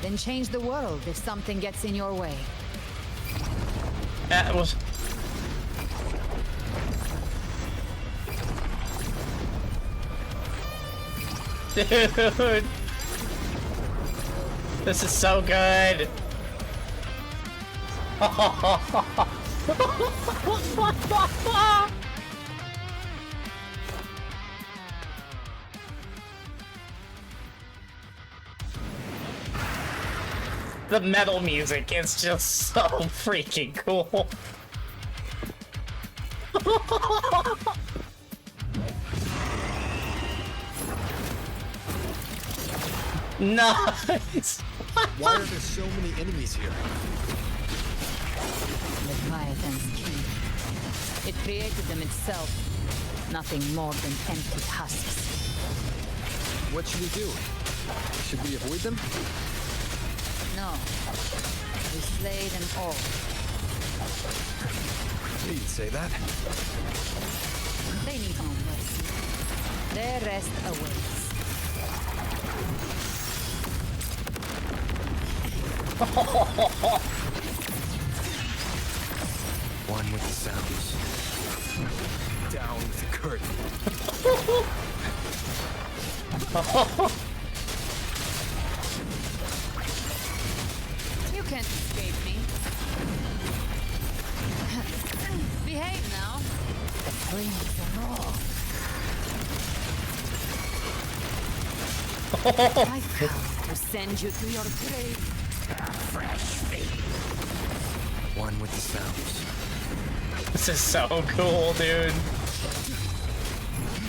Then change the world if something gets in your way. That was... Dude. This is so good. The metal music is just so freaking cool. Nice! Why are there so many enemies here? Leviathan's key. It created them itself. Nothing more than empty husks. What should we do? Should we avoid them? No. We slay them all. You'd say that? They need no mercy. Their rest awaits. One with the sounds. Down with the curtain. You can't escape me. Behave now. The flames are raw. I've come to send you to your grave. Fresh feet. One with the sounds. This is so cool, dude.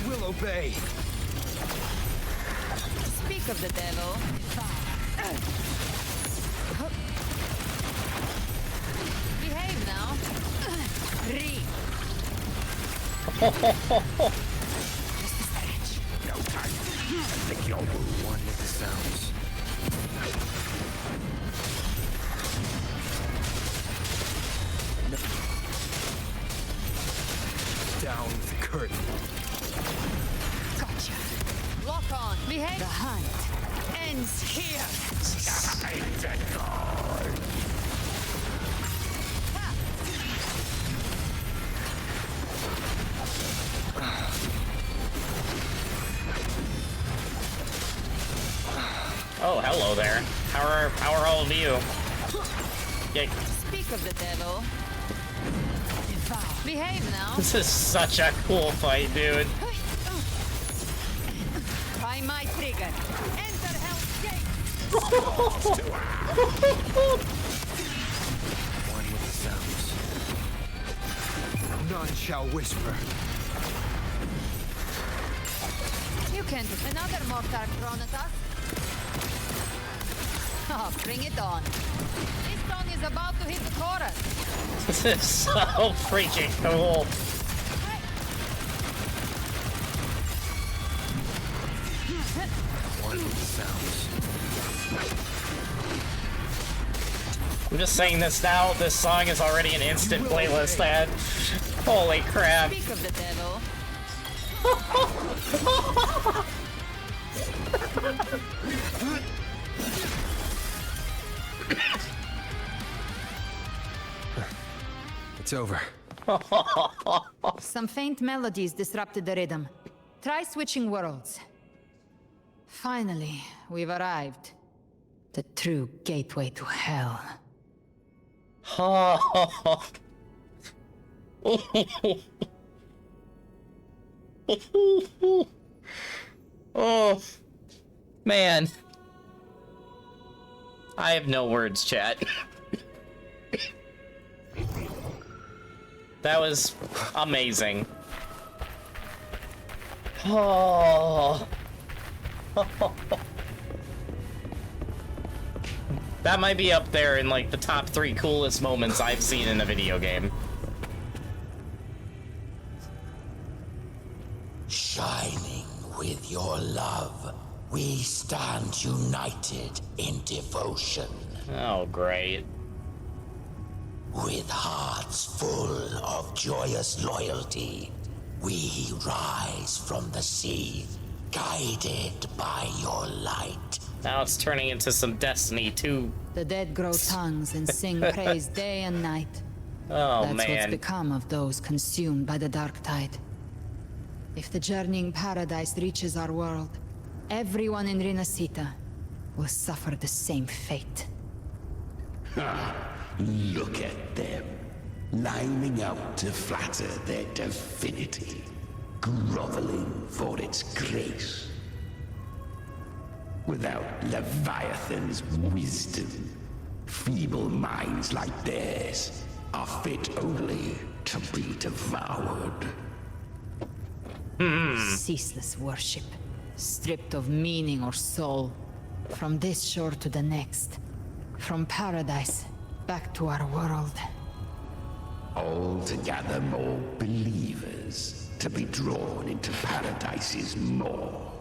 You will obey. Speak of the devil. Behave now. Read. Just a stretch. No time. Lick your wound. One with the sounds. Down with the curtain. Gotcha. Lock on. Behave. The hunt ends here. Oh, hello there. How are all of you? Yeah. Speak of the devil. Behave now. This is such a cool fight, dude. Try my trigger. Enter Hell's Gate. One with the sounds. None shall whisper. You can't. Another mortar thrown at us. Oh, bring it on. This song is about to hit the chorus. This is so freaking cool. One with the sounds. I'm just saying this now. This song is already an instant playlist ad. Holy crap. Speak of the devil. It's over. Some faint melodies disrupted the rhythm. Try switching worlds. Finally, we've arrived. The true gateway to hell. Oh, man. I have no words, chat. That was amazing. Oh. That might be up there in like the top 3 coolest moments I've seen in a video game. Shining with your love, we stand united in devotion. Oh, great. With hearts full of joyous loyalty, we rise from the sea, guided by your light. Now it's turning into some Destiny 2. The dead grow tongues and sing praise day and night. Oh, That's man. what's become of those consumed by the dark tide. If the journeying paradise reaches our world, everyone in Rinascita will suffer the same fate. Look at them, lining up to flatter their divinity, groveling for its grace. Without Leviathan's wisdom, feeble minds like theirs are fit only to be devoured. Ceaseless worship, stripped of meaning or soul, from this shore to the next, from paradise back to our world. All to gather more believers to be drawn into Paradise's maw.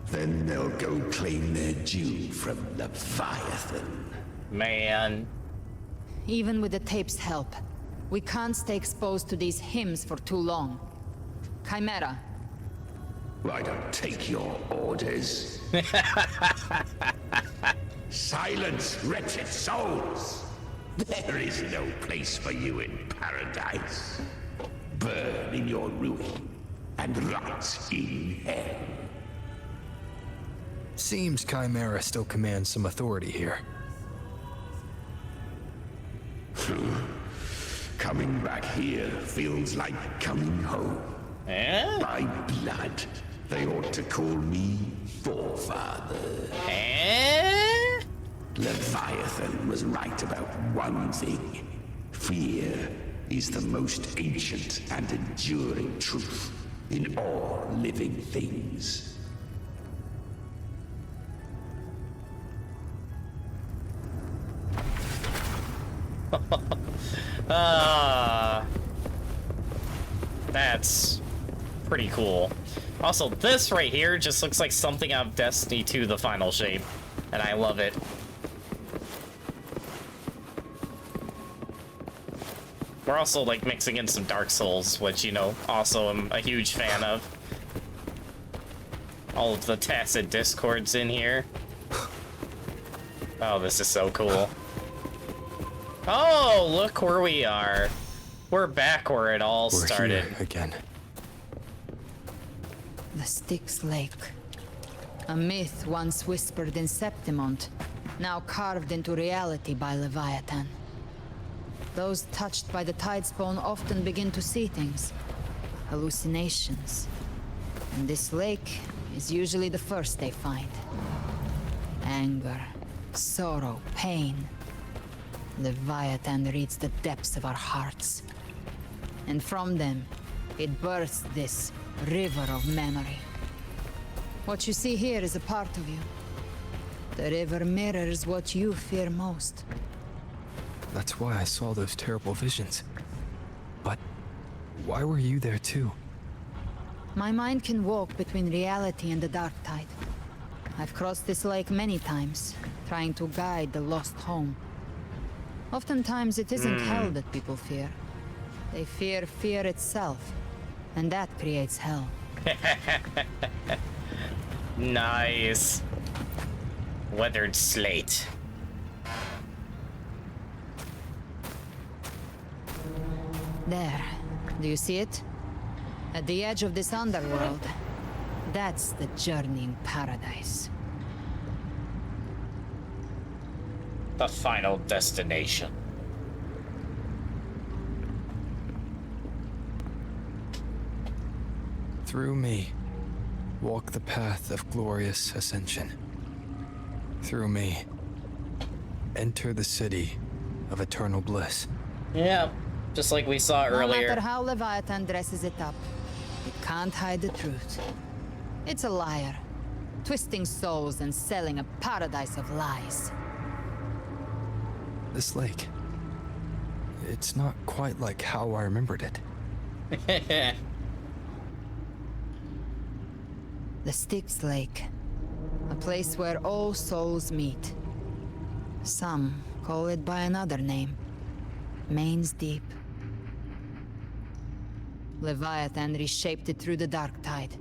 Then they'll go claim their due from Leviathan. Man. Even with the tape's help, we can't stay exposed to these hymns for too long. Chimera. I don't take your orders. Silence, wretched souls! There is no place for you in paradise. Burn in your ruin and rot in hell. Seems Chimera still commands some authority here. Coming back here feels like coming home. Eh? By blood, they ought to call me Forefather. Eh? Leviathan was right about one thing. Fear is the most ancient and enduring truth in all living things. That's pretty cool. Also, this right here just looks like something out of Destiny 2, the final shape, and I love it. We're also like mixing in some Dark Souls, which, you know, also I'm a huge fan of. All of the tacit discords in here. Oh, this is so cool. Oh, look where we are. We're back where it all started. Here again. The Styx Lake. A myth once whispered in Septimont, now carved into reality by Leviathan. Those touched by the Tidespawn often begin to see things. Hallucinations. And this lake is usually the first they find. Anger, sorrow, pain. Leviathan reads the depths of our hearts. And from them, it births this river of memory. What you see here is a part of you. The river mirrors what you fear most. That's why I saw those terrible visions. But why were you there too? My mind can walk between reality and the dark tide. I've crossed this lake many times, trying to guide the lost home. Oftentimes it isn't hell that people fear. They fear fear itself, and that creates hell. Nice. Weathered slate. There. Do you see it? At the edge of this underworld, that's the journeying paradise. The final destination. Through me, walk the path of glorious ascension. Through me, enter the city of eternal bliss. Yeah, just like we saw earlier. No matter how Leviathan dresses it up, it can't hide the truth. It's a liar, twisting souls and selling a paradise of lies. This lake, it's not quite like how I remembered it. The Styx Lake, a place where all souls meet. Some call it by another name, Main's Deep. Leviathan reshaped it through the dark tide,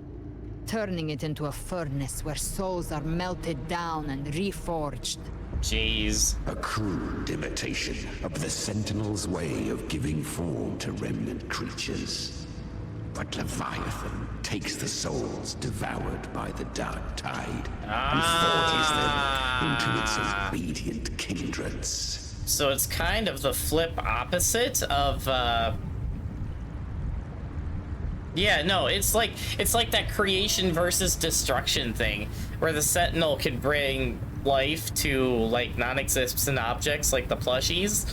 turning it into a furnace where souls are melted down and reforged. Jeez. A crude imitation of the Sentinel's way of giving form to remnant creatures. But Leviathan takes the souls devoured by the dark tide and forges them into its obedient kindreds. So it's kind of the flip opposite of yeah, no, it's like that creation versus destruction thing, where the Sentinel can bring life to like non-existent objects like the plushies,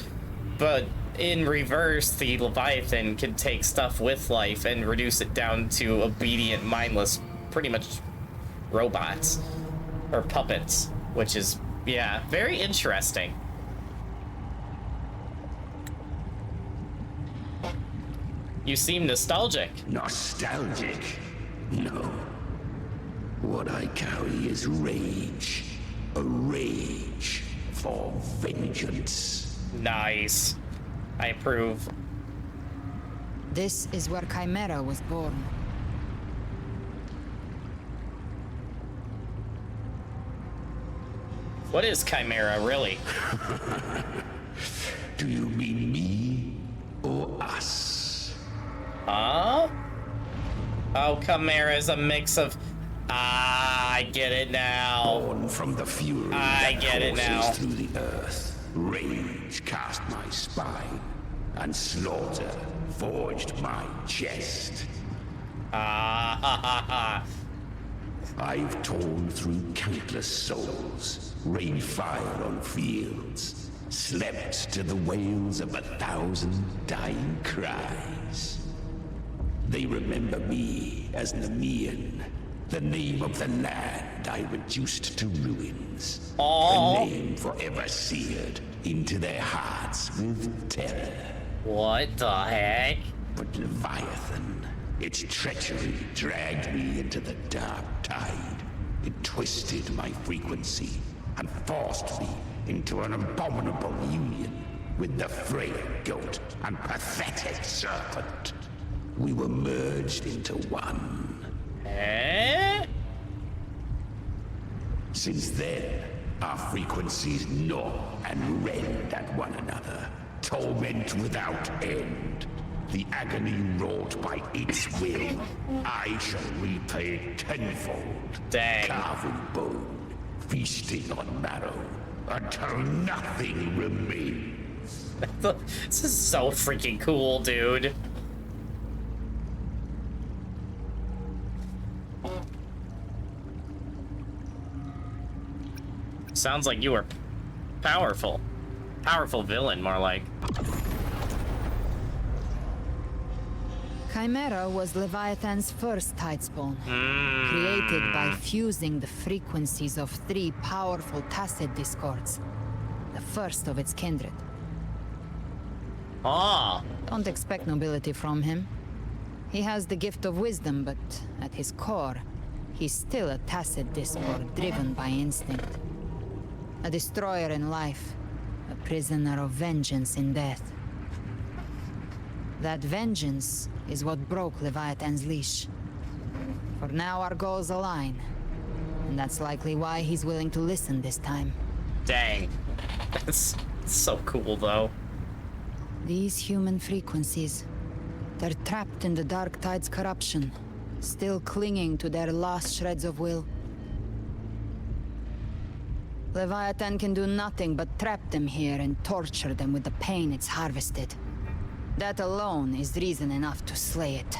but in reverse, the Leviathan can take stuff with life and reduce it down to obedient, mindless, pretty much robots or puppets, which is, yeah, very interesting. You seem nostalgic. Nostalgic? No. What I carry is rage. A rage for vengeance. Nice. I approve. This is where Chimera was born. What is Chimera, really? Do you mean me or us? Huh? Oh, Chimera is a mix of... I get it now. Born from the fury I get it now. Through the earth, rage cast my spine, and slaughter forged my chest. I've torn through countless souls, rained fire on fields, slept to the wails of 1,000 dying cries. They remember me as Nemean, the name of the land I reduced to ruins. Aww. A name forever seared into their hearts with terror. What the heck? But Leviathan, its treachery dragged me into the dark tide. It twisted my frequency and forced me into an abominable union with the frail goat and pathetic serpent. We were merged into one. Eh? Since then, our frequencies gnaw and rend at one another, torment without end. The agony wrought by its will, I shall repay tenfold. Dang. Carving bone, feasting on marrow, until nothing remains. This is so freaking cool, dude. Sounds like you were powerful. Powerful villain, more like. Chimera was Leviathan's first tidespawn, created by fusing the frequencies of 3 powerful tacit discords, the first of its kindred. Ah. Don't expect nobility from him. He has the gift of wisdom, but at his core, he's still a tacit discord driven by instinct. A destroyer in life, a prisoner of vengeance in death. That vengeance is what broke Leviathan's leash. For now our goals align, and that's likely why he's willing to listen this time. Dang. That's so cool, though. These human frequencies, They're trapped in the Dark Tide's corruption, still clinging to their last shreds of will. Leviathan can do nothing but trap them here and torture them with the pain it's harvested. That alone is reason enough to slay it.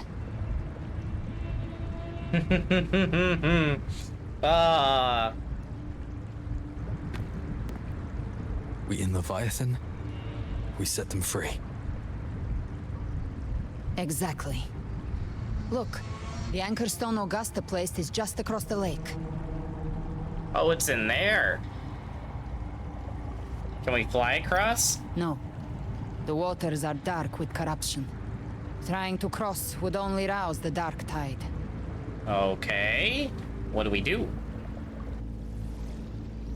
We in Leviathan? We set them free. Exactly. Look, the anchor stone Augusta placed is just across the lake. Oh, it's in there. Can we fly across? No. The waters are dark with corruption. Trying to cross would only rouse the Dark Tide. Okay. What do we do?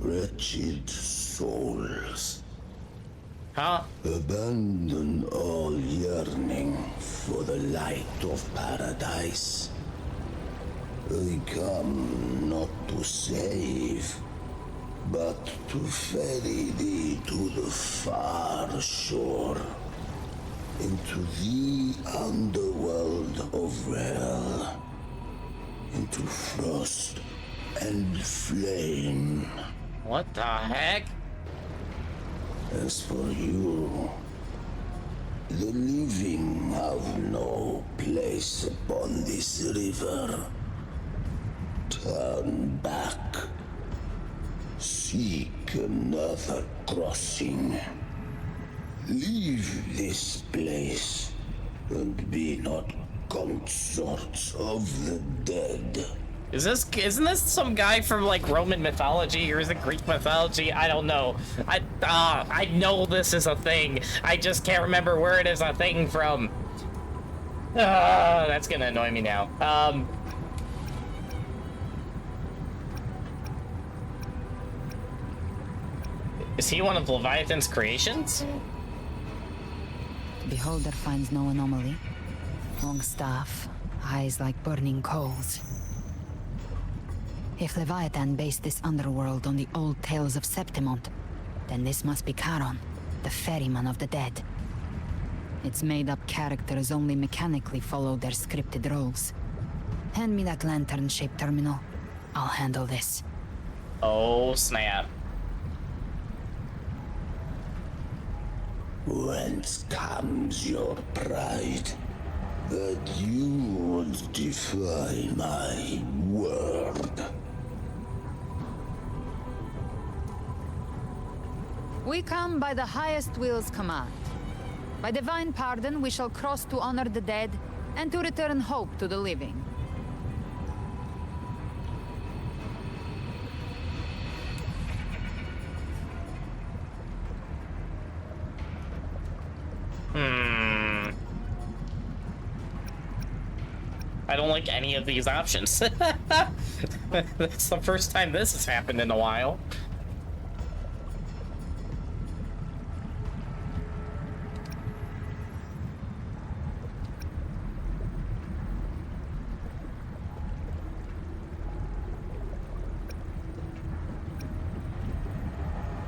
Wretched souls. Huh? Abandon all yearning for the light of paradise. I come not to save, but to ferry thee to the far shore, into the underworld of hell, into frost and flame. What the heck? As for you, the living have no place upon this river. Turn back. Seek another crossing. Leave this place, and be not consorts of the dead. Isn't this some guy from like Roman mythology, or is it Greek mythology? I don't know. I know this is a thing. I just can't remember where it is a thing from. That's gonna annoy me now. Is he one of Leviathan's creations? Beholder finds no anomaly. Long staff, eyes like burning coals. If Leviathan based this underworld on the old tales of Septimont, then this must be Charon, the ferryman of the dead. Its made-up characters only mechanically follow their scripted roles. Hand me that lantern-shaped terminal. I'll handle this. Oh, snap. Whence comes your pride? That you would defy my word? We come by the highest will's command. By divine pardon, we shall cross to honor the dead and to return hope to the living. I don't like any of these options. That's the first time this has happened in a while.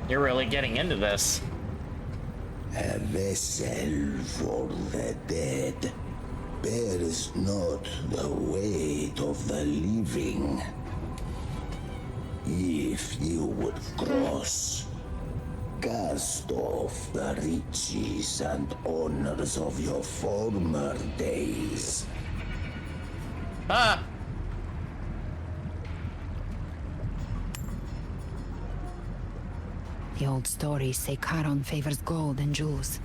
You're really getting into this. A vessel for the dead bears not the weight of the living. If you would cross, cast off the riches and honors of your former days. Ah! The old stories say Charon favors gold and jewels.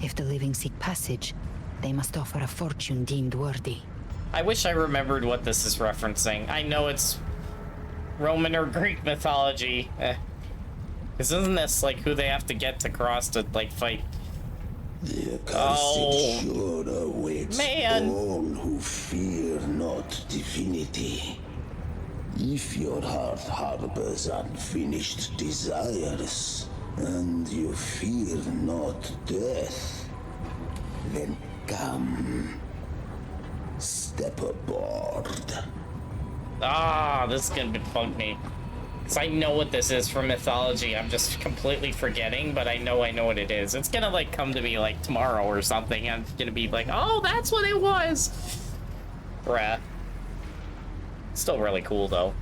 If the living seek passage, they must offer a fortune deemed worthy. I wish I remembered what this is referencing. I know it's Roman or Greek mythology. Because isn't this like who they have to get to cross to like fight? The accursed sure awaits all who fear not divinity. If your heart harbors unfinished desires, and you fear not death, then come, step aboard. Ah, this is gonna bug me. Because I know what this is from mythology. I'm just completely forgetting, but I know what it is. It's gonna, like, come to me, like, tomorrow or something. I'm gonna be like, oh, that's what it was! Bruh. Still really cool, though.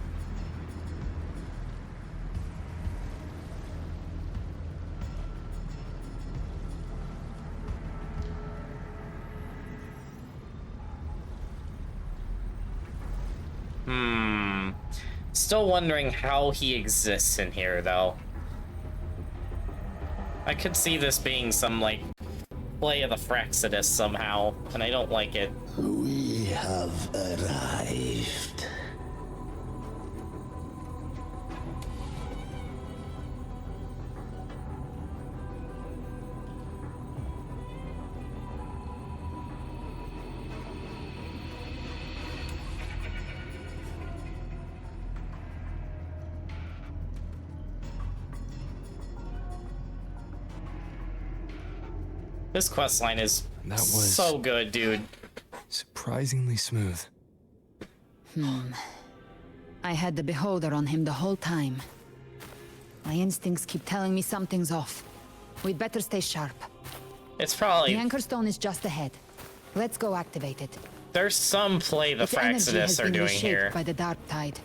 Still wondering how he exists in here, though. I could see this being some, like, play of the Fraxidus somehow, and I don't like it. We have arrived. This questline is so good, dude. Surprisingly smooth. I had the beholder on him the whole time. My instincts keep telling me something's off. We'd better stay sharp. It's probably... The Anchor Stone is just ahead. Let's go activate it. There's some play the Fraxidus are doing here. By the Dark Tide.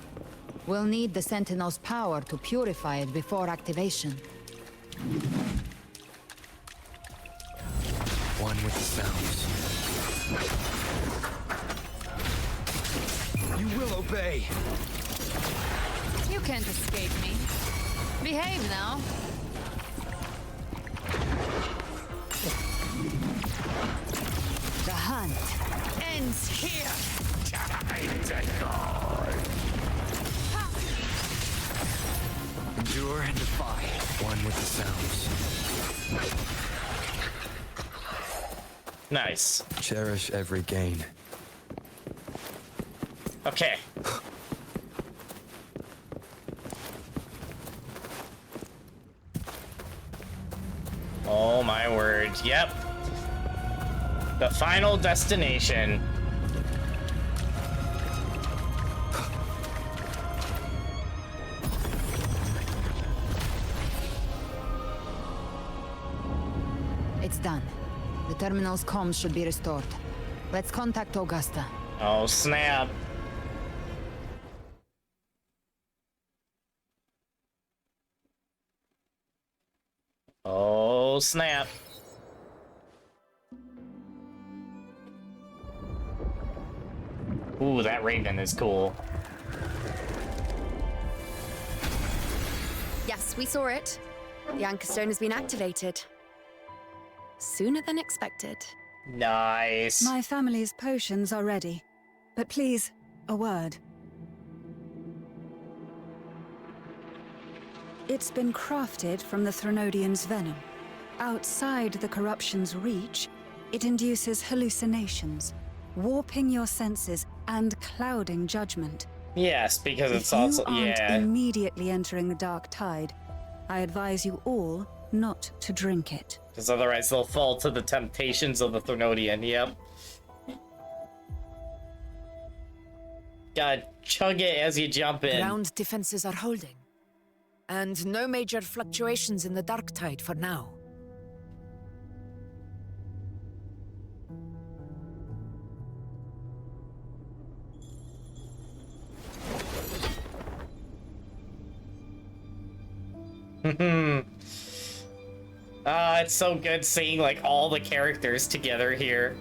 We'll need the Sentinel's power to purify it before activation. One with the sounds. You will obey. You can't escape me. Behave now. The hunt ends here. Time to go. Endure and defy. One with the sounds. Nice. Cherish every gain. Okay. Oh my word. Yep. The final destination. It's done. The terminal's comms should be restored. Let's contact Augusta. Oh, snap. Oh, snap. Ooh, that Raven is cool. Yes, we saw it. The Anchor Stone has been activated. Sooner than expected. Nice. My family's potions are ready. But please, a word. It's been crafted from the Threnodian's venom. Outside the corruption's reach, it induces hallucinations, warping your senses and clouding judgment. Yes, because it's also... If you aren't yeah. immediately entering the Dark Tide, I advise you all not to drink it. Because otherwise they'll fall to the temptations of the Threnodian, yep. Gotta chug it as you jump in. Ground defenses are holding. And no major fluctuations in the Dark Tide for now. It's so good seeing, like, all the characters together here.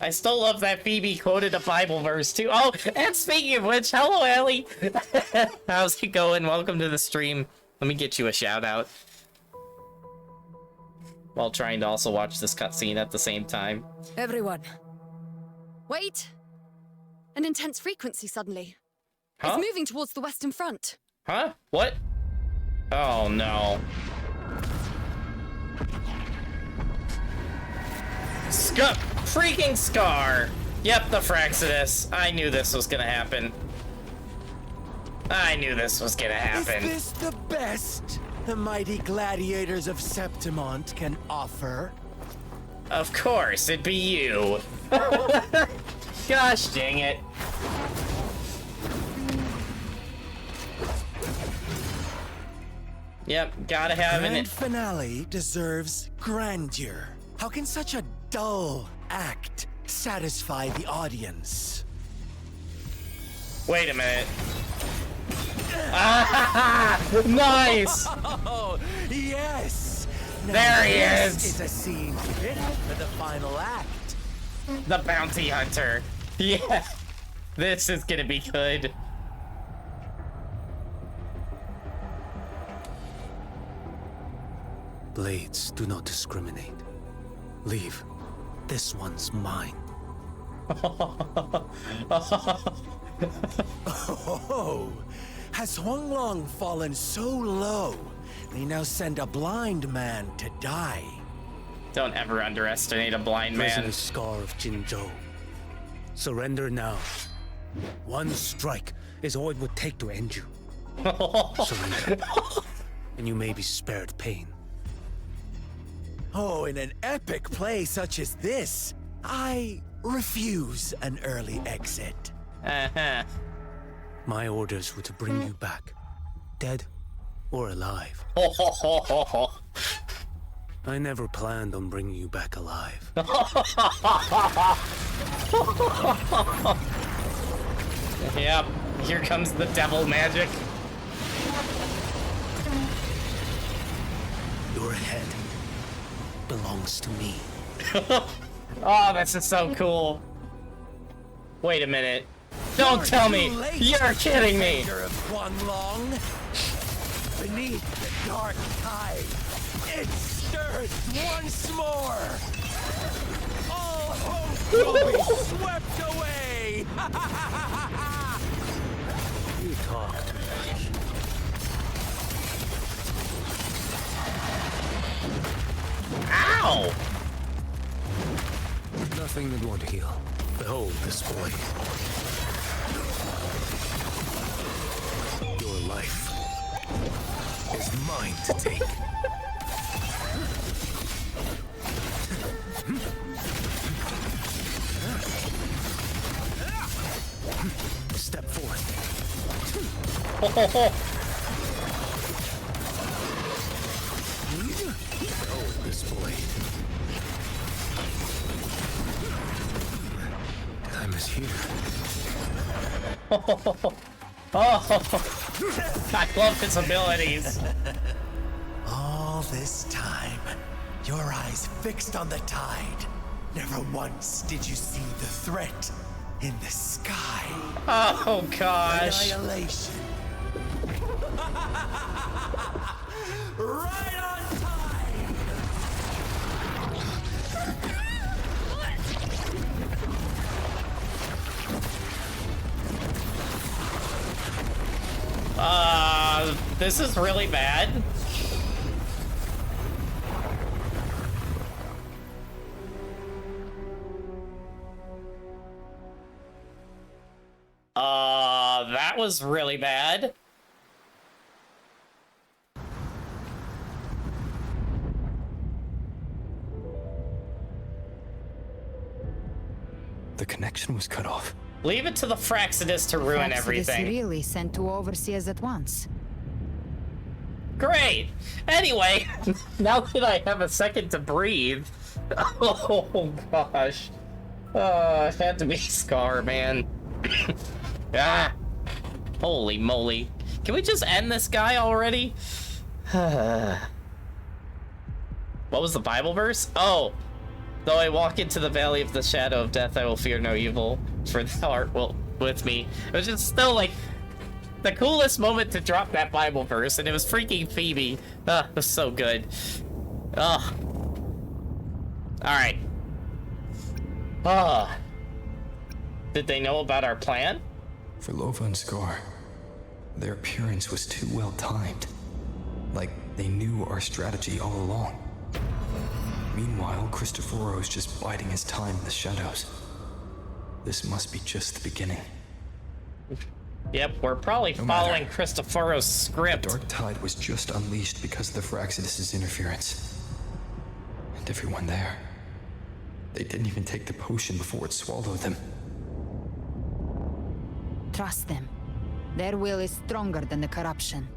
I still love that Phoebe quoted a Bible verse, too. Oh, and speaking of which, hello, Ellie! How's it going? Welcome to the stream. Let me get you a shout-out. While trying to also watch this cutscene at the same time. Everyone. Wait! An intense frequency suddenly. Huh? It's moving towards the Western Front. Huh? What? Oh, no. Freaking Scar! Yep, the Fraxidus. I knew this was gonna happen. I knew this was gonna happen. Is this the best the mighty gladiators of Septimont can offer? Of course, it'd be you. Gosh dang it. Yep, gotta have Grand it. finale deserves grandeur. How can such a dull act satisfy the audience? Wait a minute. Ah, nice! Oh, yes! Now There he this is! is a scene fit for the final act. The bounty hunter. Yeah. This is gonna be good. Blades do not discriminate. Leave. This one's mine. Oh, has Huanglong fallen so low, they now send a blind man to die? Don't ever underestimate a blind man. Prisoner Scar of Jinzhou. Surrender now. One strike is all it would take to end you. Surrender, and you may be spared pain. Oh, in an epic play such as this, I refuse an early exit. Uh-huh. My orders were to bring you back, dead or alive. I never planned on bringing you back alive. Yep, here comes the devil magic. Your head belongs to me. Oh, this is so cool. Wait a minute. Don't tell me! You're kidding me! Of Huanglong. Beneath the dark tide, it stirs once more. All hope will be swept away. You talk too much. Ow! Nothing that won't heal. Behold this blade. Your life is mine to take. Step forth. Behold this blade. Time is here. Oh, I love his abilities. All this time, your eyes fixed on the tide. Never once did you see the threat in the sky. Oh gosh. Annihilation. Right on time. This is really bad. That was really bad. The connection was cut off. Leave it to the Fraxidus to ruin Fraxidus everything. really sent two overseers at once. Great. Anyway, now that I have a second to breathe. Oh gosh. It had to be Scar, man. Ah. Holy moly. Can we just end this guy already? What was the Bible verse? Oh. Though I walk into the valley of the shadow of death, I will fear no evil, for thou art with me. It was just still like the coolest moment to drop that Bible verse, and it was freaking Phoebe. It was so good. Ugh. Alright. Did they know about our plan? For Lova and Scar, their appearance was too well timed. Like they knew our strategy all along. Meanwhile, Cristoforo's just biding his time in the shadows. This must be just the beginning. Yep, we're probably following Cristoforo's script. The Dark Tide was just unleashed because of the Fraxidus' interference. And everyone there. They didn't even take the potion before it swallowed them. Trust them. Their will is stronger than the corruption.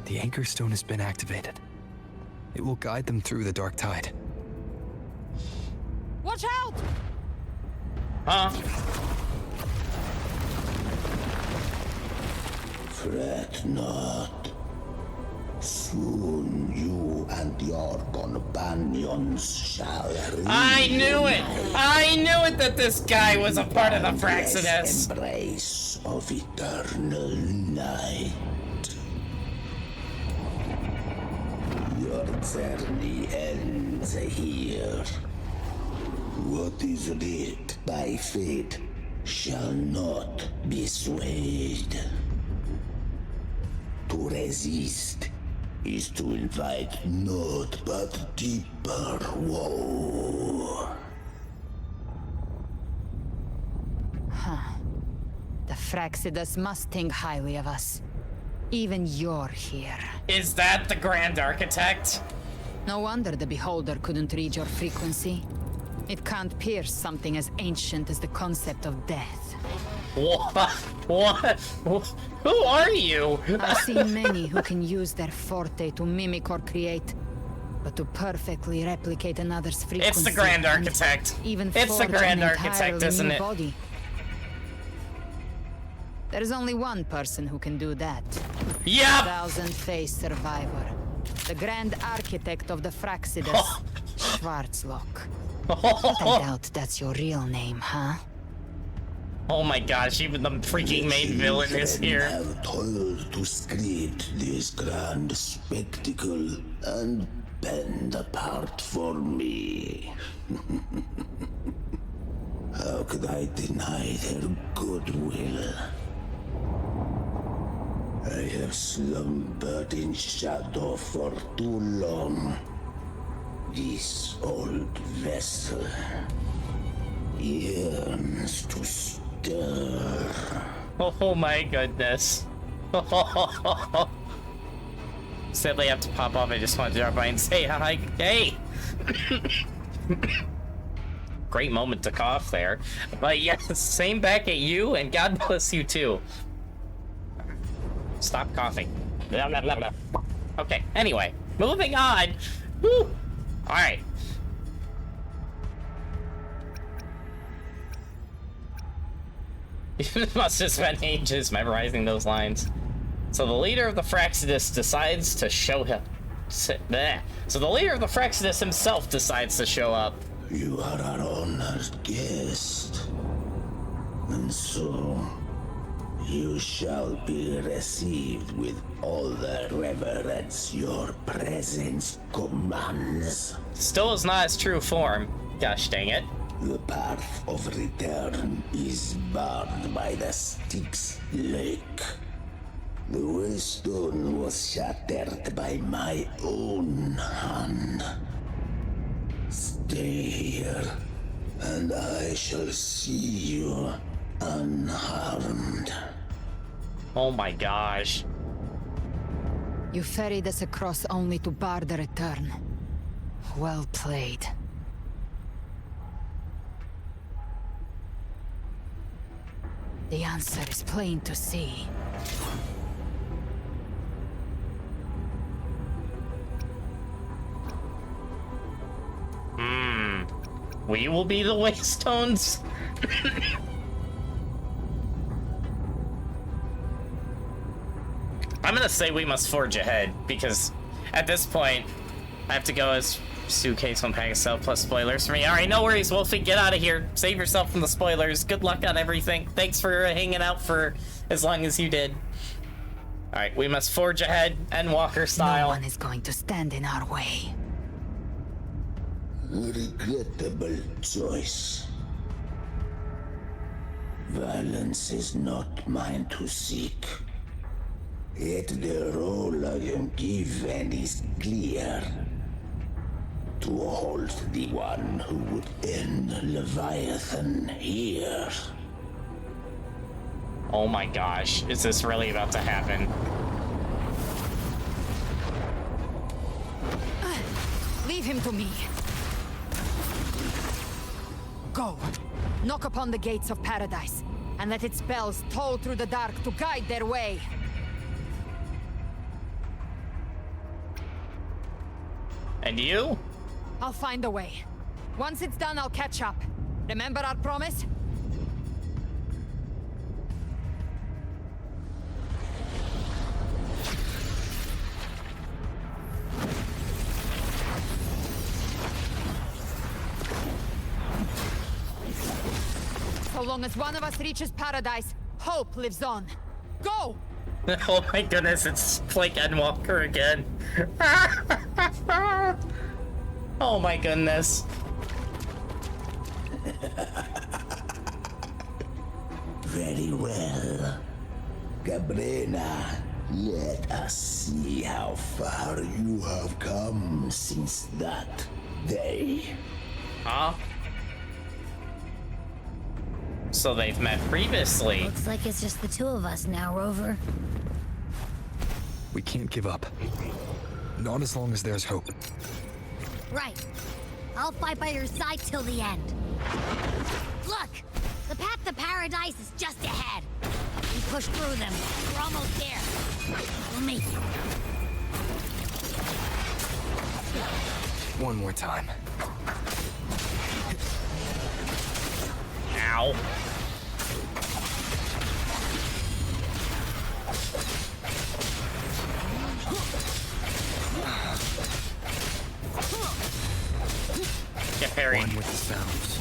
The Anchor Stone has been activated. It will guide them through the dark tide. Watch out! Huh? Fret not. Soon you and your companions shall reach. I knew it! I knew it that this guy was a part of the boundless Fraxidus! Embrace of eternal night. Your journey ends here. What is writ by fate shall not be swayed. To resist is to invite naught but deeper woe. Huh. The Fraxidus must think highly of us. Even you're here. Is that the Grand Architect? No wonder the Beholder couldn't read your frequency. It can't pierce something as ancient as the concept of death. What? What? Who are you? I've seen many who can use their forte to mimic or create, but to perfectly replicate another's frequency. It's the Grand Architect. Even it's the Grand Architect, entirely isn't new it? Body. There's only one person who can do that. Yep! Thousand-faced survivor. The Grand Architect of the Fraxidus, Schwarzlock. I doubt that's your real name, huh? Oh my gosh, even the freaking main villain is here. Have toiled to script this grand spectacle and bend apart for me. How could I deny their goodwill? I have slumbered in shadow for too long. This old vessel yearns to stir. Oh my goodness. Sadly, I have to pop off. I just wanted to drop by and say hi. Hey! Great moment to cough there. But yes, same back at you, and God bless you too. Stop coughing. Blah, blah, blah, blah. Okay, anyway, moving on. Woo! Alright. It must have spent ages memorizing those lines. So the leader of the Fraxidus decides to show him. So the leader of the Fraxidus himself decides to show up. You are our honored guest. And so, you shall be received with all the reverence your presence commands. Still is not his true form. Gosh dang it. The path of return is barred by the Styx Lake. The waystone was shattered by my own hand. Stay here, and I shall see you unharmed. Oh my gosh. You ferried us across only to bar the return. Well played. The answer is plain to see. We will be the Waystones. I'm gonna say we must forge ahead, because at this point, I have to go as suitcase on Pagasil plus spoilers for me. Alright, no worries, Wolfie, get out of here. Save yourself from the spoilers. Good luck on everything. Thanks for hanging out for as long as you did. Alright, we must forge ahead, Endwalker style. No one is going to stand in our way. Regrettable choice. Violence is not mine to seek. Yet the role I am given is clear. To hold the one who would end Leviathan here. Oh my gosh, is this really about to happen? Leave him to me. Go. Knock upon the gates of paradise, and let its bells toll through the dark to guide their way. And you? I'll find a way. Once it's done, I'll catch up. Remember our promise? So long as one of us reaches paradise, hope lives on. Go! Oh my goodness, it's like Endwalker again. Oh my goodness. Very well. Cabrera, let us see how far you have come since that day. Huh? So they've met previously. Looks like it's just the two of us now, Rover. We can't give up. Not as long as there's hope. Right. I'll fight by your side till the end. Look! The path to paradise is just ahead. We push through them. We're almost there. Follow me. One more time. Ow. Get parried. One with the sounds.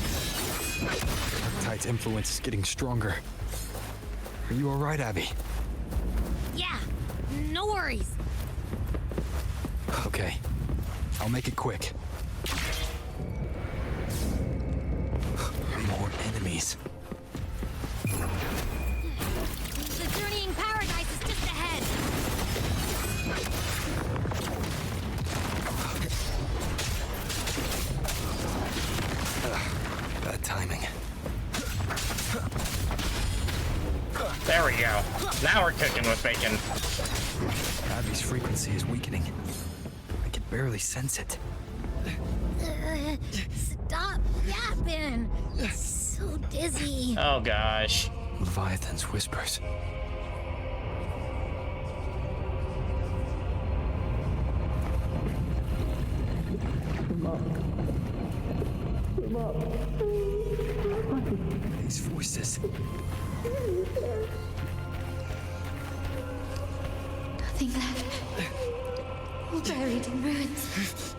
Tide's influence is getting stronger. Are you alright, Abby? Yeah, no worries. Okay. I'll make it quick. More enemies. The journeying paradise is just ahead. Bad timing. There we go. Now we're cooking with bacon. Abby's frequency is weakening. I can barely sense it. Stop yapping. So dizzy. Oh gosh. Leviathan's whispers. These voices. Nothing left. All buried in ruins.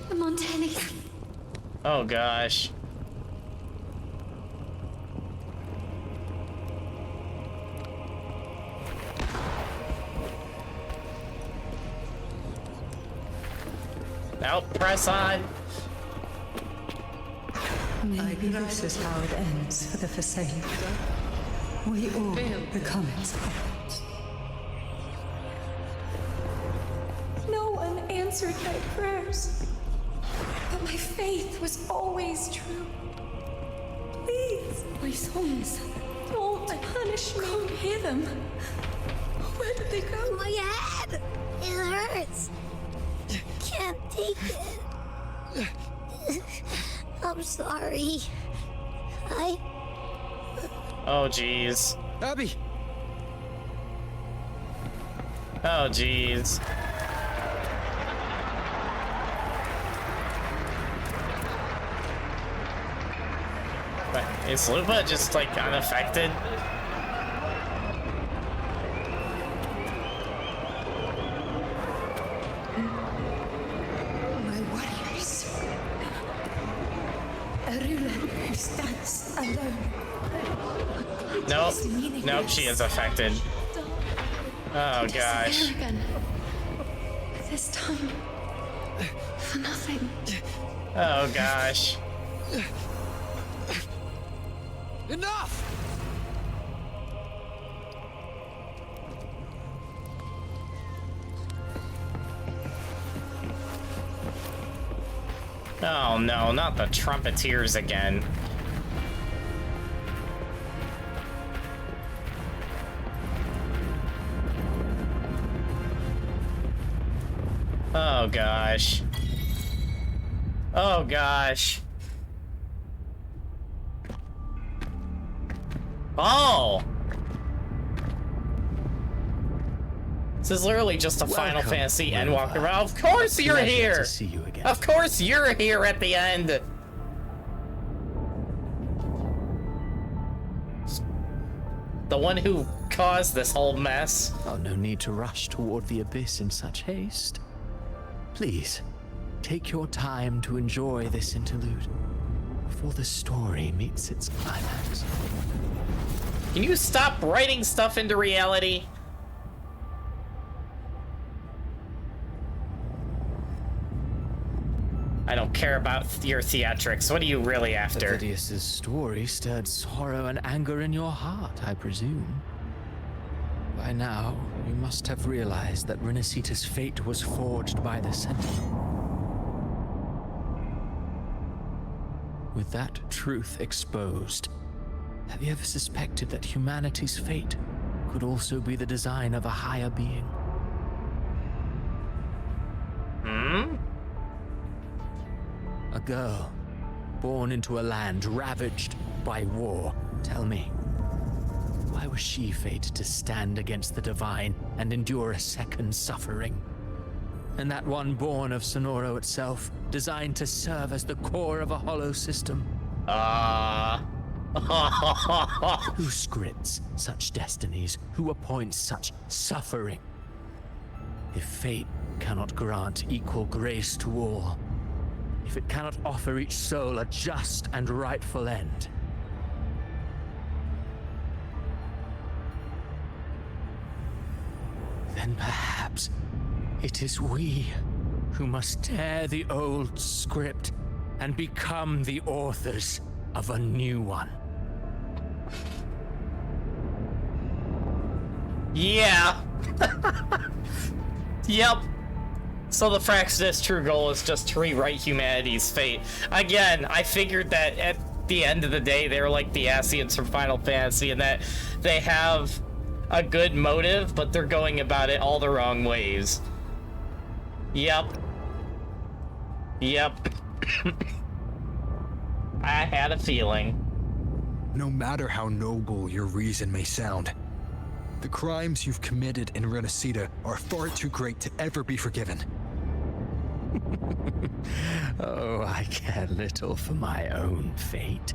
The Montanis. Oh gosh. Now press on. Maybe this is how it ends for the Forsaken. We all become its puppets. No one answered my prayers. But my faith was always true. Please, my souls, don't punish me. Can't hear them. Where did they go? My head! It hurts. Can't take it. I'm sorry. Oh jeez. Abby! Oh jeez. But is Lupa just like unaffected? My warriors. Elurin stands alone. Nope. Nope, she is affected. Oh gosh. Again. This time, for nothing. Oh gosh. Enough! Oh no, not the trumpeteers again. Oh gosh. Oh gosh. Oh! This is literally just a Final Welcome, Fantasy and Rover. walk around. Of course you're Pleasure here! to see you again. Of course you're here at the end! The one who caused this whole mess. Oh, no need to rush toward the abyss in such haste. Please, take your time to enjoy this interlude before the story meets its climax. Can you stop writing stuff into reality? I don't care about your theatrics. What are you really after? Phidias' story stirred sorrow and anger in your heart, I presume. By now, you must have realized that Rinascita's fate was forged by the Sentinel. With that truth exposed, have you ever suspected that humanity's fate could also be the design of a higher being? Hmm? A girl, born into a land ravaged by war. Tell me, why was she fated to stand against the divine and endure a second suffering? And that one born of Sonoro itself, designed to serve as the core of a hollow system? Who scripts such destinies? Who appoints such suffering? If fate cannot grant equal grace to all, if it cannot offer each soul a just and rightful end, then perhaps it is we who must tear the old script and become the authors of a new one. Yeah. Yep. So the Fraxis' true goal is just to rewrite humanity's fate. Again, I figured that at the end of the day, they were like the Asians from Final Fantasy, and that they have a good motive, but they're going about it all the wrong ways. Yep. Yep. I had a feeling. No matter how noble your reason may sound, the crimes you've committed in Rinascita are far too great to ever be forgiven. Oh, I care little for my own fate.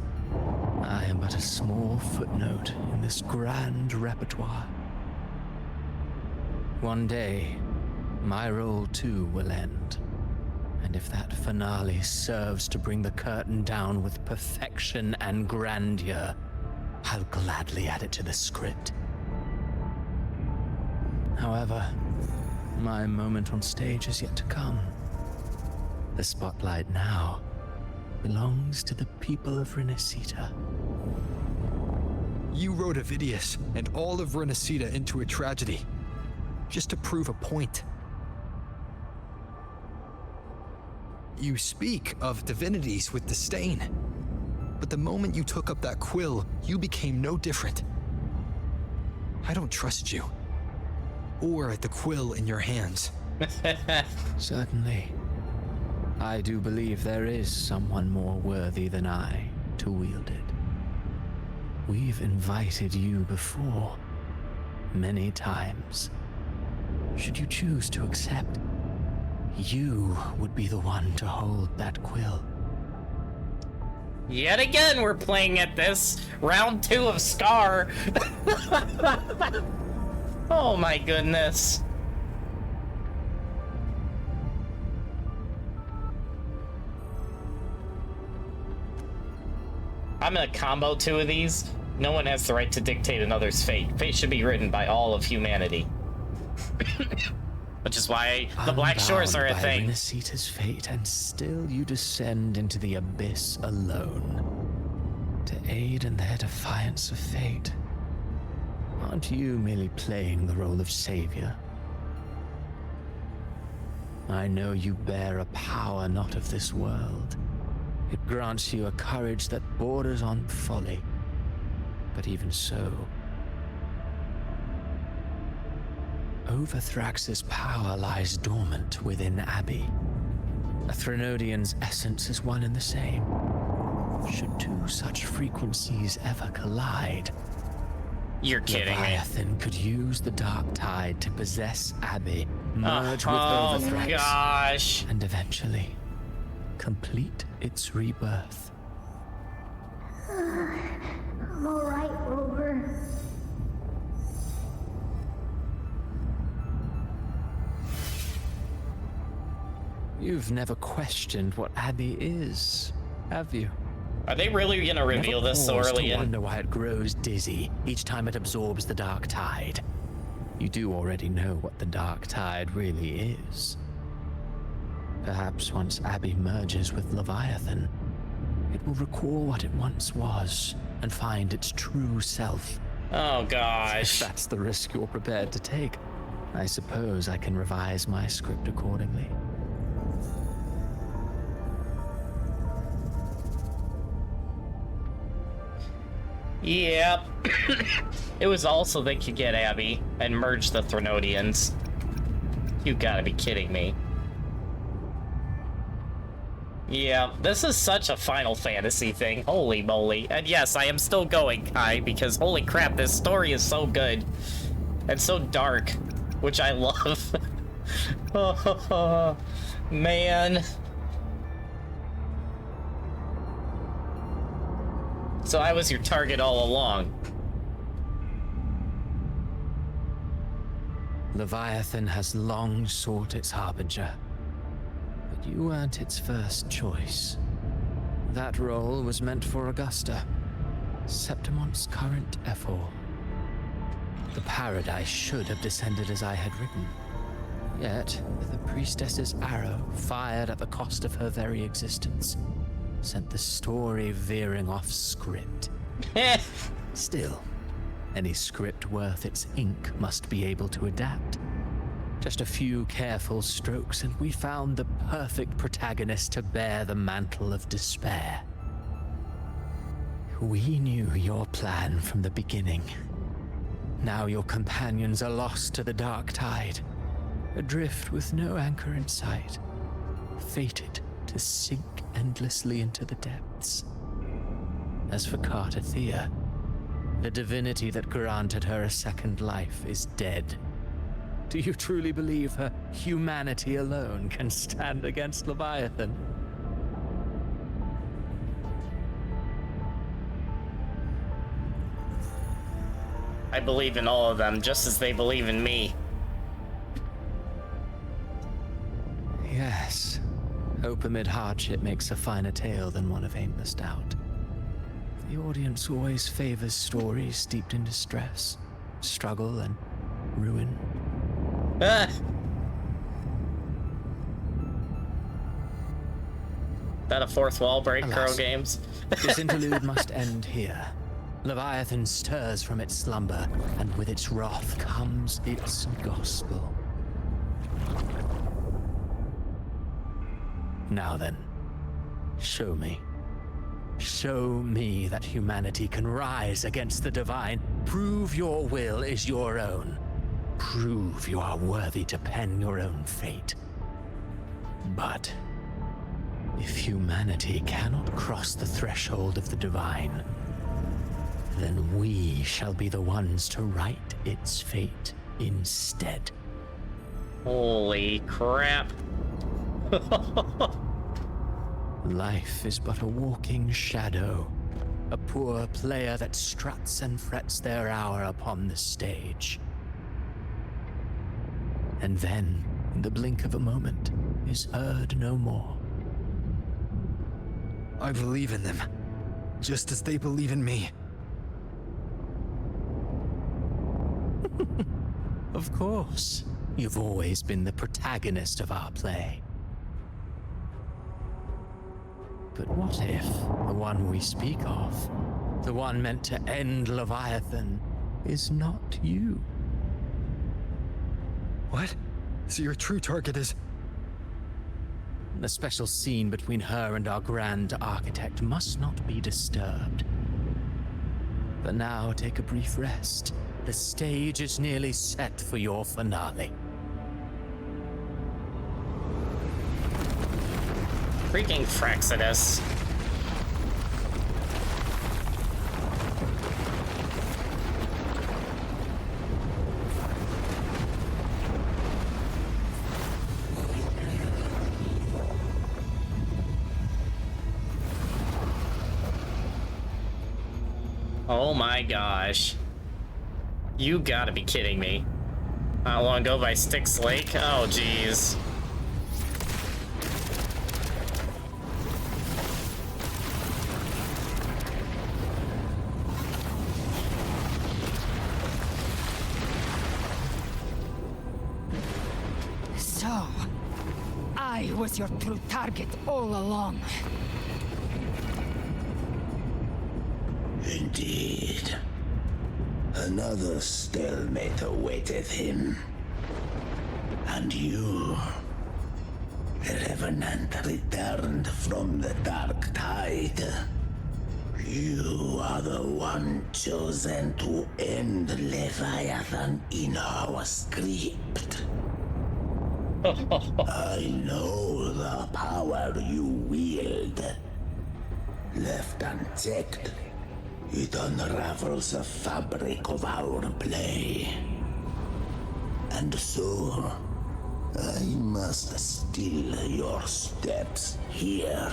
I am but a small footnote in this grand repertoire. One day, my role too will end. And if that finale serves to bring the curtain down with perfection and grandeur, I'll gladly add it to the script. However, my moment on stage is yet to come. The spotlight now belongs to the people of Rinascita. You wrote Phidias and all of Rinascita into a tragedy, just to prove a point. You speak of divinities with disdain, but the moment you took up that quill, you became no different. I don't trust you, or the quill in your hands. Certainly. I do believe there is someone more worthy than I to wield it. We've invited you before, many times. Should you choose to accept, you would be the one to hold that quill. Yet again, we're playing at this. Round 2 of Scar. Oh my goodness. I'm gonna combo 2 of these. No one has the right to dictate another's fate. Fate should be written by all of humanity. Which is why the Black Shores are a thing. Unbound by Rinascita's fate, and still you descend into the abyss alone to aid in their defiance of fate. Aren't you merely playing the role of savior? I know you bear a power not of this world. It grants you a courage that borders on folly. But even so, Overthrax's power lies dormant within Abbey. A Threnodian's essence is one and the same. Should two such frequencies ever collide, You're kidding me. Leviathan could use the dark tide to possess Abby, merge with Overthreat, gosh, and eventually complete its rebirth. I'm alright, Rover. You've never questioned what Abby is, have you? Are they really gonna reveal this so early I in? wonder why it grows dizzy each time it absorbs the dark tide. You do already know what the dark tide really is. Perhaps once Abby merges with Leviathan, it will recall what it once was and find its true self. Oh gosh. If that's the risk you're prepared to take, I suppose I can revise my script accordingly. Yep. It was also they could get Abby and merge the Threnodians. You gotta be kidding me. Yeah, this is such a Final Fantasy thing. Holy moly. And yes, I am still going, Kai, because holy crap, this story is so good. And so dark, which I love. Oh, man. So I was your target all along. Leviathan has long sought its harbinger, but you weren't its first choice. That role was meant for Augusta, Septimon's current Ephor. The paradise should have descended as I had written. Yet, the priestess's arrow, fired at the cost of her very existence, sent the story veering off script. Still, any script worth its ink must be able to adapt. Just a few careful strokes and we found the perfect protagonist to bear the mantle of despair. We knew your plan from the beginning. Now your companions are lost to the dark tide, adrift with no anchor in sight, fated to sink endlessly into the depths. As for Cartathea, the divinity that granted her a second life is dead. Do you truly believe her humanity alone can stand against Leviathan? I believe in all of them, just as they believe in me. Yes. Hope amid hardship makes a finer tale than one of aimless doubt. The audience always favors stories steeped in distress, struggle, and ruin. Ah! That a fourth wall break, Crow Games? This interlude must end here. Leviathan stirs from its slumber, and with its wrath comes its gospel. Now then, show me. Show me that humanity can rise against the divine. Prove your will is your own. Prove you are worthy to pen your own fate. But if humanity cannot cross the threshold of the divine, then we shall be the ones to write its fate instead. Holy crap. Life is but a walking shadow, a poor player that struts and frets their hour upon the stage. And then, in the blink of a moment, is heard no more. I believe in them, just as they believe in me. Of course, you've always been the protagonist of our play. But what if the one we speak of, the one meant to end Leviathan, is not you? What? So your true target is... The special scene between her and our grand architect must not be disturbed. But now take a brief rest. The stage is nearly set for your finale. Freaking Fraxidus. Oh my gosh. You gotta be kidding me. Not long ago by Styx Lake? Oh, jeez. So, I was your true target all along. Indeed. Another stalemate awaited him. And you, the Revenant, returned from the Dark Tide. You are the one chosen to end Leviathan in our script. I know the power you wield. Left unchecked, it unravels the fabric of our play. And so, I must still your steps here.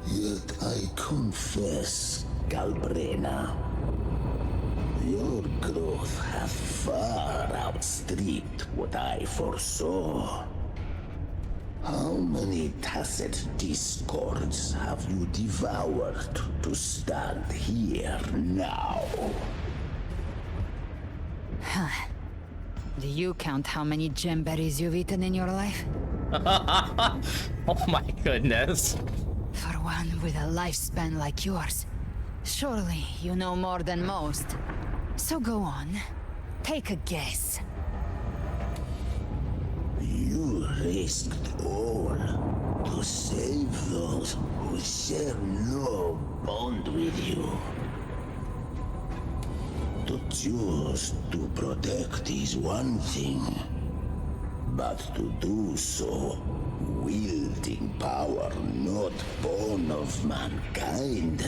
Yet I confess, Galbrena, your growth hath far outstripped what I foresaw. How many tacit discords have you devoured to stand here now? Huh. Do you count how many gemberries you've eaten in your life? Oh my goodness. For one with a lifespan like yours, surely you know more than most. So go on, take a guess. You risked all to save those who share no bond with you. To choose to protect is one thing, but to do so wielding power not born of mankind,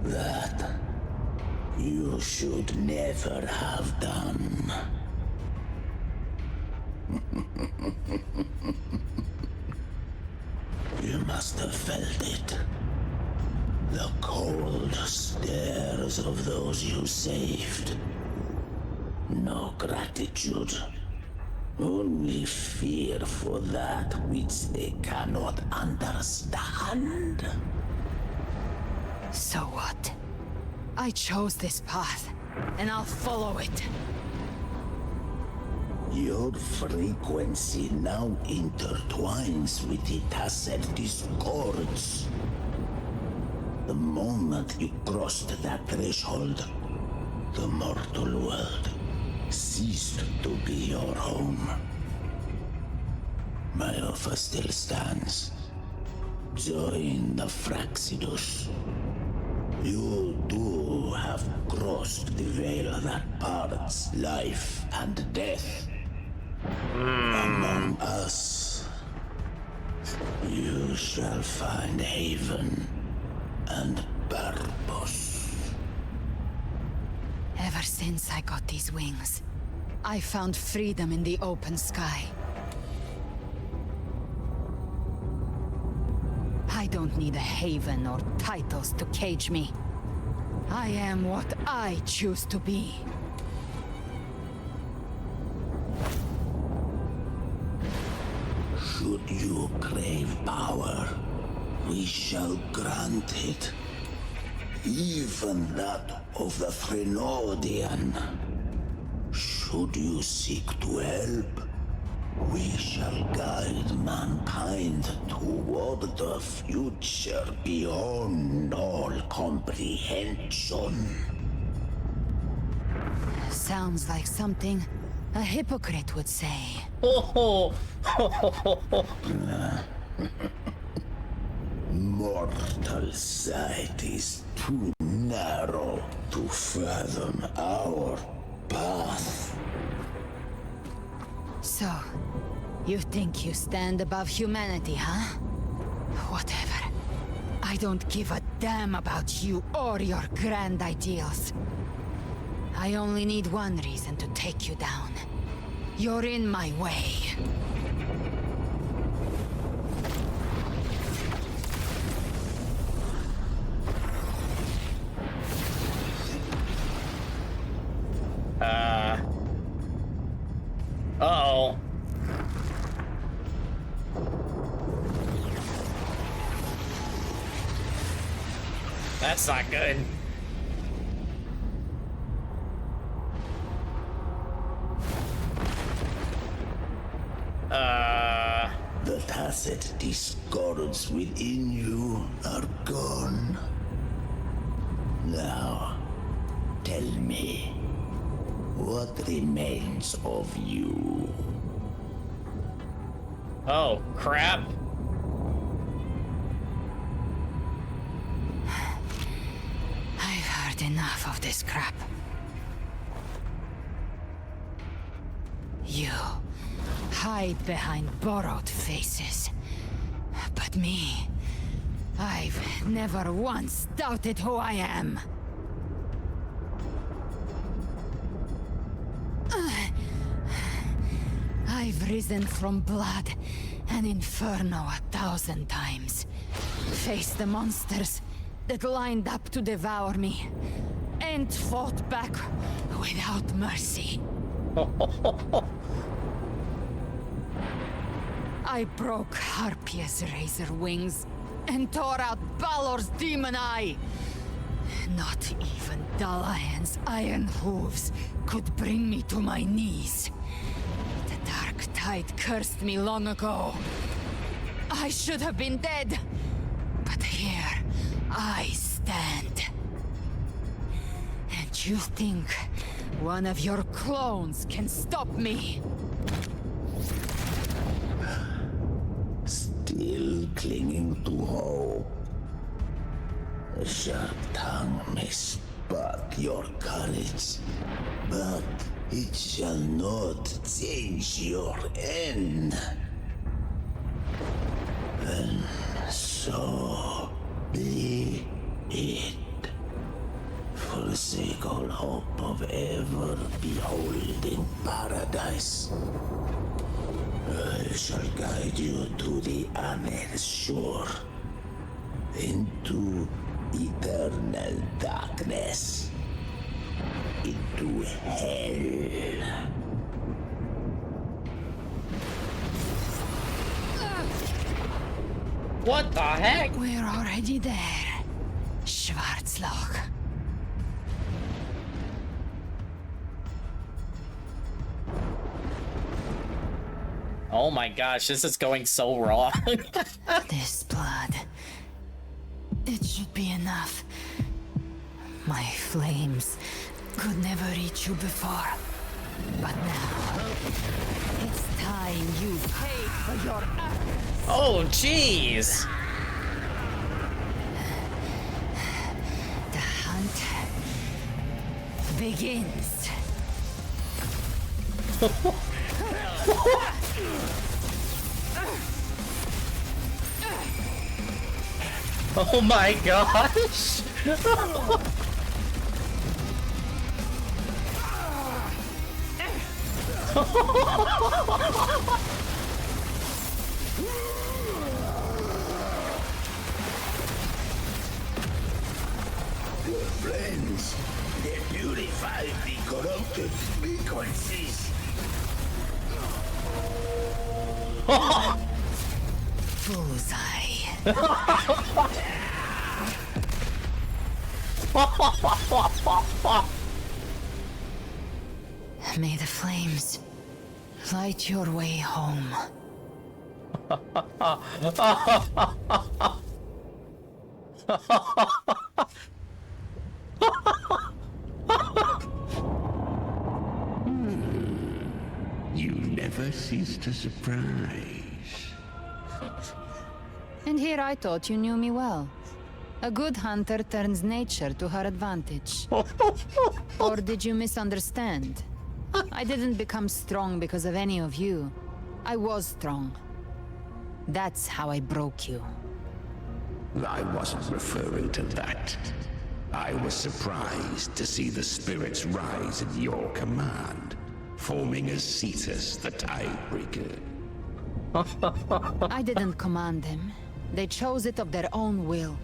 that you should never have done. You must have felt it. The cold stares of those you saved. No gratitude. Only fear for that which they cannot understand. So what? I chose this path, and I'll follow it. Your frequency now intertwines with the tacit discords. The moment you crossed that threshold, the mortal world ceased to be your home. My offer still stands. Join the Fraxidus. You too have crossed the veil that parts life and death. Among us, you shall find haven and purpose. Ever since I got these wings, I found freedom in the open sky. I don't need a haven or titles to cage me. I am what I choose to be. Should you crave power, we shall grant it. Even that of the Threnodian. Should you seek to help, we shall guide mankind toward the future beyond all comprehension. Sounds like something a hypocrite would say. Mortal sight is too narrow to fathom our path. So, you think you stand above humanity, huh? Whatever. I don't give a damn about you or your grand ideals. I only need one reason to take you down. You're in my way. That's not good. The tacit discords within you are gone. Now, tell me, what remains of you? Oh, crap. I've heard enough of this crap. You hide behind borrowed faces. But me, I've never once doubted who I am. I've risen from blood and inferno 1,000 times. Faced the monsters that lined up to devour me, and fought back without mercy. I broke Harpia's razor wings and tore out Balor's demon eye. Not even Dalahan's iron hooves could bring me to my knees. The dark tide cursed me long ago. I should have been dead, but here I stand. And you think one of your clones can stop me? Still clinging to hope. A sharp tongue may spark your courage, but it shall not change your end. And so be it. Forsake all hope of ever beholding paradise. I shall guide you to the Amet's shore, into eternal darkness, into hell. What the heck? We're already there, Schwarzloch. Oh my gosh, this is going so wrong. This blood. It should be enough. My flames could never reach you before. But now, it's time you paid for your actions. Oh, jeez. The hunt begins. Oh my gosh! Your friends, they purify the corrupted frequencies. Bullseye. May the flames light your way home. You never cease to surprise. And here I thought you knew me well. A good hunter turns nature to her advantage. Or did you misunderstand? I didn't become strong because of any of you. I was strong. That's how I broke you. I wasn't referring to that. I was surprised to see the spirits rise at your command, forming as Cetus the Tidebreaker. I didn't command them. They chose it of their own will.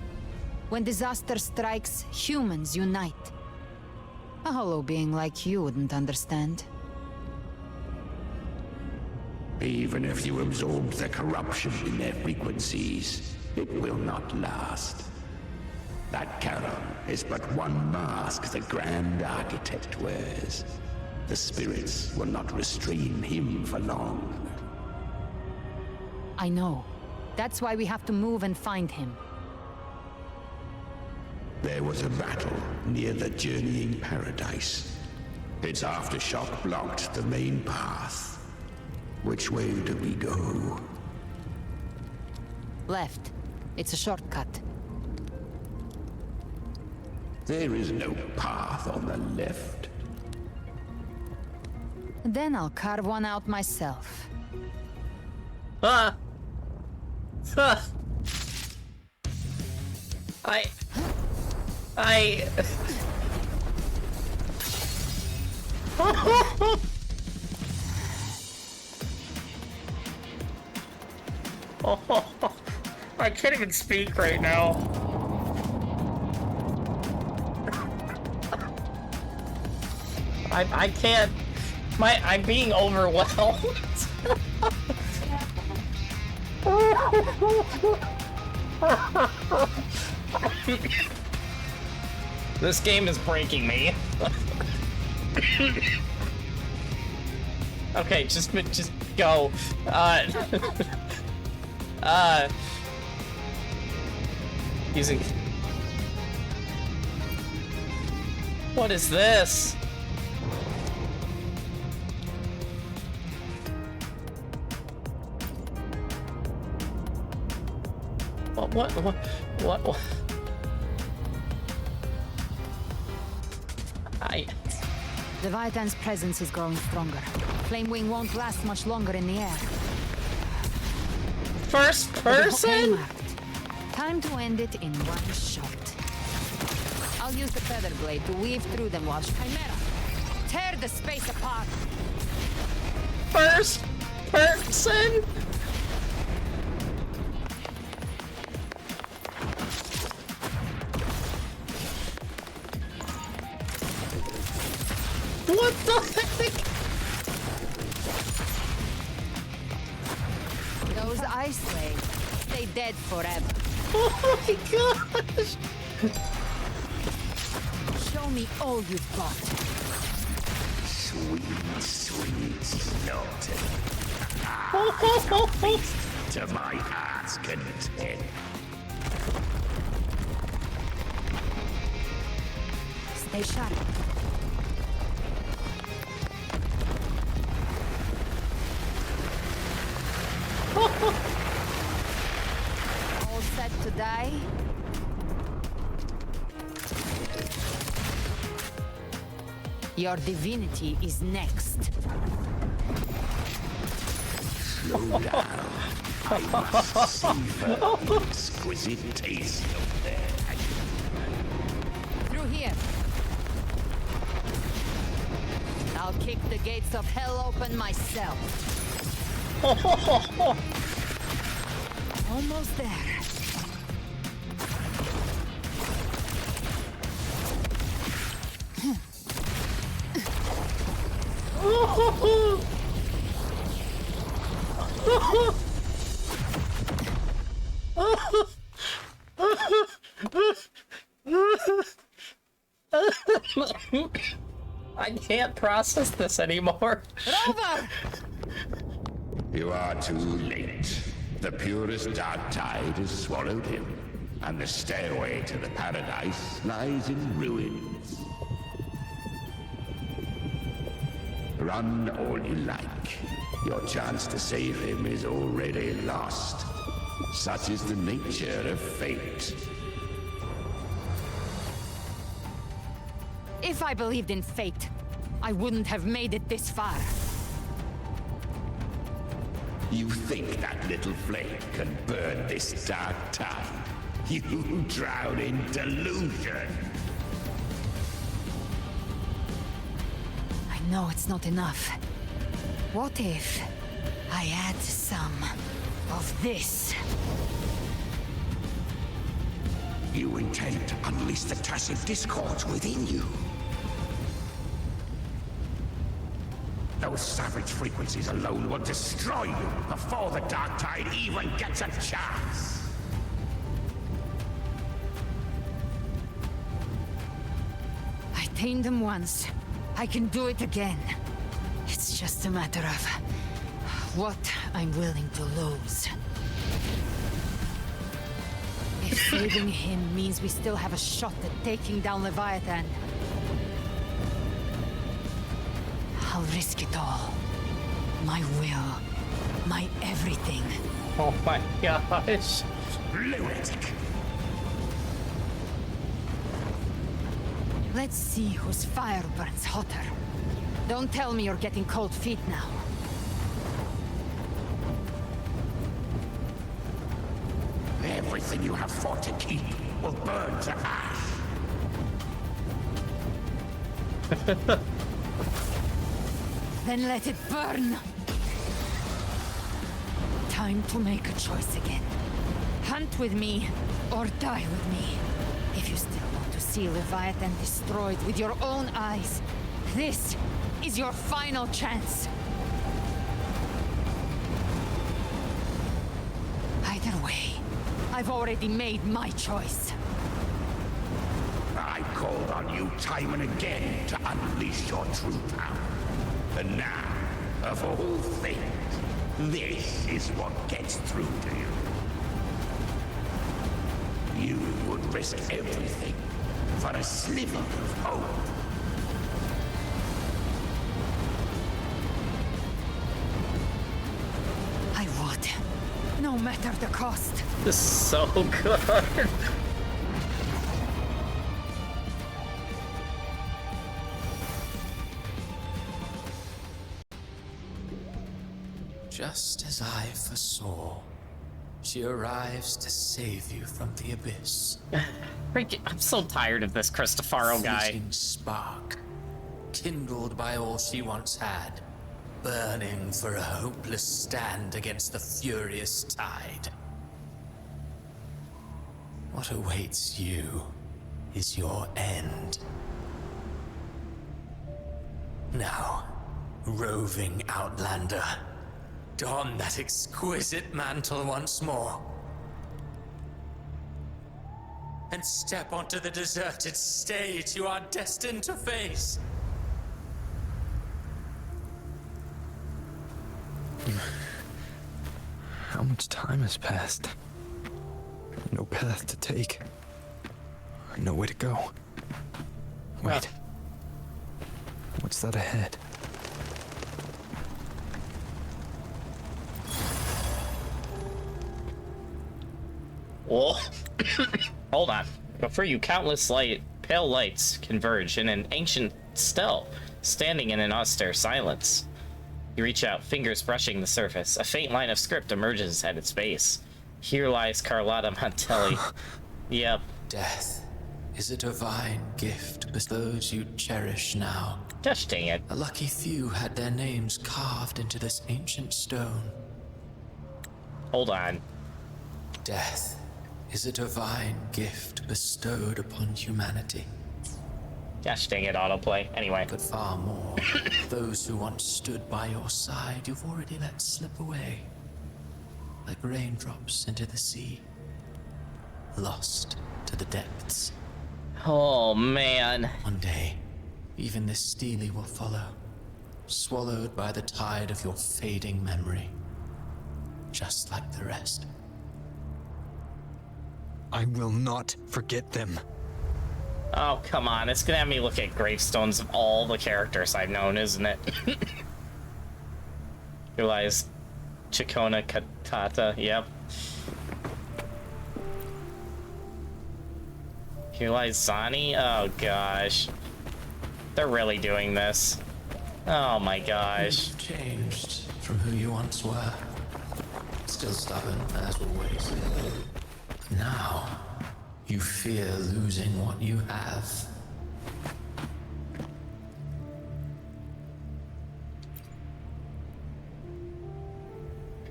When disaster strikes, humans unite. A hollow being like you wouldn't understand. Even if you absorb the corruption in their frequencies, it will not last. That Charon is but one mask the Grand Architect wears. The spirits will not restrain him for long. I know. That's why we have to move and find him. There was a battle near the Journeying Paradise. Its aftershock blocked the main path. Which way do we go? Left. It's a shortcut. There is no path on the left. Then I'll carve one out myself. Ah! Ah! I can't even speak right now. I can't. I'm being overwhelmed. This game is breaking me. Okay, just go. Using. What is this? What? The Vitan's presence is growing stronger. Flamewing won't last much longer in the air. First person? Time to end it in one shot. I'll use the feather blade to weave through them while Chimera. Tear the space apart. First person? What the heck? Those ice waves stay dead forever. Oh my gosh! Show me all you've got. Sweet, sweet slaughter. To my heart's content. Stay sharp. All set to die? Your divinity is next. Slow down. I must savor the exquisite taste of their Through here. I'll kick the gates of hell open myself. Almost there. I can't process this anymore. Rover! You are too late. The purest dark tide has swallowed him, and the stairway to the paradise lies in ruins. Run all you like. Your chance to save him is already lost. Such is the nature of fate. If I believed in fate, I wouldn't have made it this far. You think that little flame can burn this dark tide? You drown in delusion! I know it's not enough. What if I add some of this? You intend to unleash the tacit discords within you. Those savage frequencies alone will destroy you before the dark tide even gets a chance. contained them once. I can do it again. It's just a matter of what I'm willing to lose. If saving him means we still have a shot at taking down Leviathan, I'll risk it all. My will, my everything. Oh my gosh. Lunatic. Let's see whose fire burns hotter. Don't tell me you're getting cold feet now. Everything you have fought to keep will burn to ash. Then let it burn! Time to make a choice again. Hunt with me, or die with me. If you still want to see Leviathan destroyed with your own eyes, this is your final chance. Either way, I've already made my choice. I called on you time and again to unleash your true power. And now, of all things, this is what gets through to you. You would risk everything for a sliver of hope. I would, no matter the cost. This is so good. Just as I foresaw, she arrives to save you from the abyss. I'm so tired of this Cristofaro guy. Fleeting spark, kindled by all she once had, burning for a hopeless stand against the furious tide. What awaits you is your end. Now, roving outlander, don that exquisite mantle once more. And step onto the deserted stage you are destined to face. How much time has passed? No path to take. No way to go. Wait. What's that ahead? Oh. Hold on. Before you, countless pale lights converge in an ancient stele, standing in an austere silence. You reach out, fingers brushing the surface. A faint line of script emerges at its base. Here lies Carlotta Montelli. Yep. Death is a divine gift bestowed you cherish now. Gosh dang it. A lucky few had their names carved into this ancient stone. Hold on. Death is a divine gift bestowed upon humanity. Gosh dang it, autoplay. Anyway. But far more, those who once stood by your side, you've already let slip away. Like raindrops into the sea. Lost to the depths. Oh, man. One day, even this stele will follow. Swallowed by the tide of your fading memory. Just like the rest. I will not forget them. Oh, come on. It's gonna have me look at gravestones of all the characters I've known, isn't it? Here lies Chikona Katata. Yep. Here lies Zani. Oh, gosh. They're really doing this. Oh, my gosh. You've changed from who you once were. Still stubborn, as always. Now, you fear losing what you have.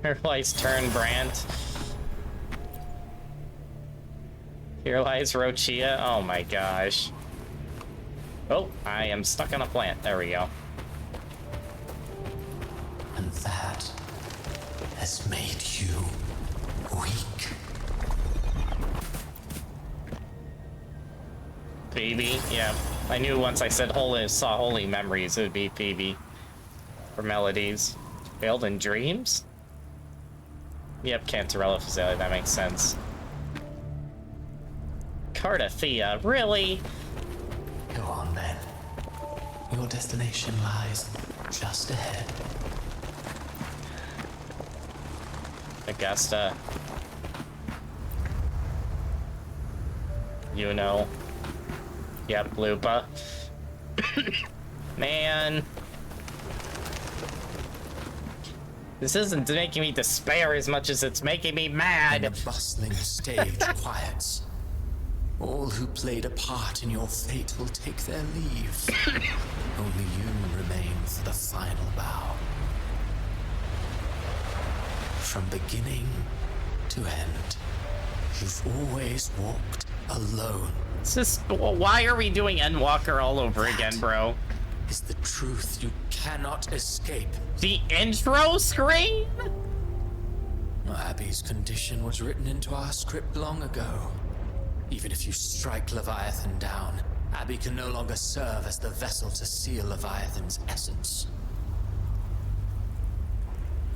Here lies Turnbrand. Here lies Rochia. Oh my gosh. Oh, I am stuck on a plant. There we go. And that has made you weak. Phoebe, yeah. I knew once I said saw holy memories, it would be Phoebe. For melodies. Failed in dreams? Yep, Cantarella Fazeli, that makes sense. Cardathea, really? Go on then. Your destination lies just ahead. Augusta. You know. Yep, Lupa. Man. This isn't making me despair as much as it's making me mad. And the bustling stage quiets. All who played a part in your fate will take their leave. Only you remain for the final bow. From beginning to end, you've always walked alone. It's just, why are we doing Endwalker all over again, bro? Is the truth you cannot escape. The intro screen? Abby's condition was written into our script long ago. Even if you strike Leviathan down, Abby can no longer serve as the vessel to seal Leviathan's essence.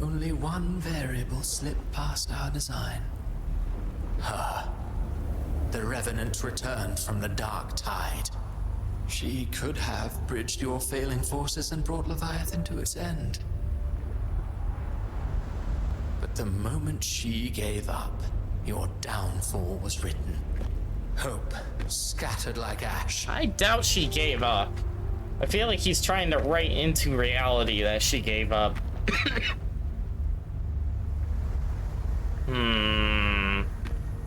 Only one variable slipped past our design. Her. The Revenant returned from the Dark Tide. She could have bridged your failing forces and brought Leviathan to its end. But the moment she gave up, your downfall was written. Hope scattered like ash. I doubt she gave up. I feel like he's trying to write into reality that she gave up.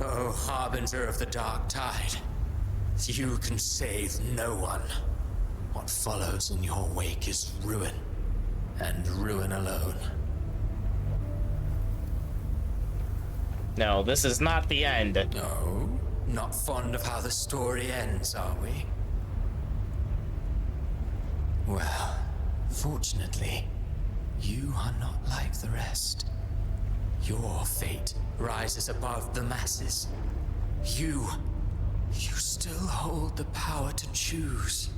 Oh, harbinger of the Dark Tide. You can save no one. What follows in your wake is ruin, and ruin alone. No, this is not the end. No, not fond of how the story ends, are we? Well, fortunately, you are not like the rest. Your fate rises above the masses. You still hold the power to choose.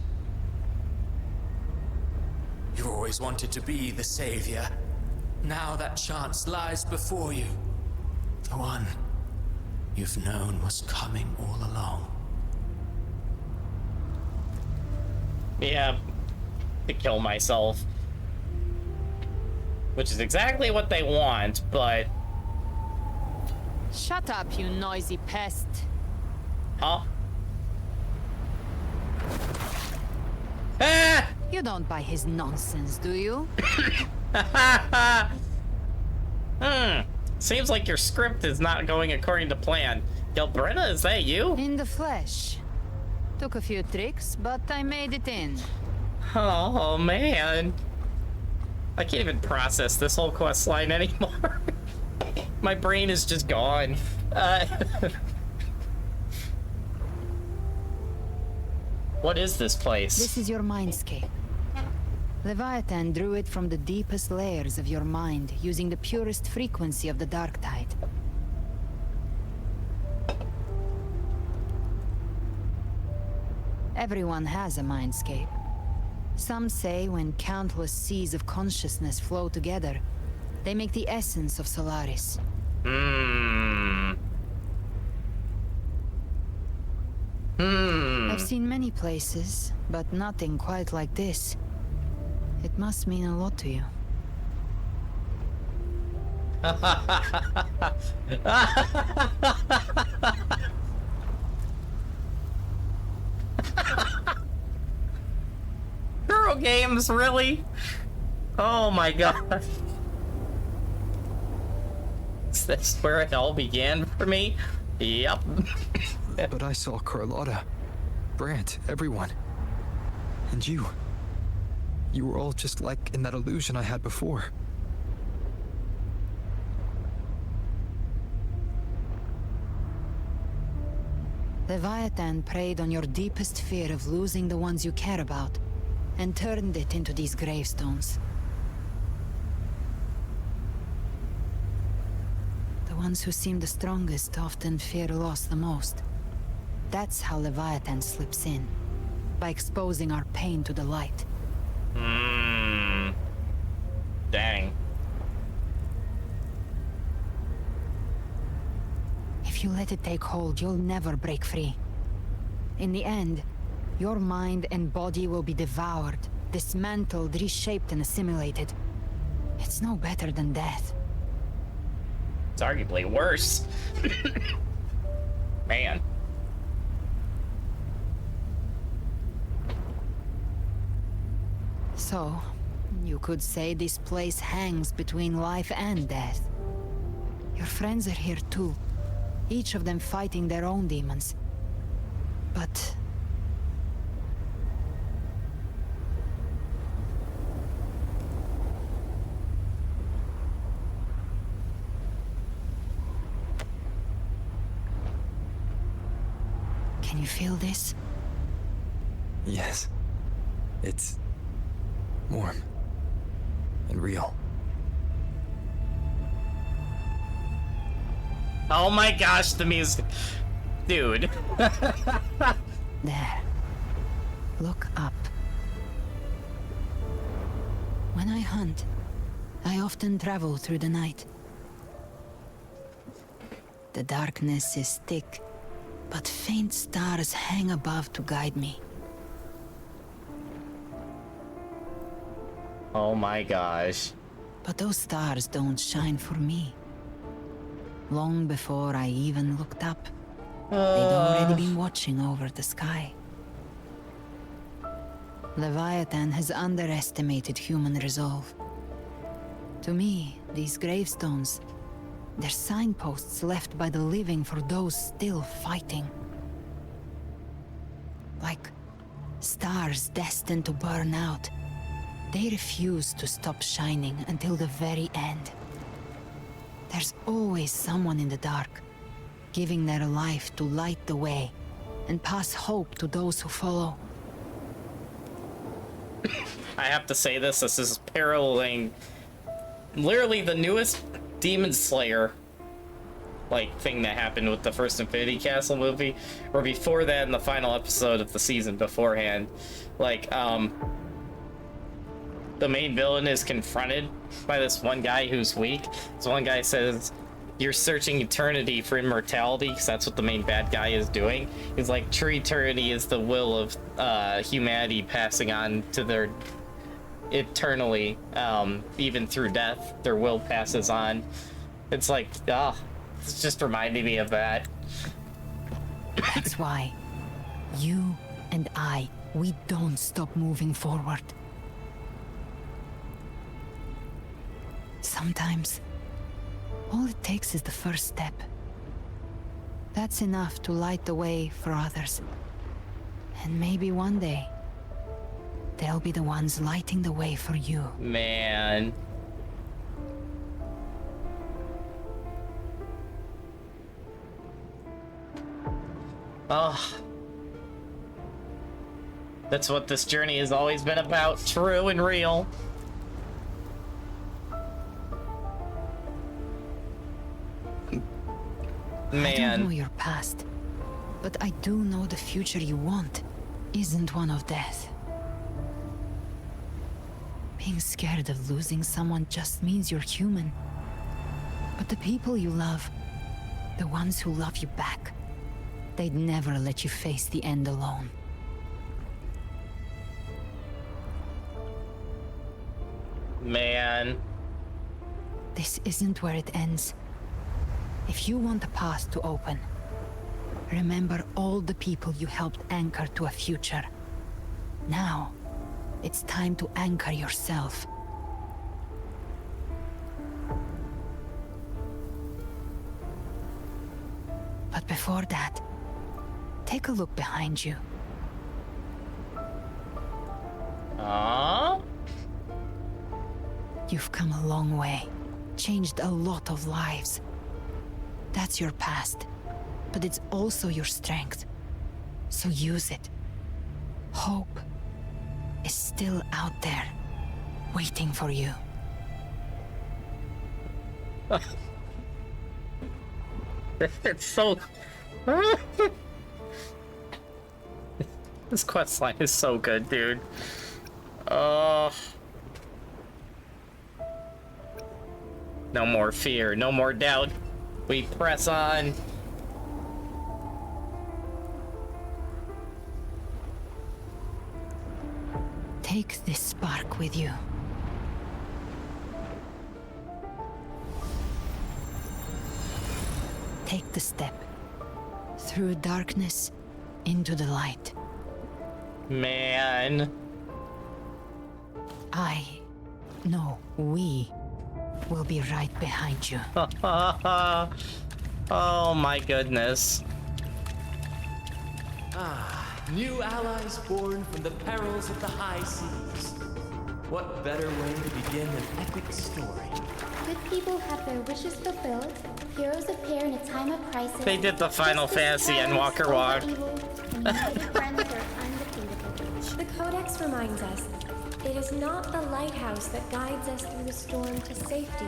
You've always wanted to be the savior. Now that chance lies before you. The one you've known was coming all along. Yeah, to kill myself. Which is exactly what they want, but... Shut up, you noisy pest. Huh? Ah! You don't buy his nonsense, do you? Seems like your script is not going according to plan. Galbrina, is that you? In the flesh. Took a few tricks, but I made it in. Oh, man. I can't even process this whole quest line anymore. My brain is just gone. What is this place? This is your mindscape. Leviathan drew it from the deepest layers of your mind, using the purest frequency of the Dark Tide. Everyone has a mindscape. Some say when countless seas of consciousness flow together, they make the essence of Solaris. I've seen many places, but nothing quite like this. It must mean a lot to you. Girl games, really? Oh my god. Is this where it all began for me? Yep. But I saw Carlotta, Brant, everyone. And you. You were all just like in that illusion I had before. Leviathan preyed on your deepest fear of losing the ones you care about, and turned it into these gravestones. The ones who seem the strongest often fear loss the most. That's how Leviathan slips in, by exposing our pain to the light. Dang. If you let it take hold, you'll never break free. In the end, your mind and body will be devoured, dismantled, reshaped, and assimilated. It's no better than death. It's arguably worse. Man. So, you could say this place hangs between life and death. Your friends are here too, each of them fighting their own demons. But... Can you feel this? Yes. It's warm and real. Oh my gosh, the music. Dude. There. Look up. When I hunt, I often travel through the night. The darkness is thick, but faint stars hang above to guide me. Oh my gosh. But those stars don't shine for me. Long before I even looked up, they'd already been watching over the sky. Leviathan has underestimated human resolve. To me, these gravestones, they're signposts left by the living for those still fighting. Like stars destined to burn out, they refuse to stop shining until the very end. There's always someone in the dark, giving their life to light the way and pass hope to those who follow. I have to say this is paralleling literally the newest Demon Slayer like thing that happened with the first Infinity Castle movie, or before that in the final episode of the season beforehand. Like, the main villain is confronted by this one guy who's weak. This one guy says, "You're searching eternity for immortality," because that's what the main bad guy is doing. He's like, true eternity is the will of humanity passing on to their eternally, even through death, their will passes on. It's like, it's just reminding me of that. That's why you and I, we don't stop moving forward. Sometimes, all it takes is the first step. That's enough to light the way for others. And maybe one day, they'll be the ones lighting the way for you. Man. Oh. That's what this journey has always been about. True and real. Man. I don't know your past, but I do know the future you want isn't one of death. Being scared of losing someone just means you're human. But the people you love, the ones who love you back, they'd never let you face the end alone. Man. This isn't where it ends. If you want the path to open, remember all the people you helped anchor to a future. Now, it's time to anchor yourself. But before that, take a look behind you. You've come a long way, changed a lot of lives. That's your past, but it's also your strength. So use it. Hope is still out there, waiting for you. It's so... This quest line is so good, dude. Oh. No more fear, no more doubt. We press on. Take this spark with you. Take the step. Through darkness, into the light. Man. No, we will be right behind you. Oh my goodness. New allies born from the perils of the high seas. What better way to begin an epic story? Good people have their wishes fulfilled. Heroes appear in a time of crisis. They did the Final Fantasy and Walker Walk. The Codex reminds us, it is not the lighthouse that guides us through the storm to safety,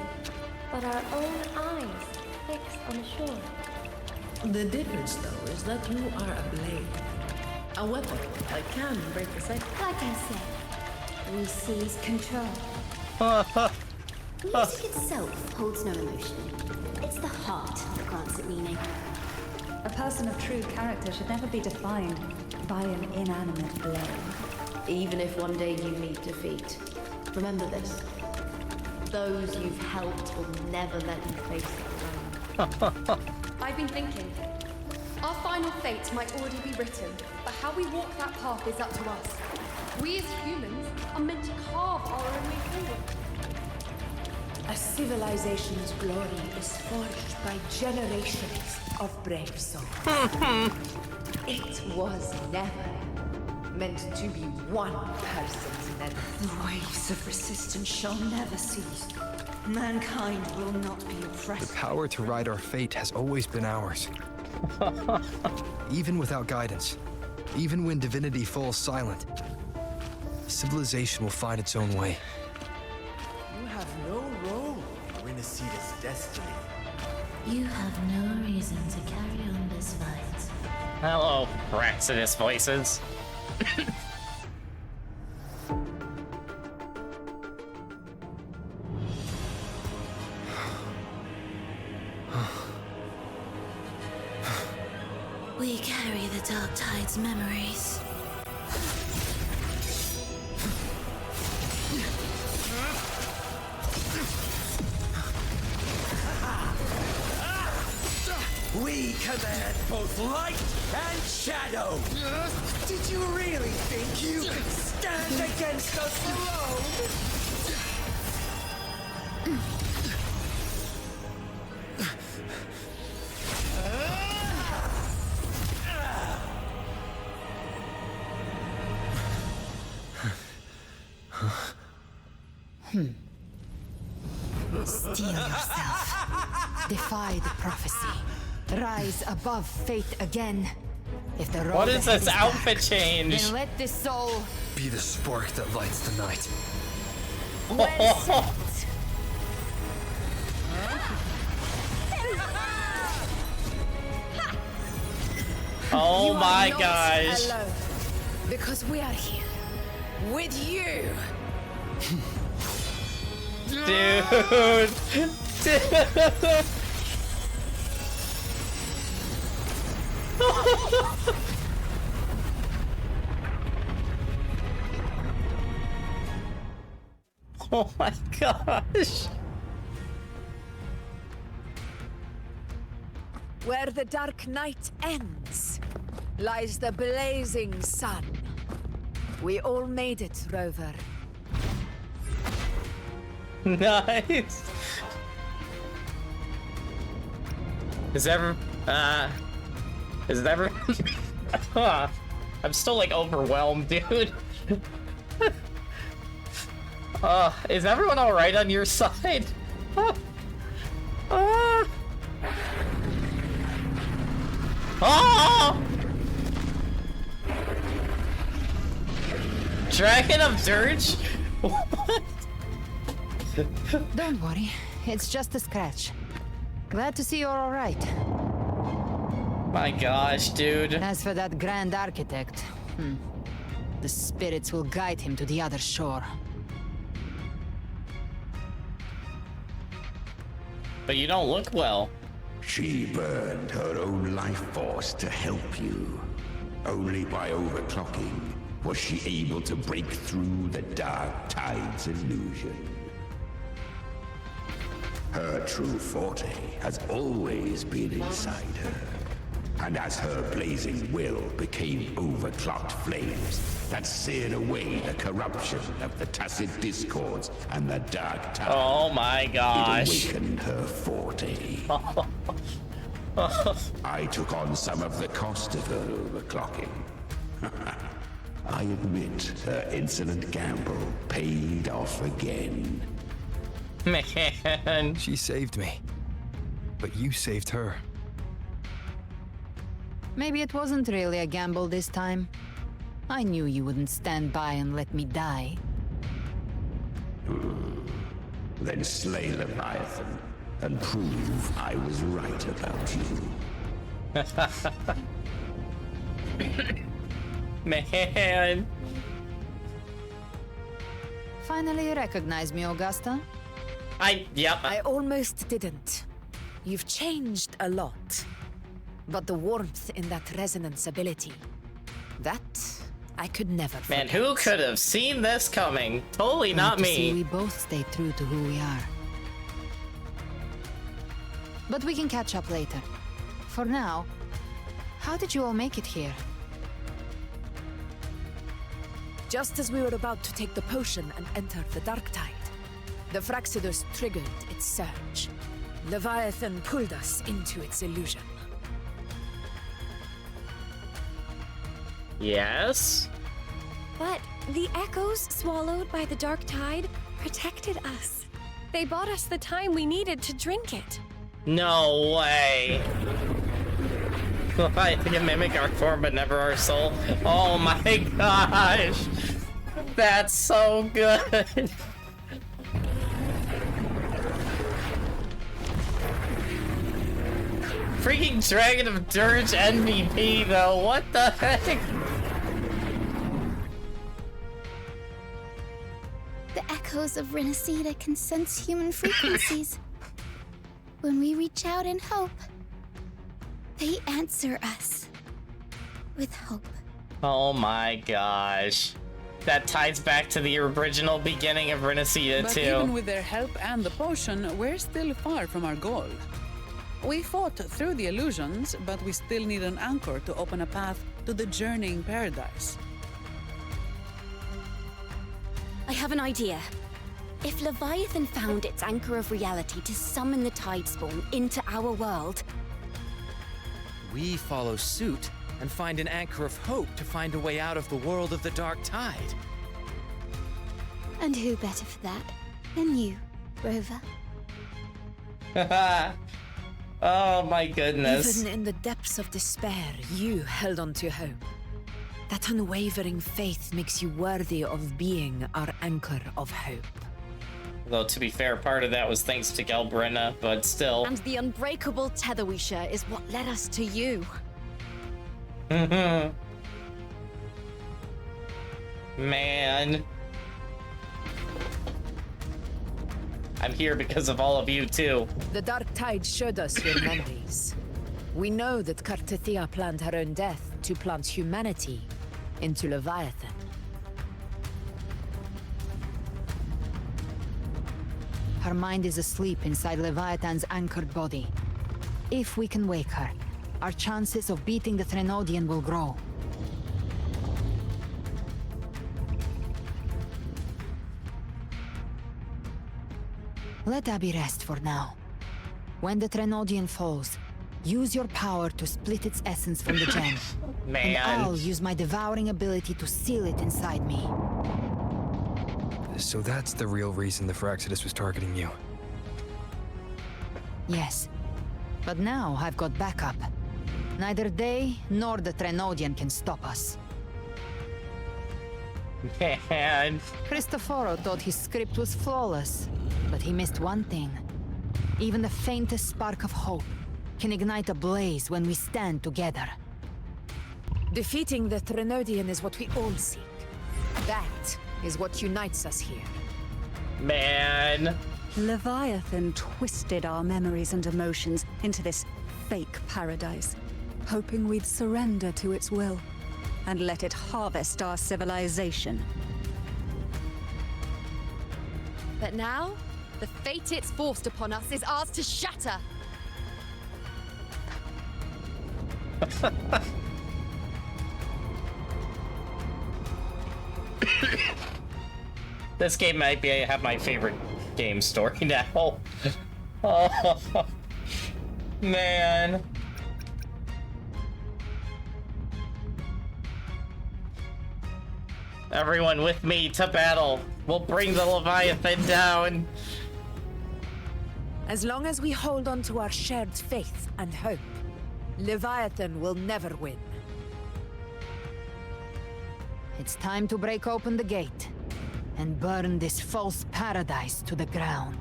but our own eyes fixed on the shore. The difference, though, is that you are a blade. A weapon that can break the cycle. Like I said, we seize control. Music itself holds no emotion. It's the heart that grants it meaning. A person of true character should never be defined by an inanimate blade. Even if one day you meet defeat, remember this. Those you've helped will never let you face it alone. I've been thinking. Our final fate might already be written, but how we walk that path is up to us. We as humans are meant to carve our own way forward. A civilization's glory is forged by generations of brave souls. It was never meant to be one person's menace. The waves of resistance shall never cease. Mankind will not be oppressed. The power to ride our fate has always been ours. Even without guidance, even when divinity falls silent, civilization will find its own way. You have no role in Rinascita's destiny. You have no reason to carry on this fight. Hello, Praxidus voices. We carry the Dark Tide's memories. We command both light and shadow! Did you really think you could stand against us alone? Steel yourself. Defy the prophecy. Rise above fate again. If the road What is ahead this outfit dark, change? Then let this soul Be the spark that lights the night. well set. Oh You are my not gosh. alone, because we are here with you. Dude. Oh my gosh. Where the dark night ends, lies the blazing sun. We all made it, Rover. Nice. Is it ever I'm still like overwhelmed, dude. Is everyone alright on your side? Dragon of Dirge? What? Don't worry, it's just a scratch. Glad to see you're alright. My gosh, dude. As for that Grand Architect, The spirits will guide him to the other shore. But you don't look well. She burned her own life force to help you. Only by overclocking was she able to break through the Dark Tide's illusion. Her true forte has always been inside her. And as her blazing will became overclocked flames that seared away the corruption of the tacit discords and the Dark Tide. Oh my gosh. It awakened her forte. I took on some of the cost of her overclocking. I admit her insolent gamble paid off again. Man. She saved me. But you saved her. Maybe it wasn't really a gamble this time. I knew you wouldn't stand by and let me die. Then slay Leviathan and prove I was right about you. Man. Finally you recognize me, Augusta? Yep. I almost didn't. You've changed a lot. But the warmth in that resonance ability, that I could never Man, forget. who could have seen this coming? Totally not Glad to see me. we both stayed true to who we are. But we can catch up later. For now, how did you all make it here? Just as we were about to take the potion and enter the Dark Tide, the Fraxidus triggered its surge. Leviathan pulled us into its illusion. Yes? But the echoes swallowed by the Dark Tide protected us. They bought us the time we needed to drink it. No way. I can mimic our form but never our soul. Oh my gosh. That's so good. Freaking Dragon of Dirge MVP though, what the heck? The echoes of Rinascita can sense human frequencies. When we reach out in hope, they answer us with hope. Oh my gosh. That ties back to the original beginning of Rinascita But too. even with their help and the potion, we're still far from our goal. We fought through the illusions, but we still need an anchor to open a path to the journeying paradise. I have an idea. If Leviathan found its anchor of reality to summon the Tidespawn into our world, We follow suit and find an anchor of hope to find a way out of the world of the Dark Tide. And who better for that than you, Rover? Oh my goodness. Even in the depths of despair, you held on to hope. That unwavering faith makes you worthy of being our anchor of hope. Though to be fair, part of that was thanks to Galbrenna, but still. And the unbreakable tether we share is what led us to you. Man. I'm here because of all of you too. The Dark Tide showed us your memories. We know that Kartathea planned her own death to plant humanity into Leviathan. Her mind is asleep inside Leviathan's anchored body. If we can wake her, our chances of beating the Threnodian will grow. Let Abby rest for now. When the Threnodian falls, use your power to split its essence from the gem. Man. And I'll use my devouring ability to seal it inside me. So that's the real reason the Fraxidus was targeting you. Yes. But now I've got backup. Neither they nor the Threnodian can stop us. Man. Cristoforo thought his script was flawless, but he missed one thing. Even the faintest spark of hope can ignite a blaze when we stand together. Defeating the Threnodian is what we all seek. That is what unites us here. Man. Leviathan twisted our memories and emotions into this fake paradise, hoping we'd surrender to its will and let it harvest our civilization. But now, the fate it's forced upon us is ours to shatter. This game might have my favorite game story now. Oh, man. Everyone with me to battle. We'll bring the Leviathan down. As long as we hold on to our shared faith and hope, Leviathan will never win. It's time to break open the gate and burn this false paradise to the ground.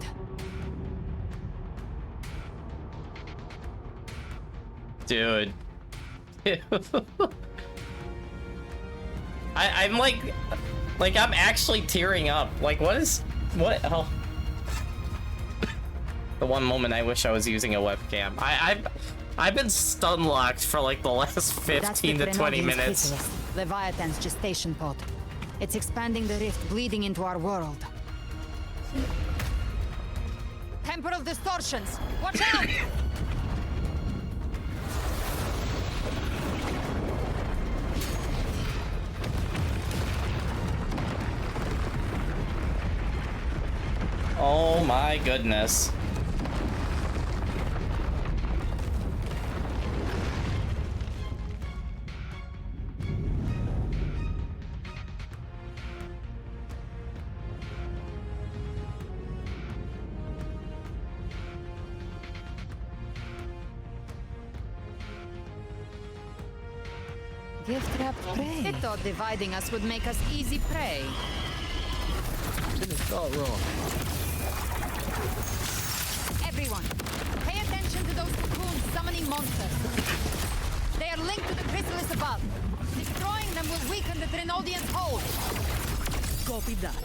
Dude. I'm like I'm actually tearing up. Like, what? Oh. The one moment I wish I was using a webcam. I've been stun locked for like the last 15 to 20 minutes. Leviathan's gestation pod. It's expanding the rift, bleeding into our world. Temporal distortions! Watch out! Oh my goodness. Gift-wrapped prey. It thought dividing us would make us easy prey. Didn't thought wrong. Everyone, pay attention to those cocoons summoning monsters. They are linked to the chrysalis above. Destroying them will weaken the Trinodian's hold. Copy that.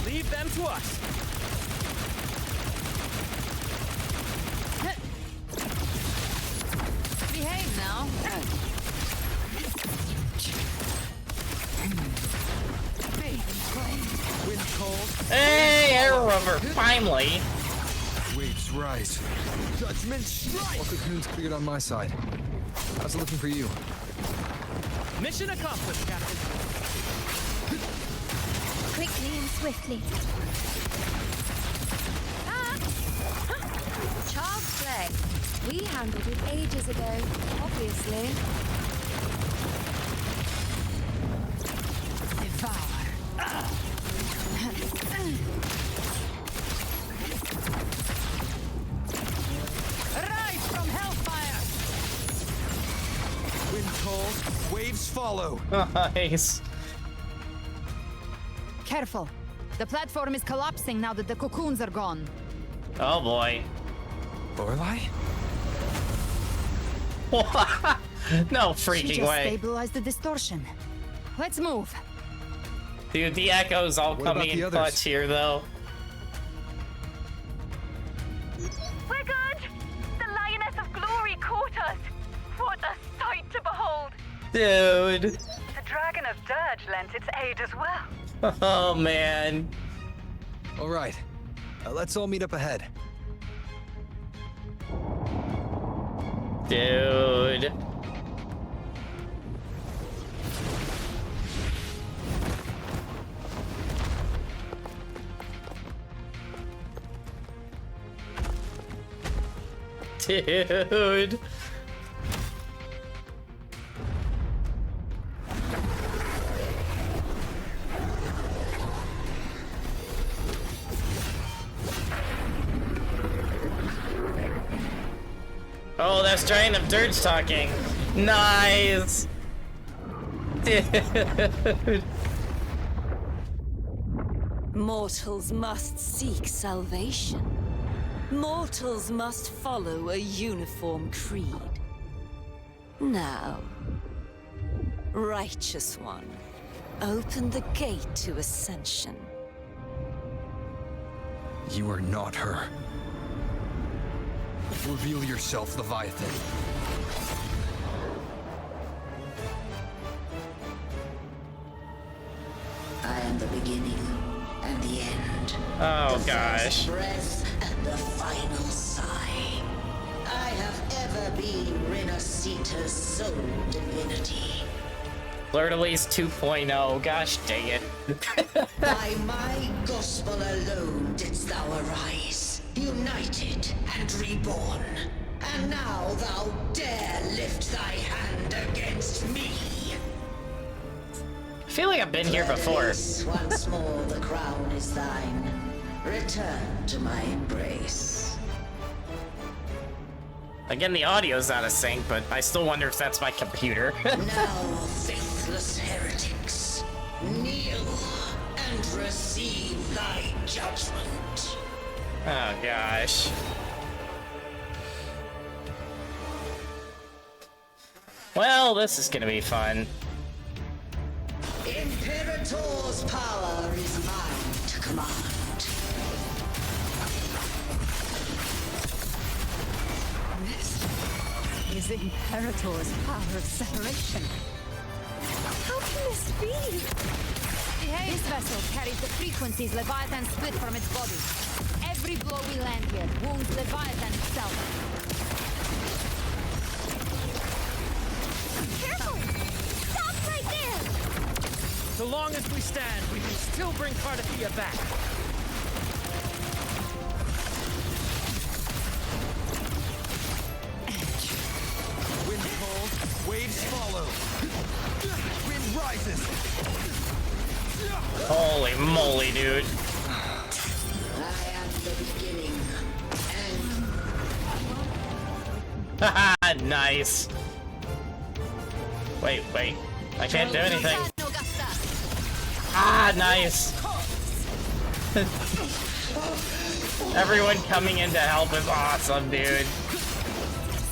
Leave them to us. Behave now. Wind cold. Hey, air rubber, finally. Waves rise. Judgment strike. All cocoons cleared on my side. How's it looking for you? Mission accomplished, Captain. Quickly and swiftly. Child's play. We handled it ages ago, obviously. Devour. Rise from hellfire! Wind cold. Waves follow. Nice. Careful. The platform is collapsing now that the cocoons are gone. Oh boy. Lorelei? No She freaking just way. stabilized the distortion. Let's move. Dude, the echoes all What coming about the in others? clutch here, though. We're good! The Lioness of Glory caught us! What a sight to behold! Dude. The Dragon of Dirge lent its aid as well. Oh, man. All right. Let's all meet up ahead. Dude. Dude. Oh, that's Giant of Dirge talking. Nice. Dude. Mortals must seek salvation. Mortals must follow a uniform creed. Now, Righteous one, open the gate to ascension. You are not her. Reveal yourself, Leviathan. I am the beginning and the end. Oh, the gosh. first breath and the final sigh. I have ever been Rinascita's sole divinity. Fleur-de-Lis 2.0. Gosh dang it. By my gospel alone didst thou arise, united and reborn. And now thou dare lift thy hand against me. I feel like I've been here before. Once more the crown is thine. Return to my embrace. Again, the audio's out of sync, but I still wonder if that's my computer. Now, faithless heretics, kneel and receive thy judgment. Oh gosh. Well, this is gonna be fun. Imperator's power is mine to command. Is Imperator's power of separation? How can this be? This vessel carries the frequencies Leviathan split from its body. Every blow we land here wounds Leviathan itself. Careful! Stop right there! So long as we stand, we can still bring Cardathia back. Wind cold, waves follow. Wind rises. Holy moly, dude. I am the beginning and Haha, nice. Wait. I can't do anything. Ah, nice. Everyone coming in to help is awesome, dude.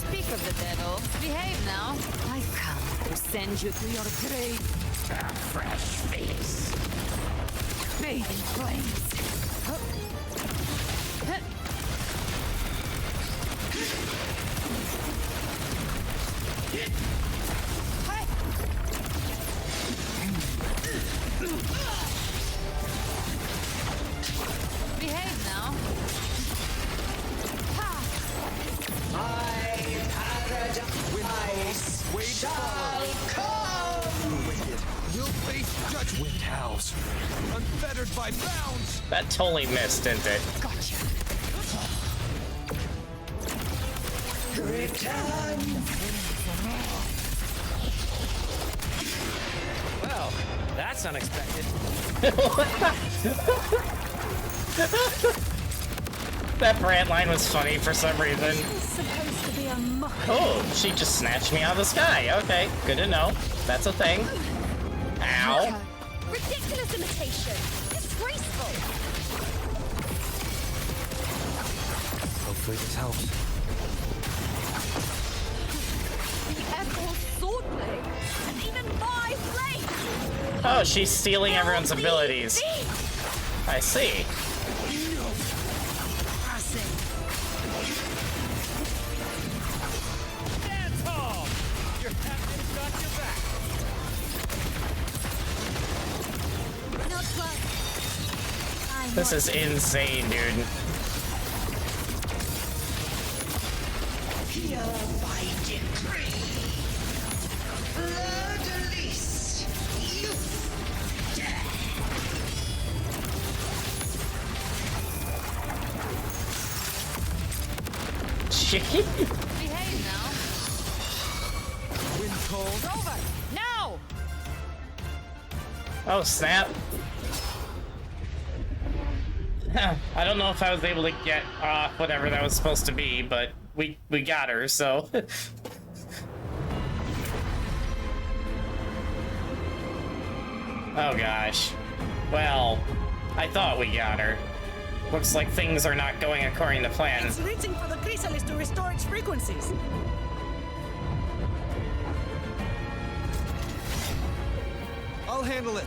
Speak of the devil. Behave now. I've come to send you to your grave. a fresh face. Bathe in flames. Behave now. My paradise shall come. The wicked will face judgment. Wind howls, unfettered by bounds. That totally missed, didn't it? Gotcha. Return. Well, that's unexpected. That brand line was funny for some reason. Supposed to be a muck. Oh, she just snatched me out of the sky. Okay, good to know. That's a thing. Ow. Ridiculous imitation! Disgraceful! Hopefully this helps. The Emerald sword blade! And even my blade! Oh, she's stealing everyone's abilities. I see. Dance hall! Your captain's got your back. Not well. This is insane, dude. Here by decree. Fleur-de-lis, you Behave now. Wind cold. It's over. Now! Oh, snap. I don't know if I was able to get whatever that was supposed to be, but we got her, so. Oh gosh. Well, I thought we got her. Looks like things are not going according to plan. It's reaching for the chrysalis to restore its frequencies. I'll handle it.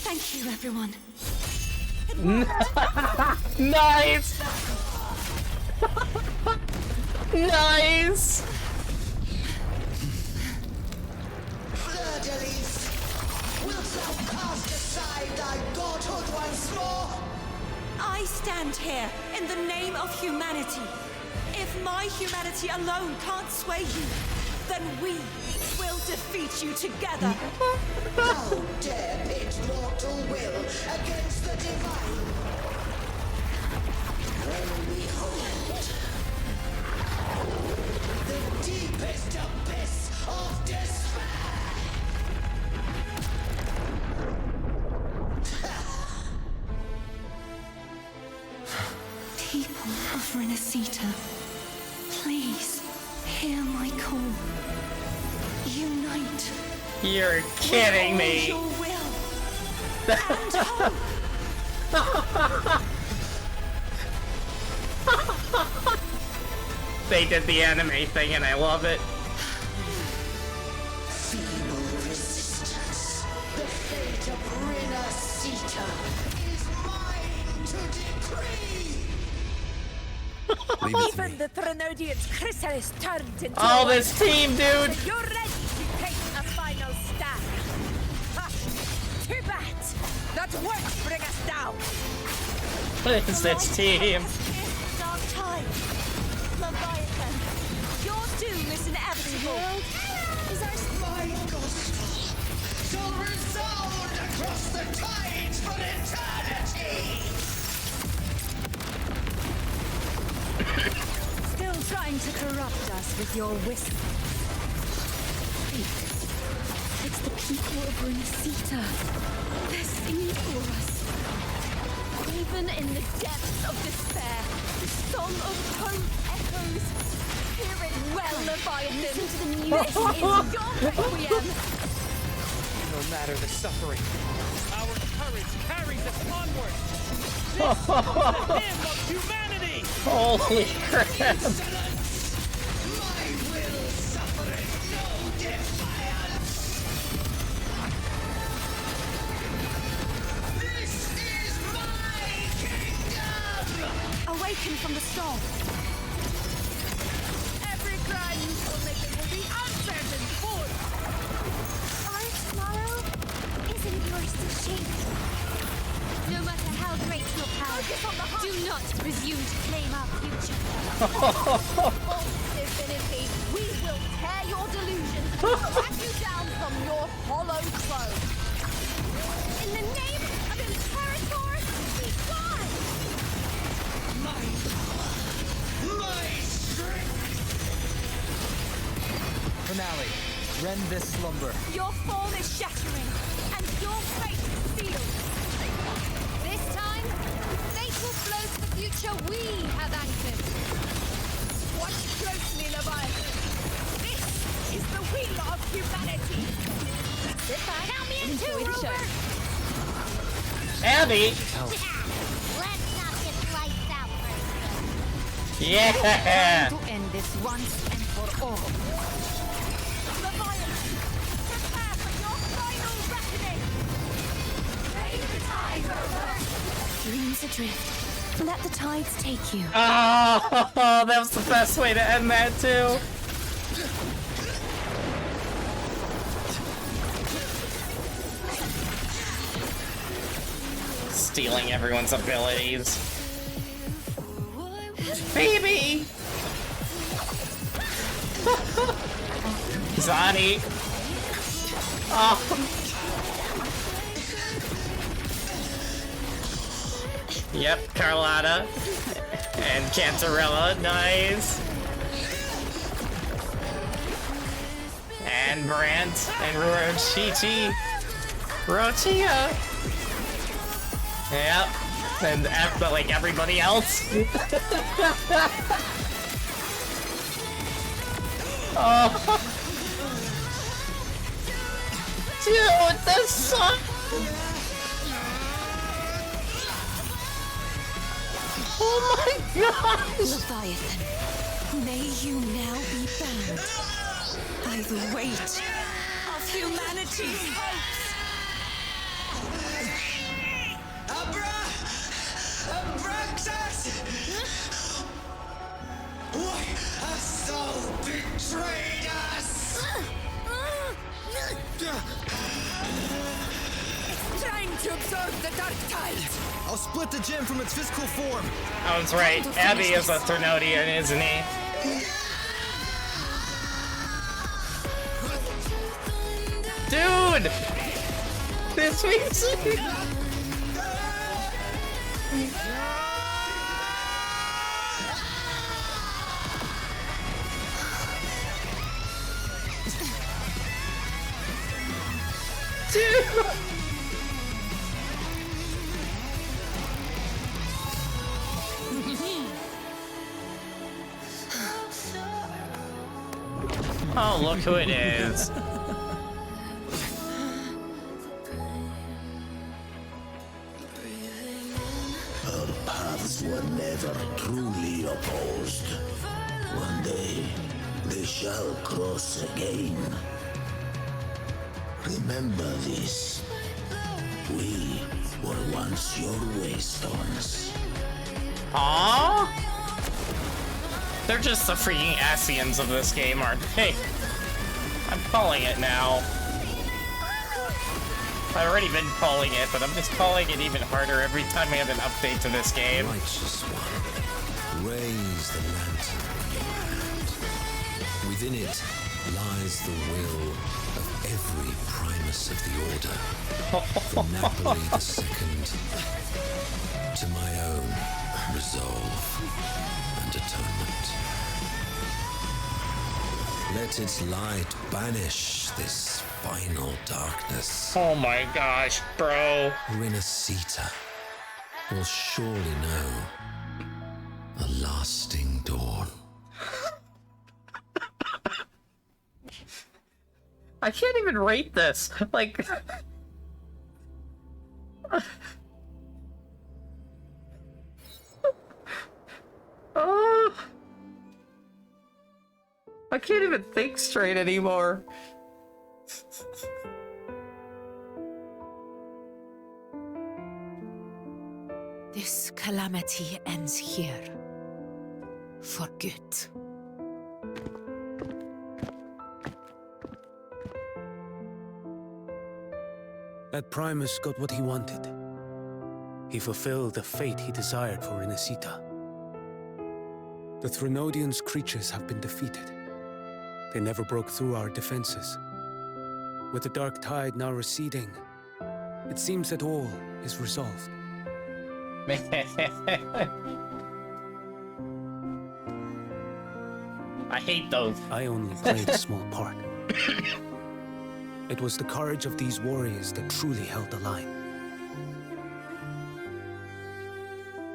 Thank you, everyone. Nice! Nice! Fleur-de-lis, wilt thou cast aside thy godhood once more? I stand here in the name of humanity. If my humanity alone can't sway you, then we will defeat you together. How dare pit mortal will against the divine? When we hold the deepest abyss of despair. People of Rinascita, please hear my call. Unite. You're kidding me. Your will and hope. They did the anime thing and I love it. Feeble resistance. The fate of Rinascita is mine to decree. Even the Threnodian's chrysalis turned into Oh, this team, dude! So you're ready to take a final stand. Ha! Too bad. That won't bring us down. What is this team? Dark tide. Leviathan. Your doom is inevitable. Is our my gospel shall resound across the tides for eternity. Still trying to corrupt us with your whisper. It's the people of Rinascita. They're singing for us. Even in the depths of despair, the song of hope echoes. Hear it well, Leviathan. Listen to the This music. is your requiem. No matter the suffering, our courage carries us onward. This is the hymn of humanity. Holy crap! My will suffereth no defiance. This is my kingdom. Awaken from the storm. Every cry you will make it will be answered in full. Our tomorrow isn't yours to shape. No matter how great your power, do not presume to claim our future. False divinity, we will tear your delusions and track you down from your hollow throne. In the name of Imperator, be gone! My power, my strength. Finale. Rend this slumber. Your fall is shattering, and your fate sealed. This time, fate will flow to the future we have anchored. Watch closely, Leviathan. This is the will of humanity. Sit back. Count me in Enjoy too, the show. Rupert. Abby! Let's not get lights out first. Yeah! To end this once and for all. Leviathan, prepare for your final reckoning. Raise the tide, Rupert. Dreams adrift. Let the tides take you. Oh, that was the best way to end that too. Stealing everyone's abilities. Baby! Zani! Oh. Yep, Carlotta. And Cantarella, nice. And Brant and Rochichi. Rochia! Yep. And but like everybody else. Oh. Dude, this sucks. Oh my gosh! Leviathan, may you now be bound by the weight of humanity's hopes. Abraxas! Why has Sol betrayed us? Trying to absorb the dark tide. I'll split the gem from its physical form. I was right. Abby is a Thrunodian, isn't he? Dude! This music! Dude! Oh, look who it is. Our paths were never truly opposed. One day, they shall cross again. Remember this. We were once your waystones. Aww? They're just the freaking Asians of this game, aren't they? I'm calling it now. I've already been calling it, but I'm just calling it even harder every time we have an update to this game. Righteous one, raise the lantern in your hand. Within it lies the will of every primus of the Order, from Napoli II to my own resolve and atonement. Let its light banish this final darkness. Oh my gosh, bro. Rinascita will surely know a lasting dawn. I can't even rate this. Like... I can't even think straight anymore. This calamity ends here. For good. That Primus got what he wanted. He fulfilled the fate he desired for Rinascita. The Thrunodians' creatures have been defeated. They never broke through our defenses. With the dark tide now receding, it seems that all is resolved. I hate those. I only played a small part. It was the courage of these warriors that truly held the line.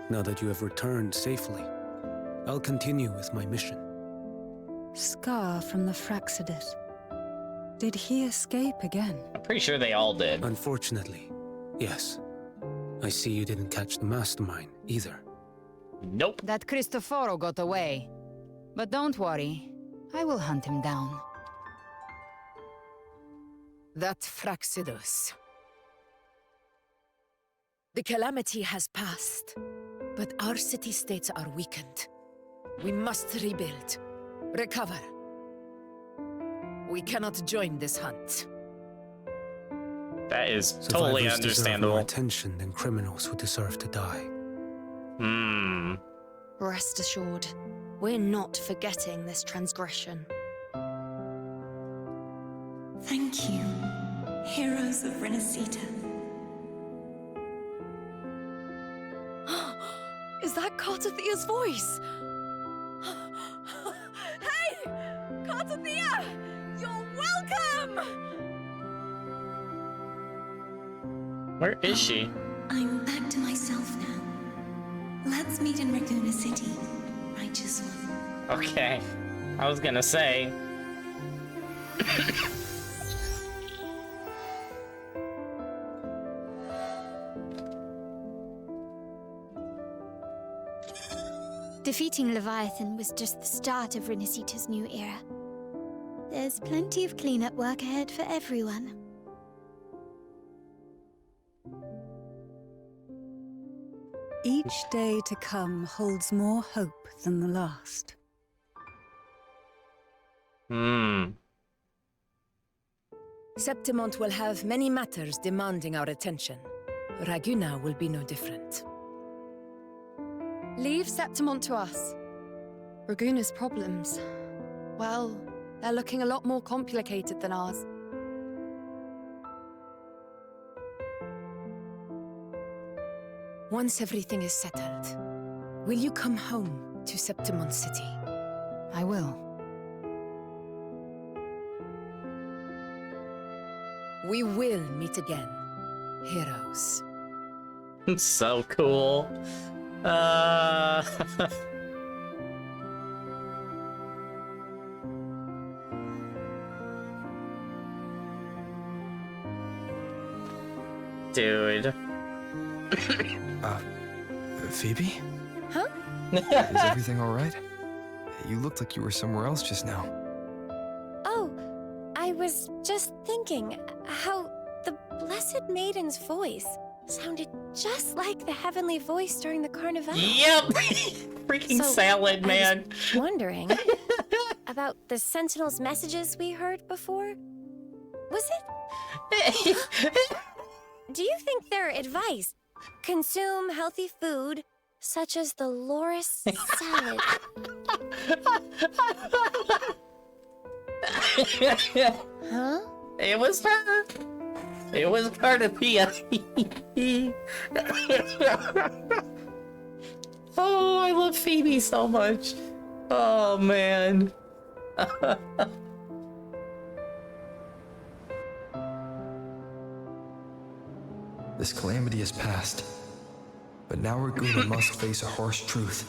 Now that you have returned safely, I'll continue with my mission. Scar from the Fraxidus. Did he escape again? I'm pretty sure they all did. Unfortunately, yes. I see you didn't catch the mastermind either. Nope. That Cristoforo got away. But don't worry, I will hunt him down. That Fraxidus. The calamity has passed, but our city-states are weakened. We must rebuild, recover. We cannot join this hunt. That is Survivors totally deserve understandable. more attention than criminals who deserve to die. Rest assured, we're not forgetting this transgression. Thank you, heroes of Rinascita. Is that Cartathia's voice? Hey! Cartathia! You're welcome! Where is she? I'm back to myself now. Let's meet in Raccoon City, righteous one. Okay. I was gonna say. Defeating Leviathan was just the start of Rinascita's new era. There's plenty of cleanup work ahead for everyone. Each day to come holds more hope than the last. Septimont will have many matters demanding our attention. Raguna will be no different. Leave Septimont to us. Raguna's problems, well, they're looking a lot more complicated than ours. Once everything is settled, will you come home to Septimont City? I will. We will meet again, heroes. So cool. Dude. Phoebe? Huh? Is everything alright? You looked like you were somewhere else just now. Oh, I was just thinking how the Blessed Maiden's voice sounded just like the heavenly voice during the Carnival. Yep! Freaking salad, man. I was wondering about the Sentinel's messages we heard before. Was it? Do you think their advice? Consume healthy food, such as the Loris salad. Huh? It was her. It was Cartapia. Oh, I love Phoebe so much. Oh, man. This calamity is past, but now Raguna must face a harsh truth.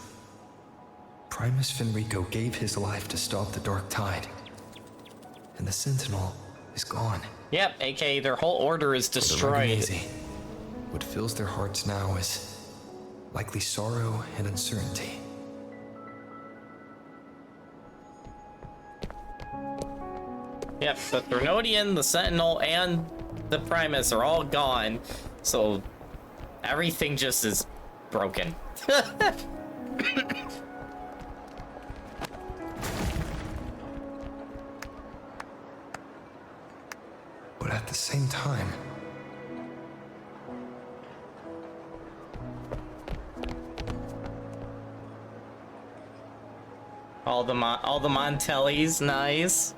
Primus Fenrico gave his life to stop the Dark Tide, and the Sentinel is gone. Yep, aka their whole order is destroyed. What fills their hearts now is likely sorrow and uncertainty. Yep, the Threnodian, the Sentinel, and the Primus are all gone, so everything just is broken. But at the same time, all the Montellis, nice.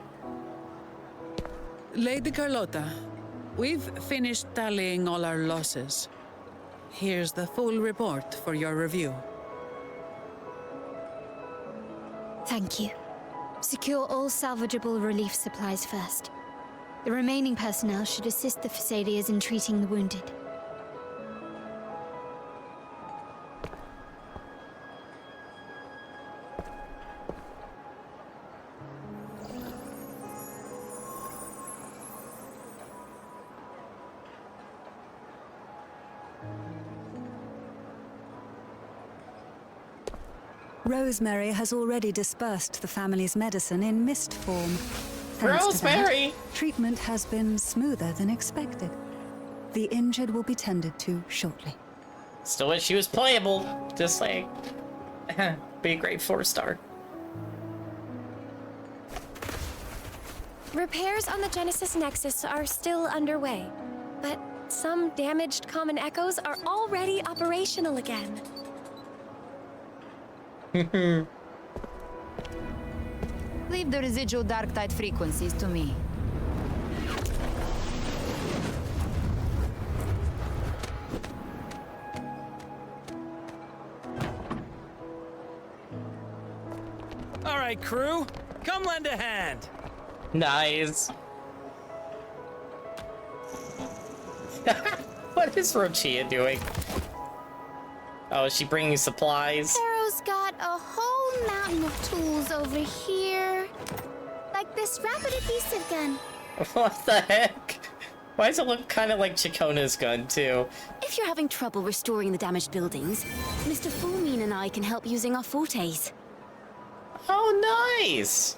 Lady Carlotta, we've finished tallying all our losses. Here's the full report for your review. Thank you. Secure all salvageable relief supplies first. The remaining personnel should assist the Phasaelias in treating the wounded. Rosemary has already dispersed the family's medicine in mist form. Thanks Rosemary! To that, treatment has been smoother than expected. The injured will be tended to shortly. Still wish she was playable. Just like, be a great 4-star. Repairs on the Genesis Nexus are still underway, but some damaged common echoes are already operational again. Leave the residual dark tide frequencies to me. All right, crew, come lend a hand. Nice. What is Rochia doing? Oh, is she bringing supplies? Pharaoh's got a whole mountain of tools over here. Like this rapid adhesive gun. What the heck? Why does it look kind of like Chacona's gun, too? If you're having trouble restoring the damaged buildings, Mr. Fullmean and I can help using our fortes. Oh, nice!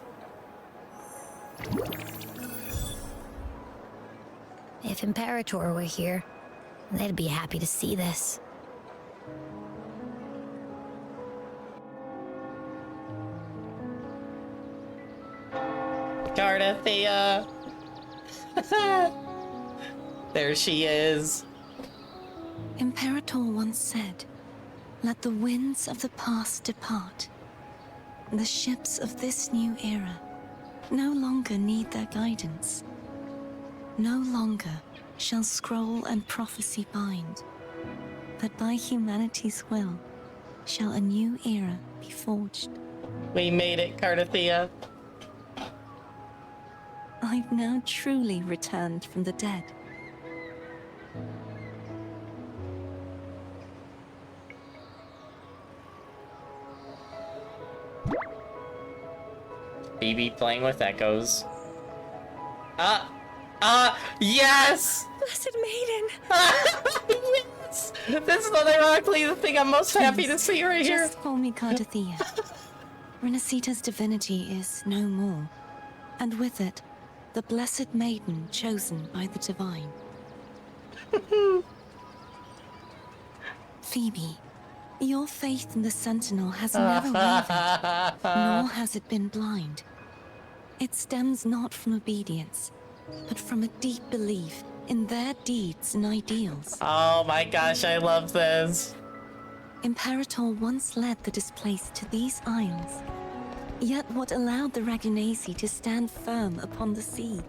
If Imperator were here, they'd be happy to see this. Cardathea! There she is. Imperator once said, "Let the winds of the past depart. The ships of this new era no longer need their guidance. No longer shall scroll and prophecy bind, but by humanity's will shall a new era be forged." We made it, Cardathea. I've now truly returned from the dead. Phoebe playing with echoes. Yes! Blessed maiden! Yes! This is ironically the thing I'm most happy to see right here. Just call me Cardathea. Rinascita's divinity is no more, and with it, the blessed maiden chosen by the divine. Phoebe, your faith in the Sentinel has never wavered, nor has it been blind. It stems not from obedience, but from a deep belief in their deeds and ideals. Oh my gosh, I love this. Imperator once led the displaced to these isles. Yet what allowed the Ragunasi to stand firm upon the sea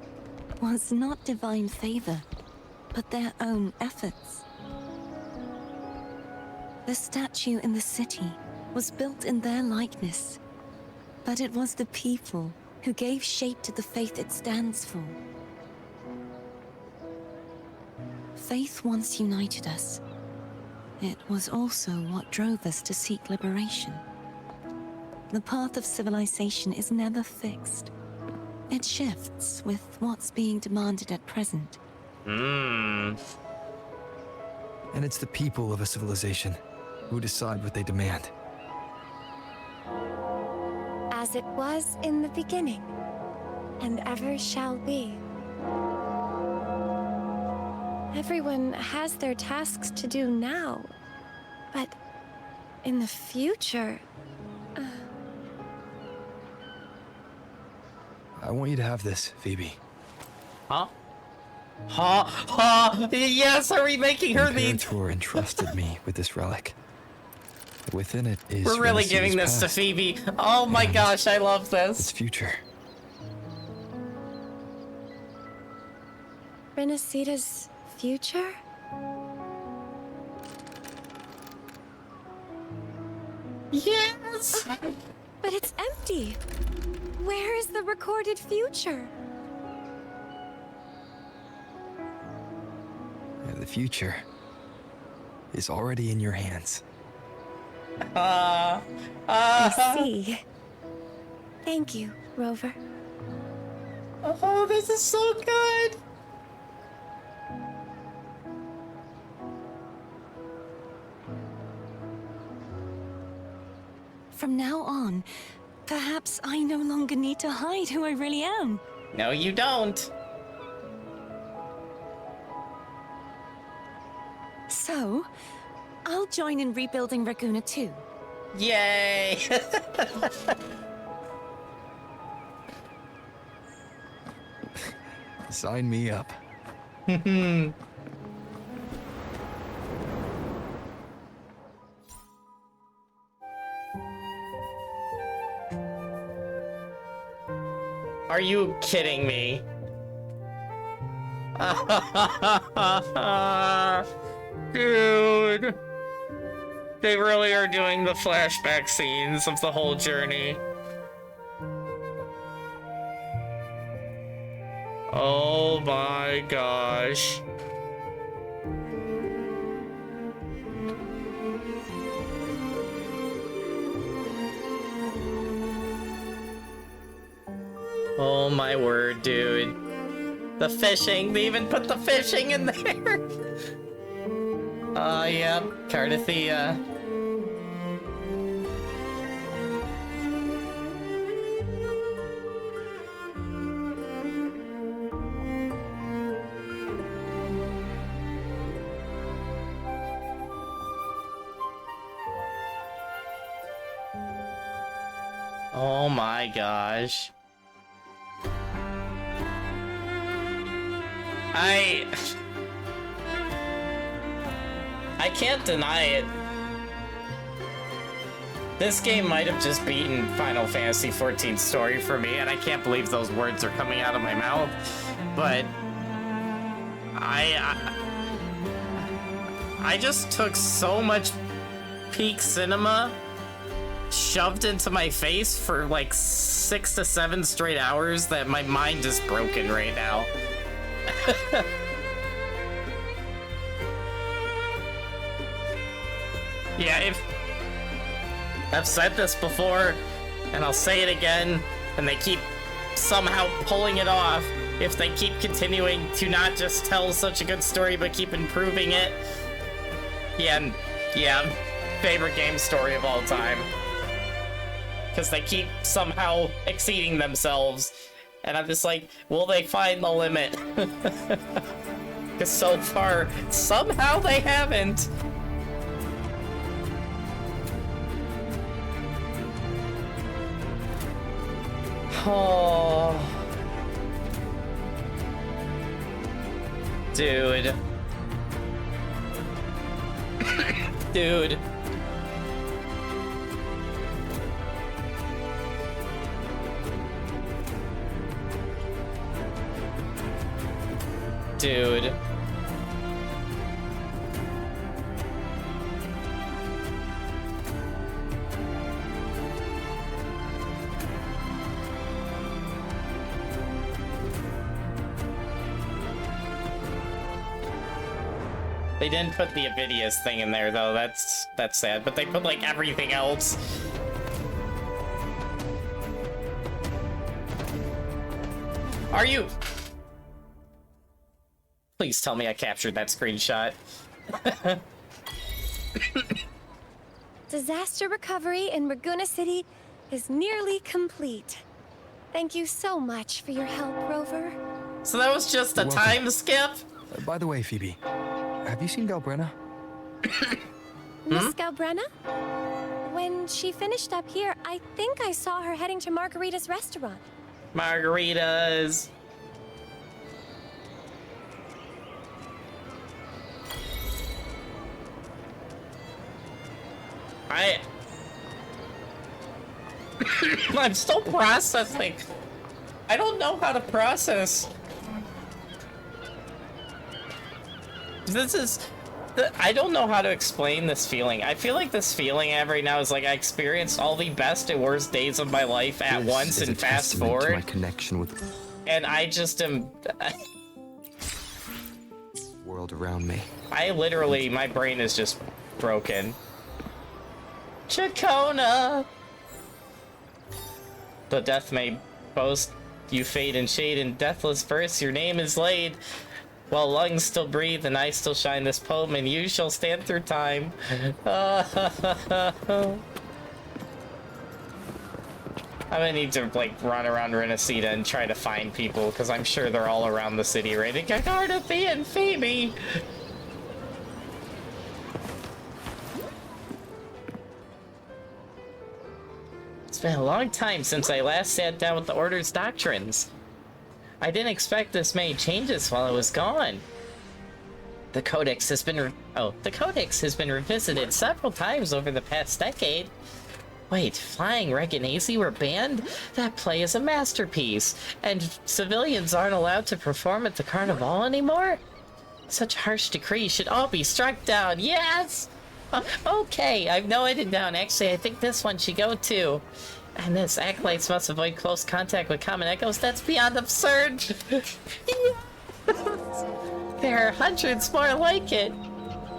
was not divine favor, but their own efforts. The statue in the city was built in their likeness, but it was the people who gave shape to the faith it stands for. Faith once united us. It was also what drove us to seek liberation. The path of civilization is never fixed. It shifts with what's being demanded at present. And it's the people of a civilization who decide what they demand. As it was in the beginning, and ever shall be. Everyone has their tasks to do now, but in the future... I want you to have this, Phoebe. Huh? Yes, are we making her the... Imperator entrusted me with this relic. Within it is... We're really Rinascita's giving this to past Phoebe. Oh my gosh, I love this. Its future. Rinascita's future? Yes! But it's empty. Where is the recorded future? The future is already in your hands. I see. Thank you, Rover. Oh, this is so good! From now on, perhaps I no longer need to hide who I really am. No, you don't. So, I'll join in rebuilding Raguna too. Yay! Sign me up. Are you kidding me? Dude. They really are doing the flashback scenes of the whole journey. Oh my gosh. Oh my word, dude. The fishing, they even put the fishing in there. Oh, yeah, Cardathia. Oh my gosh. I can't deny it. This game might have just beaten Final Fantasy XIV's story for me, and I can't believe those words are coming out of my mouth. But I just took so much peak cinema shoved into my face for like 6 to 7 straight hours that my mind is broken right now. Yeah, I've said this before, and I'll say it again, and they keep somehow pulling it off. If they keep continuing to not just tell such a good story, but keep improving it. Yeah, favorite game story of all time. Because they keep somehow exceeding themselves. And I'm just like, will they find the limit? Because so far, somehow they haven't. Oh. Dude. Dude. Dude. They didn't put the Avidius thing in there though, that's sad, but they put like everything else. Are you? Please tell me I captured that screenshot. Disaster recovery in Raguna City is nearly complete. Thank you so much for your help, Rover. So that was just a time skip? By the way, Phoebe, have you seen Galbrenna? Miss Galbrenna? When she finished up here, I think I saw her heading to Margarita's restaurant. Margaritas. I'm still processing. I don't know how to process. I don't know how to explain this feeling. I feel like this feeling I have right now is like I experienced all the best and worst days of my life at once and fast forward. My connection with and I just am world around me. I literally, my brain is just broken. Chacona! The death may boast you fade and shade in deathless verse, your name is laid. While lungs still breathe and eyes still shine this poem, and you shall stand through time. I'm gonna need to, like, run around Rinascita and try to find people, because I'm sure they're all around the city, right? Cardathia and Phoebe! It's been a long time since I last sat down with the Order's doctrines. I didn't expect this many changes while I was gone. The Codex has been revisited several times over the past decade. Wait, Flying Reganesi were banned? That play is a masterpiece, and civilians aren't allowed to perform at the Carnival anymore? Such harsh decrees should all be struck down, yes! Okay, I've noted it down. Actually, I think this one should go too. And this acolytes must avoid close contact with common echoes. That's beyond absurd. There are hundreds more like it.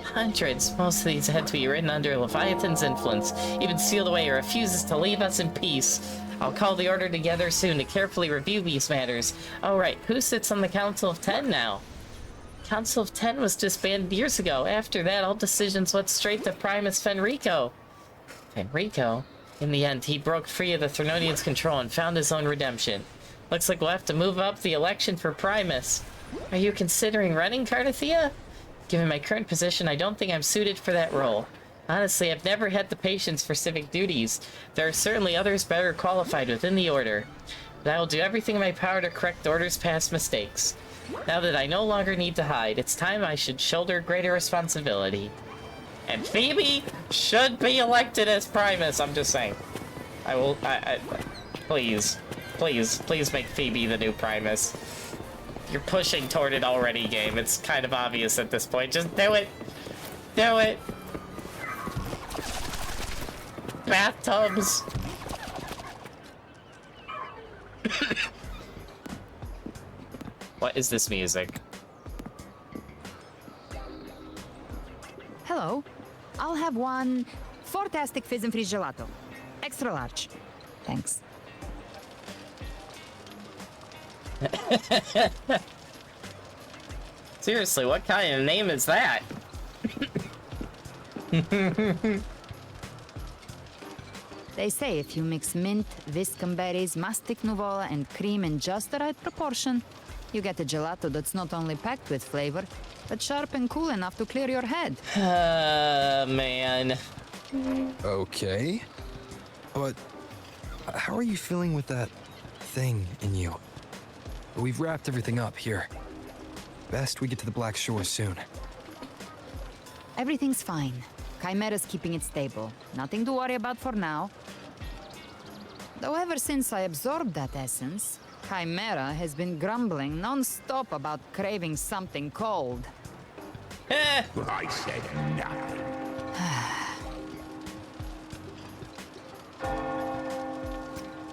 Hundreds. Most of these had to be written under Leviathan's influence. Even sealed away, he refuses to leave us in peace. I'll call the Order together soon to carefully review these matters. Oh right, who sits on the Council of 10 now? Council of 10 was disbanded years ago. After that, all decisions went straight to Primus Fenrico. Fenrico? In the end, he broke free of the Threnodians' control and found his own redemption. Looks like we'll have to move up the election for Primus. Are you considering running, Cardathea? Given my current position, I don't think I'm suited for that role. Honestly, I've never had the patience for civic duties. There are certainly others better qualified within the Order. But I will do everything in my power to correct the Order's past mistakes. Now that I no longer need to hide, it's time I should shoulder greater responsibility. And Phoebe should be elected as Primus, I'm just saying. Please make Phoebe the new Primus. You're pushing toward it already, game. It's kind of obvious at this point. Just do it. Do it. Bathtubs. What is this music? Hello. I'll have one fantastic fizz and freeze gelato. Extra large. Thanks. Seriously, what kind of name is that? They say if you mix mint, viscum berries, mastic nuvola, and cream in just the right proportion, you get a gelato that's not only packed with flavor, but sharp and cool enough to clear your head. Man. Okay. But how are you feeling with that thing in you? We've wrapped everything up here. Best we get to the Black Shore soon. Everything's fine. Chimera's keeping it stable. Nothing to worry about for now. Though ever since I absorbed that essence, Chimera has been grumbling non-stop about craving something cold. I said nothing.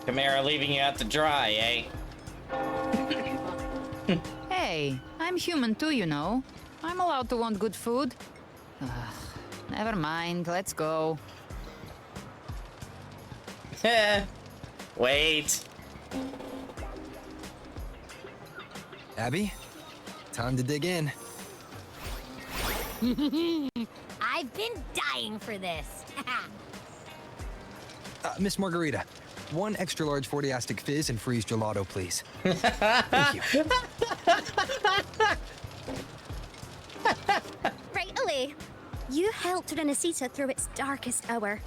Chimera leaving you out to dry, eh? Hey, I'm human too, you know. I'm allowed to want good food. Never mind, let's go. Wait. Abby, time to dig in. I've been dying for this. Miss Margarita, one extra large 40-astic fizz and freeze gelato, please. Thank you. Right away. You helped Rinascita through its darkest hour.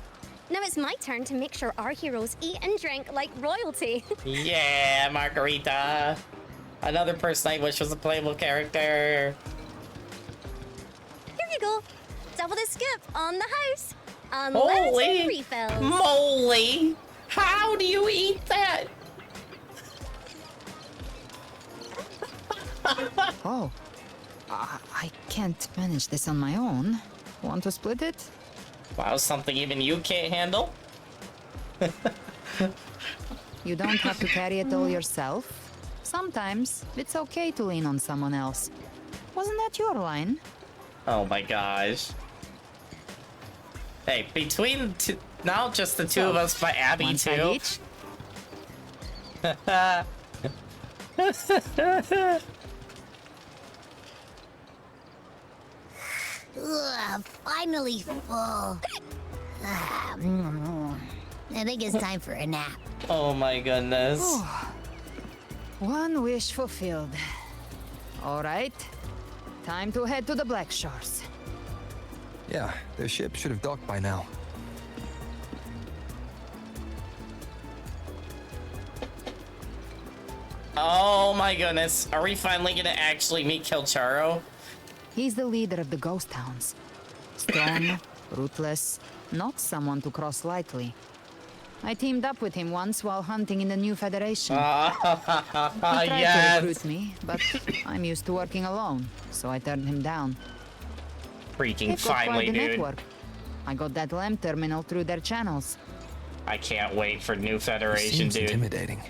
Now it's my turn to make sure our heroes eat and drink like royalty. Yeah, Margarita. Another person I wish was a playable character. Here you go. Double the skip on the house. Unlimited refills. Moly! How do you eat that? Oh. I can't manage this on my own. Want to split it? Wow, something even you can't handle? You don't have to carry it all yourself. Sometimes it's okay to lean on someone else. Wasn't that your line? Oh my gosh. Hey, between now just the two of us, but Abby one side too. each? Ugh, finally full. I think it's time for a nap. Oh my goodness. One wish fulfilled. All right. Time to head to the Black Shores. Yeah, their ship should have docked by now. Oh my goodness. Are we finally gonna actually meet Kilcharo? He's the leader of the ghost towns. Strong, ruthless, not someone to cross lightly. I teamed up with him once while hunting in the new Federation. He tried to recruit me, but I'm used to working alone, so I turned him down. Freaking They've got finally, quite the dude. network. I got that LAMP terminal through their channels. I can't wait for New He Federation, seems dude. intimidating,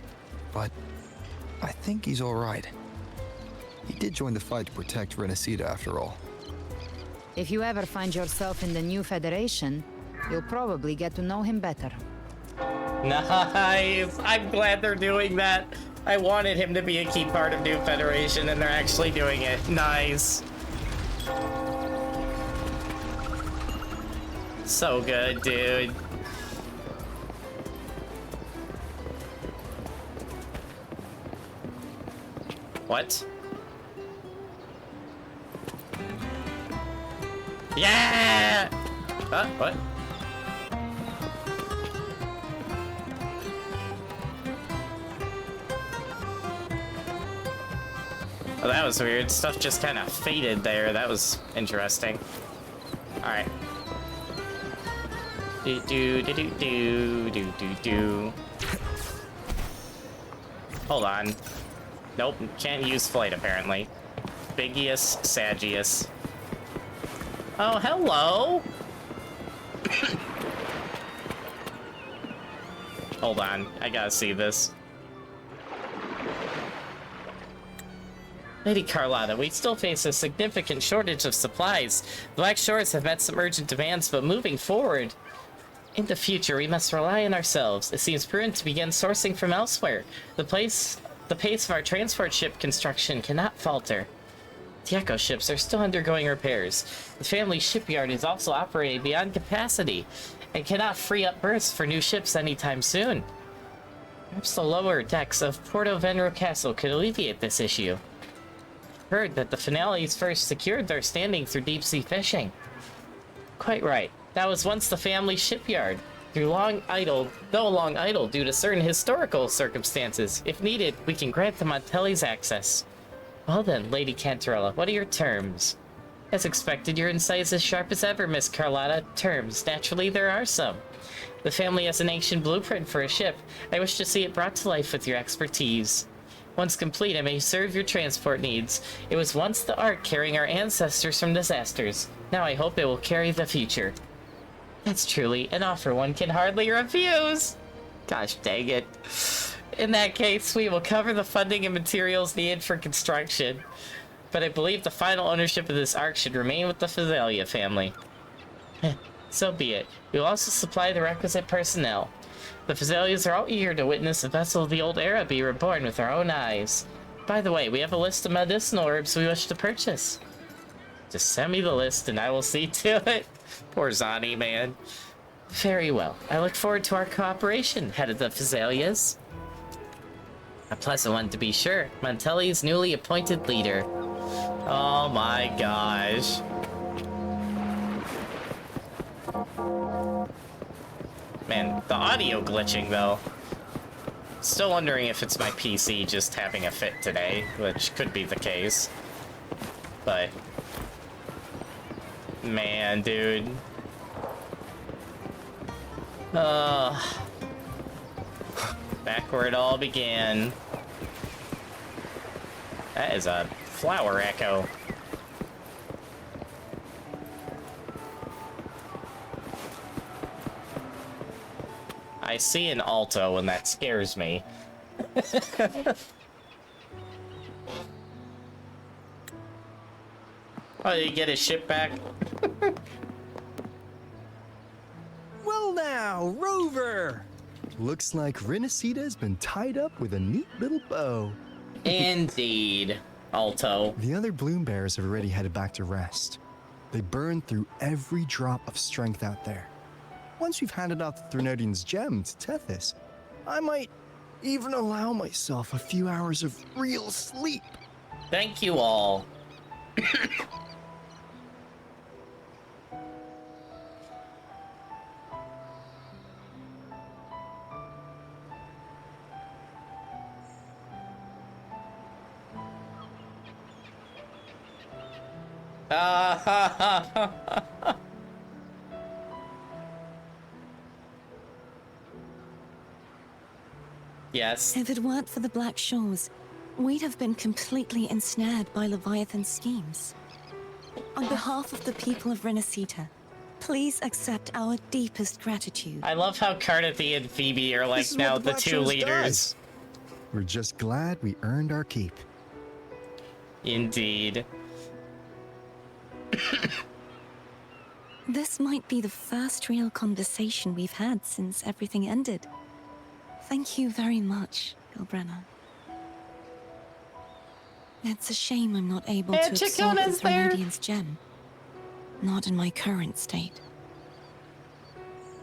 but I think he's all right. He did join the fight to protect Rinascita after all. If you ever find yourself in the new Federation, you'll probably get to know him better. Nice! I'm glad they're doing that. I wanted him to be a key part of New Federation, and they're actually doing it. Nice. So good, dude. What? Yeah! What? Oh, that was weird. Stuff just kind of faded there. That was interesting. Alright. Do. Hold on. Nope, can't use flight apparently. Bigius, Sagius. Oh, hello! Hold on, I gotta see this. Lady Carlotta, we still face a significant shortage of supplies. Black Shores have met some urgent demands, but moving forward, in the future, we must rely on ourselves. It seems prudent to begin sourcing from elsewhere. The pace of our transport ship construction cannot falter. The Echo ships are still undergoing repairs. The family shipyard is also operating beyond capacity and cannot free up berths for new ships anytime soon. Perhaps the lower decks of Porto Venro Castle could alleviate this issue. Heard that the Finales first secured their standing through deep-sea fishing. Quite right. That was once the family shipyard, though long idle due to certain historical circumstances. If needed, we can grant the Montellis access. Well then, Lady Cantarella, what are your terms? As expected, your insight is as sharp as ever, Miss Carlotta. Terms. Naturally, there are some. The family has an ancient blueprint for a ship. I wish to see it brought to life with your expertise. Once complete, I may serve your transport needs. It was once the Ark carrying our ancestors from disasters. Now I hope it will carry the future. That's truly an offer one can hardly refuse. Gosh dang it. In that case, we will cover the funding and materials needed for construction. But I believe the final ownership of this Ark should remain with the Fizelia family. So be it. We will also supply the requisite personnel. The Fazelias are all eager to witness a vessel of the old era be reborn with our own eyes. By the way, we have a list of medicinal herbs we wish to purchase. Just send me the list and I will see to it. Poor Zani, man. Very well. I look forward to our cooperation, head of the Fazelias. A pleasant one to be sure. Montelli's newly appointed leader. Oh my gosh. Man, the audio glitching though. Still wondering if it's my PC just having a fit today, which could be the case. But man, dude. Back where it all began. That is a flower echo. I see an alto and that scares me. Oh, did he get his ship back? Well now, Rover! Looks like Rinascita has been tied up with a neat little bow. Indeed, Alto. The other bloom bearers have already headed back to rest. They burned through every drop of strength out there. Once we've handed out the Threnodian's gem to Tethys, I might even allow myself a few hours of real sleep. Thank you all. Yes. If it weren't for the Black Shores, we'd have been completely ensnared by Leviathan's schemes. On behalf of the people of Rinascita, please accept our deepest gratitude. I love how Carnathy and Phoebe are like now the two leaders. We're just glad we earned our keep. Indeed. This might be the first real conversation we've had since everything ended. Thank you very much, Gilbrenna. It's a shame I'm not able to absorb the Threnodian's gem. Not in my current state.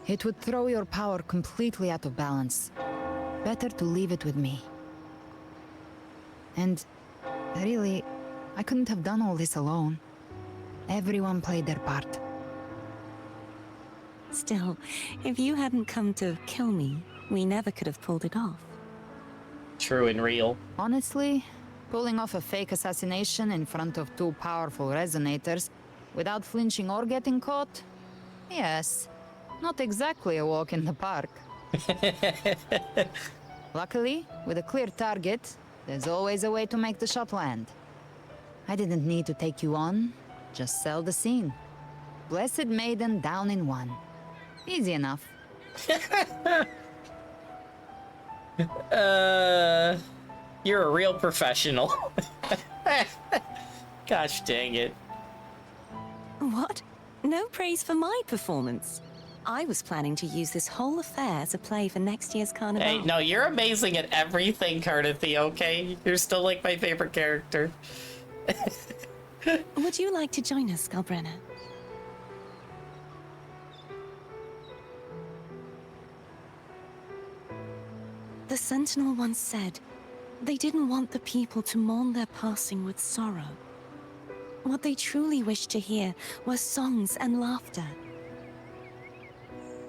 It would throw your power completely out of balance. Better to leave it with me. And really, I couldn't have done all this alone. Everyone played their part. Still, if you hadn't come to kill me, we never could have pulled it off. True and real. Honestly, pulling off a fake assassination in front of two powerful resonators without flinching or getting caught? Yes, not exactly a walk in the park. Luckily, with a clear target, there's always a way to make the shot land. I didn't need to take you on, just sell the scene. Blessed Maiden down in one. Easy enough. You're a real professional. Gosh dang it. What? No praise for my performance. I was planning to use this whole affair as a play for next year's carnival. Hey, no, you're amazing at everything, Carnathy, okay? You're still like my favorite character. Would you like to join us, Galbrenna? The Sentinel once said they didn't want the people to mourn their passing with sorrow. What they truly wished to hear were songs and laughter.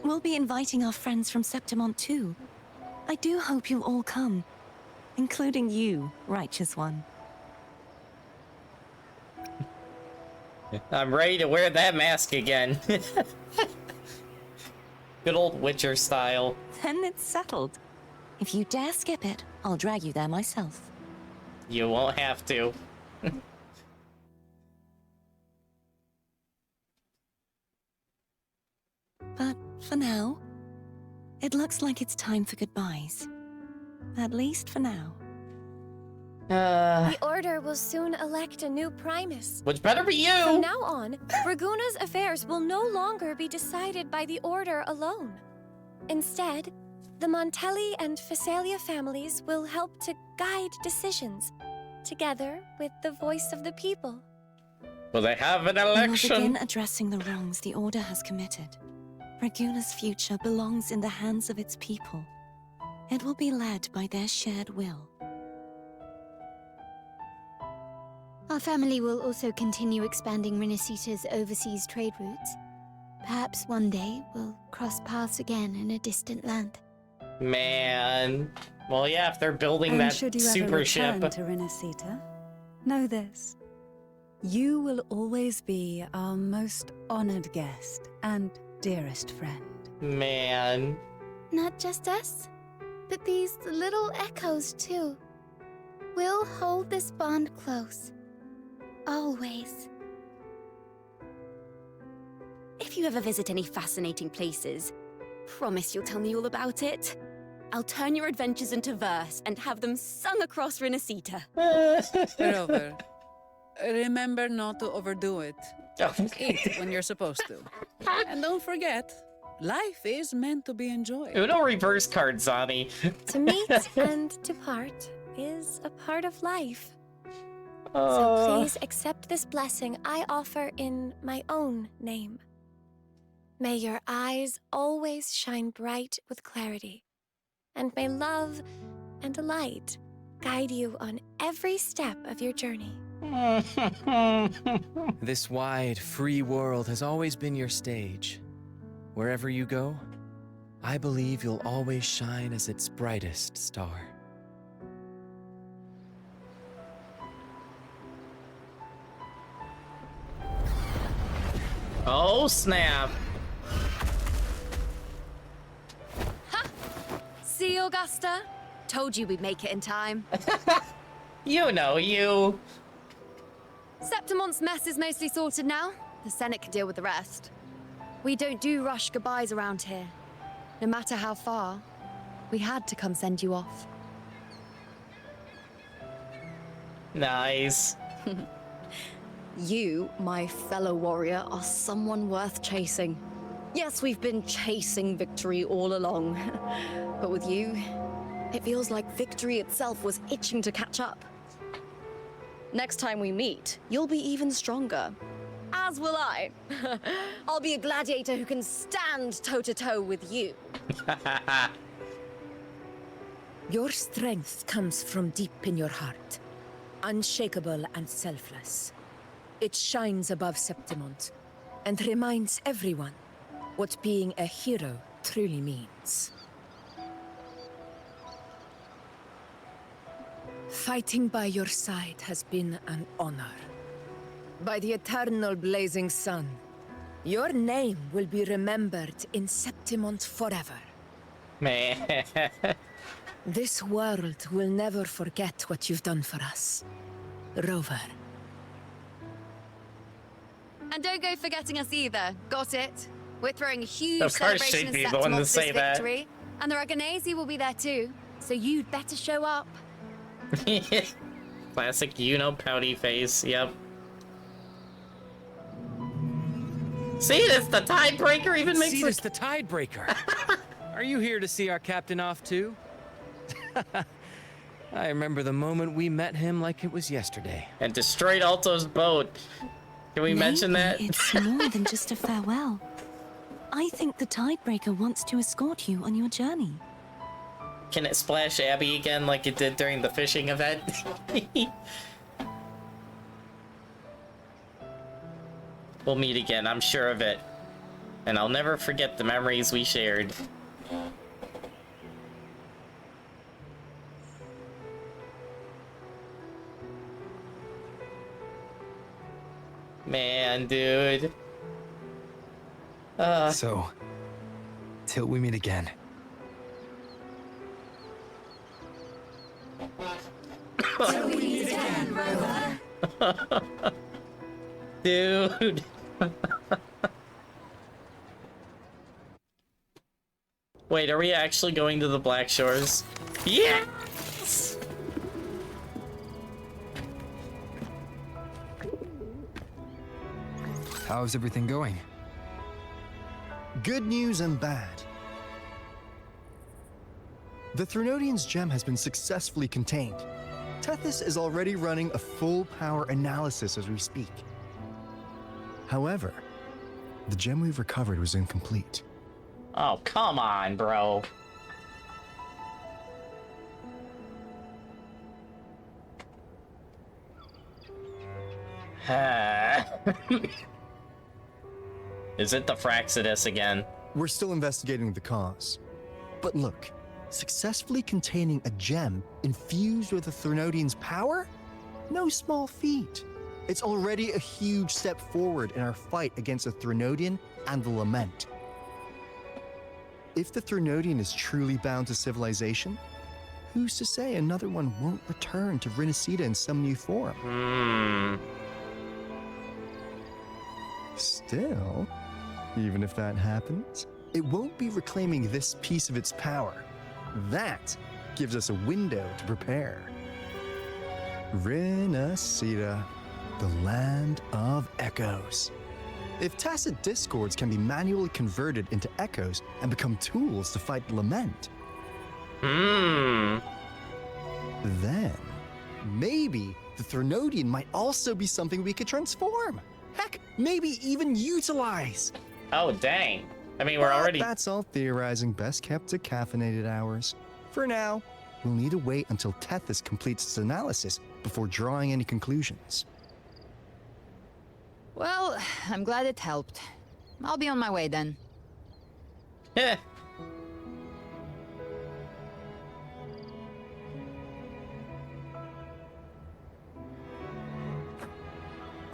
We'll be inviting our friends from Septimont too. I do hope you'll all come, including you, Righteous One. I'm ready to wear that mask again. Good old Witcher style. Then it's settled. If you dare skip it, I'll drag you there myself. You won't have to. But for now, it looks like it's time for goodbyes. At least for now. The Order will soon elect a new Primus. Which better be you! From now on, Raguna's affairs will no longer be decided by the Order alone. Instead, the Montelli and Phasalia families will help to guide decisions, together with the voice of the people. Will they have an We will election? begin addressing the wrongs the Order has committed. Raguna's future belongs in the hands of its people. It will be led by their shared will. Our family will also continue expanding Rinascita's overseas trade routes. Perhaps one day we'll cross paths again in a distant land. Man. Well, yeah, if they're building that should you super ever ship. return to Rinascita, know this. You will always be our most honored guest and dearest friend. Man. Not just us, but these little echoes too. We'll hold this bond close. Always. If you ever visit any fascinating places, promise you'll tell me all about it. I'll turn your adventures into verse and have them sung across Rinascita. Rover, remember not to overdo it. Eat when you're supposed to. And don't forget, life is meant to be enjoyed. Uno reverse card, Zani. To meet and to part is a part of life. So please accept this blessing I offer in my own name. May your eyes always shine bright with clarity, and may love and light guide you on every step of your journey. This wide, free world has always been your stage. Wherever you go, I believe you'll always shine as its brightest star. Oh, snap. See, Augusta? Told you we'd make it in time. You know, you. Septimont's mess is mostly sorted now. The Senate can deal with the rest. We don't do rush goodbyes around here. No matter how far, we had to come send you off. Nice. You, my fellow warrior, are someone worth chasing. Yes, we've been chasing victory all along, but with you, It feels like victory itself was itching to catch up. Next time we meet, you'll be even stronger. As will I. I'll be a gladiator who can stand toe-to-toe with you. Your strength comes from deep in your heart, unshakable and selfless. It shines above Septimont, and reminds everyone what being a hero truly means. Fighting by your side has been an honor. By the eternal blazing sun, your name will be remembered in Septimont forever. Man. This world will never forget what you've done for us, Rover. And don't go forgetting us either. Got it? We're throwing a huge Of course celebration she'd in be the one to Septimont for say this that. victory. And the Raganesi will be there too. So you'd better show up. Classic pouty face, yep. See, that's the tiebreaker even makes See, this the tiebreaker. Are you here to see our captain off too? I remember the moment we met him like it was yesterday. And destroyed Alto's boat. Can we mention that? It's more than just a farewell. I think the tiebreaker wants to escort you on your journey. Can it splash Abby again like it did during the fishing event? We'll meet again, I'm sure of it. And I'll never forget the memories we shared. Man, dude. So, till we meet again. Till we meet again, Rover. Dude. Wait, are we actually going to the Black Shores? Yes! How's everything going? Good news and bad. The Threnodian's gem has been successfully contained. Tethys is already running a full power analysis as we speak. However, the gem we've recovered was incomplete. Oh, come on, bro. Is it the Fraxidus again? We're still investigating the cause. But look, successfully containing a gem infused with the Threnodian's power? No small feat. It's already a huge step forward in our fight against the Threnodian and the Lament. If the Threnodian is truly bound to civilization, who's to say another one won't return to Rinascita in some new form? Still, even if that happens, it won't be reclaiming this piece of its power. That gives us a window to prepare. Rinascita, the land of echoes. If tacit discords can be manually converted into echoes and become tools to fight the Lament, then maybe the Threnodian might also be something we could transform. Heck, maybe even utilize. Oh, dang. I mean, we're already... That's all theorizing best kept to caffeinated hours. For now, we'll need to wait until Tethys completes its analysis before drawing any conclusions. Well, I'm glad it helped. I'll be on my way then. Yeah.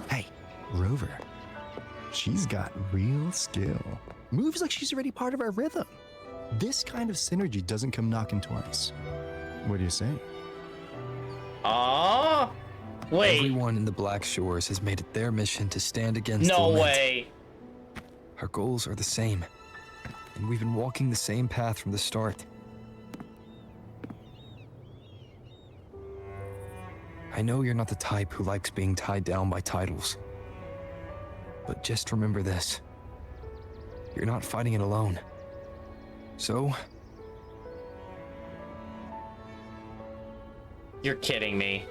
Hey, Rover. She's got real skill. Moves like she's already part of our rhythm. This kind of synergy doesn't come knocking twice. What do you say? Aww. Wait. Everyone in the Black Shores has made it their mission to stand against No the Lament. way. Our goals are the same, and we've been walking the same path from the start. I know you're not the type who likes being tied down by titles. But just remember this. You're not fighting it alone. So, You're kidding me.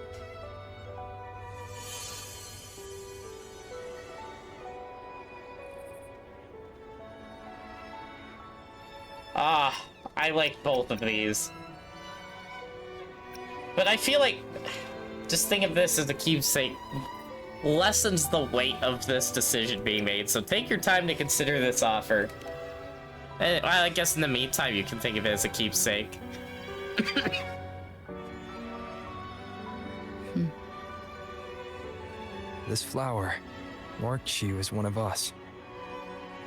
Ah, I like both of these. But I feel like just think of this as a keepsake lessens the weight of this decision being made. So take your time to consider this offer. And well, I guess in the meantime, you can think of it as a keepsake. This flower marks you as one of us.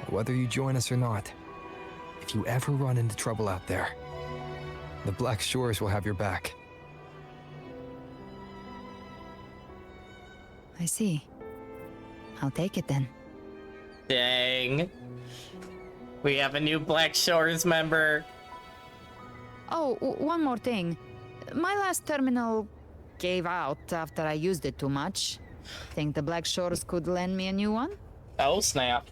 Whether you join us or not, if you ever run into trouble out there, the Black Shores will have your back. I see. I'll take it then. Dang. We have a new Black Shores member. Oh, one more thing. My last terminal gave out after I used it too much. Think the Black Shores could lend me a new one? Oh, snap.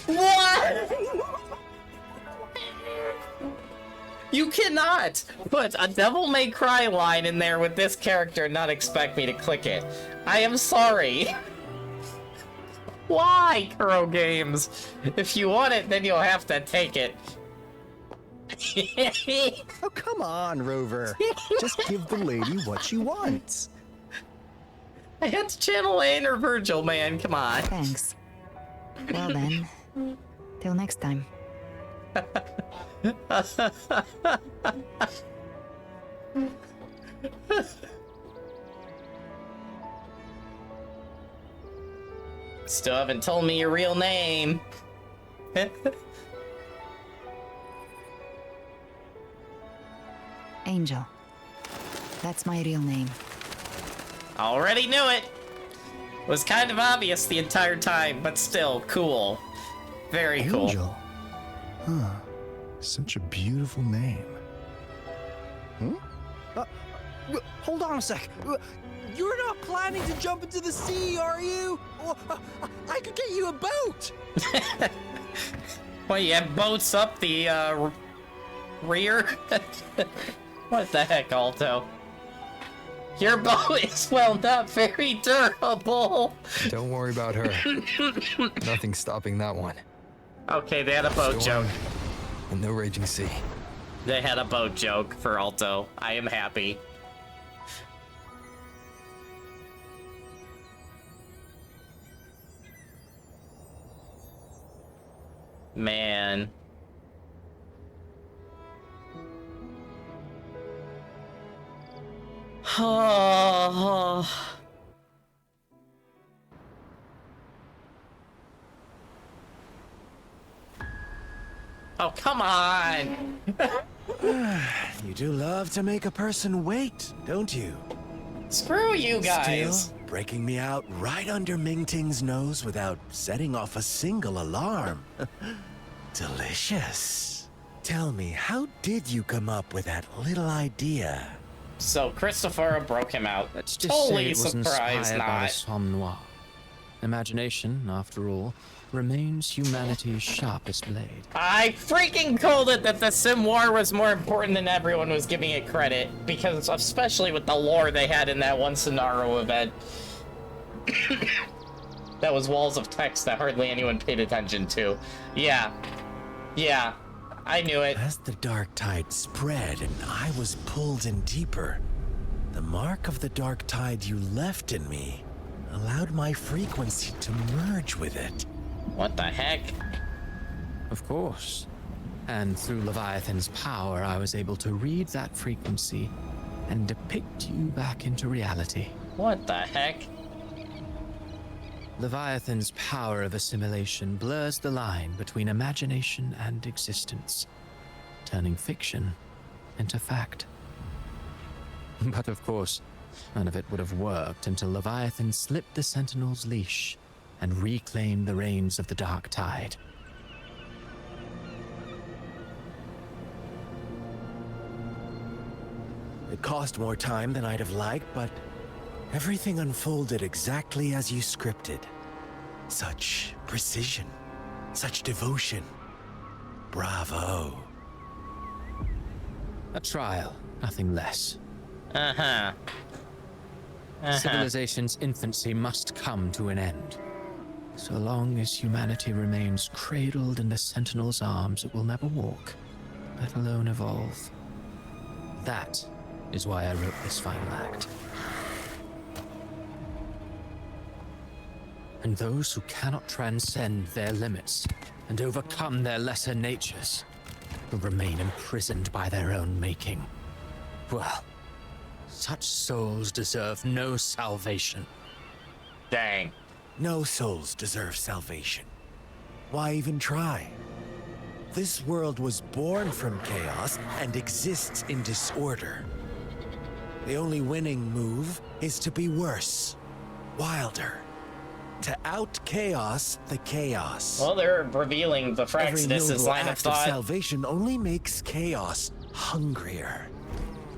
What? You cannot put a Devil May Cry line in there with this character and not expect me to click it. I am sorry. Why, Kuro Games? If you want it, then you'll have to take it. Oh, come on, Rover. Just give the lady what she wants. I had to channel Anne or Virgil, man. Come on. Thanks. Well then, till next time. Still haven't told me your real name. Angel. That's my real name. Already knew it. Was kind of obvious the entire time, but still cool. Very cool. Angel. Huh. Such a beautiful name. Hold on a sec. You're not planning to jump into the sea, are you? I could get you a boat. Well, you have boats up the rear? What the heck, Alto? Your boat is, well, not very durable. Don't worry about her. Nothing's stopping that one. Okay, they had a boat joke. And no raging sea. They had a boat joke for Alto. I am happy. Man. Oh. Oh, come on! You do love to make a person wait, don't you? Screw you guys! Still breaking me out right under Mingting's nose without setting off a single alarm. Delicious. Tell me, how did you come up with that little idea? So Christopher broke him out. Let's just totally say it was surprised inspired by the not. Somme Noir. Imagination, after all, remains humanity's sharpest blade. I freaking called it that the Sim War was more important than everyone was giving it credit, because especially with the lore they had in that one Sonaro event. That was walls of text that hardly anyone paid attention to. Yeah. Yeah. I knew it. As the dark tide spread and I was pulled in deeper, the mark of the dark tide you left in me allowed my frequency to merge with it. What the heck? Of course. And through Leviathan's power, I was able to read that frequency and depict you back into reality. What the heck? Leviathan's power of assimilation blurs the line between imagination and existence, turning fiction into fact. But of course, none of it would have worked until Leviathan slipped the Sentinel's leash and reclaimed the reins of the Dark Tide. It cost more time than I'd have liked, but everything unfolded exactly as you scripted. Such precision. Such devotion. Bravo. A trial, nothing less. Uh-huh. Civilization's infancy must come to an end. So long as humanity remains cradled in the Sentinel's arms, it will never walk, let alone evolve. That is why I wrote this final act. And those who cannot transcend their limits and overcome their lesser natures will remain imprisoned by their own making. Well, such souls deserve no salvation. Dang. No souls deserve salvation. Why even try? This world was born from chaos and exists in disorder. The only winning move is to be worse, wilder, to out-chaos the chaos. Well, they're revealing the Fraxidus' line of thought. Salvation only makes chaos hungrier.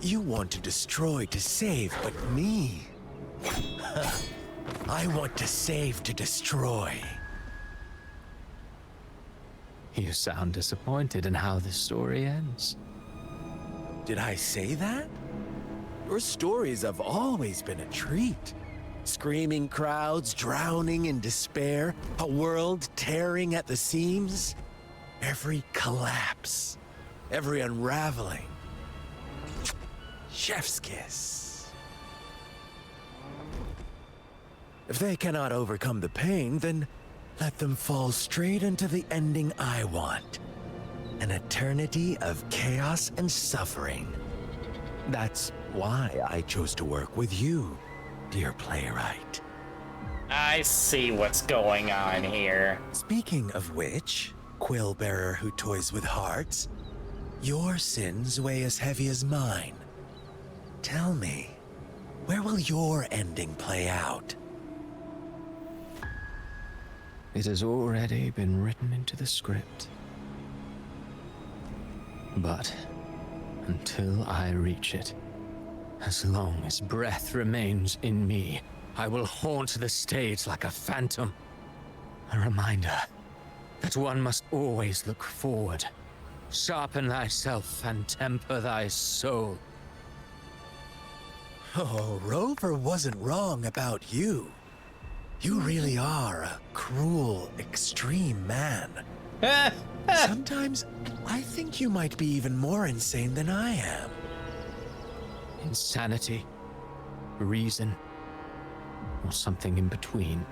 You want to destroy to save, but me? I want to save to destroy. You sound disappointed in how this story ends. Did I say that? Your stories have always been a treat. Screaming crowds drowning in despair, a world tearing at the seams. Every collapse, every unraveling. Chef's kiss. If they cannot overcome the pain, then let them fall straight into the ending I want. An eternity of chaos and suffering. That's why I chose to work with you, dear playwright. I see what's going on here. Speaking of which, quill bearer who toys with hearts, your sins weigh as heavy as mine. Tell me, where will your ending play out? It has already been written into the script. But until I reach it, as long as breath remains in me, I will haunt the stage like a phantom. A reminder that one must always look forward. Sharpen thyself and temper thy soul. Oh, Rover wasn't wrong about you. You really are a cruel, extreme man. Sometimes I think you might be even more insane than I am. Insanity, reason, or something in between.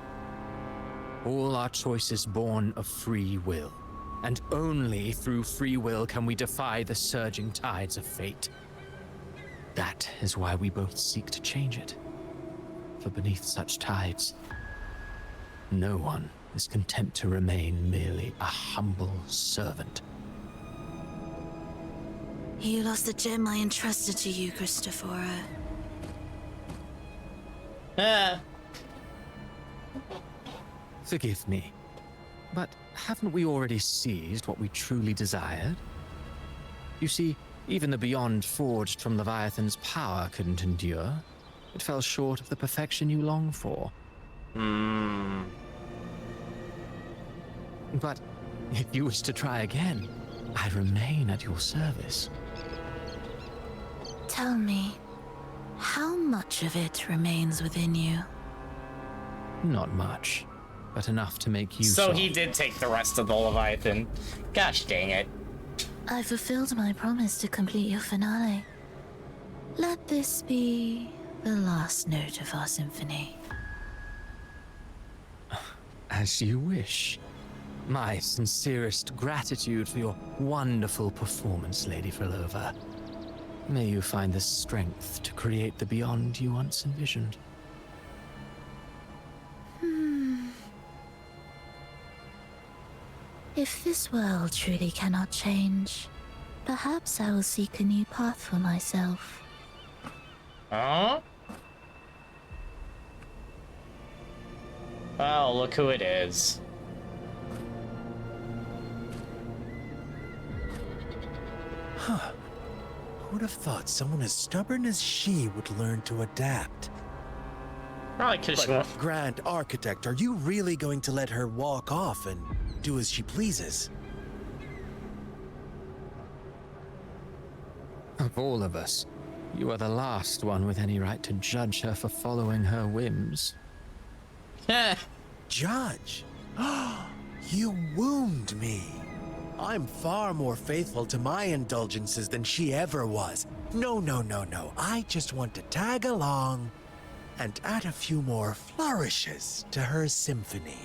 All our choices born of free will, and only through free will can we defy the surging tides of fate. That is why we both seek to change it. For beneath such tides, no one is content to remain merely a humble servant. You lost the gem I entrusted to you, Christophora. Forgive me, but haven't we already seized what we truly desired? You see, even the beyond forged from Leviathan's power couldn't endure. It fell short of the perfection you long for. But if you wish to try again, I remain at your service. Tell me, how much of it remains within you? Not much, but enough to make use So of. he did take the rest of the Leviathan. Gosh dang it. I fulfilled my promise to complete your finale. Let this be the last note of our symphony. As you wish. My sincerest gratitude for your wonderful performance, Lady Frolova. May you find the strength to create the beyond you once envisioned. If this world truly cannot change, perhaps I will seek a new path for myself. Huh? Oh, look who it is. Huh. Who would have thought someone as stubborn as she would learn to adapt? Probably because she won't. Grand Architect, are you really going to let her walk off and do as she pleases? Of all of us, you are the last one with any right to judge her for following her whims. Judge? You wound me. I'm far more faithful to my indulgences than she ever was. No. I just want to tag along and add a few more flourishes to her symphony.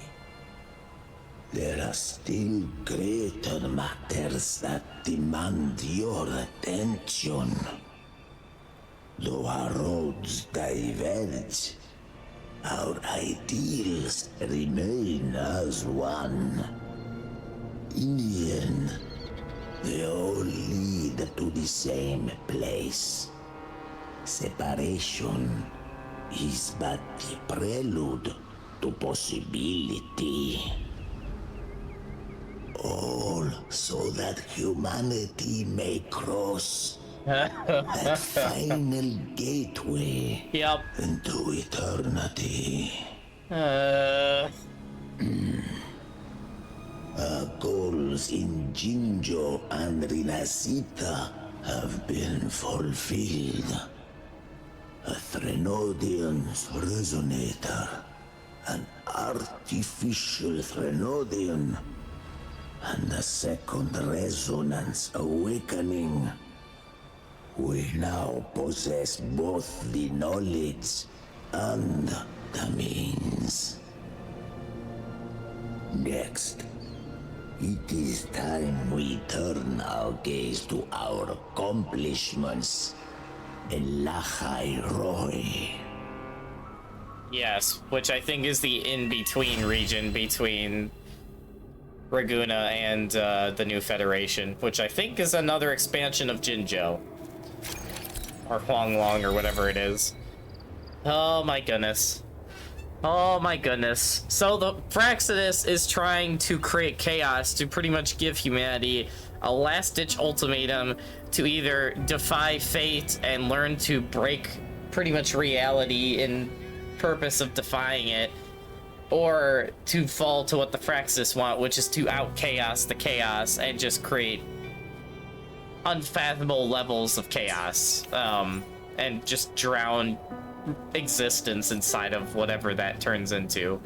There are still greater matters that demand your attention. Though our roads diverge, our ideals remain as one. In the end, they all lead to the same place. Separation is but the prelude to possibility. All so that humanity may cross that final gateway into eternity. Our goals in Jinjo and Rinascita have been fulfilled. A Threnodian's resonator, an artificial Threnodian, and a second resonance awakening. We now possess both the knowledge and the means. Next, it is time we turn our gaze to our accomplishments in Lahai Roy. Yes, which I think is the in-between region between Raguna and the New Federation, which I think is another expansion of Jinjo. Or Huanglong, or whatever it is. Oh my goodness. Oh my goodness. So the Fraxidus is trying to create chaos to pretty much give humanity a last-ditch ultimatum to either defy fate and learn to break pretty much reality in purpose of defying it, or to fall to what the Fraxidus want, which is to out-chaos the chaos and just create unfathomable levels of chaos, and just drown existence inside of whatever that turns into.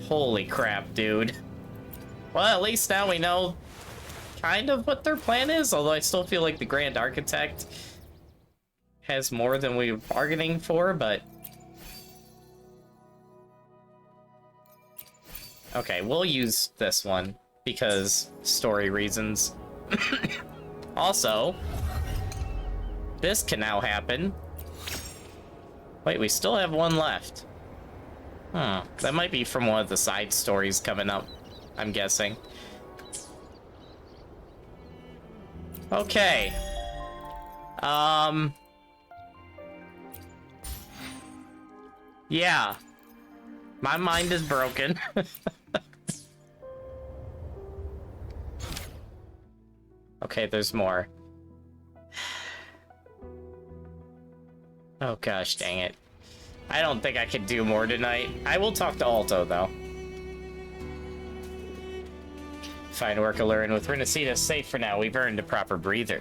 Holy crap, dude. Well, at least now we know kind of what their plan is, although I still feel like the Grand Architect has more than we were bargaining for, but... Okay, we'll use this one, because story reasons. Also, this can now happen. Wait, we still have one left. Huh, that might be from one of the side stories coming up, I'm guessing. Okay. Yeah. My mind is broken. Okay, there's more. Oh gosh, dang it. I don't think I could do more tonight. I will talk to Alto, though. Fine work, Elurin. With Rinascita safe for now, we've earned a proper breather.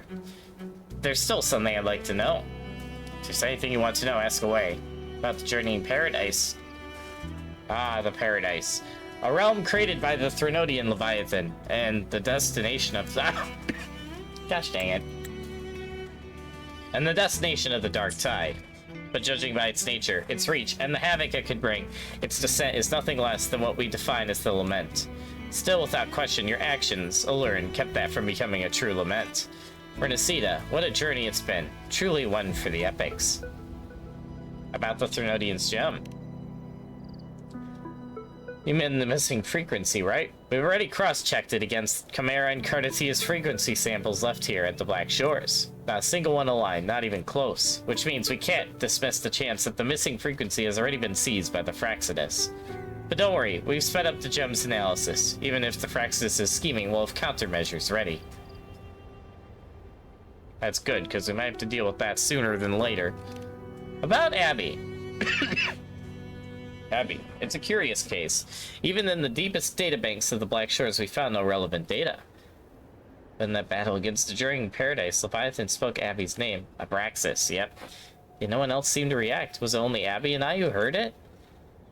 There's still something I'd like to know. If there's anything you want to know, ask away. About the journey in Paradise. Ah, the Paradise. A realm created by the Threnodian Leviathan, and the destination of the... Gosh dang it. And the destination of the Dark Tide. But judging by its nature, its reach, and the havoc it could bring, its descent is nothing less than what we define as the Lament. Still, without question, your actions, Elurin, kept that from becoming a true lament. Rinascita, what a journey it's been. Truly one for the epics. About the Threnodian's gem. You mean the missing frequency, right? We've already cross-checked it against Chimera and Carnatia's frequency samples left here at the Black Shores. Not a single one aligned, not even close. Which means we can't dismiss the chance that the missing frequency has already been seized by the Fraxidus. But don't worry, we've sped up the gem's analysis. Even if the Fraxidus is scheming, we'll have countermeasures ready. That's good, because we might have to deal with that sooner than later. About Abby. Abby, it's a curious case. Even in the deepest databanks of the Black Shores, we found no relevant data. In that battle against the Journeying Paradise, Leviathan spoke Abby's name. Abraxas, yep. Yet no one else seemed to react. Was it only Abby and I who heard it?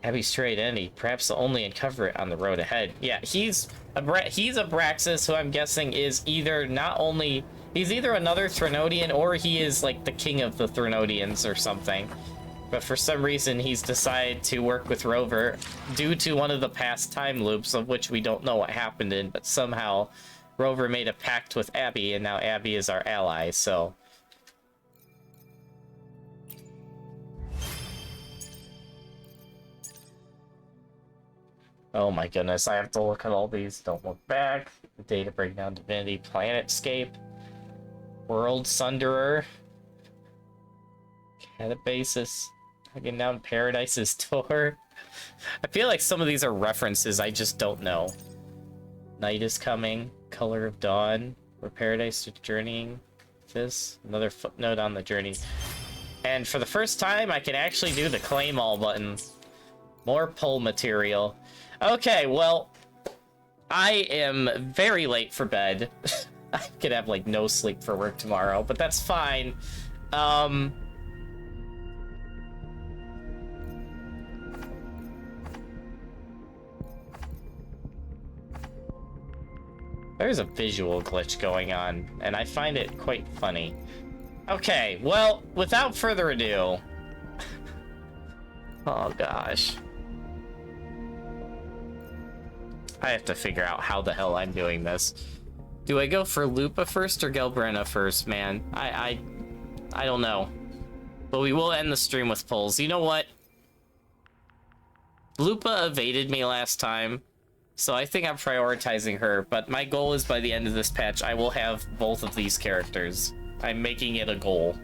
Abby's true identity. Perhaps they'll only uncover it on the road ahead. Yeah, he's Abraxas, who I'm guessing is either not only... He's either another Threnodian, or he is, like, the king of the Threnodians or something. But for some reason, he's decided to work with Rover due to one of the past time loops, of which we don't know what happened in, but somehow Rover made a pact with Abby, and now Abby is our ally, so... Oh my goodness, I have to look at all these. Don't look back. Data breakdown, divinity, planetscape, world sunderer, catabasis, again down paradise's door. I feel like some of these are references I just don't know. Night is coming, color of dawn, where paradise is journeying. This another footnote on the journey. And for the first time, I can actually do the claim all button. More pull material. Okay, well, I am very late for bed. I could have, like, no sleep for work tomorrow, but that's fine. There's a visual glitch going on, and I find it quite funny. Okay, well, without further ado... Oh, gosh. I have to figure out how the hell I'm doing this. Do I go for Lupa first or Gelbrena first, man? I don't know. But we will end the stream with pulls. You know what? Lupa evaded me last time, so I think I'm prioritizing her. But my goal is by the end of this patch, I will have both of these characters. I'm making it a goal.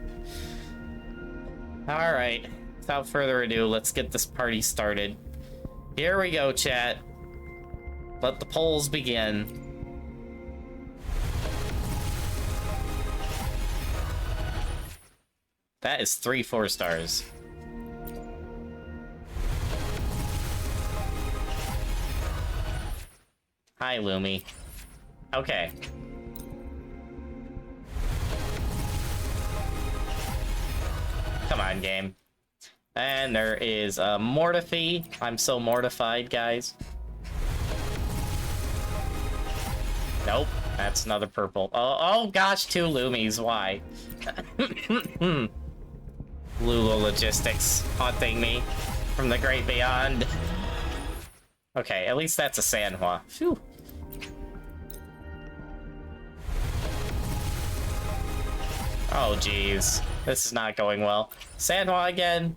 Alright. Without further ado, let's get this party started. Here we go, chat. Let the polls begin. That is 3 4-stars. Hi, Lumi. Okay. Come on, game. And there is a Mortify. I'm so mortified, guys. Nope, that's another purple. Oh gosh, 2 Lumies, why? Lulu Logistics haunting me from the great beyond. Okay, at least that's a Sanhua. Phew. Oh geez, this is not going well. Sanhua again.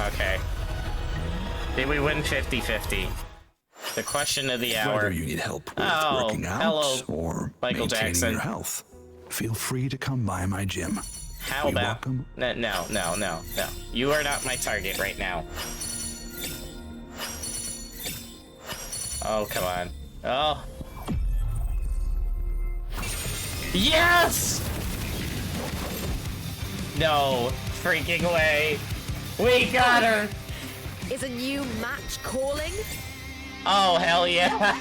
Okay. Did we win 50-50? The question of the hour. Whether you need help with working out or Michael maintaining Jackson. your health, feel free to come by my gym. How about... No. You are not my target right now. Oh, come on. Oh. Yes! No freaking way. We got her! Is a new match calling? Oh, hell yeah.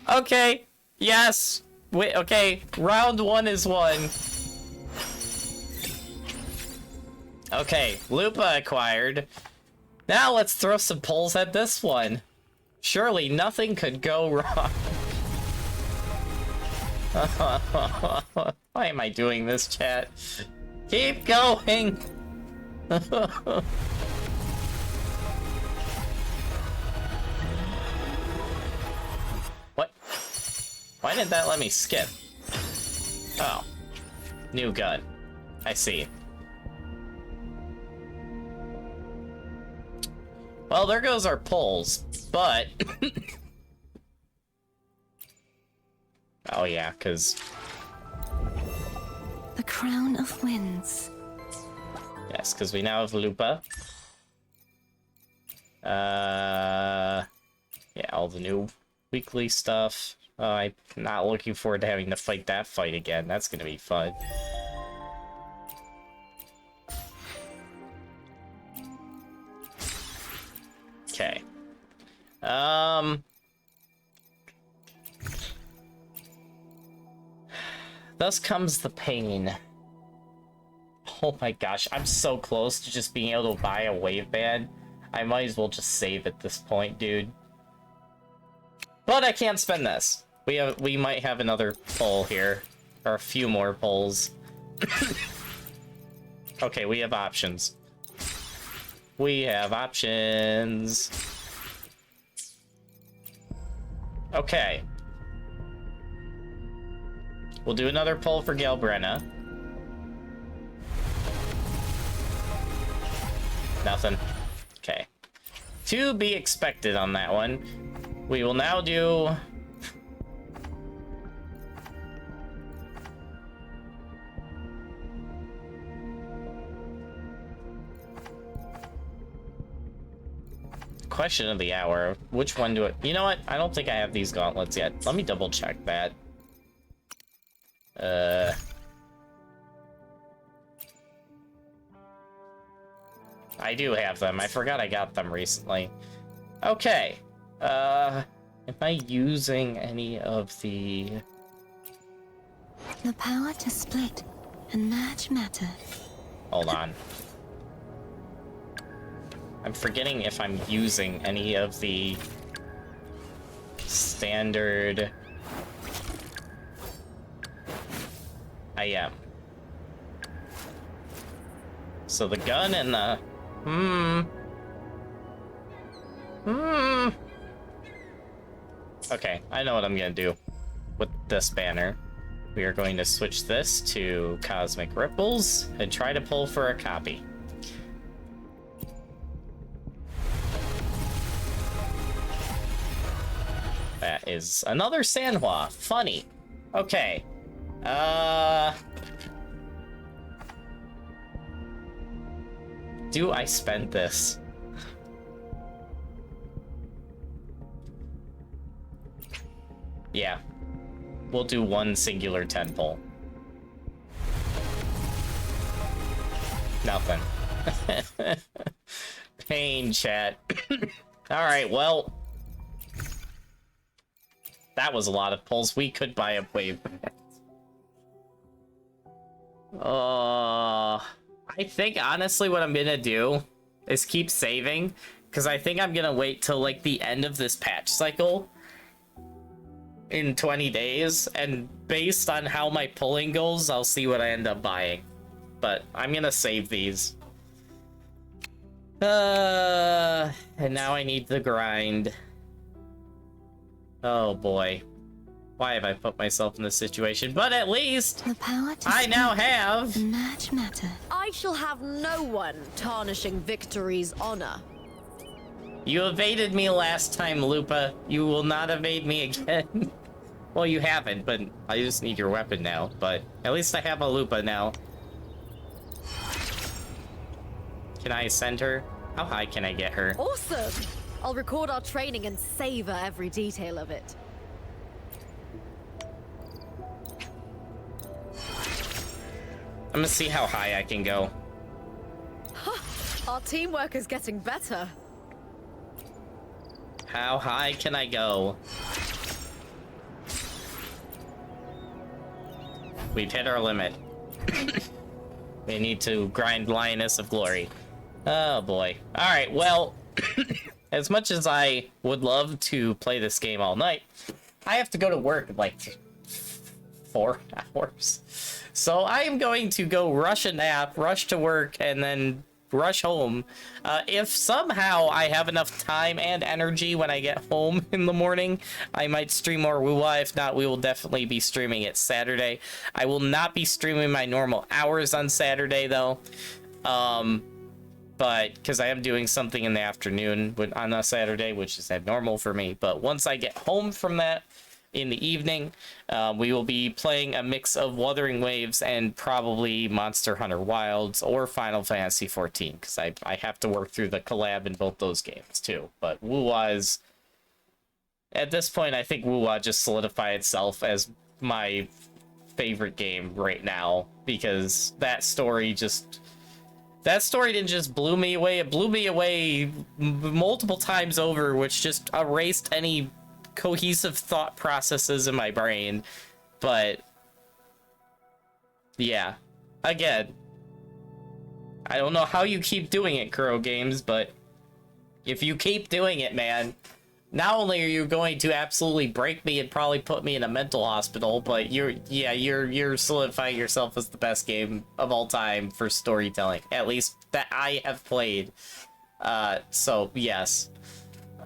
Okay. Yes. Wait, okay. Round 1 is won. Okay, Lupa acquired. Now let's throw some pulls at this one. Surely nothing could go wrong. Why am I doing this, chat? Keep going! What? Why didn't that let me skip? Oh. New gun. I see. Well, there goes our pulls, but... Oh yeah, because... The Crown of Winds. Yes, because we now have Lupa. Yeah, all the new weekly stuff. I'm not looking forward to having to fight that fight again. That's gonna be fun. Thus comes the pain. Oh my gosh, I'm so close to just being able to buy a wave band. I might as well just save at this point, dude. But I can't spend this. We might have another pull here. Or a few more pulls. Okay, we have options. We have options. Okay. We'll do another pull for Galbrenna. Nothing. Okay. To be expected on that one. We will now do... Question of the hour. Which one do it? You know what? I don't think I have these gauntlets yet. Let me double check that. I do have them. I forgot I got them recently. Okay. Am I using any of the... The power to split and merge matter. Hold on. I'm forgetting if I'm using any of the standard... I am. So the gun and the... Okay, I know what I'm gonna do with this banner. We are going to switch this to Cosmic Ripples and try to pull for a copy. That is another Sanhua. Funny. Okay. Do I spend this? Yeah. We'll do one singular 10 pull. Nothing. Pain, chat. Alright, well. That was a lot of pulls. We could buy a wave. I think honestly what I'm gonna do is keep saving, because I think I'm gonna wait till like the end of this patch cycle in 20 days, and based on how my pulling goes, I'll see what I end up buying. But I'm gonna save these. And now I need the grind. Oh boy. Why have I put myself in this situation? But at least the power to I now have merge matter. I shall have no one tarnishing victory's honor. You evaded me last time, Lupa. You will not evade me again. Well, you haven't, but I just need your weapon now. But at least I have a Lupa now. Can I send her? How high can I get her? Awesome! I'll record our training and savor every detail of it. I'm gonna see how high I can go. Our teamwork is getting better. How high can I go? We've hit our limit. We need to grind Lioness of Glory. Oh boy. Alright, well, as much as I would love to play this game all night, I have to go to work in like 4 hours. So I am going to go rush a nap, rush to work, and then rush home. If somehow I have enough time and energy when I get home in the morning, I might stream more Wuwa. If not, we will definitely be streaming it Saturday. I will not be streaming my normal hours on Saturday, though. But because I am doing something in the afternoon on a Saturday, which is abnormal for me. But once I get home from that in the evening, we will be playing a mix of Wuthering Waves and probably Monster Hunter Wilds or Final Fantasy XIV, because I have to work through the collab in both those games too. But Wuwa is, at this point, I think Wuwa just solidified itself as my favorite game right now, because that story didn't just blew me away, it blew me away multiple times over, which just erased any cohesive thought processes in my brain. But yeah. Again, I don't know how you keep doing it, Kuro Games, but if you keep doing it, man, not only are you going to absolutely break me and probably put me in a mental hospital, but you're solidifying yourself as the best game of all time for storytelling, at least that I have played. So yes.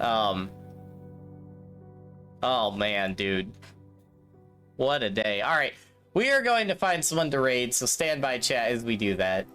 Oh man, dude. What a day. All right. We are going to find someone to raid, so stand by, chat, as we do that.